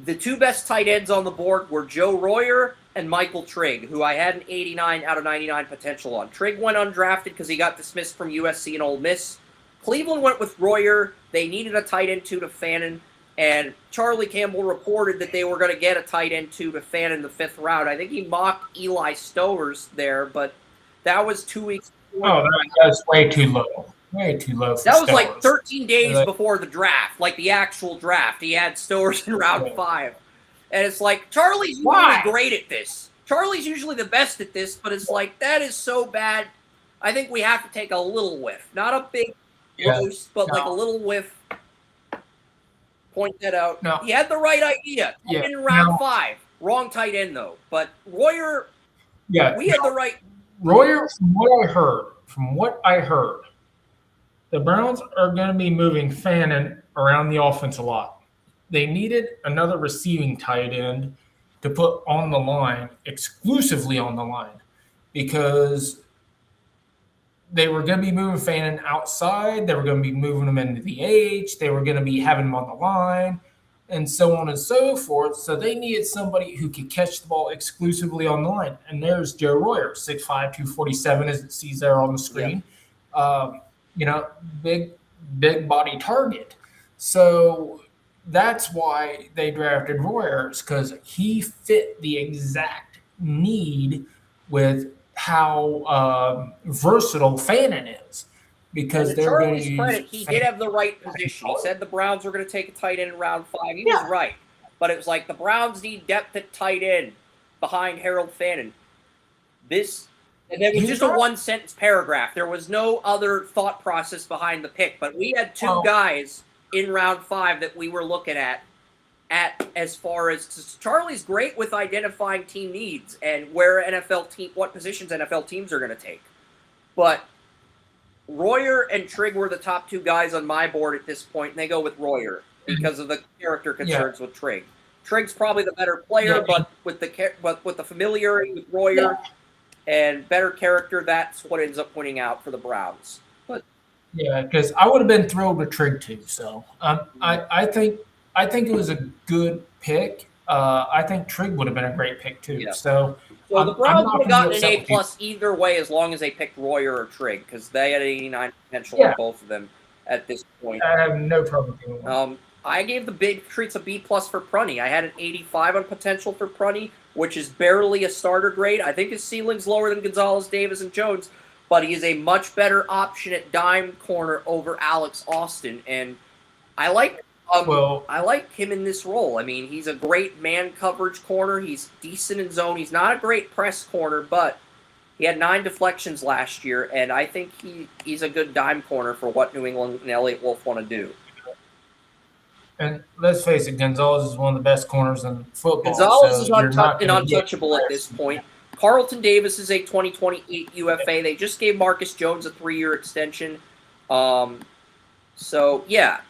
S1: the two best tight ends on the board were Joe Royer and Michael Trigg, who I had an 89 out of 99 potential on. Trigg went undrafted because he got dismissed from USC and Ole Miss. Cleveland went with Royer. They needed a tight end 2 to Fannin, and Charlie Campbell reported that they were going to get a tight end 2 to Fannin in the 5th round. I think he mocked Eli Stowers there, but that was 2 weeks before.
S3: Oh, that's way too low. Way too low for
S1: That was
S3: Stowers.
S1: like 13 days
S3: Like-
S1: before the draft, like the actual draft. He had Stowers in round 5. And it's like, Charlie's usually
S3: Why?
S1: great at this. Charlie's usually the best at this, but it's like, that is so bad. I think we have to take a little whiff. Not a big roast, but like a little whiff. Point that out.
S3: No.
S1: He had the right idea.
S3: Yeah.
S1: In round
S3: No.
S1: 5. Wrong tight end, though. But Royer,
S3: Yeah,
S1: we had the right.
S3: Royer, from what I heard, the Browns are going to be moving Fannin around the offense a lot. They needed another receiving tight end to put on the line, exclusively on the line, because they were going to be moving Fannin outside. They were going to be moving him into the H. They were going to be having him on the line, and so on and so forth. So they needed somebody who could catch the ball exclusively on the line. And there's Joe Royer, 6'5", 247, as it sees there on the screen. Big body target. So that's why they drafted Royer, because he fit the exact need with how versatile Fannin is. Because
S1: And to
S3: they're going to
S1: Charlie's
S3: use
S1: credit, he did have the right position. He said the Browns were going to take a tight end in round 5. He was right. But it was like the Browns need depth at tight end behind Harold Fannin. And then it was just a one-sentence paragraph. There was no other thought process behind the pick. But we had two guys in round 5 that we were looking at as far as Charlie's great with identifying team needs and where what positions NFL teams are going to take. But Royer and Trigg were the top 2 guys on my board at this point, and they go with Royer because of the character concerns with Trigg. Trigg's probably the better player, but with the familiarity with Royer and better character, that's what ends up winning out for the Browns. But
S3: yeah, because I would have been thrilled with Trigg too. So I think it was a good pick. I think Trigg would have been a great pick too.
S1: Yeah.
S3: So
S1: the Browns would have gotten an
S3: upset with
S1: A+ either way as long as they picked Royer or Trigg, because they had 89 potential on both of them at this point.
S3: I have no problem doing that.
S1: I gave the big treats a B+ for Prunty. I had an 85 on potential for Prunty, which is barely a starter grade. I think his ceiling's lower than Gonzalez, Davis, and Jones, but he is a much better option at dime corner over Alex Austin, and I like him in this role. I mean, he's a great man coverage corner. He's decent in zone. He's not a great press corner, but he had 9 deflections last year, and I think he's a good dime corner for what New England and Elliott Wolf want to do.
S3: And let's face it, Gonzalez is one of the best corners in football.
S1: Gonzalez is
S3: you're not gonna
S1: untouchable at this point. Carlton Davis is a 2028 UFA. They just gave Marcus Jones a 3-year extension. So, yeah.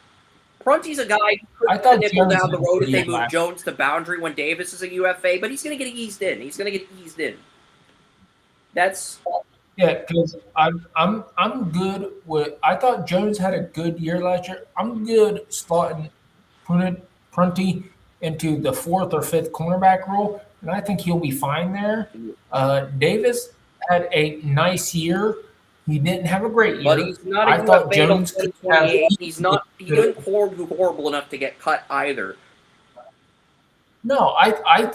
S1: Prunty's a guy who could nibble down the road if they move Jones to boundary when Davis is a UFA, but he's going to get eased in. That's
S3: because I'm good with. I thought Jones had a good year last year. I'm good slotting Prunty into the 4th or 5th cornerback role, and I think he'll be fine there. Davis had a nice year. He didn't have a great year.
S1: But he's not
S3: I
S1: even
S3: thought
S1: Jones
S3: Jones could have.
S1: 28. He's not. He didn't horrible enough to get cut either.
S3: No, I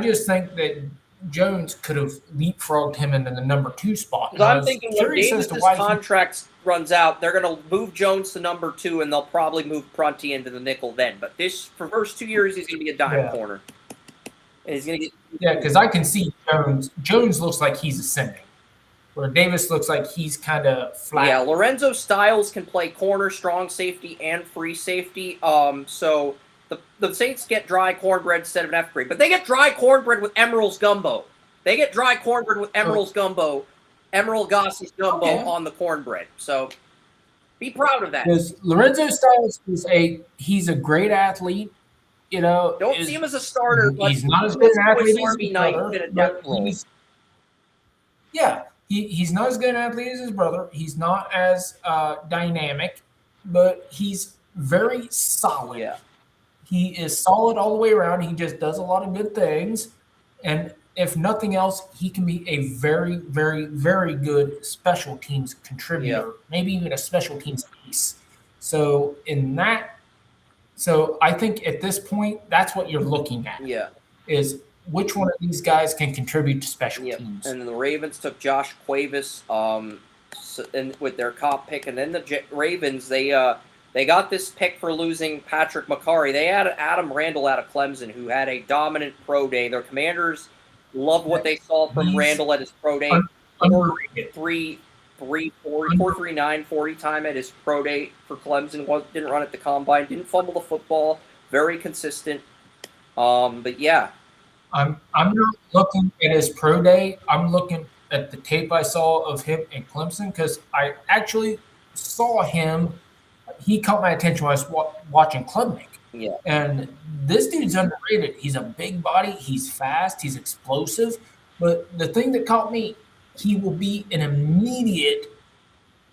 S3: just think that Jones could have leapfrogged him into the number 2 spot.
S1: Because I'm thinking when Davis's contract runs out, they're going to move Jones to number 2, and they'll probably move Prunty into the nickel then. But for the first 2 years, he's going to be a dime corner. And he's going to get
S3: because I can see Jones. Jones looks like he's ascending, where Davis looks like he's kind of flat.
S1: Yeah, Lorenzo Styles can play corner, strong safety, and free safety. So the Saints get dry cornbread instead of an F grade, but they get dry cornbread with Emerald's gumbo. They get dry cornbread with Emerald's gumbo, Emerald Goss's gumbo on the cornbread. So be proud of that.
S3: Because Lorenzo Styles he's a great athlete. You know,
S1: don't see him as a starter.
S3: He's not as good an athlete as his brother. He's not as good an athlete as his brother. He's not as dynamic, but he's very solid.
S1: Yeah.
S3: He is solid all the way around. He just does a lot of good things. And if nothing else, he can be a very, very, very good special teams contributor, maybe even a special teams piece. So I think at this point, that's what you're looking at.
S1: Yeah.
S3: Is which one of these guys can contribute to special teams.
S1: And then the Ravens took Josh Cuevas with their cop pick. And then the Ravens, they got this pick for losing Patrick McCarry. They had Adam Randall out of Clemson, who had a dominant pro day. Their Commanders loved what they saw from Randall at his pro day. 4.39 40 time at his pro day for Clemson. Didn't run at the combine. Didn't fumble the football. Very consistent. But yeah.
S3: I'm not looking at his pro day. I'm looking at the tape I saw of him in Clemson because I actually saw him. He caught my attention when I was watching Klubnik.
S1: Yeah.
S3: And this dude's underrated. He's a big body. He's fast. He's explosive. But the thing that caught me, he will be an immediate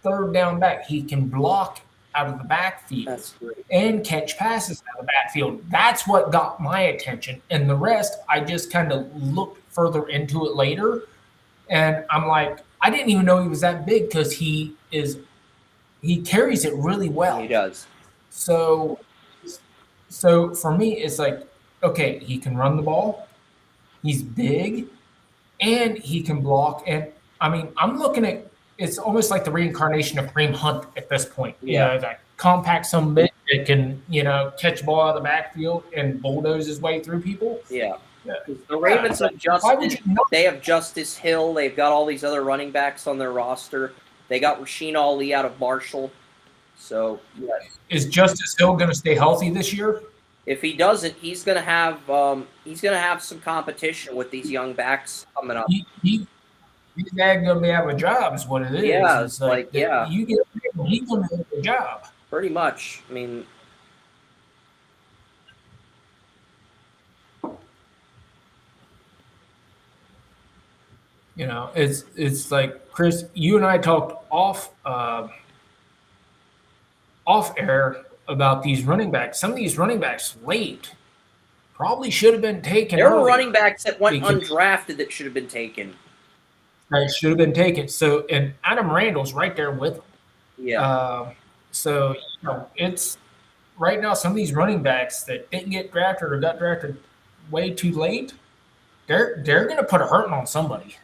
S3: third down back. He can block out of the backfield and catch passes out of the backfield. That's what got my attention. And the rest, I just kind of looked further into it later. And I'm like, I didn't even know he was that big because he carries it really well.
S1: He does.
S3: So for me, it's like, okay, he can run the ball. He's big and he can block. And I mean, I'm looking at, it's almost like the reincarnation of Kareem Hunt at this point.
S1: Yeah.
S3: You know, that compact some bit that can, catch the ball out of the backfield and bulldoze his way through people.
S1: Yeah. The Ravens have they have Justice Hill. They've got all these other running backs on their roster. They got Rasheen Ali out of Marshall. So
S3: is Justice Hill going to stay healthy this year?
S1: If he doesn't, he's going to have some competition with these young backs coming up.
S3: He's not going to be out of a job, is what it is.
S1: Yeah,
S3: it's like you get he's going to have a job.
S1: Pretty much. I mean,
S3: it's like, Chris, you and I talked off air about these running backs. Some of these running backs late probably should have been taken.
S1: There were running backs that went undrafted that should have been taken.
S3: That should have been taken. So, and Adam Randall's right there with them.
S1: Yeah.
S3: So, it's right now some of these running backs that didn't get drafted or got drafted way too late, they're going to put a hurting on somebody.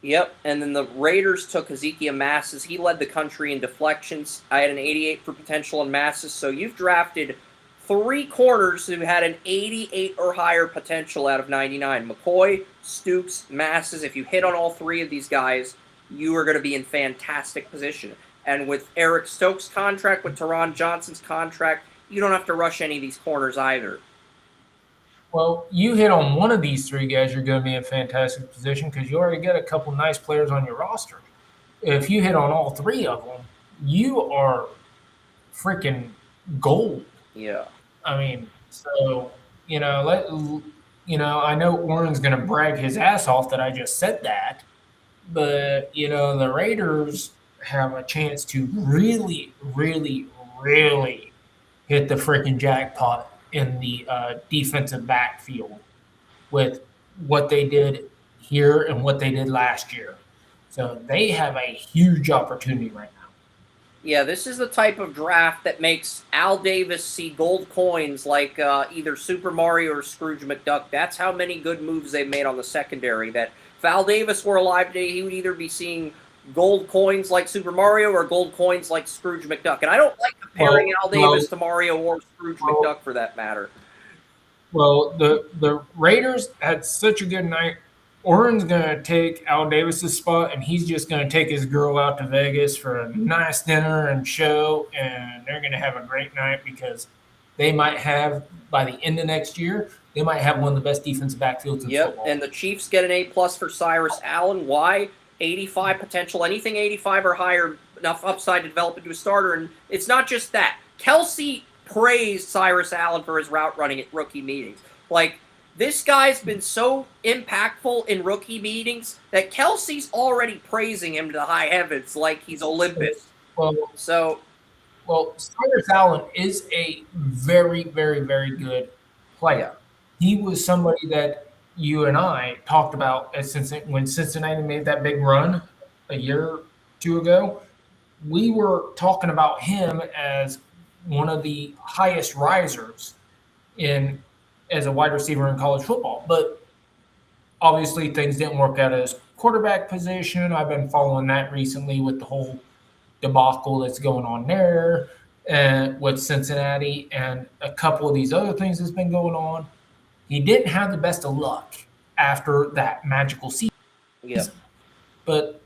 S1: Yep, and then the Raiders took Ezekiel Masses. He led the country in deflections. I had an 88 for potential in Masses. So you've drafted 3 corners who had an 88 or higher potential out of 99. McCoy, Stoops, Masses. If you hit on all 3 of these guys, you are going to be in fantastic position. And with Eric Stokes' contract, with Teron Johnson's contract, you don't have to rush any of these corners either.
S3: Well, you hit on one of these 3 guys, you're going to be in fantastic position because you already got a couple nice players on your roster. If you hit on all 3 of them, you are freaking gold.
S1: Yeah.
S3: I mean, so, I know Warren's going to brag his ass off that I just said that, but, the Raiders have a chance to really, really, really hit the freaking jackpot in the defensive backfield with what they did here and what they did last year. So they have a huge opportunity right now.
S1: Yeah, this is the type of draft that makes Al Davis see gold coins like either Super Mario or Scrooge McDuck. That's how many good moves they made on the secondary. That if Al Davis were alive today, he would either be seeing gold coins like Super Mario or gold coins like Scrooge McDuck. And I don't like comparing Al Davis to Mario or Scrooge McDuck for that matter.
S3: Well, the Raiders had such a good night. Oren's going to take Al Davis's spot, and he's just going to take his girl out to Vegas for a nice dinner and show, and they're going to have a great night because they might have, by the end of next year, they might have one of the best defensive backfields in football.
S1: And the Chiefs get an A+ for Cyrus Allen. Why? 85 potential. Anything 85 or higher, enough upside to develop into a starter. And it's not just that. Kelsey praised Cyrus Allen for his route running at rookie meetings. Like, this guy's been so impactful in rookie meetings that Kelsey's already praising him to the high heavens like he's Olympus.
S3: Well, Cyrus Allen is a very, very, very good player. He was somebody that you and I talked about when Cincinnati made that big run a year or two ago. We were talking about him as one of the highest risers as a wide receiver in college football. But obviously things didn't work out at his quarterback position. I've been following that recently with the whole debacle that's going on there with Cincinnati and a couple of these other things that's been going on. He didn't have the best of luck after that magical season.
S1: Yeah.
S3: But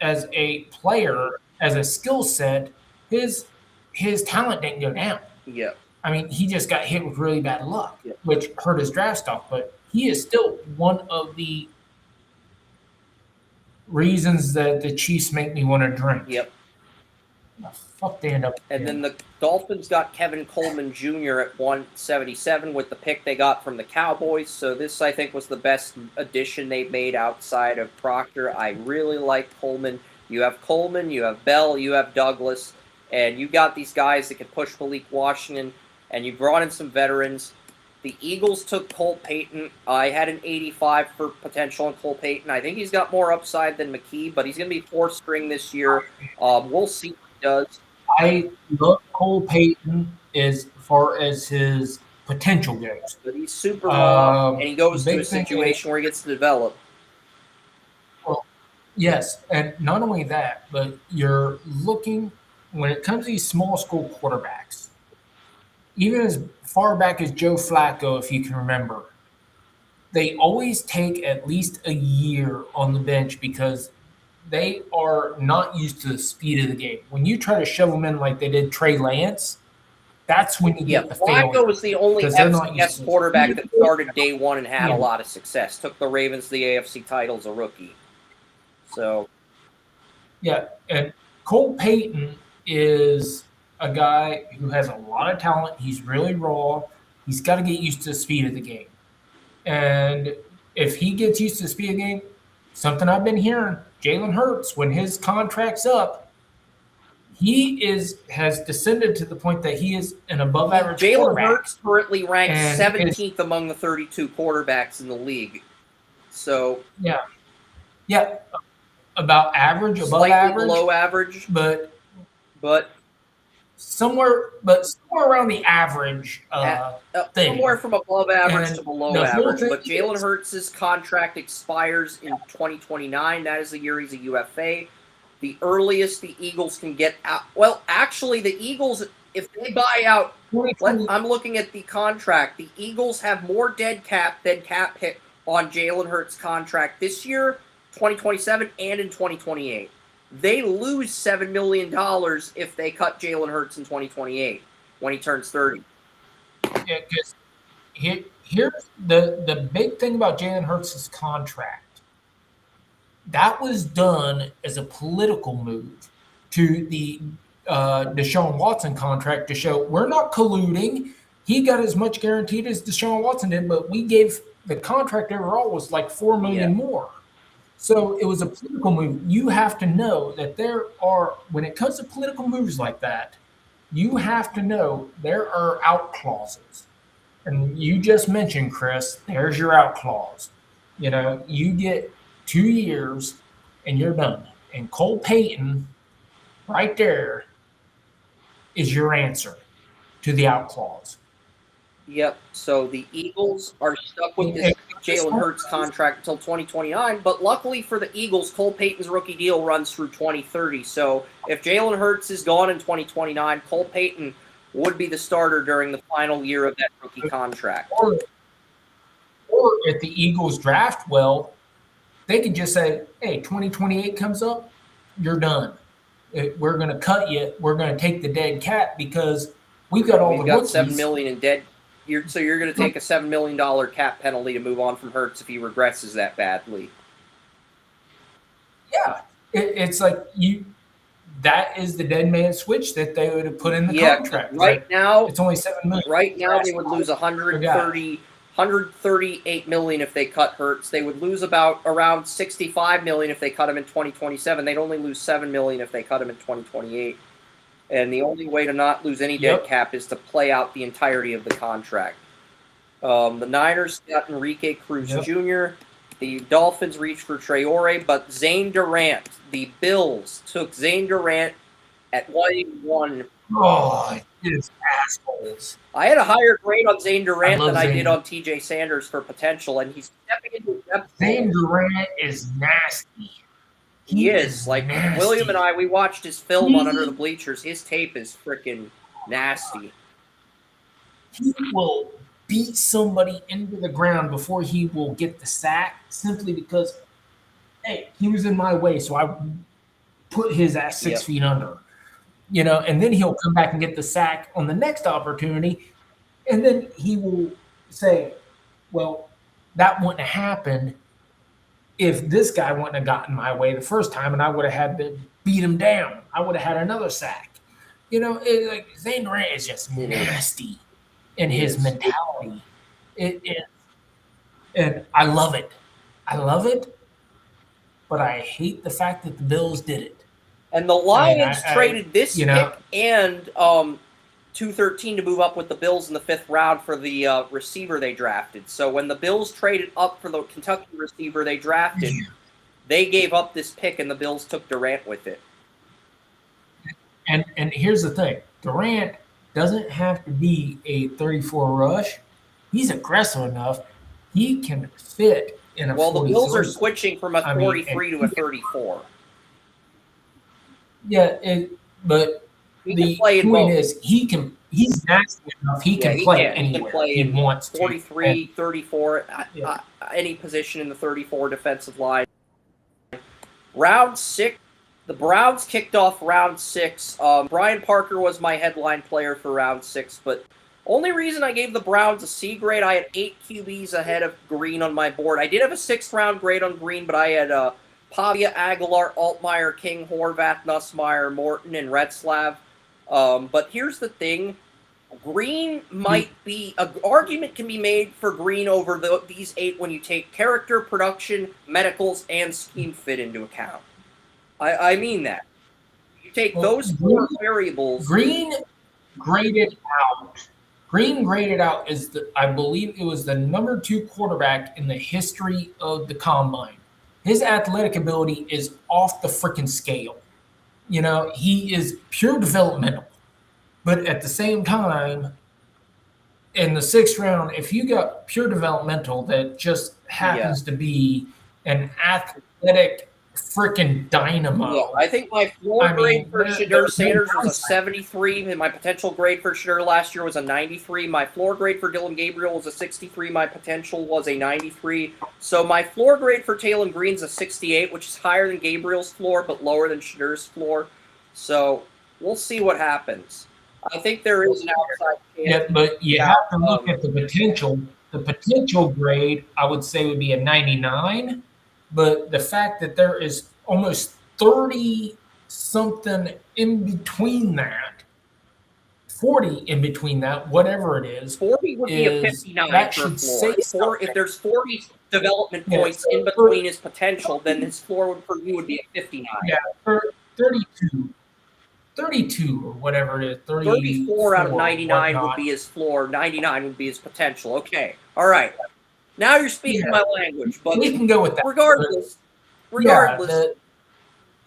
S3: as a player, as a skill set, his talent didn't go down.
S1: Yeah.
S3: I mean, he just got hit with really bad luck, which hurt his draft stock. But he is still one of the reasons that the Chiefs make me want to drink.
S1: Yep.
S3: The fuck they end up.
S1: And then the Dolphins got Kevin Coleman Jr. at 177 with the pick they got from the Cowboys. So this, I think, was the best addition they made outside of Proctor. I really like Coleman. You have Coleman, you have Bell, you have Douglas, and you got these guys that can push Malik Washington. And you brought in some veterans. The Eagles took Cole Payton. I had an 85 for potential on Cole Payton. I think he's got more upside than McKee, but he's going to be fourth string this year. We'll see what he does.
S3: I love Cole Payton as far as his potential goes.
S1: But he's super raw, and he goes to a situation where he gets to develop.
S3: Well, yes, and not only that, but you're looking, when it comes to these small school quarterbacks, even as far back as Joe Flacco, if you can remember, they always take at least a year on the bench because they are not used to the speed of the game. When you try to shove them in like they did Trey Lance, that's when you get the failure.
S1: Flacco was the only FCS quarterback that started day one and had a lot of success. Took the Ravens to the AFC title as a rookie. So,
S3: yeah, and Cole Payton is a guy who has a lot of talent. He's really raw. He's got to get used to the speed of the game. And if he gets used to the speed of the game, something I've been hearing, Jalen Hurts, when his contract's up, he has descended to the point that he is an above-average quarterback.
S1: Jalen Hurts currently ranks 17th among the 32 quarterbacks in the league. So
S3: yeah, about average, above
S1: slightly
S3: average,
S1: below average,
S3: but
S1: somewhere
S3: around the average thing.
S1: Somewhere from above average to below average. But Jalen Hurts' contract expires in 2029. That is the year he's a UFA. The earliest the Eagles can get out. Well, actually, the Eagles, if they buy out, I'm looking at the contract. The Eagles have more dead cap hit on Jalen Hurts' contract this year, 2027, and in 2028. They lose $7 million if they cut Jalen Hurts in 2028 when he turns 30.
S3: Yeah, because here's the big thing about Jalen Hurts' contract. That was done as a political move to the Deshaun Watson contract to show we're not colluding. He got as much guaranteed as Deshaun Watson did, but we gave the contract overall was like $4 million more. So it was a political move. You have to know that when it comes to political moves like that, you have to know there are out clauses. And you just mentioned, Chris, there's your out clause. You get 2 years and you're done. And Cole Payton, right there, is your answer to the out clause.
S1: Yep. So the Eagles are stuck with this Jalen Hurts contract until 2029. But luckily for the Eagles, Cole Payton's rookie deal runs through 2030. So if Jalen Hurts is gone in 2029, Cole Payton would be the starter during the final year of that rookie contract.
S3: Or if the Eagles draft well, they could just say, hey, 2028 comes up, you're done. We're going to cut you. We're going to take the dead cap because we've got all the rookies.
S1: $7 million in dead. So you're going to take a $7 million cap penalty to move on from Hurts if he regresses that badly.
S3: Yeah, it's like that is the dead man switch that they would have put in the contract.
S1: Right now,
S3: it's only $7 million.
S1: Right now, they would lose $138 million if they cut Hurts. They would lose around $65 million if they cut him in 2027. They'd only lose $7 million if they cut him in 2028. And the only way to not lose any dead cap is to play out the entirety of the contract. The Niners got Enrique Cruz Jr. The Dolphins reached for Traore, but Zane Durant, the Bills took Zane Durant at 181.
S3: Oh, it's assholes.
S1: I had a higher grade on Zane Durant than I did on TJ Sanders for potential, and he's stepping into depth.
S3: Zane Durant is nasty.
S1: He is. Like, nasty. William and I, we watched his film on Under the Bleachers. His tape is freaking nasty.
S3: He will beat somebody into the ground before he will get the sack simply because, hey, he was in my way, so I put his ass 6 feet under. And then he'll come back and get the sack on the next opportunity, and then he will say, well, that wouldn't have happened if this guy wouldn't have gotten my way the first time, and I would have had to beat him down. I would have had another sack. Like Zane Durant is just nasty in his mentality. It is, and I love it. But I hate the fact that the Bills did it.
S1: And the Lions traded this pick and 213 to move up with the Bills in the 5th round for the receiver they drafted. So when the Bills traded up for the Kentucky receiver they drafted, they gave up this pick and the Bills took Durant with it.
S3: And here's the thing. Durant doesn't have to be a 34 rush. He's aggressive enough. He can fit in a 43.
S1: Well, the Bills are switching from a 43 to a 34.
S3: Yeah, but the point is he's nasty enough. He can play anywhere he wants to.
S1: 43, 34, any position in the 34 defensive line. Round 6, the Browns kicked off round 6. Brian Parker was my headline player for round 6, but only reason I gave the Browns a C grade, I had 8 QBs ahead of Green on my board. I did have a 6th round grade on Green, but I had Pavia, Aguilar, Altmaier, King, Horvath, Nussmeier, Morton, and Retzlaff. But here's the thing. Green might be – an argument can be made for Green over these 8 when you take character, production, medicals, and scheme fit into account. I mean that. You take those 4 variables.
S3: Green graded out as I believe it was the number 2 quarterback in the history of the combine. His athletic ability is off the freaking scale. He is pure developmental. But at the same time, in the 6th round, if you got pure developmental that just happens to be an athletic freaking dynamo.
S1: Yeah, I think my floor grade for Shedeur Sanders was a 73, and my potential grade for Shedeur last year was a 93. My floor grade for Dylan Gabriel was a 63. My potential was a 93. So my floor grade for Taylor Green's a 68, which is higher than Gabriel's floor, but lower than Shedeur's floor. So we'll see what happens. I think there is an outside chance.
S3: Yeah, but you have to look at the potential. The potential grade, I would say, would be a 99. But the fact that there is almost 30-something in between that, 40 in between that, whatever it is.
S1: 40 would be a 59 for floor. If there's 40 development points in between his potential, then his floor for you would be a 59.
S3: Yeah, 32. 32 or whatever it is.
S1: 34 out of 99 would
S3: whatnot.
S1: be his floor. 99 would be his potential. Okay. All right. Now you're speaking my language. But
S3: We can go with that.
S1: regardless,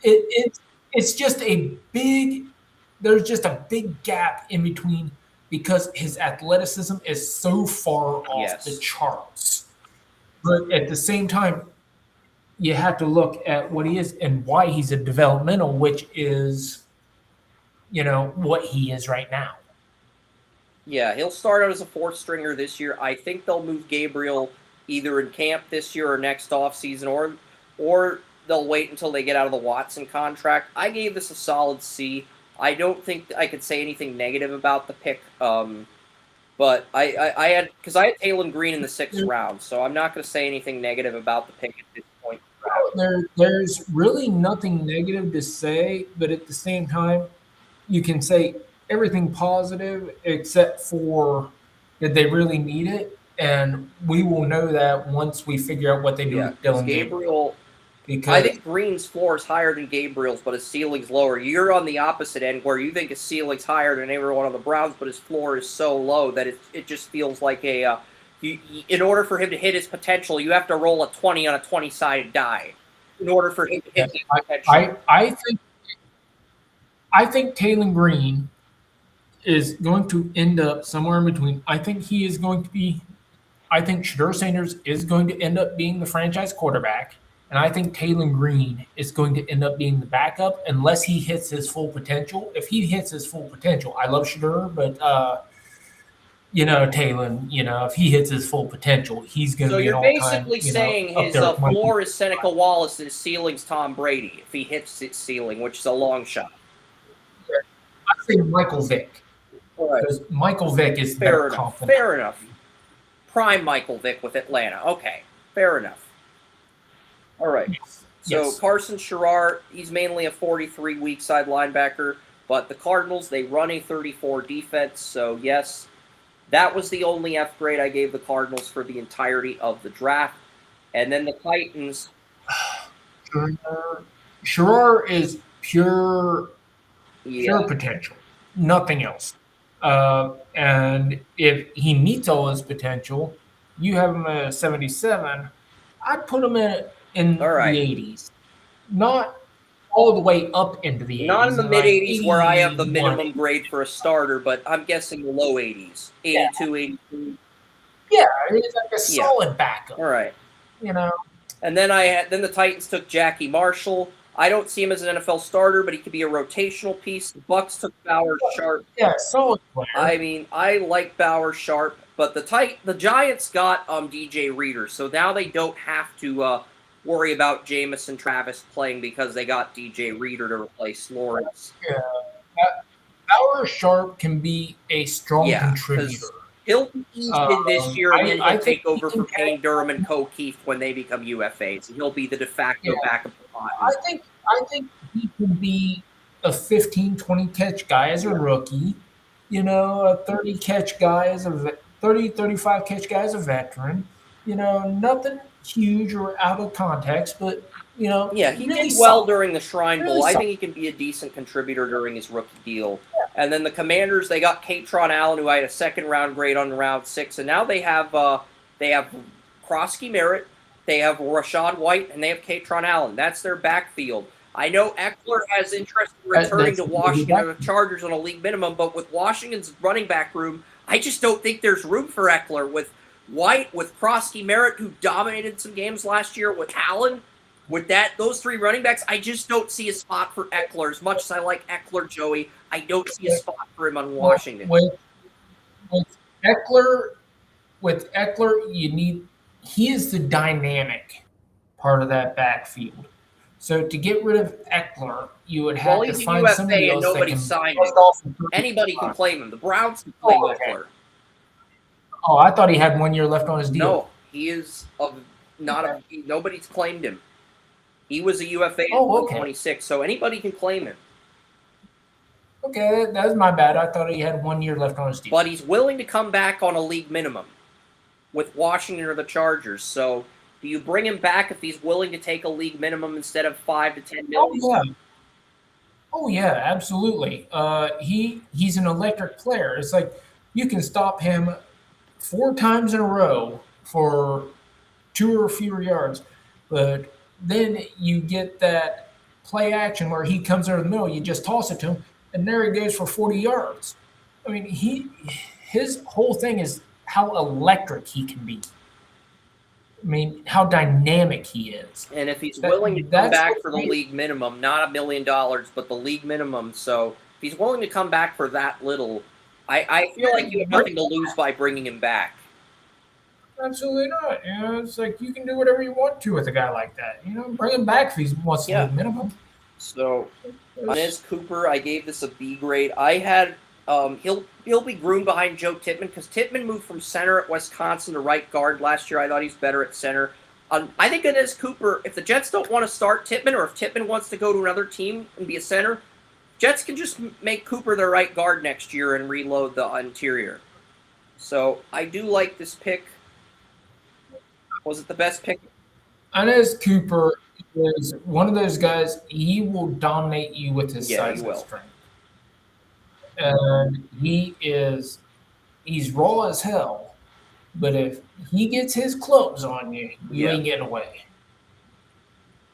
S3: it's just a big. There's just a big gap in between because his athleticism is so far off the charts. But at the same time, you have to look at what he is and why he's a developmental, which is, what he is right now.
S1: Yeah, he'll start out as a fourth stringer this year. I think they'll move Gabriel either in camp this year or next offseason, or they'll wait until they get out of the Watson contract. I gave this a solid C. I don't think I could say anything negative about the pick, but I had Taylon Green in the 6th round, so I'm not going to say anything negative about the pick at this point.
S3: There's really nothing negative to say, but at the same time, you can say everything positive except for that they really need it, and we will know that once we figure out what they do with Dylan Gabriel. Because
S1: I think Green's floor is higher than Gabriel's, but his ceiling's lower. You're on the opposite end where you think his ceiling's higher than everyone on the Browns, but his floor is so low that it just feels like in order for him to hit his potential, you have to roll a 20 on a 20-sided die in order for him to hit his potential.
S3: I think Taylon Green is going to end up somewhere in between. I think Shedeur Sanders is going to end up being the franchise quarterback. And I think Taylon Green is going to end up being the backup unless he hits his full potential. If he hits his full potential, I love Shedeur, but Taylon, if he hits his full potential, he's going to be an all-time.
S1: So you're basically saying his floor is Seneca Wallace and his ceiling's Tom Brady if he hits his ceiling, which is a long shot.
S3: I say Michael Vick. Because Michael Vick is
S1: fair enough. Prime Michael Vick with Atlanta. Okay, fair enough. All right. So Carson Sherrar, he's mainly a 43 weak side linebacker, but the Cardinals, they run a 34 defense. So yes, that was the only F grade I gave the Cardinals for the entirety of the draft. And then the Titans.
S3: Sherrar is pure potential, nothing else. And if he meets all his potential, you have him at 77. I'd put him in the 80s, not all the way up into the 80s.
S1: Not in the mid-80s where I have the minimum grade for a starter, but I'm guessing the low 80s, 82, 83.
S3: Yeah, it's like a solid backup.
S1: All right. And then then the Titans took Jackie Marshall. I don't see him as an NFL starter, but he could be a rotational piece. The Bucs took Bauer Sharp.
S3: Yeah, solid player.
S1: I mean, I like Bauer Sharp, but the Giants got DJ Reader, so now they don't have to worry about Jamison Travis playing because they got DJ Reader to replace Lawrence.
S3: Yeah, Bauer Sharp can be a strong contributor.
S1: He'll be eased in this year, and then he'll take over for Payne Durham and O'Keefe when they become UFAs. He'll be the de facto backup.
S3: I think he can be a 15, 20 catch guy as a rookie. A 30 catch guy as a 30, 35 catch guy as a veteran. Nothing huge or out of context, but
S1: he
S3: really
S1: did well during the Shrine Bowl. I think he can be a decent contributor during his rookie deal. And then the Commanders, they got Katron Allen, who I had a second-round grade on round 6, and now they have Krosky Merritt, they have Rashad White, and they have Katron Allen. That's their backfield. I know Eckler has interest in returning to Washington Chargers on a league minimum, but with Washington's running back room, I just don't think there's room for Eckler. With White, with Krosky Merritt, who dominated some games last year, with Allen, with those 3 running backs, I just don't see a spot for Eckler. As much as I like Eckler, Joey, I don't see a spot for him on Washington.
S3: With Eckler, he is the dynamic part of that backfield. So to get rid of Eckler, you would have to find somebody else that can
S1: signed him. Anybody can claim him. The Browns can claim Eckler.
S3: Oh, I thought he had 1 year left on his deal.
S1: No, he is nobody's claimed him. He was a UFA in 2026, so anybody can claim him.
S3: Okay, that's my bad. I thought he had 1 year left on his deal.
S1: But he's willing to come back on a league minimum with Washington or the Chargers. So do you bring him back if he's willing to take a league minimum instead of $5 to $10 million?
S3: Oh yeah, absolutely. He's an electric player. It's like you can stop him 4 times in a row for 2 or fewer yards, but then you get that play action where he comes over the middle. You just toss it to him, and there he goes for 40 yards. I mean, his whole thing is how electric he can be. I mean, how dynamic he is.
S1: And if he's willing to come
S3: That's
S1: back
S3: what
S1: for the
S3: makes-
S1: league minimum, not $1 million, but the league minimum. So if he's willing to come back for that little, I feel like you have nothing to lose by bringing him back.
S3: Absolutely not. You know, it's like you can do whatever you want to with a guy like that. You know, bring him back if he wants to
S1: Yeah.
S3: leave minimum.
S1: So Inez Cooper, I gave this a B grade. I had he'll be groomed behind Joe Tittman because Tittman moved from center at Wisconsin to right guard last year. I thought he's better at center. I think Inez Cooper, if the Jets don't want to start Tittman or if Tittman wants to go to another team and be a center, Jets can just make Cooper their right guard next year and reload the interior. So I do like this pick. Was it the best pick?
S3: Inez Cooper is one of those guys. He will dominate you with his
S1: Yeah,
S3: size
S1: he
S3: and
S1: will.
S3: strength. And he's raw as hell. But if he gets his clubs on you, you
S1: Yeah.
S3: ain't getting away.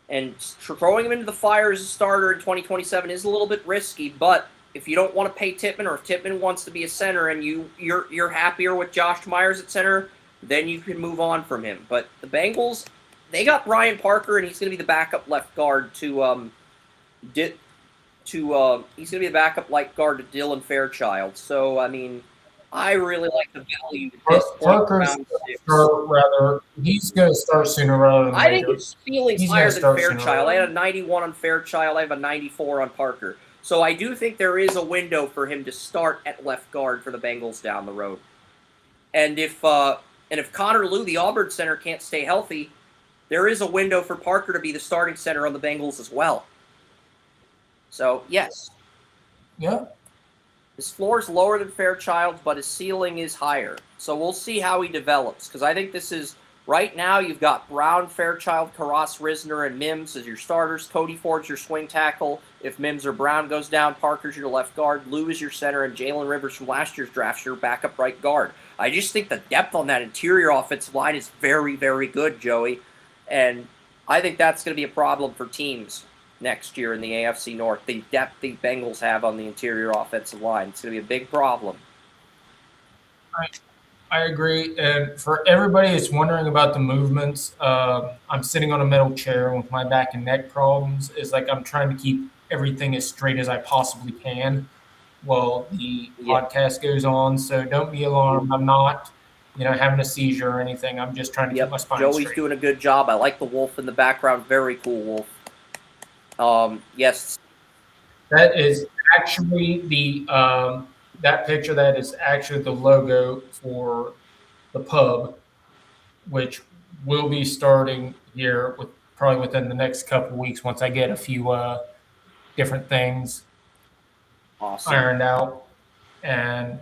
S1: And throwing him into the fire as a starter in 2027 is a little bit risky, but if you don't want to pay Tittman or if Tittman wants to be a center and you're happier with Josh Myers at center, then you can move on from him. But the Bengals, they got Brian Parker and he's going to be the backup left guard to he's going to be the backup left guard to Dylan Fairchild. So I mean, I really like the value at this point.
S3: Parker's
S1: Round 6.
S3: he's going to start sooner rather than
S1: I
S3: later.
S1: think his ceiling's
S3: He's
S1: higher
S3: gonna
S1: than
S3: start sooner
S1: Fairchild. I
S3: rather
S1: had a 91 on Fairchild. I have a 94 on Parker. So I do think there is a window for him to start at left guard for the Bengals down the road. And if Connor Lew, the Auburn center, can't stay healthy, there is a window for Parker to be the starting center on the Bengals as well. So yes,
S3: Yeah.
S1: his floor is lower than Fairchild, but his ceiling is higher. So we'll see how he develops. Because I think this is, right now, you've got Brown, Fairchild, Karras, Risner, and Mims as your starters. Cody Ford's your swing tackle. If Mims or Brown goes down, Parker's your left guard. Lou is your center, and Jalen Rivers from last year's draft's your backup right guard. I just think the depth on that interior offensive line is very, very good, Joey. And I think that's going to be a problem for teams next year in the AFC North. The depth the Bengals have on the interior offensive line. It's going to be a big problem.
S3: I agree. And for everybody that's wondering about the movements, I'm sitting on a metal chair with my back and neck problems. It's like I'm trying to keep everything as straight as I possibly can while the podcast goes on. So don't be alarmed. I'm not, having a seizure or anything. I'm just trying to keep my spine
S1: Joey's
S3: straight.
S1: doing a good job. I like the wolf in the background. Very cool wolf. Yes.
S3: That is actually that picture. That is actually the logo for the pub, which will be starting here probably within the next couple of weeks once I get a few different things ironed out. And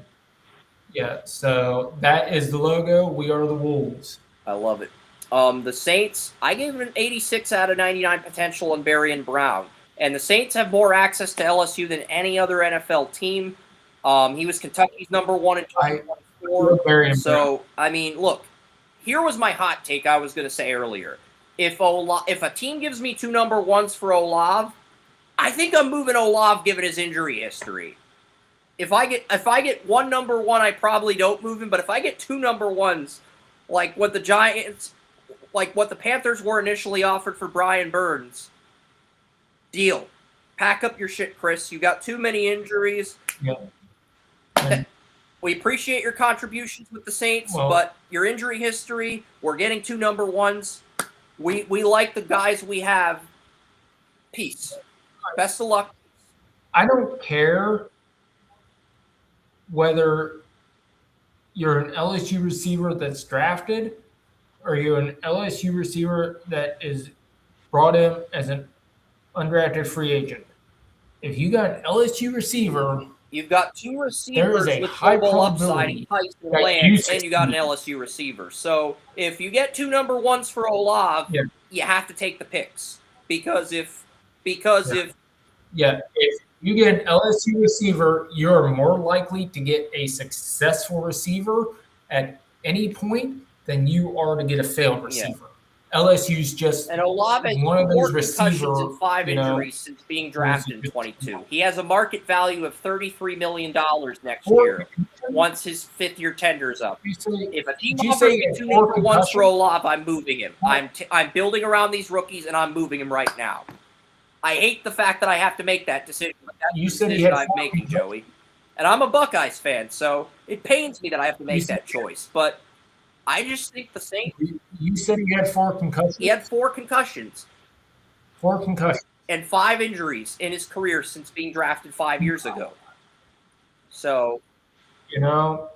S3: yeah, so that is the logo. We are the Wolves.
S1: I love it. The Saints, I gave him an 86 out of 99 potential on Berrien Brown. And the Saints have more access to LSU than any other NFL team. He was Kentucky's number one in 2024. So, I mean, look, here was my hot take I was going to say earlier. If a team gives me 2 number ones for Olave, I think I'm moving Olave given his injury history. If I get 1 number 1, I probably don't move him. But if I get 2 number 1s, like what the Panthers were initially offered for Brian Burns, deal. Pack up your shit, Chris. You got too many injuries.
S3: Yeah.
S1: We appreciate your contributions with the Saints, but your injury history, we're getting 2 number 1s. We like the guys we have. Peace. Best of luck.
S3: I don't care whether you're an LSU receiver that's drafted or you're an LSU receiver that is brought in as an undrafted free agent. If you got an LSU receiver,
S1: you've got 2 receivers with
S3: high
S1: global upside,
S3: probability
S1: Tyson Lance, and you got an LSU receiver. So if you get 2 number 1s for Olave, you have to take the picks because if
S3: Yeah, if you get an LSU receiver, you're more likely to get a successful receiver at any point than you are to get a failed receiver. LSU's just
S1: And Olave
S3: one of
S1: four
S3: those
S1: concussions
S3: receiver,
S1: and 5
S3: you know,
S1: injuries since being
S3: who's
S1: drafted in
S3: just
S1: 22. He has a market value of $33 million next
S3: four
S1: year once his fifth-year tender is up.
S3: You say,
S1: If a team
S3: did you
S1: offers
S3: say
S1: me
S3: he
S1: two
S3: had 4
S1: number ones for
S3: concussions?
S1: Olave, I'm moving him. I'm building around these rookies, and I'm moving him right now. I hate the fact that I have to make that decision, but that's
S3: You
S1: the
S3: said he
S1: decision
S3: had
S1: I'm
S3: 4
S1: making,
S3: concussions?
S1: Joey. And I'm a Buckeyes fan, so it pains me that I have to make that choice. But I just think the Saints.
S3: You said he had 4 concussions.
S1: He had 4 concussions
S3: 4 concussions.
S1: and 5 injuries in his career since being drafted 5 years ago. So
S3: You know,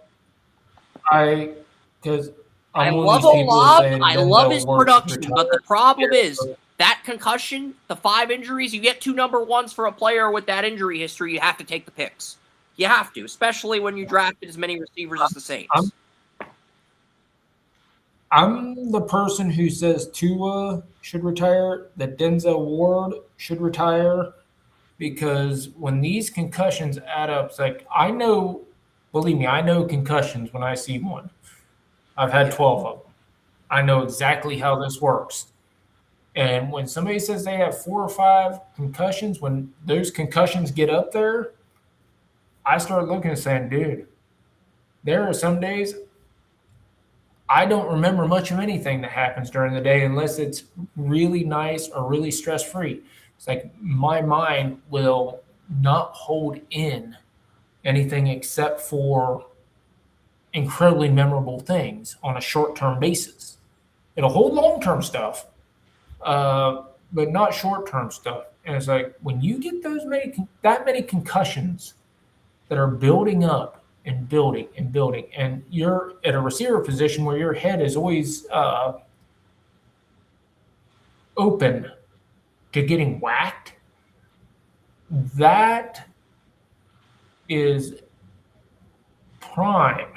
S3: because
S1: I love Olave. I love his production, but the problem is that concussion, the 5 injuries, you get 2 number ones for a player with that injury history, you have to take the picks. You have to, especially when you drafted as many receivers as the Saints.
S3: I'm the person who says Tua should retire, that Denzel Ward should retire, because when these concussions add up, it's like, I know, believe me, I know concussions when I see one. I've had 12 of them. I know exactly how this works. And when somebody says they have 4 or 5 concussions, when those concussions get up there, I start looking and saying, dude, there are some days I don't remember much of anything that happens during the day unless it's really nice or really stress-free. It's like my mind will not hold in anything except for incredibly memorable things on a short-term basis. It'll hold long-term stuff, but not short-term stuff. And it's like when you get that many concussions that are building up and building and building, and you're at a receiver position where your head is always open to getting whacked, that is prime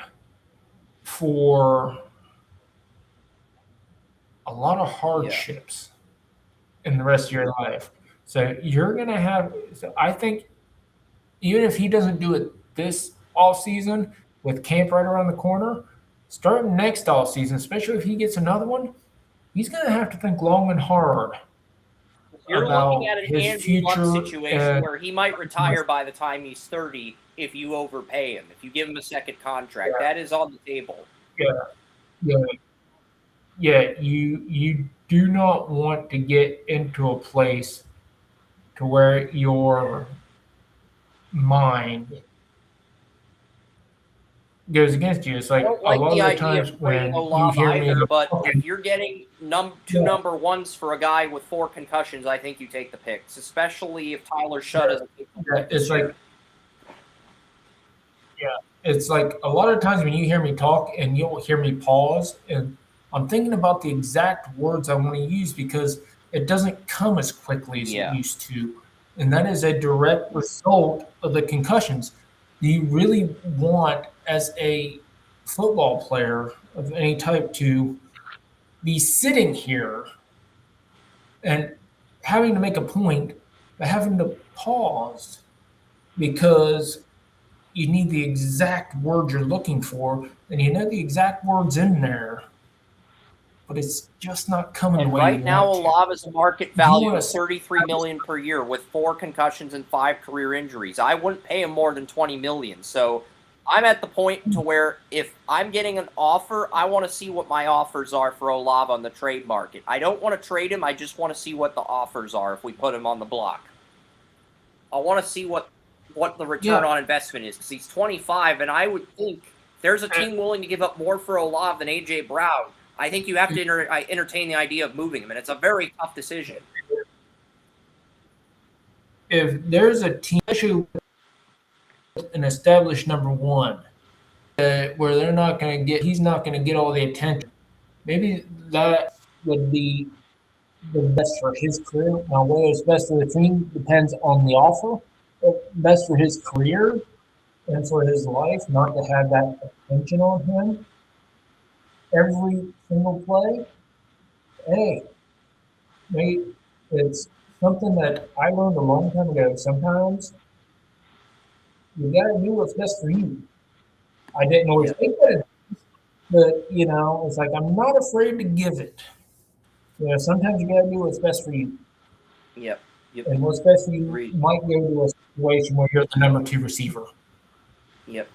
S3: for a lot of hardships in the rest of your life. So you're going to have, so I think even if he doesn't do it this off season with camp right around the corner, starting next off season, especially if he gets another one, he's going to have to think long and hard.
S1: You're looking at an Andrew Luck situation where he might retire by the time he's 30 if you overpay him, if you give him a second contract. That is on the table.
S3: Yeah. You do not want to get into a place to where your mind goes against you. It's like,
S1: I don't like
S3: a lot
S1: the
S3: of the
S1: idea
S3: times
S1: of
S3: when
S1: trading
S3: you
S1: Olave
S3: hear me,
S1: either, but if you're getting 2 number ones for a guy with 4 concussions, I think you take the picks, especially if Tyler Shutt doesn't take the pick.
S3: It's like, it's like a lot of times when you hear me talk and you'll hear me pause, and I'm thinking about the exact words I want to use because it doesn't come as quickly as it used to. And that is a direct result of the concussions. Do you really want, as a football player of any type, to be sitting here and having to make a point, but having to pause because you need the exact word you're looking for, and you know the exact words in there, but it's just not coming the way
S1: right
S3: you
S1: now,
S3: want to.
S1: Olave's market value is $33 million per year with 4 concussions and 5 career injuries. I wouldn't pay him more than $20 million. So I'm at the point to where if I'm getting an offer, I want to see what my offers are for Olave on the trade market. I don't want to trade him. I just want to see what the offers are if we put him on the block. I want to see what the return on investment is because he's 25, and I would think there's a team willing to give up more for Olave than A.J. Brown. I think you have to entertain the idea of moving him, and it's a very tough decision.
S3: If there's a team, especially with an established number one, where they're not going to get, he's not going to get all the attention, maybe that would be the best for his career. Now, whether it's best for the team depends on the offer. But best for his career and for his life, not to have that attention on him every single play. Hey, maybe it's something that I learned a long time ago. Sometimes you gotta do what's best for you. I didn't always
S1: Yeah.
S3: think that, but it's like I'm not afraid to give it. Sometimes you gotta do what's best for you,
S1: Yep. Yep.
S3: and what's best for you
S1: Agreed.
S3: might go to a situation where you're the number 2 receiver.
S1: Yep.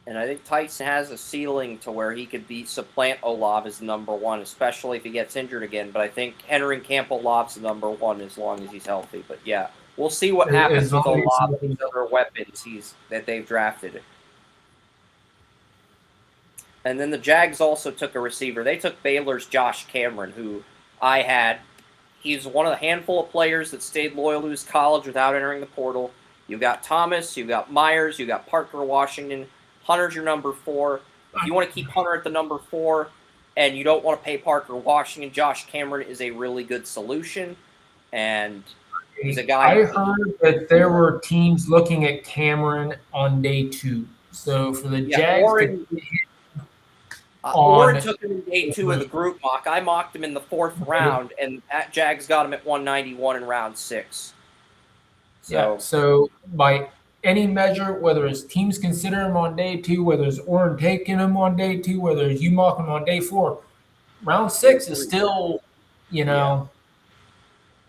S1: And I think Tyson has a ceiling to where he could supplant Olav as number 1, especially if he gets injured again. But I think entering camp Olav's the number 1 as long as he's healthy. But yeah, we'll see what happens with Olav and these other weapons that they've drafted. And then the Jags also took a receiver. They took Baylor's Josh Cameron, who I had. He's one of the handful of players that stayed loyal to his college without entering the portal. You got Thomas, you got Myers, you got Parker Washington. Hunter's your number 4. If you want to keep Hunter at the number 4 and you don't want to pay Parker Washington, Josh Cameron is a really good solution. And he's a guy.
S3: I heard that there were teams looking at Cameron on day 2. So for the Jags
S1: Oren took him in day 2 of the group mock. I mocked him in the 4th round, and Jags got him at 191 in round 6.
S3: So by any measure, whether it's teams consider him on day 2, whether it's Oren taking him on day 2, whether it's you mock him on day 4, round 6 is still, hell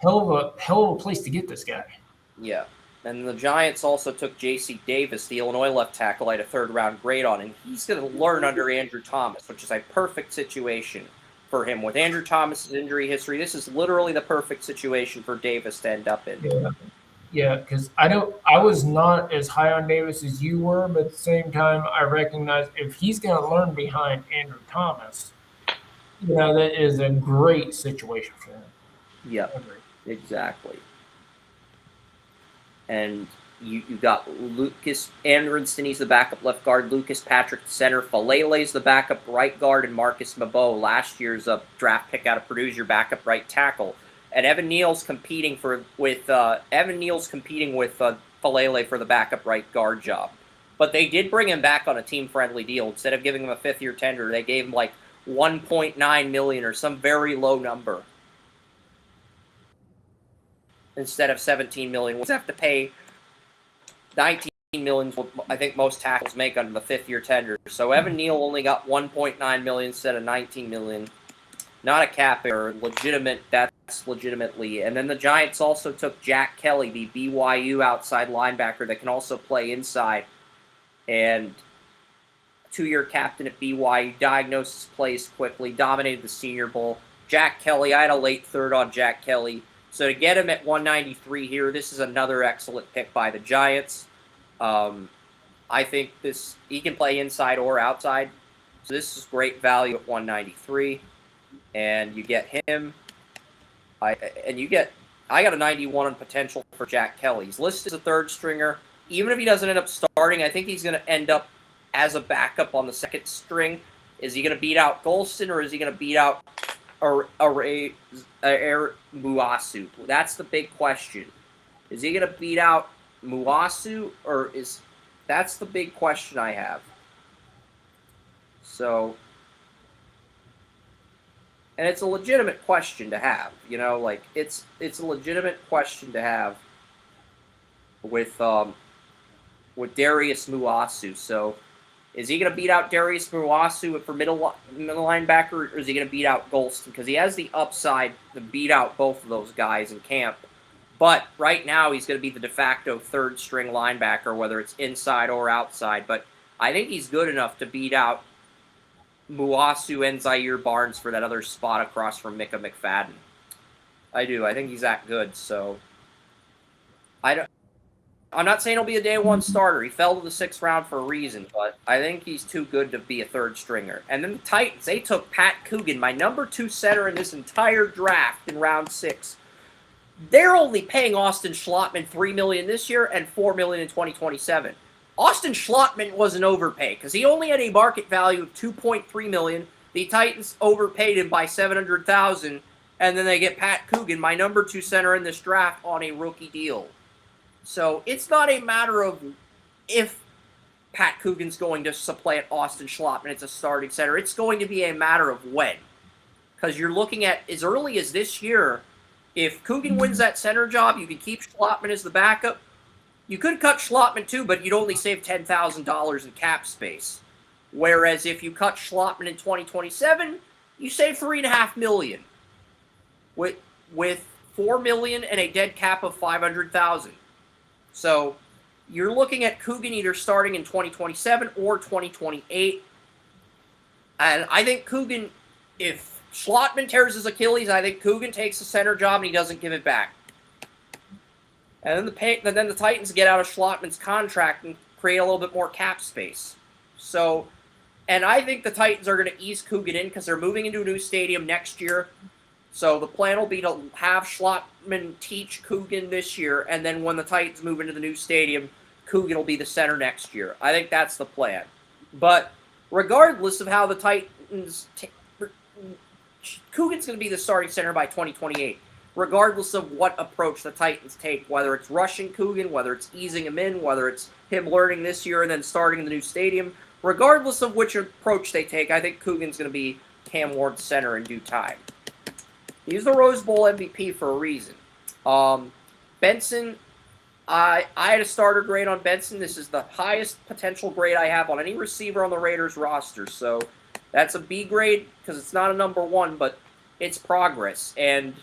S3: of a place to get this guy.
S1: Yeah. And the Giants also took J.C. Davis, the Illinois left tackle, at a 3rd-round grade on, and he's going to learn under Andrew Thomas, which is a perfect situation for him. With Andrew Thomas's injury history, this is literally the perfect situation for Davis to end up in.
S3: Yeah, because I was not as high on Davis as you were, but at the same time, I recognize if he's going to learn behind Andrew Thomas, that is a great situation for him.
S1: Yeah, exactly. And you got Lucas Andrenson, he's the backup left guard. Lucas Patrick, the center. Falele's the backup right guard, and Marcus Mabeau, last year's draft pick out of Purdue's your backup right tackle. And Evan Neal's competing with Falele for the backup right guard job. But they did bring him back on a team-friendly deal. Instead of giving him a 5th-year tender, they gave him like $1.9 million or some very low number instead of $17 million. We'll have to pay $19 million, I think most tackles make under the 5th-year tender. So Evan Neal only got $1.9 million instead of $19 million. Not a cap error, legitimate. That's legitimately. And then the Giants also took Jack Kelly, the BYU outside linebacker that can also play inside. And 2-year captain at BYU, diagnosis plays quickly, dominated the Senior Bowl. Jack Kelly, I had a late 3rd on Jack Kelly. So to get him at 193 here, this is another excellent pick by the Giants. I think he can play inside or outside. So this is great value at 193. And you get him. I got a 91 on potential for Jack Kelly. He's listed as a 3rd stringer. Even if he doesn't end up starting, I think he's going to end up as a backup on the 2nd string. Is he going to beat out Golston, or is he going to beat out Muasu? That's the big question. Is he going to beat out Muasu, or that's the big question I have. So, and it's a legitimate question to have, it's a legitimate question to have with Darius Muasu. So, is he going to beat out Darius Muasu for middle linebacker, or is he going to beat out Golston? Because he has the upside to beat out both of those guys in camp. But right now, he's going to be the de facto 3rd-string linebacker, whether it's inside or outside. But I think he's good enough to beat out Muasu and Zaire Barnes for that other spot across from Micah McFadden. I do. I think he's that good. So I'm not saying he'll be a day 1 starter. He fell to the 6th round for a reason, but I think he's too good to be a 3rd stringer. And then the Titans, they took Pat Coogan, my number 2 center in this entire draft in round 6. They're only paying Austin Schlottman $3 million this year and $4 million in 2027. Austin Schlottman was an overpay because he only had a market value of $2.3 million. The Titans overpaid him by $700,000, and then they get Pat Coogan, my number 2 center in this draft, on a rookie deal. So it's not a matter of if Pat Coogan's going to supplant Austin Schlottman as a starting center. It's going to be a matter of when. Because you're looking at, as early as this year, if Coogan wins that center job, you can keep Schlottman as the backup. You could cut Schlottman too, but you'd only save $10,000 in cap space. Whereas if you cut Schlottman in 2027, you save $3.5 million with $4 million and a dead cap of $500,000. So you're looking at Coogan either starting in 2027 or 2028. And I think Coogan, if Schlottman tears his Achilles, I think Coogan takes the center job and he doesn't give it back. And then the Titans get out of Schlottman's contract and create a little bit more cap space. So, and I think the Titans are going to ease Coogan in because they're moving into a new stadium next year. So the plan will be to have Schlottman teach Coogan this year, and then when the Titans move into the new stadium, Coogan will be the center next year. I think that's the plan. But regardless of how the Titans... Coogan's going to be the starting center by 2028, regardless of what approach the Titans take, whether it's rushing Coogan, whether it's easing him in, whether it's him learning this year and then starting in the new stadium. Regardless of which approach they take, I think Coogan's going to be Cam Ward's center in due time. He's the Rose Bowl MVP for a reason. Benson, I had a starter grade on Benson. This is the highest potential grade I have on any receiver on the Raiders roster. So that's a B grade because it's not a number one, but it's progress. And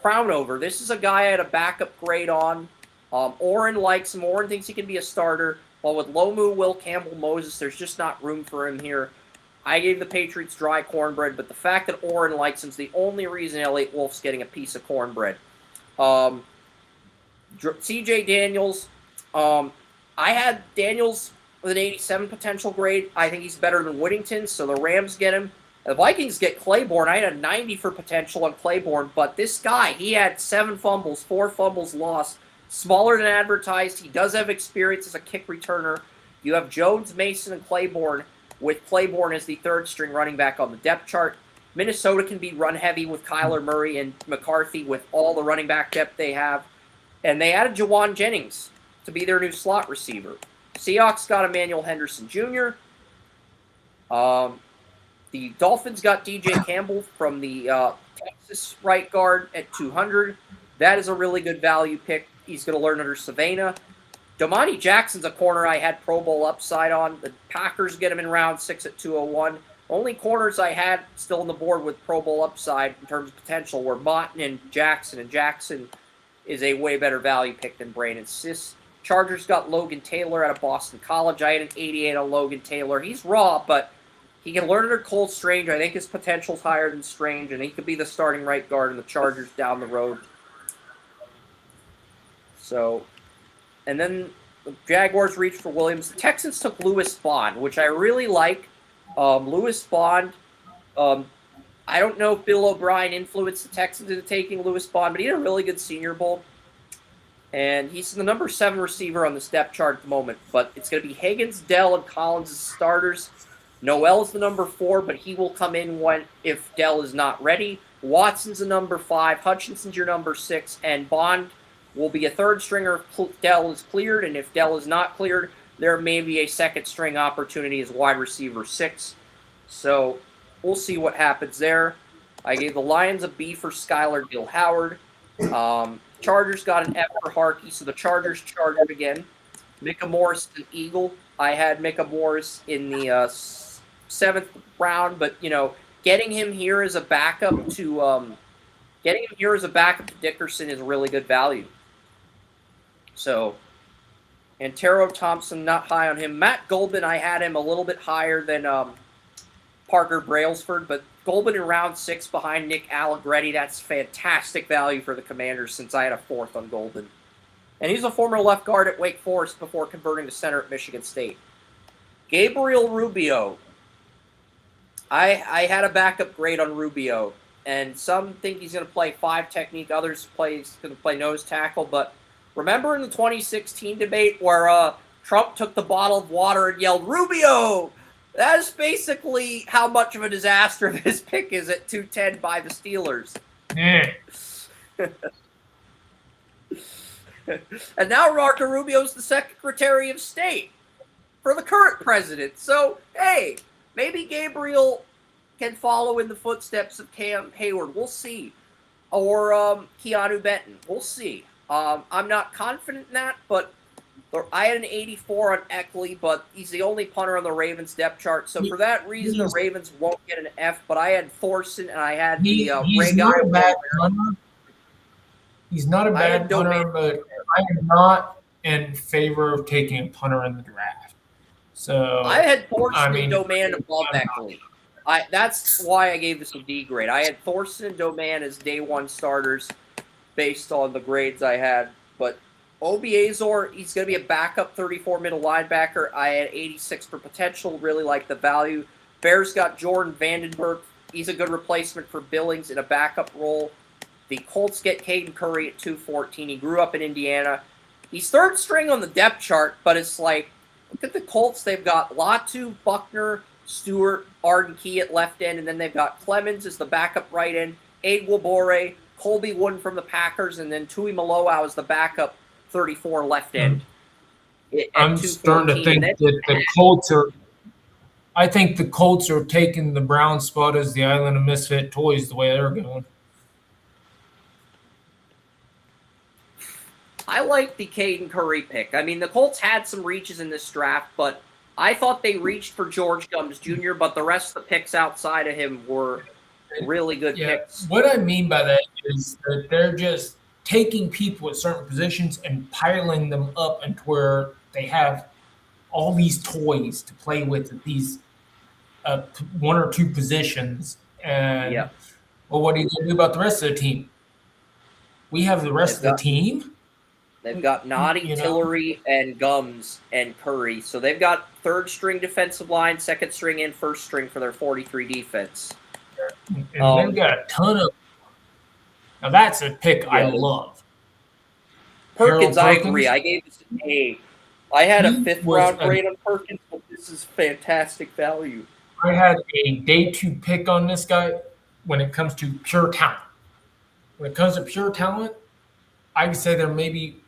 S1: Crownover, this is a guy I had a backup grade on. Oren likes him. Oren thinks he can be a starter. But with Lomu, Will Campbell, Moses, there's just not room for him here. I gave the Patriots dry cornbread, but the fact that Oren likes him is the only reason Elliott Wolf's getting a piece of cornbread. CJ Daniels, I had Daniels with an 87 potential grade. I think he's better than Whittington, so the Rams get him. The Vikings get Claiborne. I had a 90 for potential on Claiborne, but this guy, he had 7 fumbles, 4 fumbles lost, smaller than advertised. He does have experience as a kick returner. You have Jones, Mason, and Claiborne, with Claiborne as the third string running back on the depth chart. Minnesota can be run heavy with Kyler Murray and McCarthy with all the running back depth they have. And they added Jawan Jennings to be their new slot receiver. Seahawks got Emmanuel Henderson Jr. The Dolphins got DJ Campbell from the Texas right guard at 200. That is a really good value pick. He's going to learn under Savannah. Domani Jackson's a corner I had Pro Bowl upside on. The Packers get him in round 6 at 201. Only corners I had still on the board with Pro Bowl upside in terms of potential were Motton and Jackson is a way better value pick than Brandon Siss. Chargers got Logan Taylor out of Boston College. I had an 88 on Logan Taylor. He's raw, but he can learn under Cole Strange. I think his potential's higher than Strange, and he could be the starting right guard in the Chargers down the road. So, and then the Jaguars reached for Williams. The Texans took Lewis Bond, which I really like. Lewis Bond, I don't know if Bill O'Brien influenced the Texans into taking Lewis Bond, but he had a really good Senior Bowl. And he's the number 7 receiver on the depth chart at the moment. But it's going to be Higgins, Dell, and Collins as starters. Noel's the number 4, but he will come in if Dell is not ready. Watson's the number 5. Hutchinson's your number 6. And Bond will be a third stringer if Dell is cleared. And if Dell is not cleared, there may be a second string opportunity as wide receiver 6. So we'll see what happens there. I gave the Lions a B for Skylar Gill Howard. Chargers got an F for Harkey, so the Chargers chartered again. Micah Morris, an Eagle. I had Micah Morris in the 7th round, but getting him here as a backup to Dickerson is really good value. So, Antero Thompson, not high on him. Matt Goldman, I had him a little bit higher than Parker Brailsford, but Goldman in round 6 behind Nick Allegretti. That's fantastic value for the Commanders since I had a 4th on Goldman. And he's a former left guard at Wake Forest before converting to center at Michigan State. Gabriel Rubio. I had a backup grade on Rubio, and some think he's going to play 5 technique, others he's going to play nose tackle. But remember in the 2016 debate where Trump took the bottle of water and yelled, "Rubio!" That is basically how much of a disaster this pick is at 210 by the Steelers. And now Marco Rubio's the Secretary of State for the current president. So, hey, maybe Gabriel can follow in the footsteps of Cam Hayward. We'll see. or Keanu Benton. We'll see. I'm not confident in that, but I had an 84 on Eckley, but he's the only punter on the Ravens depth chart. So for that reason, the Ravens won't get an F. But I had Thorson and I had
S3: he's not a bad punter. He's not a bad punter, but I am not in favor of taking a punter in the draft. So
S1: I had Thorson and Doman above Eckley. That's why I gave this a D grade. I had Thorson and Doman as day one starters based on the grades I had. But Obiazor, he's going to be a backup 34 middle linebacker. I had 86 for potential, really like the value. Bears got Jordan Vandenberg. He's a good replacement for Billings in a backup role. The Colts get Caden Curry at 214. He grew up in Indiana. He's third string on the depth chart, but it's like, look at the Colts. They've got Latu, Buckner, Stewart, Arden Key at left end, and then they've got Clemens as the backup right end, Aguabore, Colby Wooden from the Packers, and then Tui Maloau as the backup 34 left end.
S3: I'm starting to think that the Colts are – I think the Colts are taking the Brown spot as the island of misfit toys the way they're going.
S1: I like the Caden Curry pick. I mean, the Colts had some reaches in this draft, but I thought they reached for George Gums Jr., but the rest of the picks outside of him were really good picks.
S3: What I mean by that is that they're just taking people at certain positions and piling them up into where they have all these toys to play with at these one or two positions. And, well, what are you going to do about the rest of the team? We have the rest of the team.
S1: They've got Noddy, Tillery, and Gums and Curry. So they've got third string defensive line, second string, and first string for their 43 defense.
S3: And they've got a ton of – now that's a pick I love.
S1: Perkins, I agree. I gave this an A. I had a fifth-round grade on Perkins, but this is fantastic value.
S3: I had a day two pick on this guy when it comes to pure talent. When it comes to pure talent, I would say there may be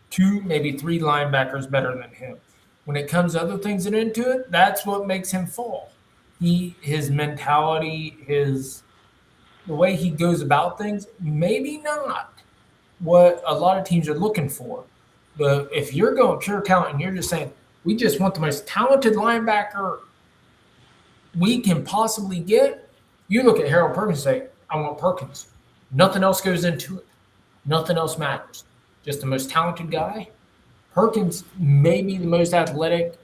S3: two, maybe three linebackers better than him. When it comes to other things that into it, that's what makes him fall. His mentality, the way he goes about things, maybe not what a lot of teams are looking for. But if you're going pure talent and you're just saying, we just want the most talented linebacker we can possibly get, you look at Harold Perkins and say, I want Perkins. Nothing else goes into it. Nothing else matters. Just the most talented guy. Perkins may be the most athletic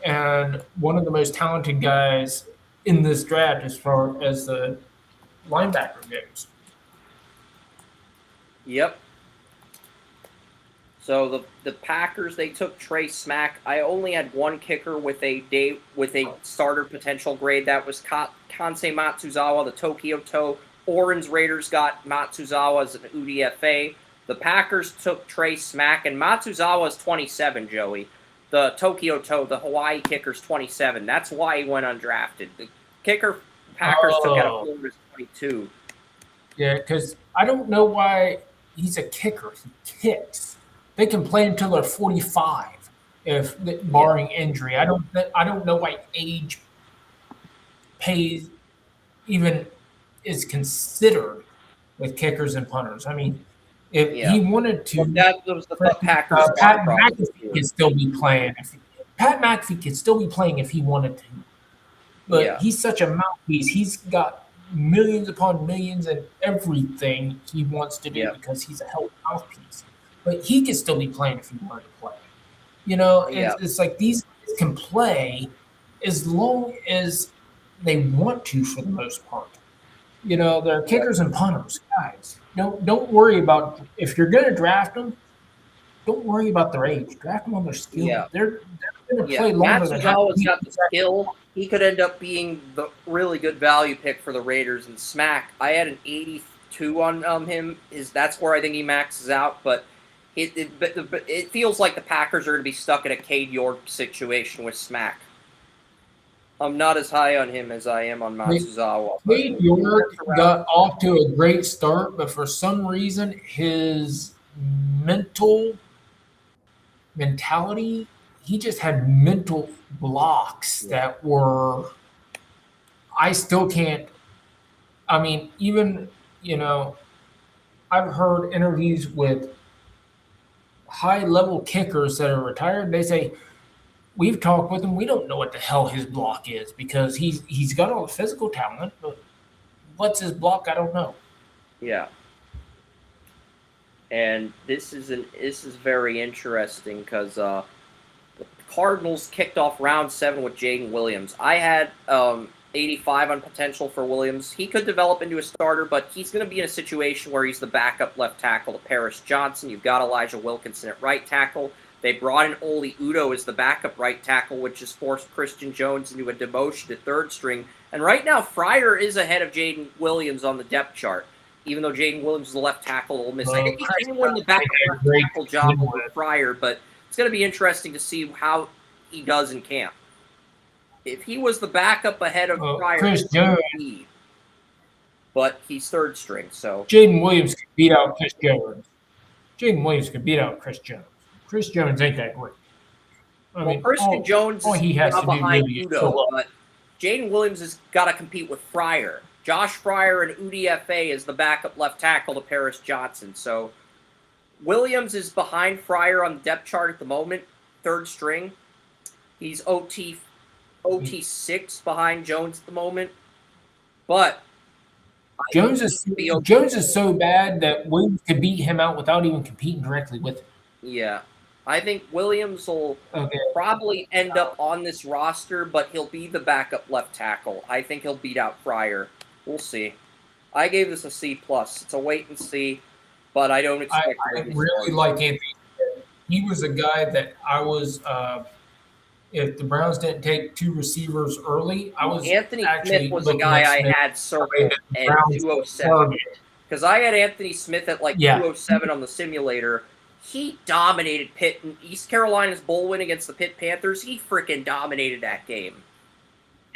S3: and one of the most talented guys in this draft as far as the linebacker goes.
S1: Yep. So the Packers, they took Trey Smack. I only had one kicker with a starter potential grade. That was Kansei Matsuzawa, the Tokyo Toe. Orange Raiders got Matsuzawa as an UDFA. The Packers took Trey Smack, and Matsuzawa is 27, Joey. The Tokyo Toe, the Hawaii kicker's 27. That's why he went undrafted. The kicker Packers took out of Florida is 22.
S3: Yeah, because I don't know why he's a kicker. He kicks. They can play until they're 45, if barring injury. I don't know why age pays even is considered with kickers and punters. I mean, if he wanted to,
S1: that was the Packers.
S3: Pat McAfee could still be playing. Pat McAfee could still be playing if he wanted to, but he's such a mouthpiece. He's got millions upon millions and everything he wants to do because he's a hell of a mouthpiece. But he could still be playing if he wanted to play. It's like these guys can play as long as they want to for the most part. They're kickers and punters, guys. Don't worry about if you're going to draft them. Don't worry about their age. Draft them on their skill. Yeah. They're going to play longer than
S1: Matsuzawa's got the skill. He could end up being the really good value pick for the Raiders. And Smack, I had an 82 on him. That's where I think he maxes out. But it feels like the Packers are going to be stuck in a Cade York situation with Smack. I'm not as high on him as I am on Matsuzawa.
S3: Cade York got off to a great start, but for some reason his mentality, he just had mental blocks that were – I still can't – I mean, even, I've heard interviews with high-level kickers that are retired. They say, we've talked with him. We don't know what the hell his block is because he's got all the physical talent, but what's his block? I don't know.
S1: Yeah. And this is very interesting because the Cardinals kicked off round 7 with Jaden Williams. I had 85 on potential for Williams. He could develop into a starter, but he's going to be in a situation where he's the backup left tackle to Paris Johnson. You've got Elijah Wilkinson at right tackle. They brought in Oli Udoh as the backup right tackle, which has forced Christian Jones into a demotion to third string. And right now, Fryer is ahead of Jaden Williams on the depth chart, even though Jaden Williams is the left tackle at Ole Miss. I think he can win the backup left tackle job over Fryer, but it's going to be interesting to see how he does in camp. If he was the backup ahead of Fryer,
S3: Chris Jones,
S1: but he's third string, so
S3: Jaden Williams could beat out Chris Jones. Jaden Williams could beat out Chris Jones. Chris Jones ain't that great. I mean,
S1: Christian Jones
S3: all he has to do
S1: behind
S3: really is
S1: Udoh, but Jaden Williams has got to compete with Fryer. Josh Fryer and UDFA is the backup left tackle to Paris Johnson. So Williams is behind Fryer on the depth chart at the moment, third string. He's OT 6 behind Jones at the moment. But
S3: Jones is so bad that Williams could beat him out without even competing directly with him.
S1: Yeah. I think Williams will probably end up on this roster, but he'll be the backup left tackle. I think he'll beat out Fryer. We'll see. I gave this a C+. It's a wait and see, but I don't expect.
S3: I really like Anthony. He was a guy that I was. If the Browns didn't take 2 receivers early, I was
S1: Anthony
S3: actually
S1: Smith was the guy I had circled at 207 because I had Anthony Smith at 207 on the simulator. He dominated Pitt in East Carolina's bowl win against the Pitt Panthers. He freaking dominated that game.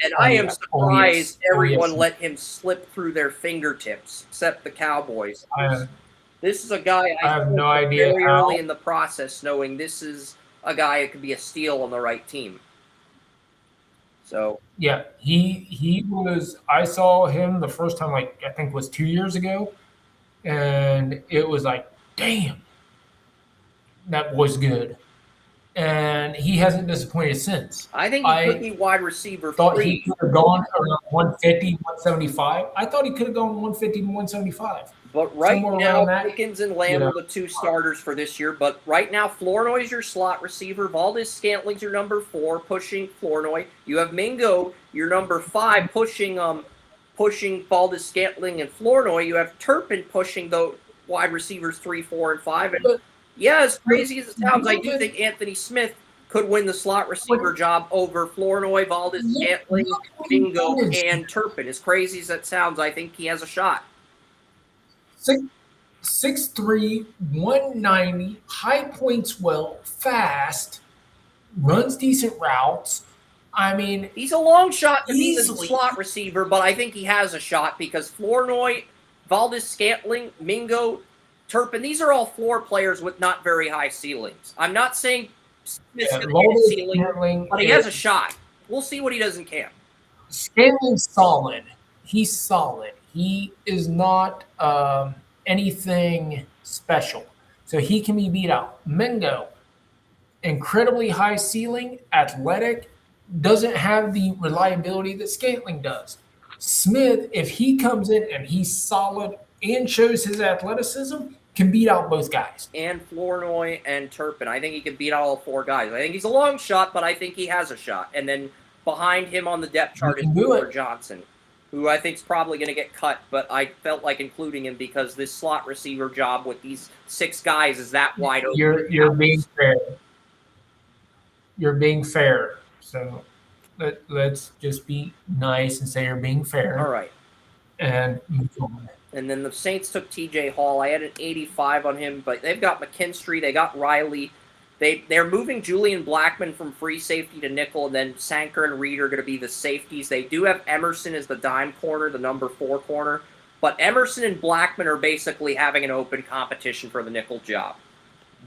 S1: And I am surprised everyone let him slip through their fingertips, except the Cowboys. This is a guy
S3: I have no idea
S1: very early in the process, knowing this is a guy that could be a steal on the right team. So
S3: yeah, he was. I saw him the first time, I think was 2 years ago, and it was like, damn. That boy's good. And he hasn't disappointed since.
S1: I think he could be wide receiver.
S3: Thought he could have gone around 150, 175. I thought he could have gone 150 to 175.
S1: But right now, Pickens and Lamb are the 2 starters for this year. But right now, Flournoy's your slot receiver. Valdez Scantling's your number 4, pushing Flournoy. You have Mingo, your number 5, pushing Valdez Scantling and Flournoy. You have Turpin pushing the wide receivers 3, 4, and 5. And yeah, as crazy as it sounds, I do think Anthony Smith could win the slot receiver job over Flournoy, Valdez Scantling, Mingo, and Turpin. As crazy as that sounds, I think he has a shot.
S3: 6'3", 190, high points well, fast, runs decent routes. I mean,
S1: he's a long shot to be the slot receiver, but I think he has a shot because Flournoy, Valdez Scantling, Mingo, Turpin, these are all floor players with not very high ceilings. I'm not saying Smith's going to hit a ceiling, but he has a shot. We'll see what he does in camp.
S3: Scantling's solid. He's solid. He is not anything special. So he can be beat out. Mingo, incredibly high ceiling, athletic, doesn't have the reliability that Scantling does. Smith, if he comes in and he's solid and shows his athleticism, can beat out both guys.
S1: And Flournoy and Turpin. I think he can beat out all 4 guys. I think he's a long shot, but I think he has a shot. And then behind him on the depth chart is Wheeler Johnson, who I think is probably going to get cut, but I felt like including him because this slot receiver job with these 6 guys is that wide open.
S3: You're being fair. You're being fair. So let's just be nice and say you're being fair.
S1: All right.
S3: And move on.
S1: And then the Saints took TJ Hall. I had an 85 on him, but they've got McKinstry. They got Riley. They're moving Julian Blackman from free safety to nickel, and then Sanker and Reed are going to be the safeties. They do have Emerson as the dime corner, the number 4 corner. But Emerson and Blackman are basically having an open competition for the nickel job.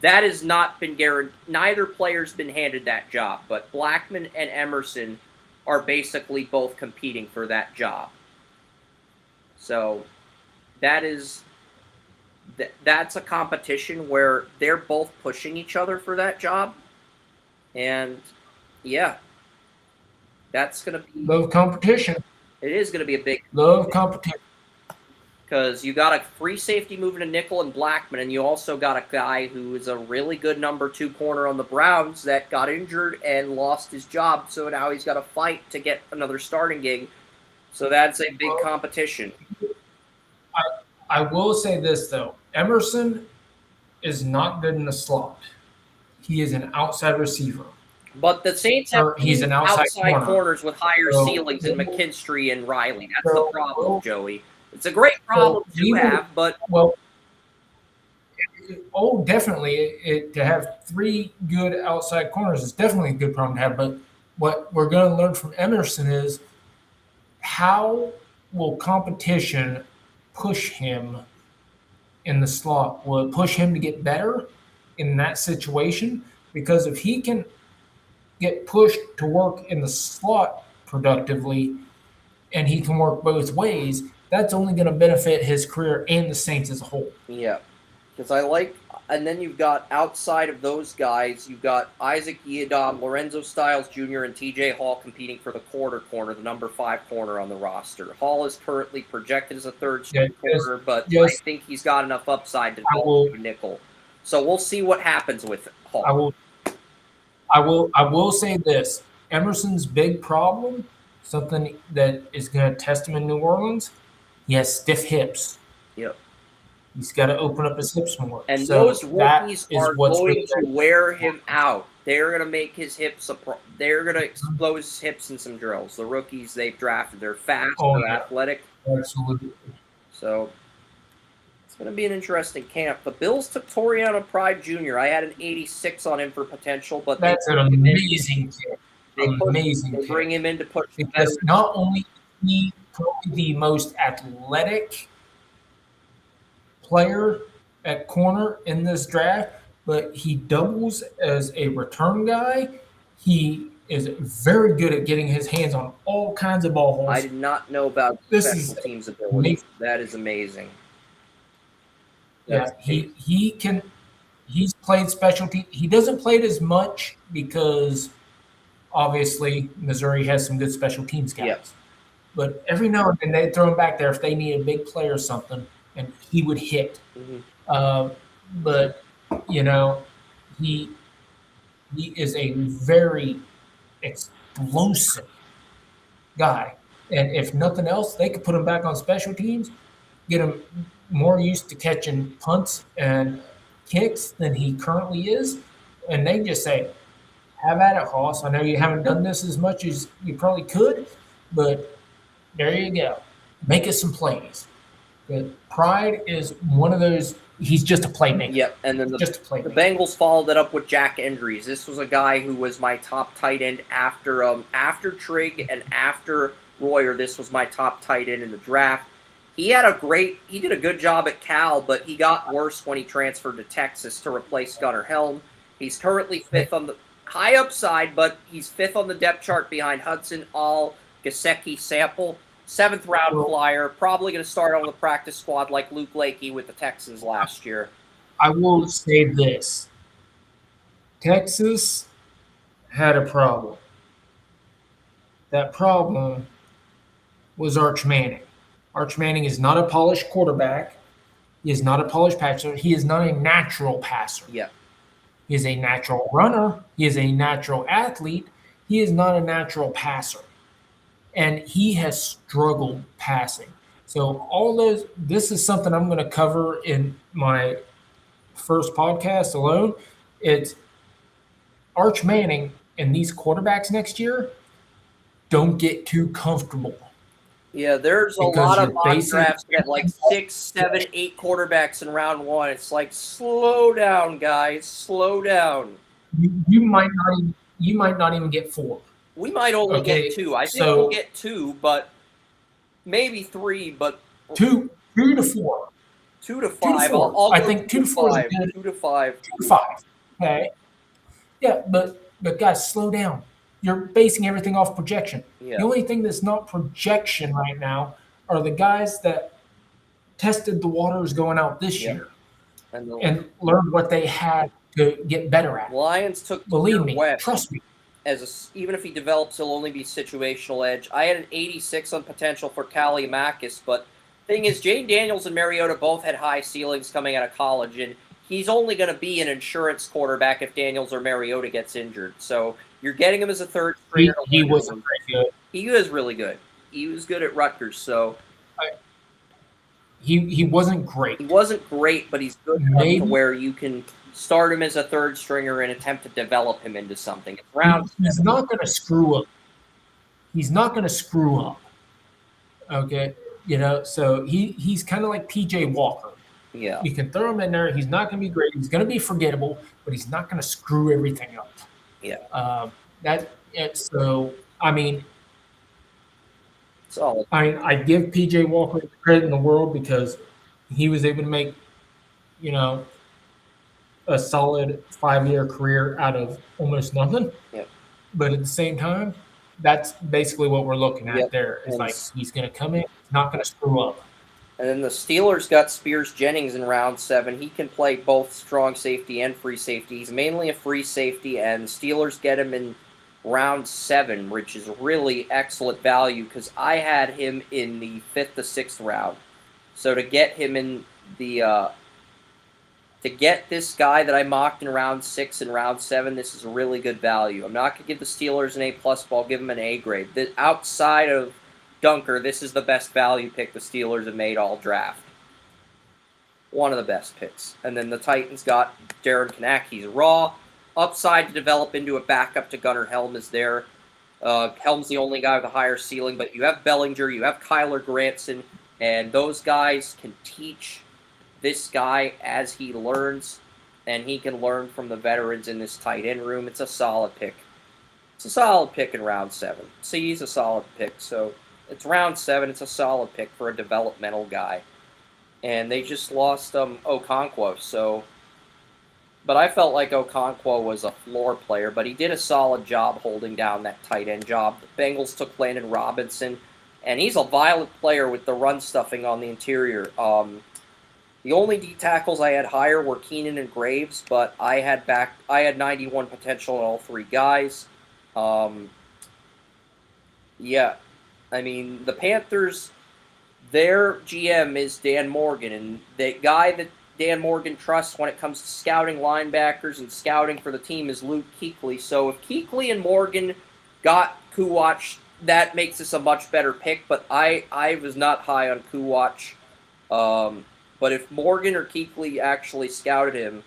S1: That has not been guaranteed. Neither player's been handed that job, but Blackman and Emerson are basically both competing for that job. So that is that's a competition where they're both pushing each other for that job. And yeah, that's going to be.
S3: Love competition.
S1: It is going to be a big.
S3: Love competition.
S1: Because you got a free safety moving to nickel and Blackman, and you also got a guy who is a really good number 2 corner on the Browns that got injured and lost his job. So now he's got to fight to get another starting gig. So that's a big competition.
S3: I will say this, though. Emerson is not good in the slot. He is an outside receiver.
S1: But the Saints have
S3: he's an outside
S1: corners with higher ceilings than McKinstry and Riley. That's the problem, Joey. It's a great problem to have, but
S3: definitely. To have 3 good outside corners is definitely a good problem to have. But what we're going to learn from Emerson is how will competition push him in the slot? Will it push him to get better in that situation? Because if he can get pushed to work in the slot productively, and he can work both ways, that's only going to benefit his career and the Saints as a whole.
S1: Yeah, because and then you've got outside of those guys, you've got Isaac Yiadom, Lorenzo Styles Jr., and TJ Hall competing for the corner, the number 5 corner on the roster. Hall is currently projected as a third-string corner, but I think he's got enough upside to develop a nickel. So we'll see what happens with Hall.
S3: I will say this. Emerson's big problem, something that is going to test him in New Orleans, he has stiff hips.
S1: Yep.
S3: He's got to open up his hips more.
S1: And those rookies are going to wear him out. They're going to make his hips they're going to explode his hips in some drills. The rookies they've drafted, they're fast, they're athletic.
S3: Absolutely.
S1: So it's going to be an interesting camp. The Bills took Toriano Pride Jr. I had an 86 on him for potential, but
S3: that's an amazing kid.
S1: They bring him in to push
S3: because not only is he probably the most athletic player at corner in this draft, but he doubles as a return guy. He is very good at getting his hands on all kinds of ball holes.
S1: I did not know about special teams ability. That is amazing.
S3: He can. He's played specialty. He doesn't play it as much because obviously Missouri has some good special teams guys.
S1: Yep.
S3: But every now and then they throw him back there if they need a big play or something, and he would hit.
S1: Mm-hmm.
S3: But he is a very explosive guy, and if nothing else, they could put him back on special teams, get him more used to catching punts and kicks than he currently is, and they just say, "Have at it, Hoss. I know you haven't done this as much as you probably could, but there you go. Make us some plays." But Pride is one of those. He's just a playmaker.
S1: Yep, and then the Bengals followed that up with Jack Endries. This was a guy who was my top tight end after Trigg and after Royer. This was my top tight end in the draft. He did a good job at Cal, but he got worse when he transferred to Texas to replace Gunnar Helm. He's currently 5th on the high upside, but he's 5th on the depth chart behind Hudson, All, Gesicki, Sample. 7th round flyer, probably going to start on the practice squad like Luke Lakey with the Texans last year.
S3: I will say this. Texas had a problem. That problem was Arch Manning. Arch Manning is not a polished quarterback. He is not a polished passer. He is not a natural passer.
S1: Yeah.
S3: He is a natural runner. He is a natural athlete. He is not a natural passer. And he has struggled passing. So this is something I'm going to cover in my first podcast alone. It's Arch Manning and these quarterbacks next year don't get too comfortable.
S1: Yeah, there's a lot of mock drafts that like 6, 7, 8 quarterbacks in round 1. It's like, slow down, guys, slow down.
S3: You might not even get 4.
S1: We might only get 2. I think we'll get 2, but maybe 3, but
S3: 2 to 4.
S1: 2 to 5. I think
S3: 2 to 4 is good.
S1: 2 to 5.
S3: 2 to 5. Okay. Yeah, but guys, slow down. You're basing everything off projection.
S1: Yeah.
S3: The only thing that's not projection right now are the guys that tested the waters going out this year. and learned what they had to get better at.
S1: Lions took
S3: Believe me,
S1: West.
S3: trust me.
S1: Even if he develops, he'll only be situational edge. I had an 86 on potential for Kalimakis, but thing is, Jane Daniels and Mariota both had high ceilings coming out of college, and he's only going to be an insurance quarterback if Daniels or Mariota gets injured. So you're getting him as a third stringer.
S3: He wasn't very good.
S1: He was really good. He was good at Rutgers, so
S3: he wasn't great.
S1: He wasn't great, but he's good enough to where you can start him as a third stringer and attempt to develop him into something.
S3: He's not going to screw up. He's not going to screw up. Okay, so he's kind of like PJ Walker.
S1: Yeah,
S3: you can throw him in there. He's not going to be great. He's going to be forgettable, but he's not going to screw everything up.
S1: Yeah.
S3: So I mean,
S1: solid.
S3: I give PJ Walker the credit in the world because he was able to make, a solid 5-year career out of almost nothing.
S1: Yeah.
S3: But at the same time, that's basically what we're looking at there. It's like he's going to come in, not going to screw up.
S1: And then the Steelers got Spears Jennings in round 7. He can play both strong safety and free safety. He's mainly a free safety, and Steelers get him in round 7, which is really excellent value because I had him in the 5th to 6th round. So to get him in the to get this guy that I mocked in round 6 and round 7, this is a really good value. I'm not going to give the Steelers an A+, but I'll give them an A grade. Outside of Dunker, this is the best value pick the Steelers have made all draft. One of the best picks. And then the Titans got Darren Knack. He's raw. Upside to develop into a backup to Gunnar Helm is there. Helm's the only guy with a higher ceiling, but you have Bellinger, you have Kyler Granson, and those guys can teach this guy as he learns, and he can learn from the veterans in this tight end room. It's a solid pick. It's a solid pick in round 7. C is a solid pick, so it's round 7. It's a solid pick for a developmental guy. And they just lost Okonkwo, so... But I felt like Okonkwo was a floor player, but he did a solid job holding down that tight end job. The Bengals took Landon Robinson, and he's a violent player with the run stuffing on the interior. The only D tackles I had higher were Keenan and Graves, but I had 91 potential in all 3 guys. Yeah, I mean, the Panthers, their GM is Dan Morgan, and the guy that Dan Morgan trusts when it comes to scouting linebackers and scouting for the team is Luke Kuechly. So if Kuechly and Morgan got Kuwatch, that makes this a much better pick, but I was not high on Kuwatch. But if Morgan or Kuechly actually scouted him,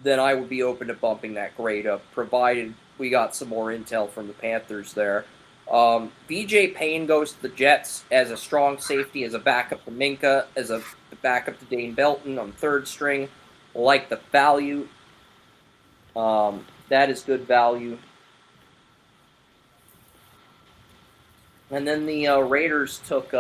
S1: then I would be open to bumping that grade up, provided we got some more intel from the Panthers there. BJ Payne goes to the Jets as a strong safety, as a backup to Minka, as a backup to Dane Belton on 3rd string. Like the value. That is good value. And then the Raiders took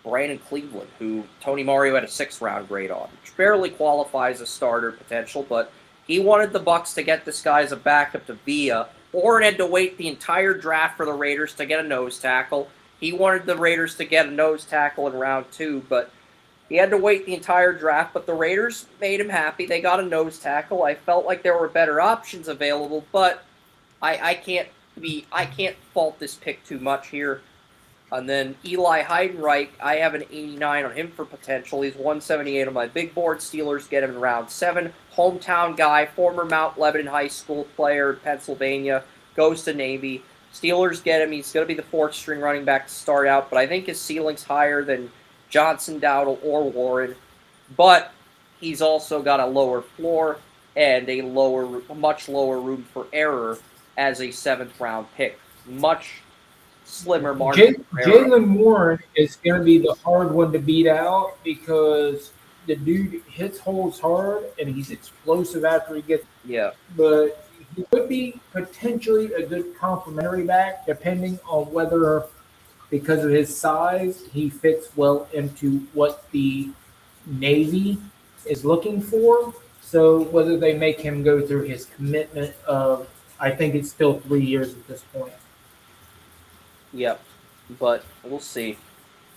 S1: Brandon Cleveland, who Tony Mario had a 6th round grade on, which barely qualifies as starter potential, but he wanted the Bucs to get this guy as a backup to Villa. Orrin had to wait the entire draft for the Raiders to get a nose tackle. He wanted the Raiders to get a nose tackle in round 2, but he had to wait the entire draft. But the Raiders made him happy. They got a nose tackle. I felt like there were better options available, but I can't fault this pick too much here. And then Eli Heidenreich, I have an 89 on him for potential. He's 178 on my big board. Steelers get him in round 7. Hometown guy, former Mount Lebanon High School player in Pennsylvania, goes to Navy. Steelers get him. He's going to be the 4th string running back to start out, but I think his ceiling's higher than Johnson, Dowdle, or Warren. But he's also got a lower floor and a much lower room for error as a 7th round pick. Much slimmer margin.
S3: Jalen Warren is going to be the hard one to beat out because the dude hits holes hard and he's explosive after he gets.
S1: Yeah.
S3: But he could be potentially a good complementary back depending on whether, because of his size, he fits well into what the Navy is looking for. So whether they make him go through his commitment of, I think it's still 3 years at this point.
S1: Yep, but we'll see.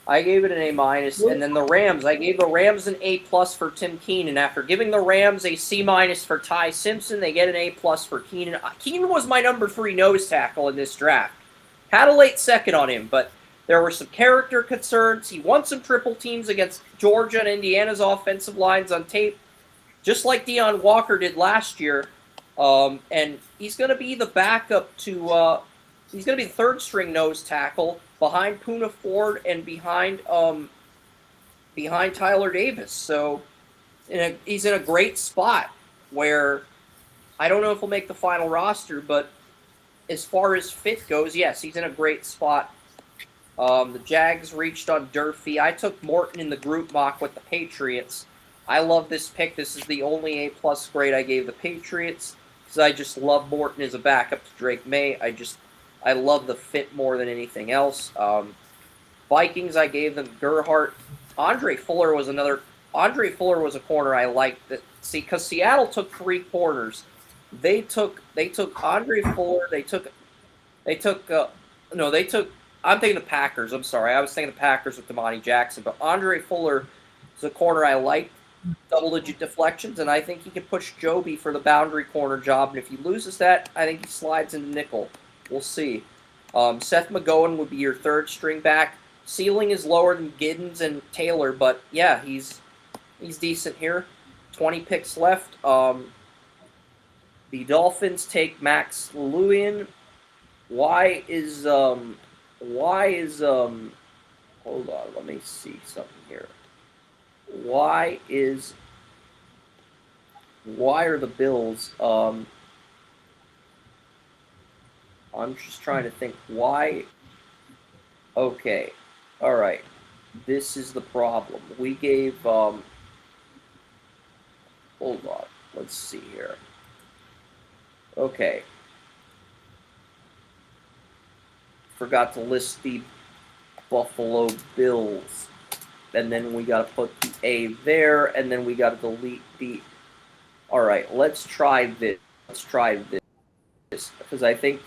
S1: I gave it an A-, and then the Rams, I gave the Rams an A+ for Tim Keenan. After giving the Rams a C- for Ty Simpson, they get an A+ for Keenan. Keenan was my number 3 nose tackle in this draft. Had a late second on him, but there were some character concerns. He won some triple teams against Georgia and Indiana's offensive lines on tape, just like Deion Walker did last year. And he's going to be the backup to he's going to be the third-string nose tackle behind Poona Ford and behind Tyler Davis. So he's in a great spot where I don't know if he'll make the final roster, but as far as fit goes, yes, he's in a great spot. The Jags reached on Durfee. I took Morton in the group mock with the Patriots. I love this pick. This is the only A+ grade I gave the Patriots because I just love Morton as a backup to Drake May. I love the fit more than anything else. Vikings, I gave them Gerhardt. Andre Fuller was a corner I liked. Because Seattle took 3 corners. They took Andre Fuller. I'm thinking the Packers. I'm sorry. I was thinking the Packers with Damani Jackson. But Andre Fuller is a corner I liked. Double-digit deflections, and I think he can push Joby for the boundary corner job. And if he loses that, I think he slides into nickel. We'll see. Seth McGowan would be your third string back. Ceiling is lower than Giddens and Taylor, but yeah, he's decent here. 20 picks left. The Dolphins take Max Lewin. Why is hold on, let me see something here. Why are the Bills I'm just trying to think why. Okay. All right. This is the problem. We gave hold on. Let's see here. Okay. Forgot to list the Buffalo Bills. And then we got to put the A there, and then we got to delete the... All right, let's try this. Because I think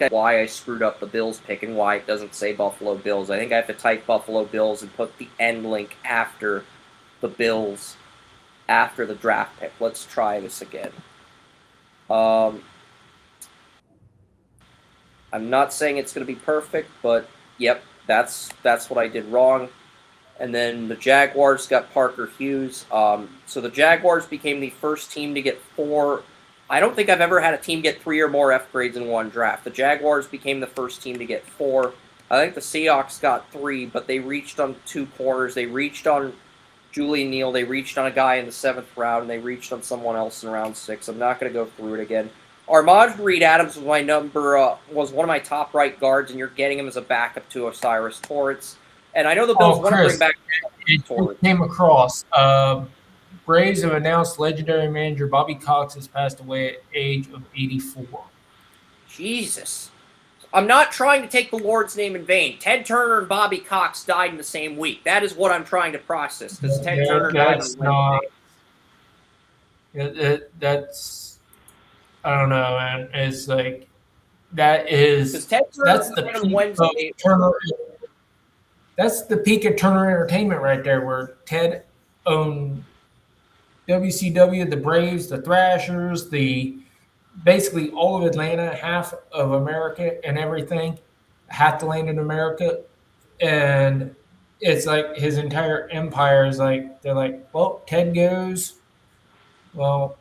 S1: why I screwed up the Bills pick and why it doesn't say Buffalo Bills. I think I have to type Buffalo Bills and put the end link after the Bills, after the draft pick. Let's try this again. I'm not saying it's going to be perfect, but yep, that's what I did wrong. And then the Jaguars got Parker Hughes. So the Jaguars became the first team to get 4. I don't think I've ever had a team get 3 or more F grades in one draft. The Jaguars became the first team to get 4. I think the Seahawks got 3, but they reached on 2 corners. They reached on Julian Neal. They reached on a guy in the 7th round, and they reached on someone else in round 6. I'm not going to go through it again. Armand Reed Adams was was one of my top right guards, and you're getting him as a backup to Osiris Torrance. And I know the Bills want to bring back
S3: Torrance. Came across. Braves have announced legendary manager Bobby Cox has passed away at age of 84.
S1: Jesus. I'm not trying to take the Lord's name in vain. Ted Turner and Bobby Cox died in the same week. That is what I'm trying to process. Because Ted Turner died on Wednesday.
S3: That's I don't know, man. It's like that is that's the peak of Turner. That's the peak of Turner Entertainment right there, where Ted owned WCW, the Braves, the Thrashers, basically all of Atlanta, half of America and everything, half the land in America. And it's like his entire empire is like, they're like, well, Ted goes, well,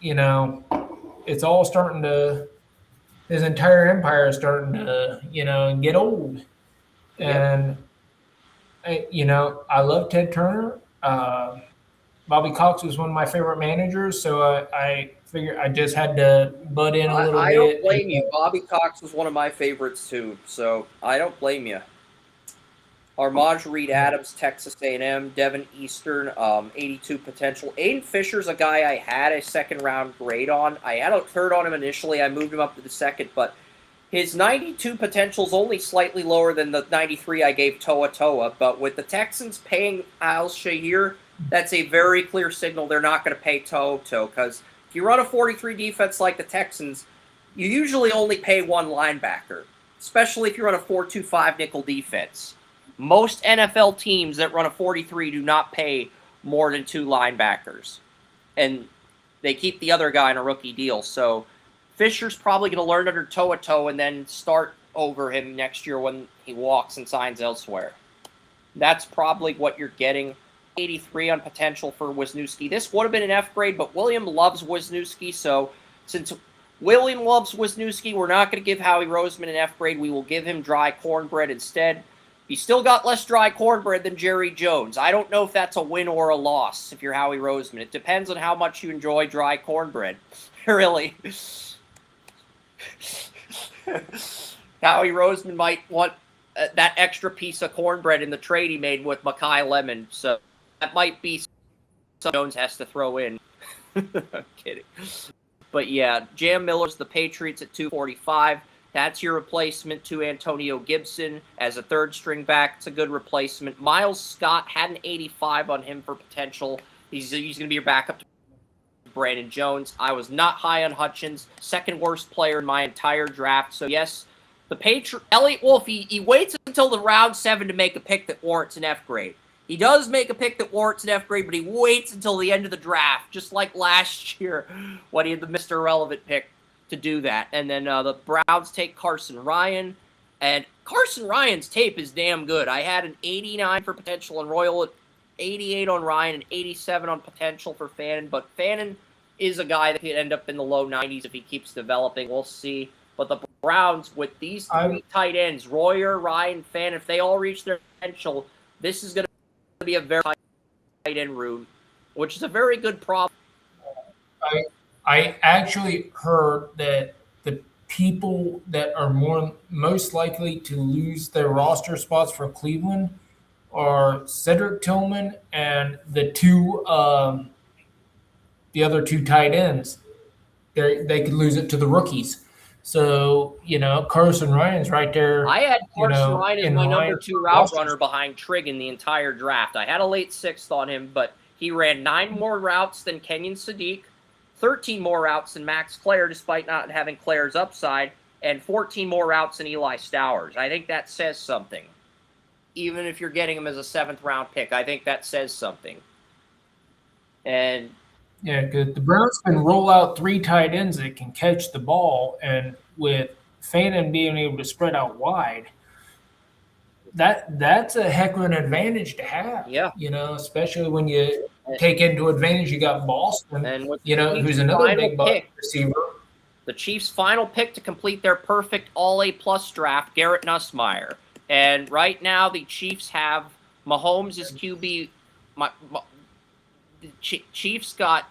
S3: it's all starting to, his entire empire is starting to, get old. And, I love Ted Turner. Bobby Cox was one of my favorite managers, so I figured I just had to butt in a little bit.
S1: I don't blame you. Bobby Cox was one of my favorites too, so I don't blame you. Armand Reed Adams, Texas A&M. Devin Eastern, 82 potential. Aiden Fisher's a guy I had a second-round grade on. I had a third on him initially. I moved him up to the second, but his 92 potential is only slightly lower than the 93 I gave Toa Toa. But with the Texans paying Al Shahir, that's a very clear signal they're not going to pay Toto, because if you run a 43 defense like the Texans, you usually only pay one linebacker, especially if you run a 4-2-5 nickel defense. Most NFL teams that run a 43 do not pay more than 2 linebackers. And they keep the other guy in a rookie deal. So Fisher's probably going to learn under toe-a-toe and then start over him next year when he walks and signs elsewhere. That's probably what you're getting. 83 on potential for Wisniewski. This would have been an F grade, but William loves Wisniewski. So since William loves Wisniewski, we're not going to give Howie Roseman an F grade. We will give him dry cornbread instead. He still got less dry cornbread than Jerry Jones. I don't know if that's a win or a loss if you're Howie Roseman. It depends on how much you enjoy dry cornbread. Really. Howie Roseman might want that extra piece of cornbread in the trade he made with Makai Lemon. So that might be something Jones has to throw in. I'm kidding. But yeah, Jam Miller's the Patriots at 245. That's your replacement to Antonio Gibson as a third string back. It's a good replacement. Miles Scott had an 85 on him for potential. He's going to be your backup to Brandon Jones. I was not high on Hutchins. Second worst player in my entire draft. So yes, the Elliot Wolf, he waits until the round 7 to make a pick that warrants an F grade. He does make a pick that warrants an F grade, but he waits until the end of the draft, just like last year when he had the Mr. Irrelevant pick to do that. And then the Browns take Carson Ryan, and Carson Ryan's tape is damn good. I had an 89 for potential on Royal, 88 on Ryan, and 87 on potential for Fannin, but Fannin is a guy that could end up in the low 90s if he keeps developing. We'll see. But the Browns, with these 3 tight ends, Royer, Ryan, Fannin, if they all reach their potential, this is going to be a very tight end room, which is a very good problem.
S3: I actually heard that the people that are most likely to lose their roster spots for Cleveland are Cedric Tillman and the other 2 tight ends. They could lose it to the rookies. So, Carson Ryan's right there.
S1: I had Carson Ryan as my number 2 route runner behind Trigg the entire draft. I had a late 6th on him, but he ran 9 more routes than Kenyon Sadiq, 13 more routes than Max Clare, despite not having Clare's upside, and 14 more routes than Eli Stowers. I think that says something. Even if you're getting him as a 7th round pick, I think that says something. And
S3: yeah, because the Browns can roll out 3 tight ends that can catch the ball, and with Fannin being able to spread out wide, that's a heck of an advantage to have.
S1: Yeah,
S3: especially when you take into advantage you got Boston,
S1: and
S3: who's another big buck receiver.
S1: The Chiefs' final pick to complete their perfect All A+ draft, Garrett Nussmeier. And right now, the Chiefs have Mahomes as QB. The Chiefs got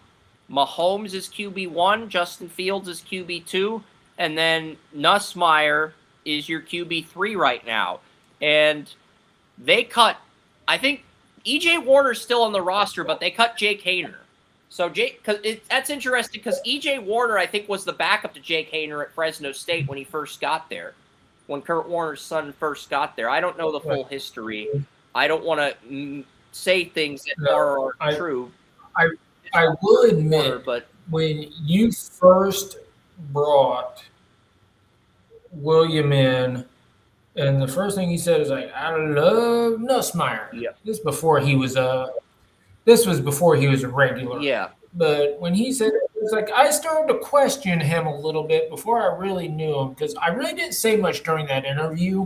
S1: Mahomes as QB1, Justin Fields as QB2, and then Nussmeier is your QB3 right now. And they cut, I think E.J. Warner's still on the roster, but they cut Jake Hayner. So that's interesting because E.J. Warner, I think, was the backup to Jake Hayner at Fresno State when he first got there, when Kurt Warner's son first got there. I don't know the full history. I don't want to say things that are true.
S3: I will admit, but when you first brought William in, and the first thing he said is like, "I love Nussmeier."
S1: Yeah.
S3: This was before he was a regular.
S1: Yeah.
S3: But when he said it, was like I started to question him a little bit before I really knew him, because I really didn't say much during that interview,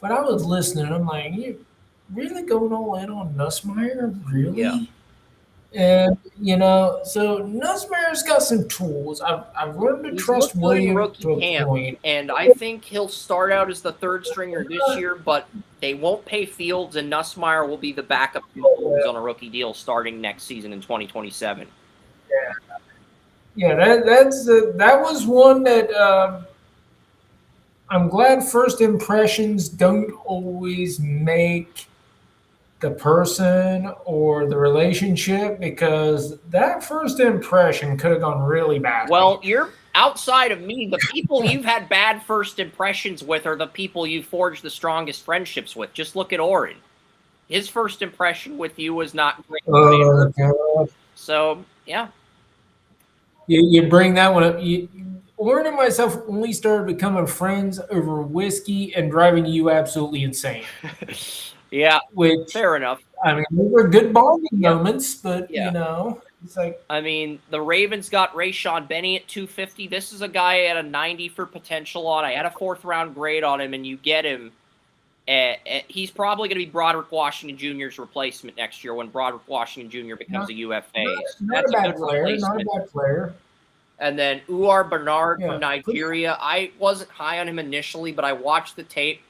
S3: but I was listening. I'm like, you really going all in on Nussmeier? Really?
S1: Yeah.
S3: And so Nussmeier's got some tools. I've learned to trust William to a point,
S1: and I think he'll start out as the 3rd stringer this year, but they won't pay Fields, and Nussmeier will be the backup to Mahomes on a rookie deal starting next season in 2027.
S3: Yeah, that was one that I'm glad first impressions don't always make the person or the relationship, because that first impression could have gone really bad.
S1: Well, you're outside of me. The people you've had bad first impressions with are the people you forged the strongest friendships with. Just look at Oren. His first impression with you was not great.
S3: God.
S1: So, yeah.
S3: You bring that one up. Oren and myself only started becoming friends over whiskey and driving you absolutely insane.
S1: Yeah,
S3: which,
S1: fair enough.
S3: I mean, they were good bonding
S1: Yep.
S3: moments, but,
S1: Yeah.
S3: you know, it's like,
S1: I mean, the Ravens got Rayshon Benny at 250. This is a guy I had a 90 for potential on. I had a 4th-round grade on him, and you get him. He's probably going to be Broderick Washington Jr.'s replacement next year when Broderick Washington Jr. becomes a UFA.
S3: not
S1: That's
S3: a
S1: a
S3: bad
S1: good
S3: player.
S1: replacement.
S3: Not a bad player.
S1: And then Uar Bernard
S3: Yeah.
S1: from Nigeria. I wasn't high on him initially, but I watched the tape.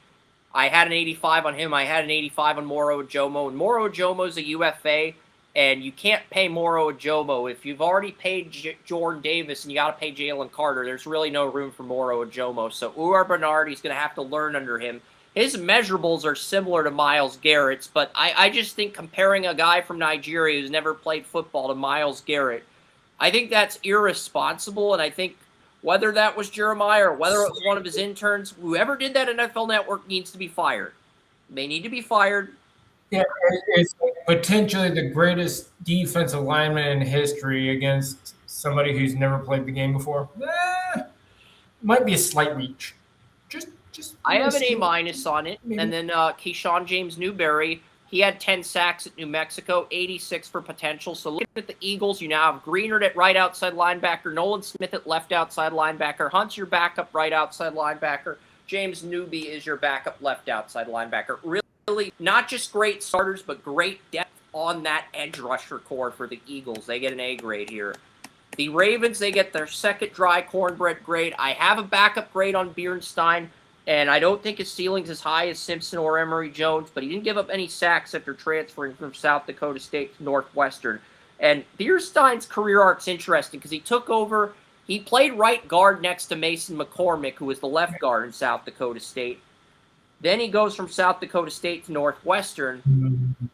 S1: I had an 85 on him. I had an 85 on Moro Ojomo. And Moro Ojomo's a UFA, and you can't pay Moro Ojomo. If you've already paid Jordan Davis and you got to pay Jalen Carter, there's really no room for Moro Ojomo. So Uar Bernard, he's going to have to learn under him. His measurables are similar to Myles Garrett's, but I just think comparing a guy from Nigeria who's never played football to Myles Garrett, I think that's irresponsible, and I think whether that was Jeremiah or whether it was one of his interns, whoever did that at NFL Network needs to be fired. They need to be fired.
S3: Yeah, it's potentially the greatest defensive lineman in history against somebody who's never played the game before. Might be a slight reach. Just
S1: I have an A- on it.
S3: Maybe.
S1: And then Keyshawn James Newberry, he had 10 sacks at New Mexico, 86 for potential. So looking at the Eagles, you now have Greenard at right outside linebacker, Nolan Smith at left outside linebacker, Hunt's your backup right outside linebacker, James Newby is your backup left outside linebacker. Really, not just great starters, but great depth on that edge rusher core for the Eagles. They get an A grade here. The Ravens, they get their second dry cornbread grade. I have a backup grade on Bierenstein, and I don't think his ceiling's as high as Simpson or Emory Jones, but he didn't give up any sacks after transferring from South Dakota State to Northwestern. And Bierenstein's career arc's interesting because he took over. He played right guard next to Mason McCormick, who was the left guard in South Dakota State. Then he goes from South Dakota State to Northwestern,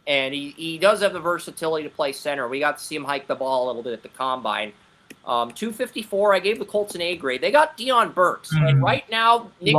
S1: and he does have the versatility to play center. We got to see him hike the ball a little bit at the Combine. 254, I gave the Colts an A grade. They got Deion Burks, and right now, Nick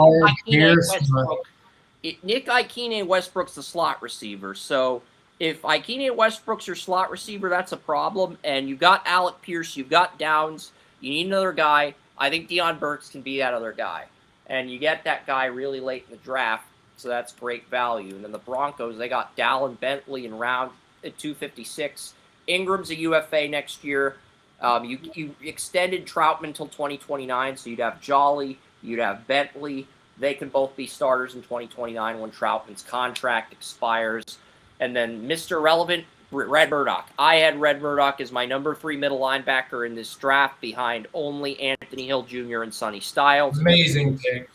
S1: Ikene Westbrook's the slot receiver. So if Ikene Westbrook's your slot receiver, that's a problem. And you've got Alec Pierce, you've got Downs, you need another guy. I think Deion Burks can be that other guy. And you get that guy really late in the draft, so that's great value. And then the Broncos, they got Dallin Bentley in round at 256. Ingram's a UFA next year. You extended Troutman until 2029, so you'd have Jolly, you'd have Bentley. They can both be starters in 2029 when Troutman's contract expires. And then Mr. Relevant, Red Murdoch. I had Red Murdoch as my number 3 middle linebacker in this draft behind only Anthony Hill Jr. and Sonny Styles.
S3: Amazing pick.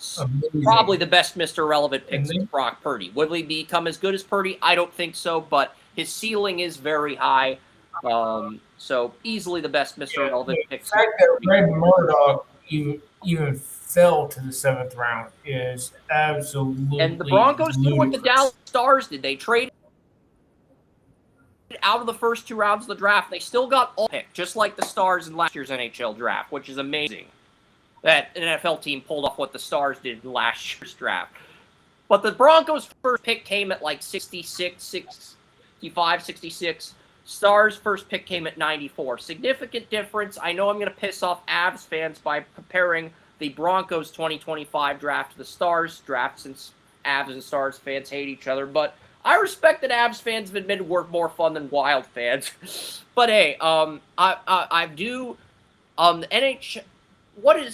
S1: Probably the best Mr. Relevant pick since Brock Purdy. Would he become as good as Purdy? I don't think so, but his ceiling is very high. So easily the best Mr. Relevant pick.
S3: The fact that Red Murdoch even fell to the 7th round is absolutely.
S1: And the Broncos did what the Dallas Stars did. They traded out of the first 2 rounds of the draft. They still got all pick, just like the Stars in last year's NHL draft, which is amazing. That an NFL team pulled off what the Stars did in last year's draft. But the Broncos' first pick came at like 66, 65, 66. Stars' first pick came at 94. Significant difference. I know I'm going to piss off Avs fans by comparing the Broncos 2025 draft to the Stars draft, since Avs and Stars fans hate each other. But I respect that Avs fans have admitted we're more fun than Wild fans. But hey, I do the NHL. What did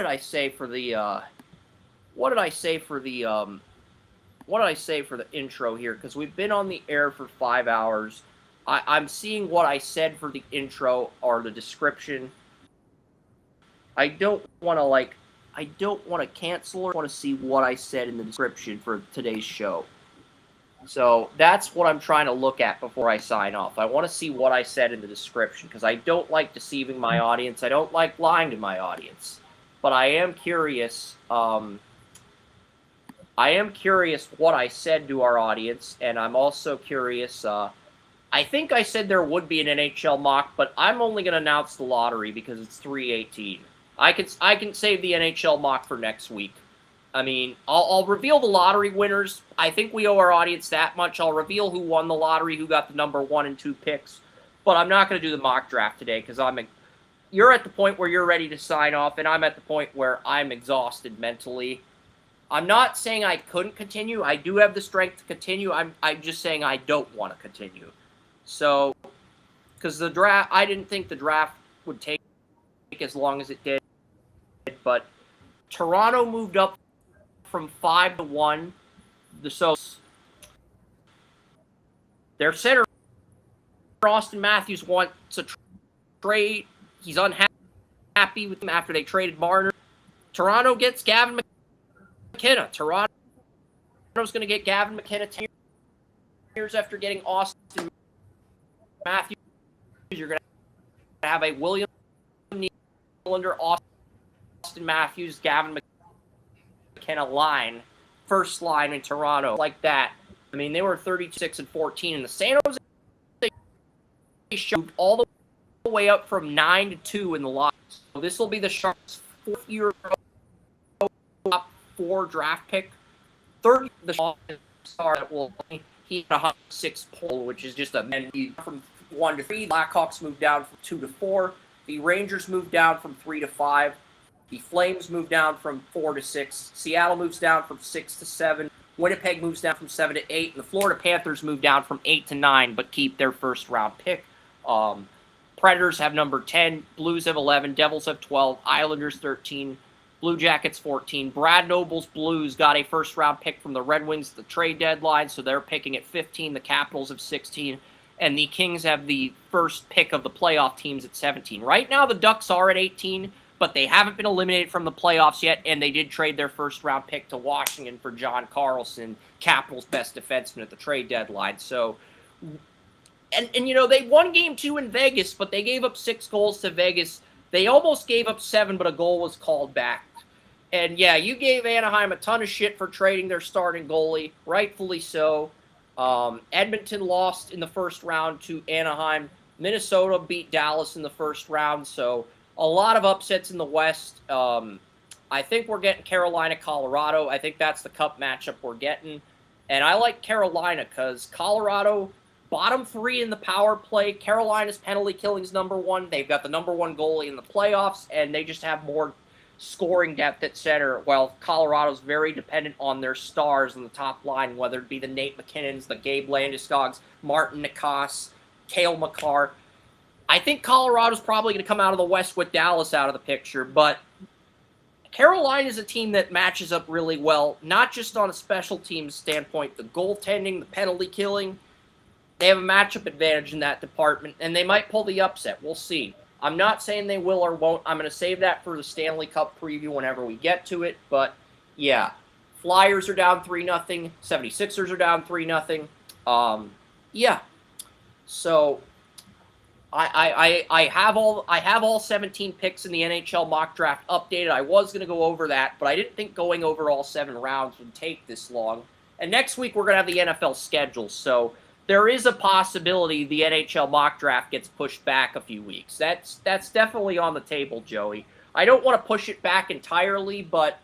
S1: I say for the intro here? Because we've been on the air for 5 hours. I'm seeing what I said for the intro or the description. I don't want to cancel or want to see what I said in the description for today's show. So that's what I'm trying to look at before I sign off. I want to see what I said in the description because I don't like deceiving my audience. I don't like lying to my audience. But I am curious. I am curious what I said to our audience, and I'm also curious. I think I said there would be an NHL mock, but I'm only going to announce the lottery because it's 3/18. I can save the NHL mock for next week. I mean, I'll reveal the lottery winners. I think we owe our audience that much. I'll reveal who won the lottery, who got the number 1 and 2 picks. But I'm not going to do the mock draft today because you're at the point where you're ready to sign off, and I'm at the point where I'm exhausted mentally. I'm not saying I couldn't continue. I do have the strength to continue. I'm just saying I don't want to continue. So, because the draft, I didn't think the draft would take as long as it did, but Toronto moved up from 5-1. So their center, Austin Matthews, wants a trade. He's unhappy with him after they traded Marner. Toronto gets Gavin McKenna. Toronto's going to get Gavin McKenna 10 years after getting Austin Matthews. You're going to have a William Nylander, Austin Matthews, Gavin McKenna line, first line in Toronto like that. I mean, they were 36-14, and the San Jose moved all the way up from 9-2 in the lot. So this will be the Sharks' fourth year top 4 draft pick. Third, the star that will he had 106 poll, which is just a man from 1 to 3. Blackhawks moved down from 2 to 4. The Rangers moved down from 3 to 5. The Flames moved down from 4 to 6. Seattle moves down from 6 to 7. Winnipeg moves down from 7 to 8. And the Florida Panthers move down from 8 to 9, but keep their first round pick. Predators have number 10. Blues have 11. Devils have 12. Islanders 13. Blue Jackets 14. Brad Noble's Blues got a first round pick from the Red Wings at the trade deadline, so they're picking at 15. The Capitals have 16. And the Kings have the first pick of the playoff teams at 17. Right now, the Ducks are at 18, but they haven't been eliminated from the playoffs yet, and they did trade their first round pick to Washington for John Carlson, Capitals' best defenseman at the trade deadline. So, and you know, they won game 2 in Vegas, but they gave up 6 goals to Vegas. They almost gave up 7, but a goal was called back. And yeah, you gave Anaheim a ton of shit for trading their starting goalie, rightfully so. Edmonton lost in the first round to Anaheim. Minnesota beat Dallas in the first round, so a lot of upsets in the West. I think we're getting Carolina, Colorado. I think that's the cup matchup we're getting. And I like Carolina because Colorado, bottom 3 in the power play. Carolina's penalty killing's number 1. They've got the number 1 goalie in the playoffs, and they just have more scoring depth at center, while Colorado's very dependent on their stars in the top line, whether it be the Nate McKinnons, the Gabe Landeskog's, Martin Nikas, Cale Makar. I think Colorado's probably going to come out of the West with Dallas out of the picture, but Carolina is a team that matches up really well, not just on a special teams standpoint, the goaltending, the penalty killing. They have a matchup advantage in that department, and they might pull the upset. We'll see. I'm not saying they will or won't. I'm going to save that for the Stanley Cup preview whenever we get to it. But, yeah, Flyers are down 3-0. 76ers are down 3-0. Yeah. So I have all 17 picks in the NHL mock draft updated. I was going to go over that, but I didn't think going over all 7 rounds would take this long. And next week we're going to have the NFL schedule. So there is a possibility the NHL mock draft gets pushed back a few weeks. That's definitely on the table, Joey. I don't want to push it back entirely, but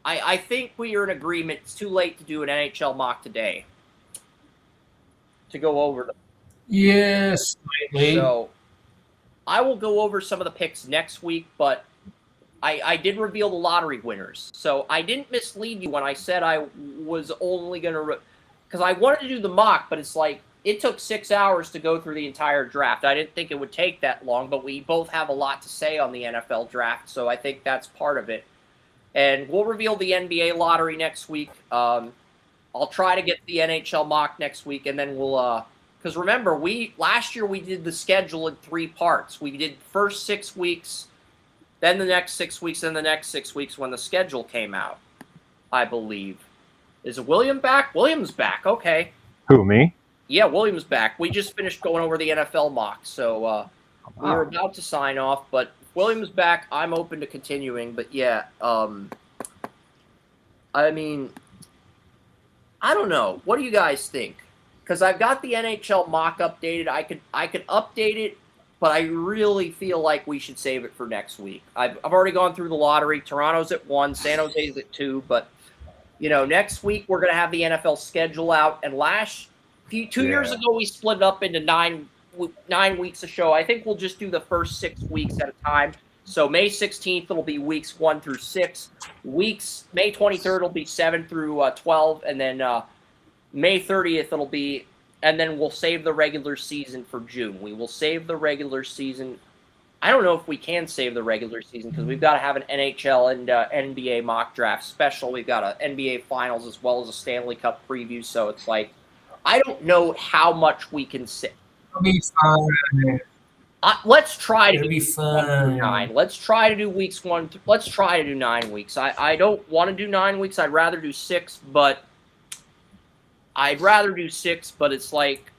S1: I think we are in agreement. It's too late to do an NHL mock today to go over them.
S3: Yes, slightly.
S1: So I will go over some of the picks next week, but I did reveal the lottery winners. So I didn't mislead you when I said I was only going to because I wanted to do the mock, but it's like it took 6 hours to go through the entire draft. I didn't think it would take that long, but we both have a lot to say on the NFL draft, so I think that's part of it. And we'll reveal the NBA lottery next week. I'll try to get the NHL mock next week, and then we'll because remember, last year we did the schedule in 3 parts. We did the first 6 weeks, then the next 6 weeks, then the next 6 weeks when the schedule came out, I believe. Is William back? William's back. Okay.
S2: Who, me?
S1: Yeah, William's back. We just finished going over the NFL mock, so we were about to sign off. But William's back. I'm open to continuing. But yeah, I mean, I don't know. What do you guys think? Because I've got the NHL mock updated. I could update it, but I really feel like we should save it for next week. I've already gone through the lottery. Toronto's at 1, San Jose's at 2, but you know, next week we're going to have the NFL schedule out. And 2 years ago, we split it up into 9 weeks of show. I think we'll just do the first 6 weeks at a time. So May 16th it'll be weeks 1 through 6. May 23rd will be 7 through 12, and then May 30th it'll be, and then we'll save the regular season for June. We will save the regular season. I don't know if we can save the regular season because we've got to have an NHL and NBA mock draft special. We've got an NBA Finals as well as a Stanley Cup preview. So it's like, I don't know how much we can save.
S3: It'll be fun.
S1: Let's try to
S3: It'll be
S1: do 1 through
S3: fun.
S1: 9. Let's try to do weeks 1. Let's try to do 9 weeks. I don't want to do 9 weeks. I'd rather do 6, but it's like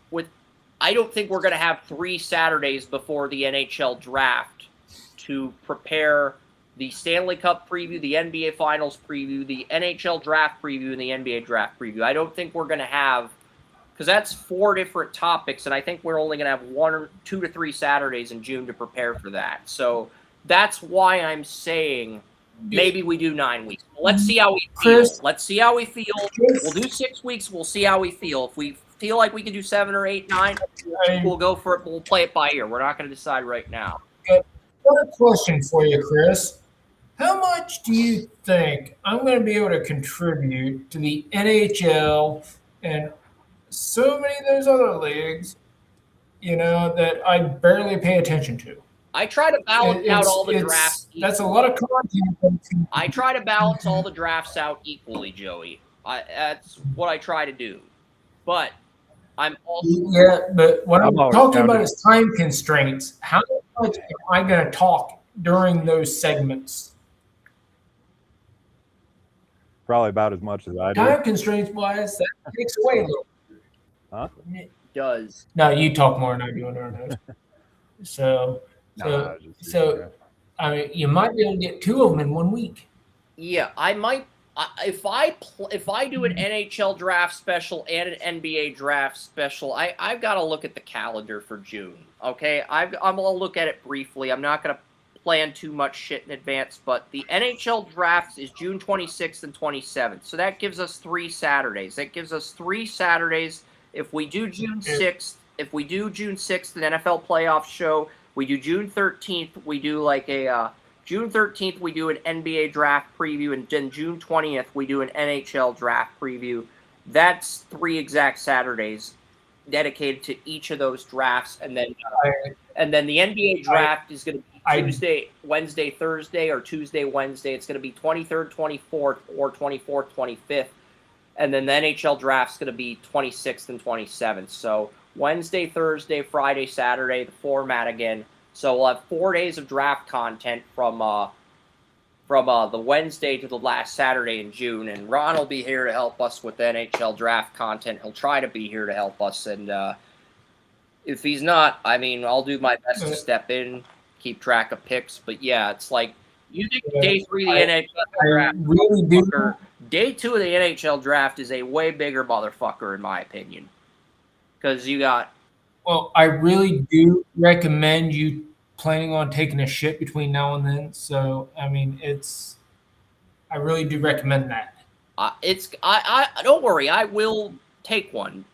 S1: I don't think we're going to have 3 Saturdays before the NHL draft to prepare the Stanley Cup preview, the NBA Finals preview, the NHL draft preview, and the NBA draft preview. I don't think we're going to have, because that's 4 different topics, and I think we're only going to have 1 or 2 to 3 Saturdays in June to prepare for that. So that's why I'm saying maybe we do 9 weeks. Let's see how we feel.
S3: Chris,
S1: Let's see how we feel. We'll do 6 weeks. We'll see how we feel. If we feel like we can do 7 or 8, 9, we'll go for it. We'll play it by ear. We're not going to decide right now.
S3: What a question for you, Chris. How much do you think I'm going to be able to contribute to the NHL and so many of those other leagues, that I barely pay attention to?
S1: I try to balance out all the drafts.
S3: That's a lot of content.
S1: I try to balance all the drafts out equally, Joey. That's what I try to do. But I'm also
S3: but what I'm
S2: always
S3: talking
S2: down
S3: about
S2: to-
S3: is time constraints. How much am I going to talk during those segments?
S2: Probably about as much as I do.
S3: Time constraints wise, that takes away a little.
S2: Huh?
S1: does.
S3: No, you talk more than I do on our notes. So,
S2: Nah, just-
S3: so I mean, you might be able to get 2 of them in 1 week.
S1: Yeah, I might. If I do an NHL draft special and an NBA draft special, I've got to look at the calendar for June. Okay, I'm gonna look at it briefly. I'm not gonna plan too much shit in advance, but the NHL draft is June 26th and 27th, so that gives us 3 Saturdays. That gives us 3 Saturdays. If we do June 6th, the NFL playoff show. We do June 13th. We do like a June 13th, we do an NBA draft preview, and then June 20th, we do an NHL draft preview. That's 3 exact Saturdays dedicated to each of those drafts, and then the NBA draft is going to be Tuesday, Wednesday, Thursday, or Tuesday, Wednesday. It's going to be 23rd, 24th, or 24th, 25th, and then the NHL draft is going to be 26th and 27th. So Wednesday, Thursday, Friday, Saturday, the format again. So we'll have 4 days of draft content from the Wednesday to the last Saturday in June, and Ron will be here to help us with the NHL draft content. He'll try to be here to help us, and if he's not, I mean, I'll do my best to step in, keep track of picks. But yeah, it's like you think day 3 of the NHL draft,
S3: really do.
S1: day 2 of the NHL draft is a way bigger motherfucker in my opinion, because you got.
S3: Well, I really do recommend you planning on taking a shit between now and then. So, I mean, I really do recommend that.
S1: I don't worry, I will take one.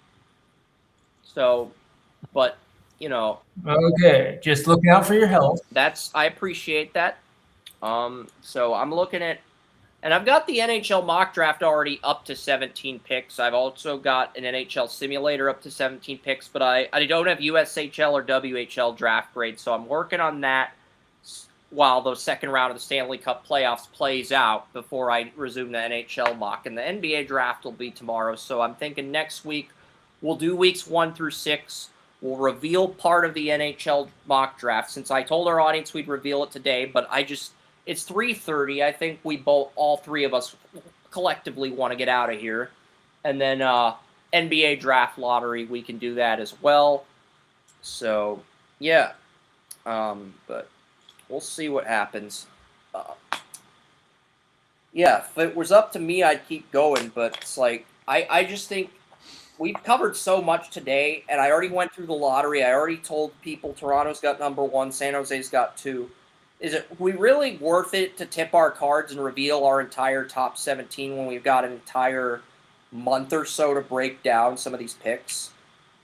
S1: So, but
S3: Okay, just looking out for your health.
S1: I appreciate that. So I'm looking at, and I've got the NHL mock draft already up to 17 picks. I've also got an NHL simulator up to 17 picks, but I don't have USHL or WHL draft grades, so I'm working on that while the second round of the Stanley Cup playoffs plays out before I resume the NHL mock. And the NBA draft will be tomorrow, so I'm thinking next week we'll do weeks 1 through 6. We'll reveal part of the NHL mock draft, since I told our audience we'd reveal it today, but it's 3:30. I think all 3 of us collectively want to get out of here. And then NBA Draft Lottery, we can do that as well. So, yeah. But we'll see what happens. Yeah, if it was up to me, I'd keep going. But it's like, I just think we've covered so much today. And I already went through the lottery. I already told people Toronto's got number 1, San Jose's got 2. Is it really worth it to tip our cards and reveal our entire top 17 when we've got an entire month or so to break down some of these picks?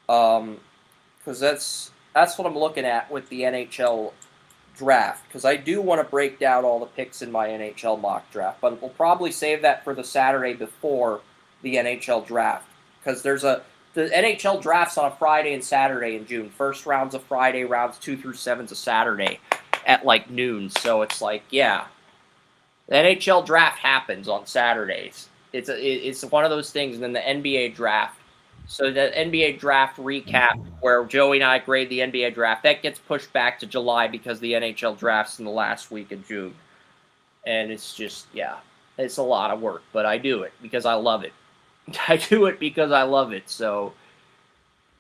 S1: Because that's what I'm looking at with the NHL draft, because I do want to break down all the picks in my NHL mock draft, but we'll probably save that for the Saturday before the NHL draft, because the NHL draft's on a Friday and Saturday in June. First round's a Friday, rounds 2 through 7's a Saturday at like noon. So it's like, yeah, the NHL draft happens on Saturdays. It's one of those things, and then the NBA draft. So the NBA draft recap, where Joey and I grade the NBA draft, that gets pushed back to July because the NHL draft's in the last week of June. And it's just, yeah, it's a lot of work, but I do it because I love it. I do it because I love it. So,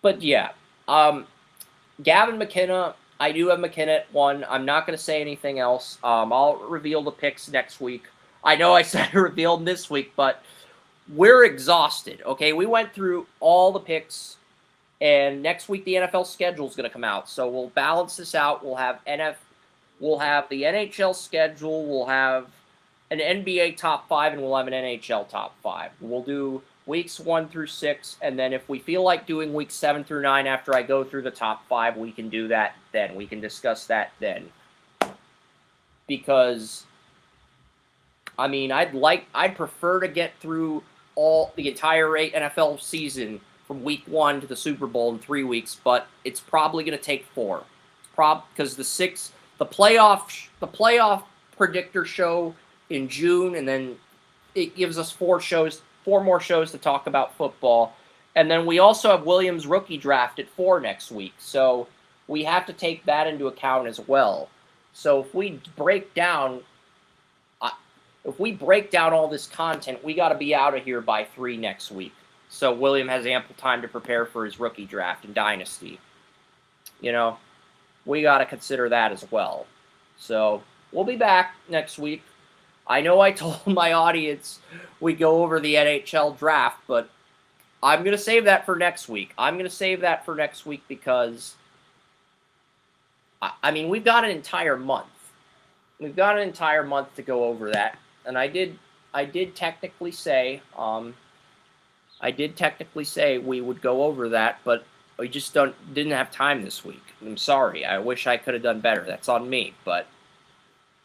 S1: but yeah, Gavin McKenna, I do have McKenna at 1. I'm not going to say anything else. I'll reveal the picks next week. I know I said I revealed them this week, but we're exhausted, okay? We went through all the picks, and next week the NFL schedule is going to come out. So we'll balance this out. We'll have the NHL schedule, we'll have an NBA top 5, and we'll have an NHL top 5. We'll do weeks 1 through 6, and then if we feel like doing weeks 7 through 9 after I go through the top 5, we can do that then. We can discuss that then. Because, I mean, I'd prefer to get through the entire NFL season from week 1 to the Super Bowl in 3 weeks, but it's probably going to take 4. Because the playoff predictor show in June, and then it gives us 4 more shows to talk about football. And then we also have Williams' rookie draft at 4 next week. So we have to take that into account as well. So if we break down all this content, we got to be out of here by 3 next week. So William has ample time to prepare for his rookie draft and dynasty. You know, we got to consider that as well. So we'll be back next week. I know I told my audience we go over the NHL draft, but I'm going to save that for next week. Because, I mean, we've got an entire month. We've got an entire month to go over that. And I did technically say we would go over that, but we just didn't have time this week. I'm sorry. I wish I could have done better. That's on me. But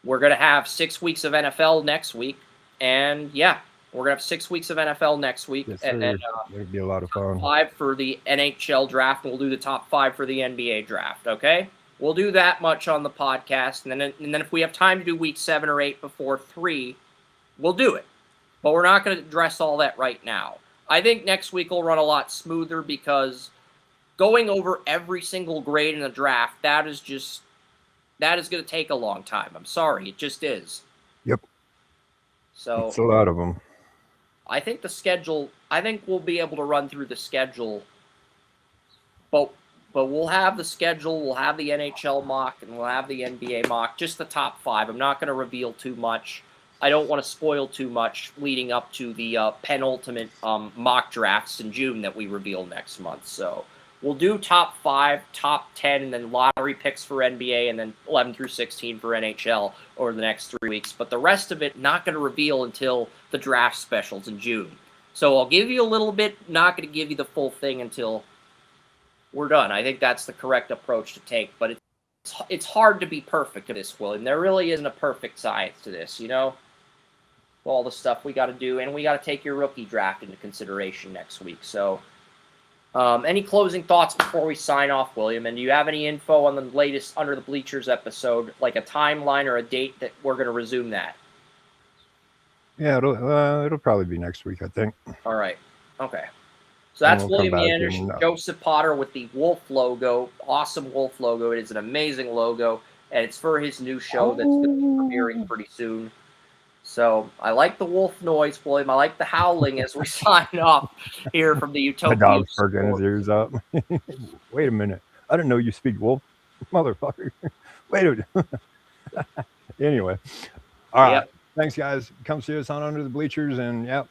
S1: we're going to have 6 weeks of NFL next week. And yeah, we're going to have 6 weeks of NFL next week.
S2: Yes,
S1: and then
S2: it'll be a lot of fun.
S1: 5 for the NHL draft, and we'll do the top 5 for the NBA draft, okay? We'll do that much on the podcast. And then if we have time to do week 7 or 8 before 3, we'll do it. But we're not going to address all that right now. I think next week will run a lot smoother because going over every single grade in the draft, that is going to take a long time. I'm sorry. It just is.
S2: Yep.
S1: So
S2: it's a lot of them.
S1: I think we'll be able to run through the schedule. But we'll have the schedule, we'll have the NHL mock, and we'll have the NBA mock, just the top 5. I'm not going to reveal too much. I don't want to spoil too much leading up to the penultimate mock drafts in June that we reveal next month. So we'll do top 5, top 10, and then lottery picks for NBA, and then 11 through 16 for NHL over the next 3 weeks. But the rest of it, not going to reveal until the draft specials in June. So I'll give you a little bit, not going to give you the full thing until we're done. I think that's the correct approach to take. But it's hard to be perfect at this, William. There really isn't a perfect science to this, you know? All the stuff we got to do, and we got to take your rookie draft into consideration next week. So any closing thoughts before we sign off, William? And do you have any info on the latest Under the Bleachers episode, like a timeline or a date that we're going to resume that?
S2: Yeah, it'll probably be next week, I think.
S1: All right. Okay. So that's
S2: we'll
S1: William Yanish, Joseph Potter with the wolf logo. Awesome wolf logo. It is an amazing logo, and it's for his new show that's going to be premiering pretty soon. So I like the wolf noise, William. I like the howling as we sign off here from the Utopia.
S2: The dog's perking his ears up. Wait a minute. I didn't know you speak wolf, motherfucker. Wait a minute. Anyway. All right. Yep. Thanks, guys. Come see us on Under the Bleachers, and yep,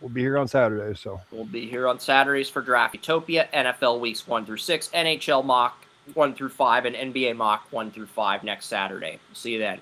S2: we'll be here on Saturday. So
S1: we'll be here on Saturdays for Draft Utopia, NFL weeks 1 through 6, NHL mock 1 through 5, and NBA mock 1 through 5 next Saturday. See you then.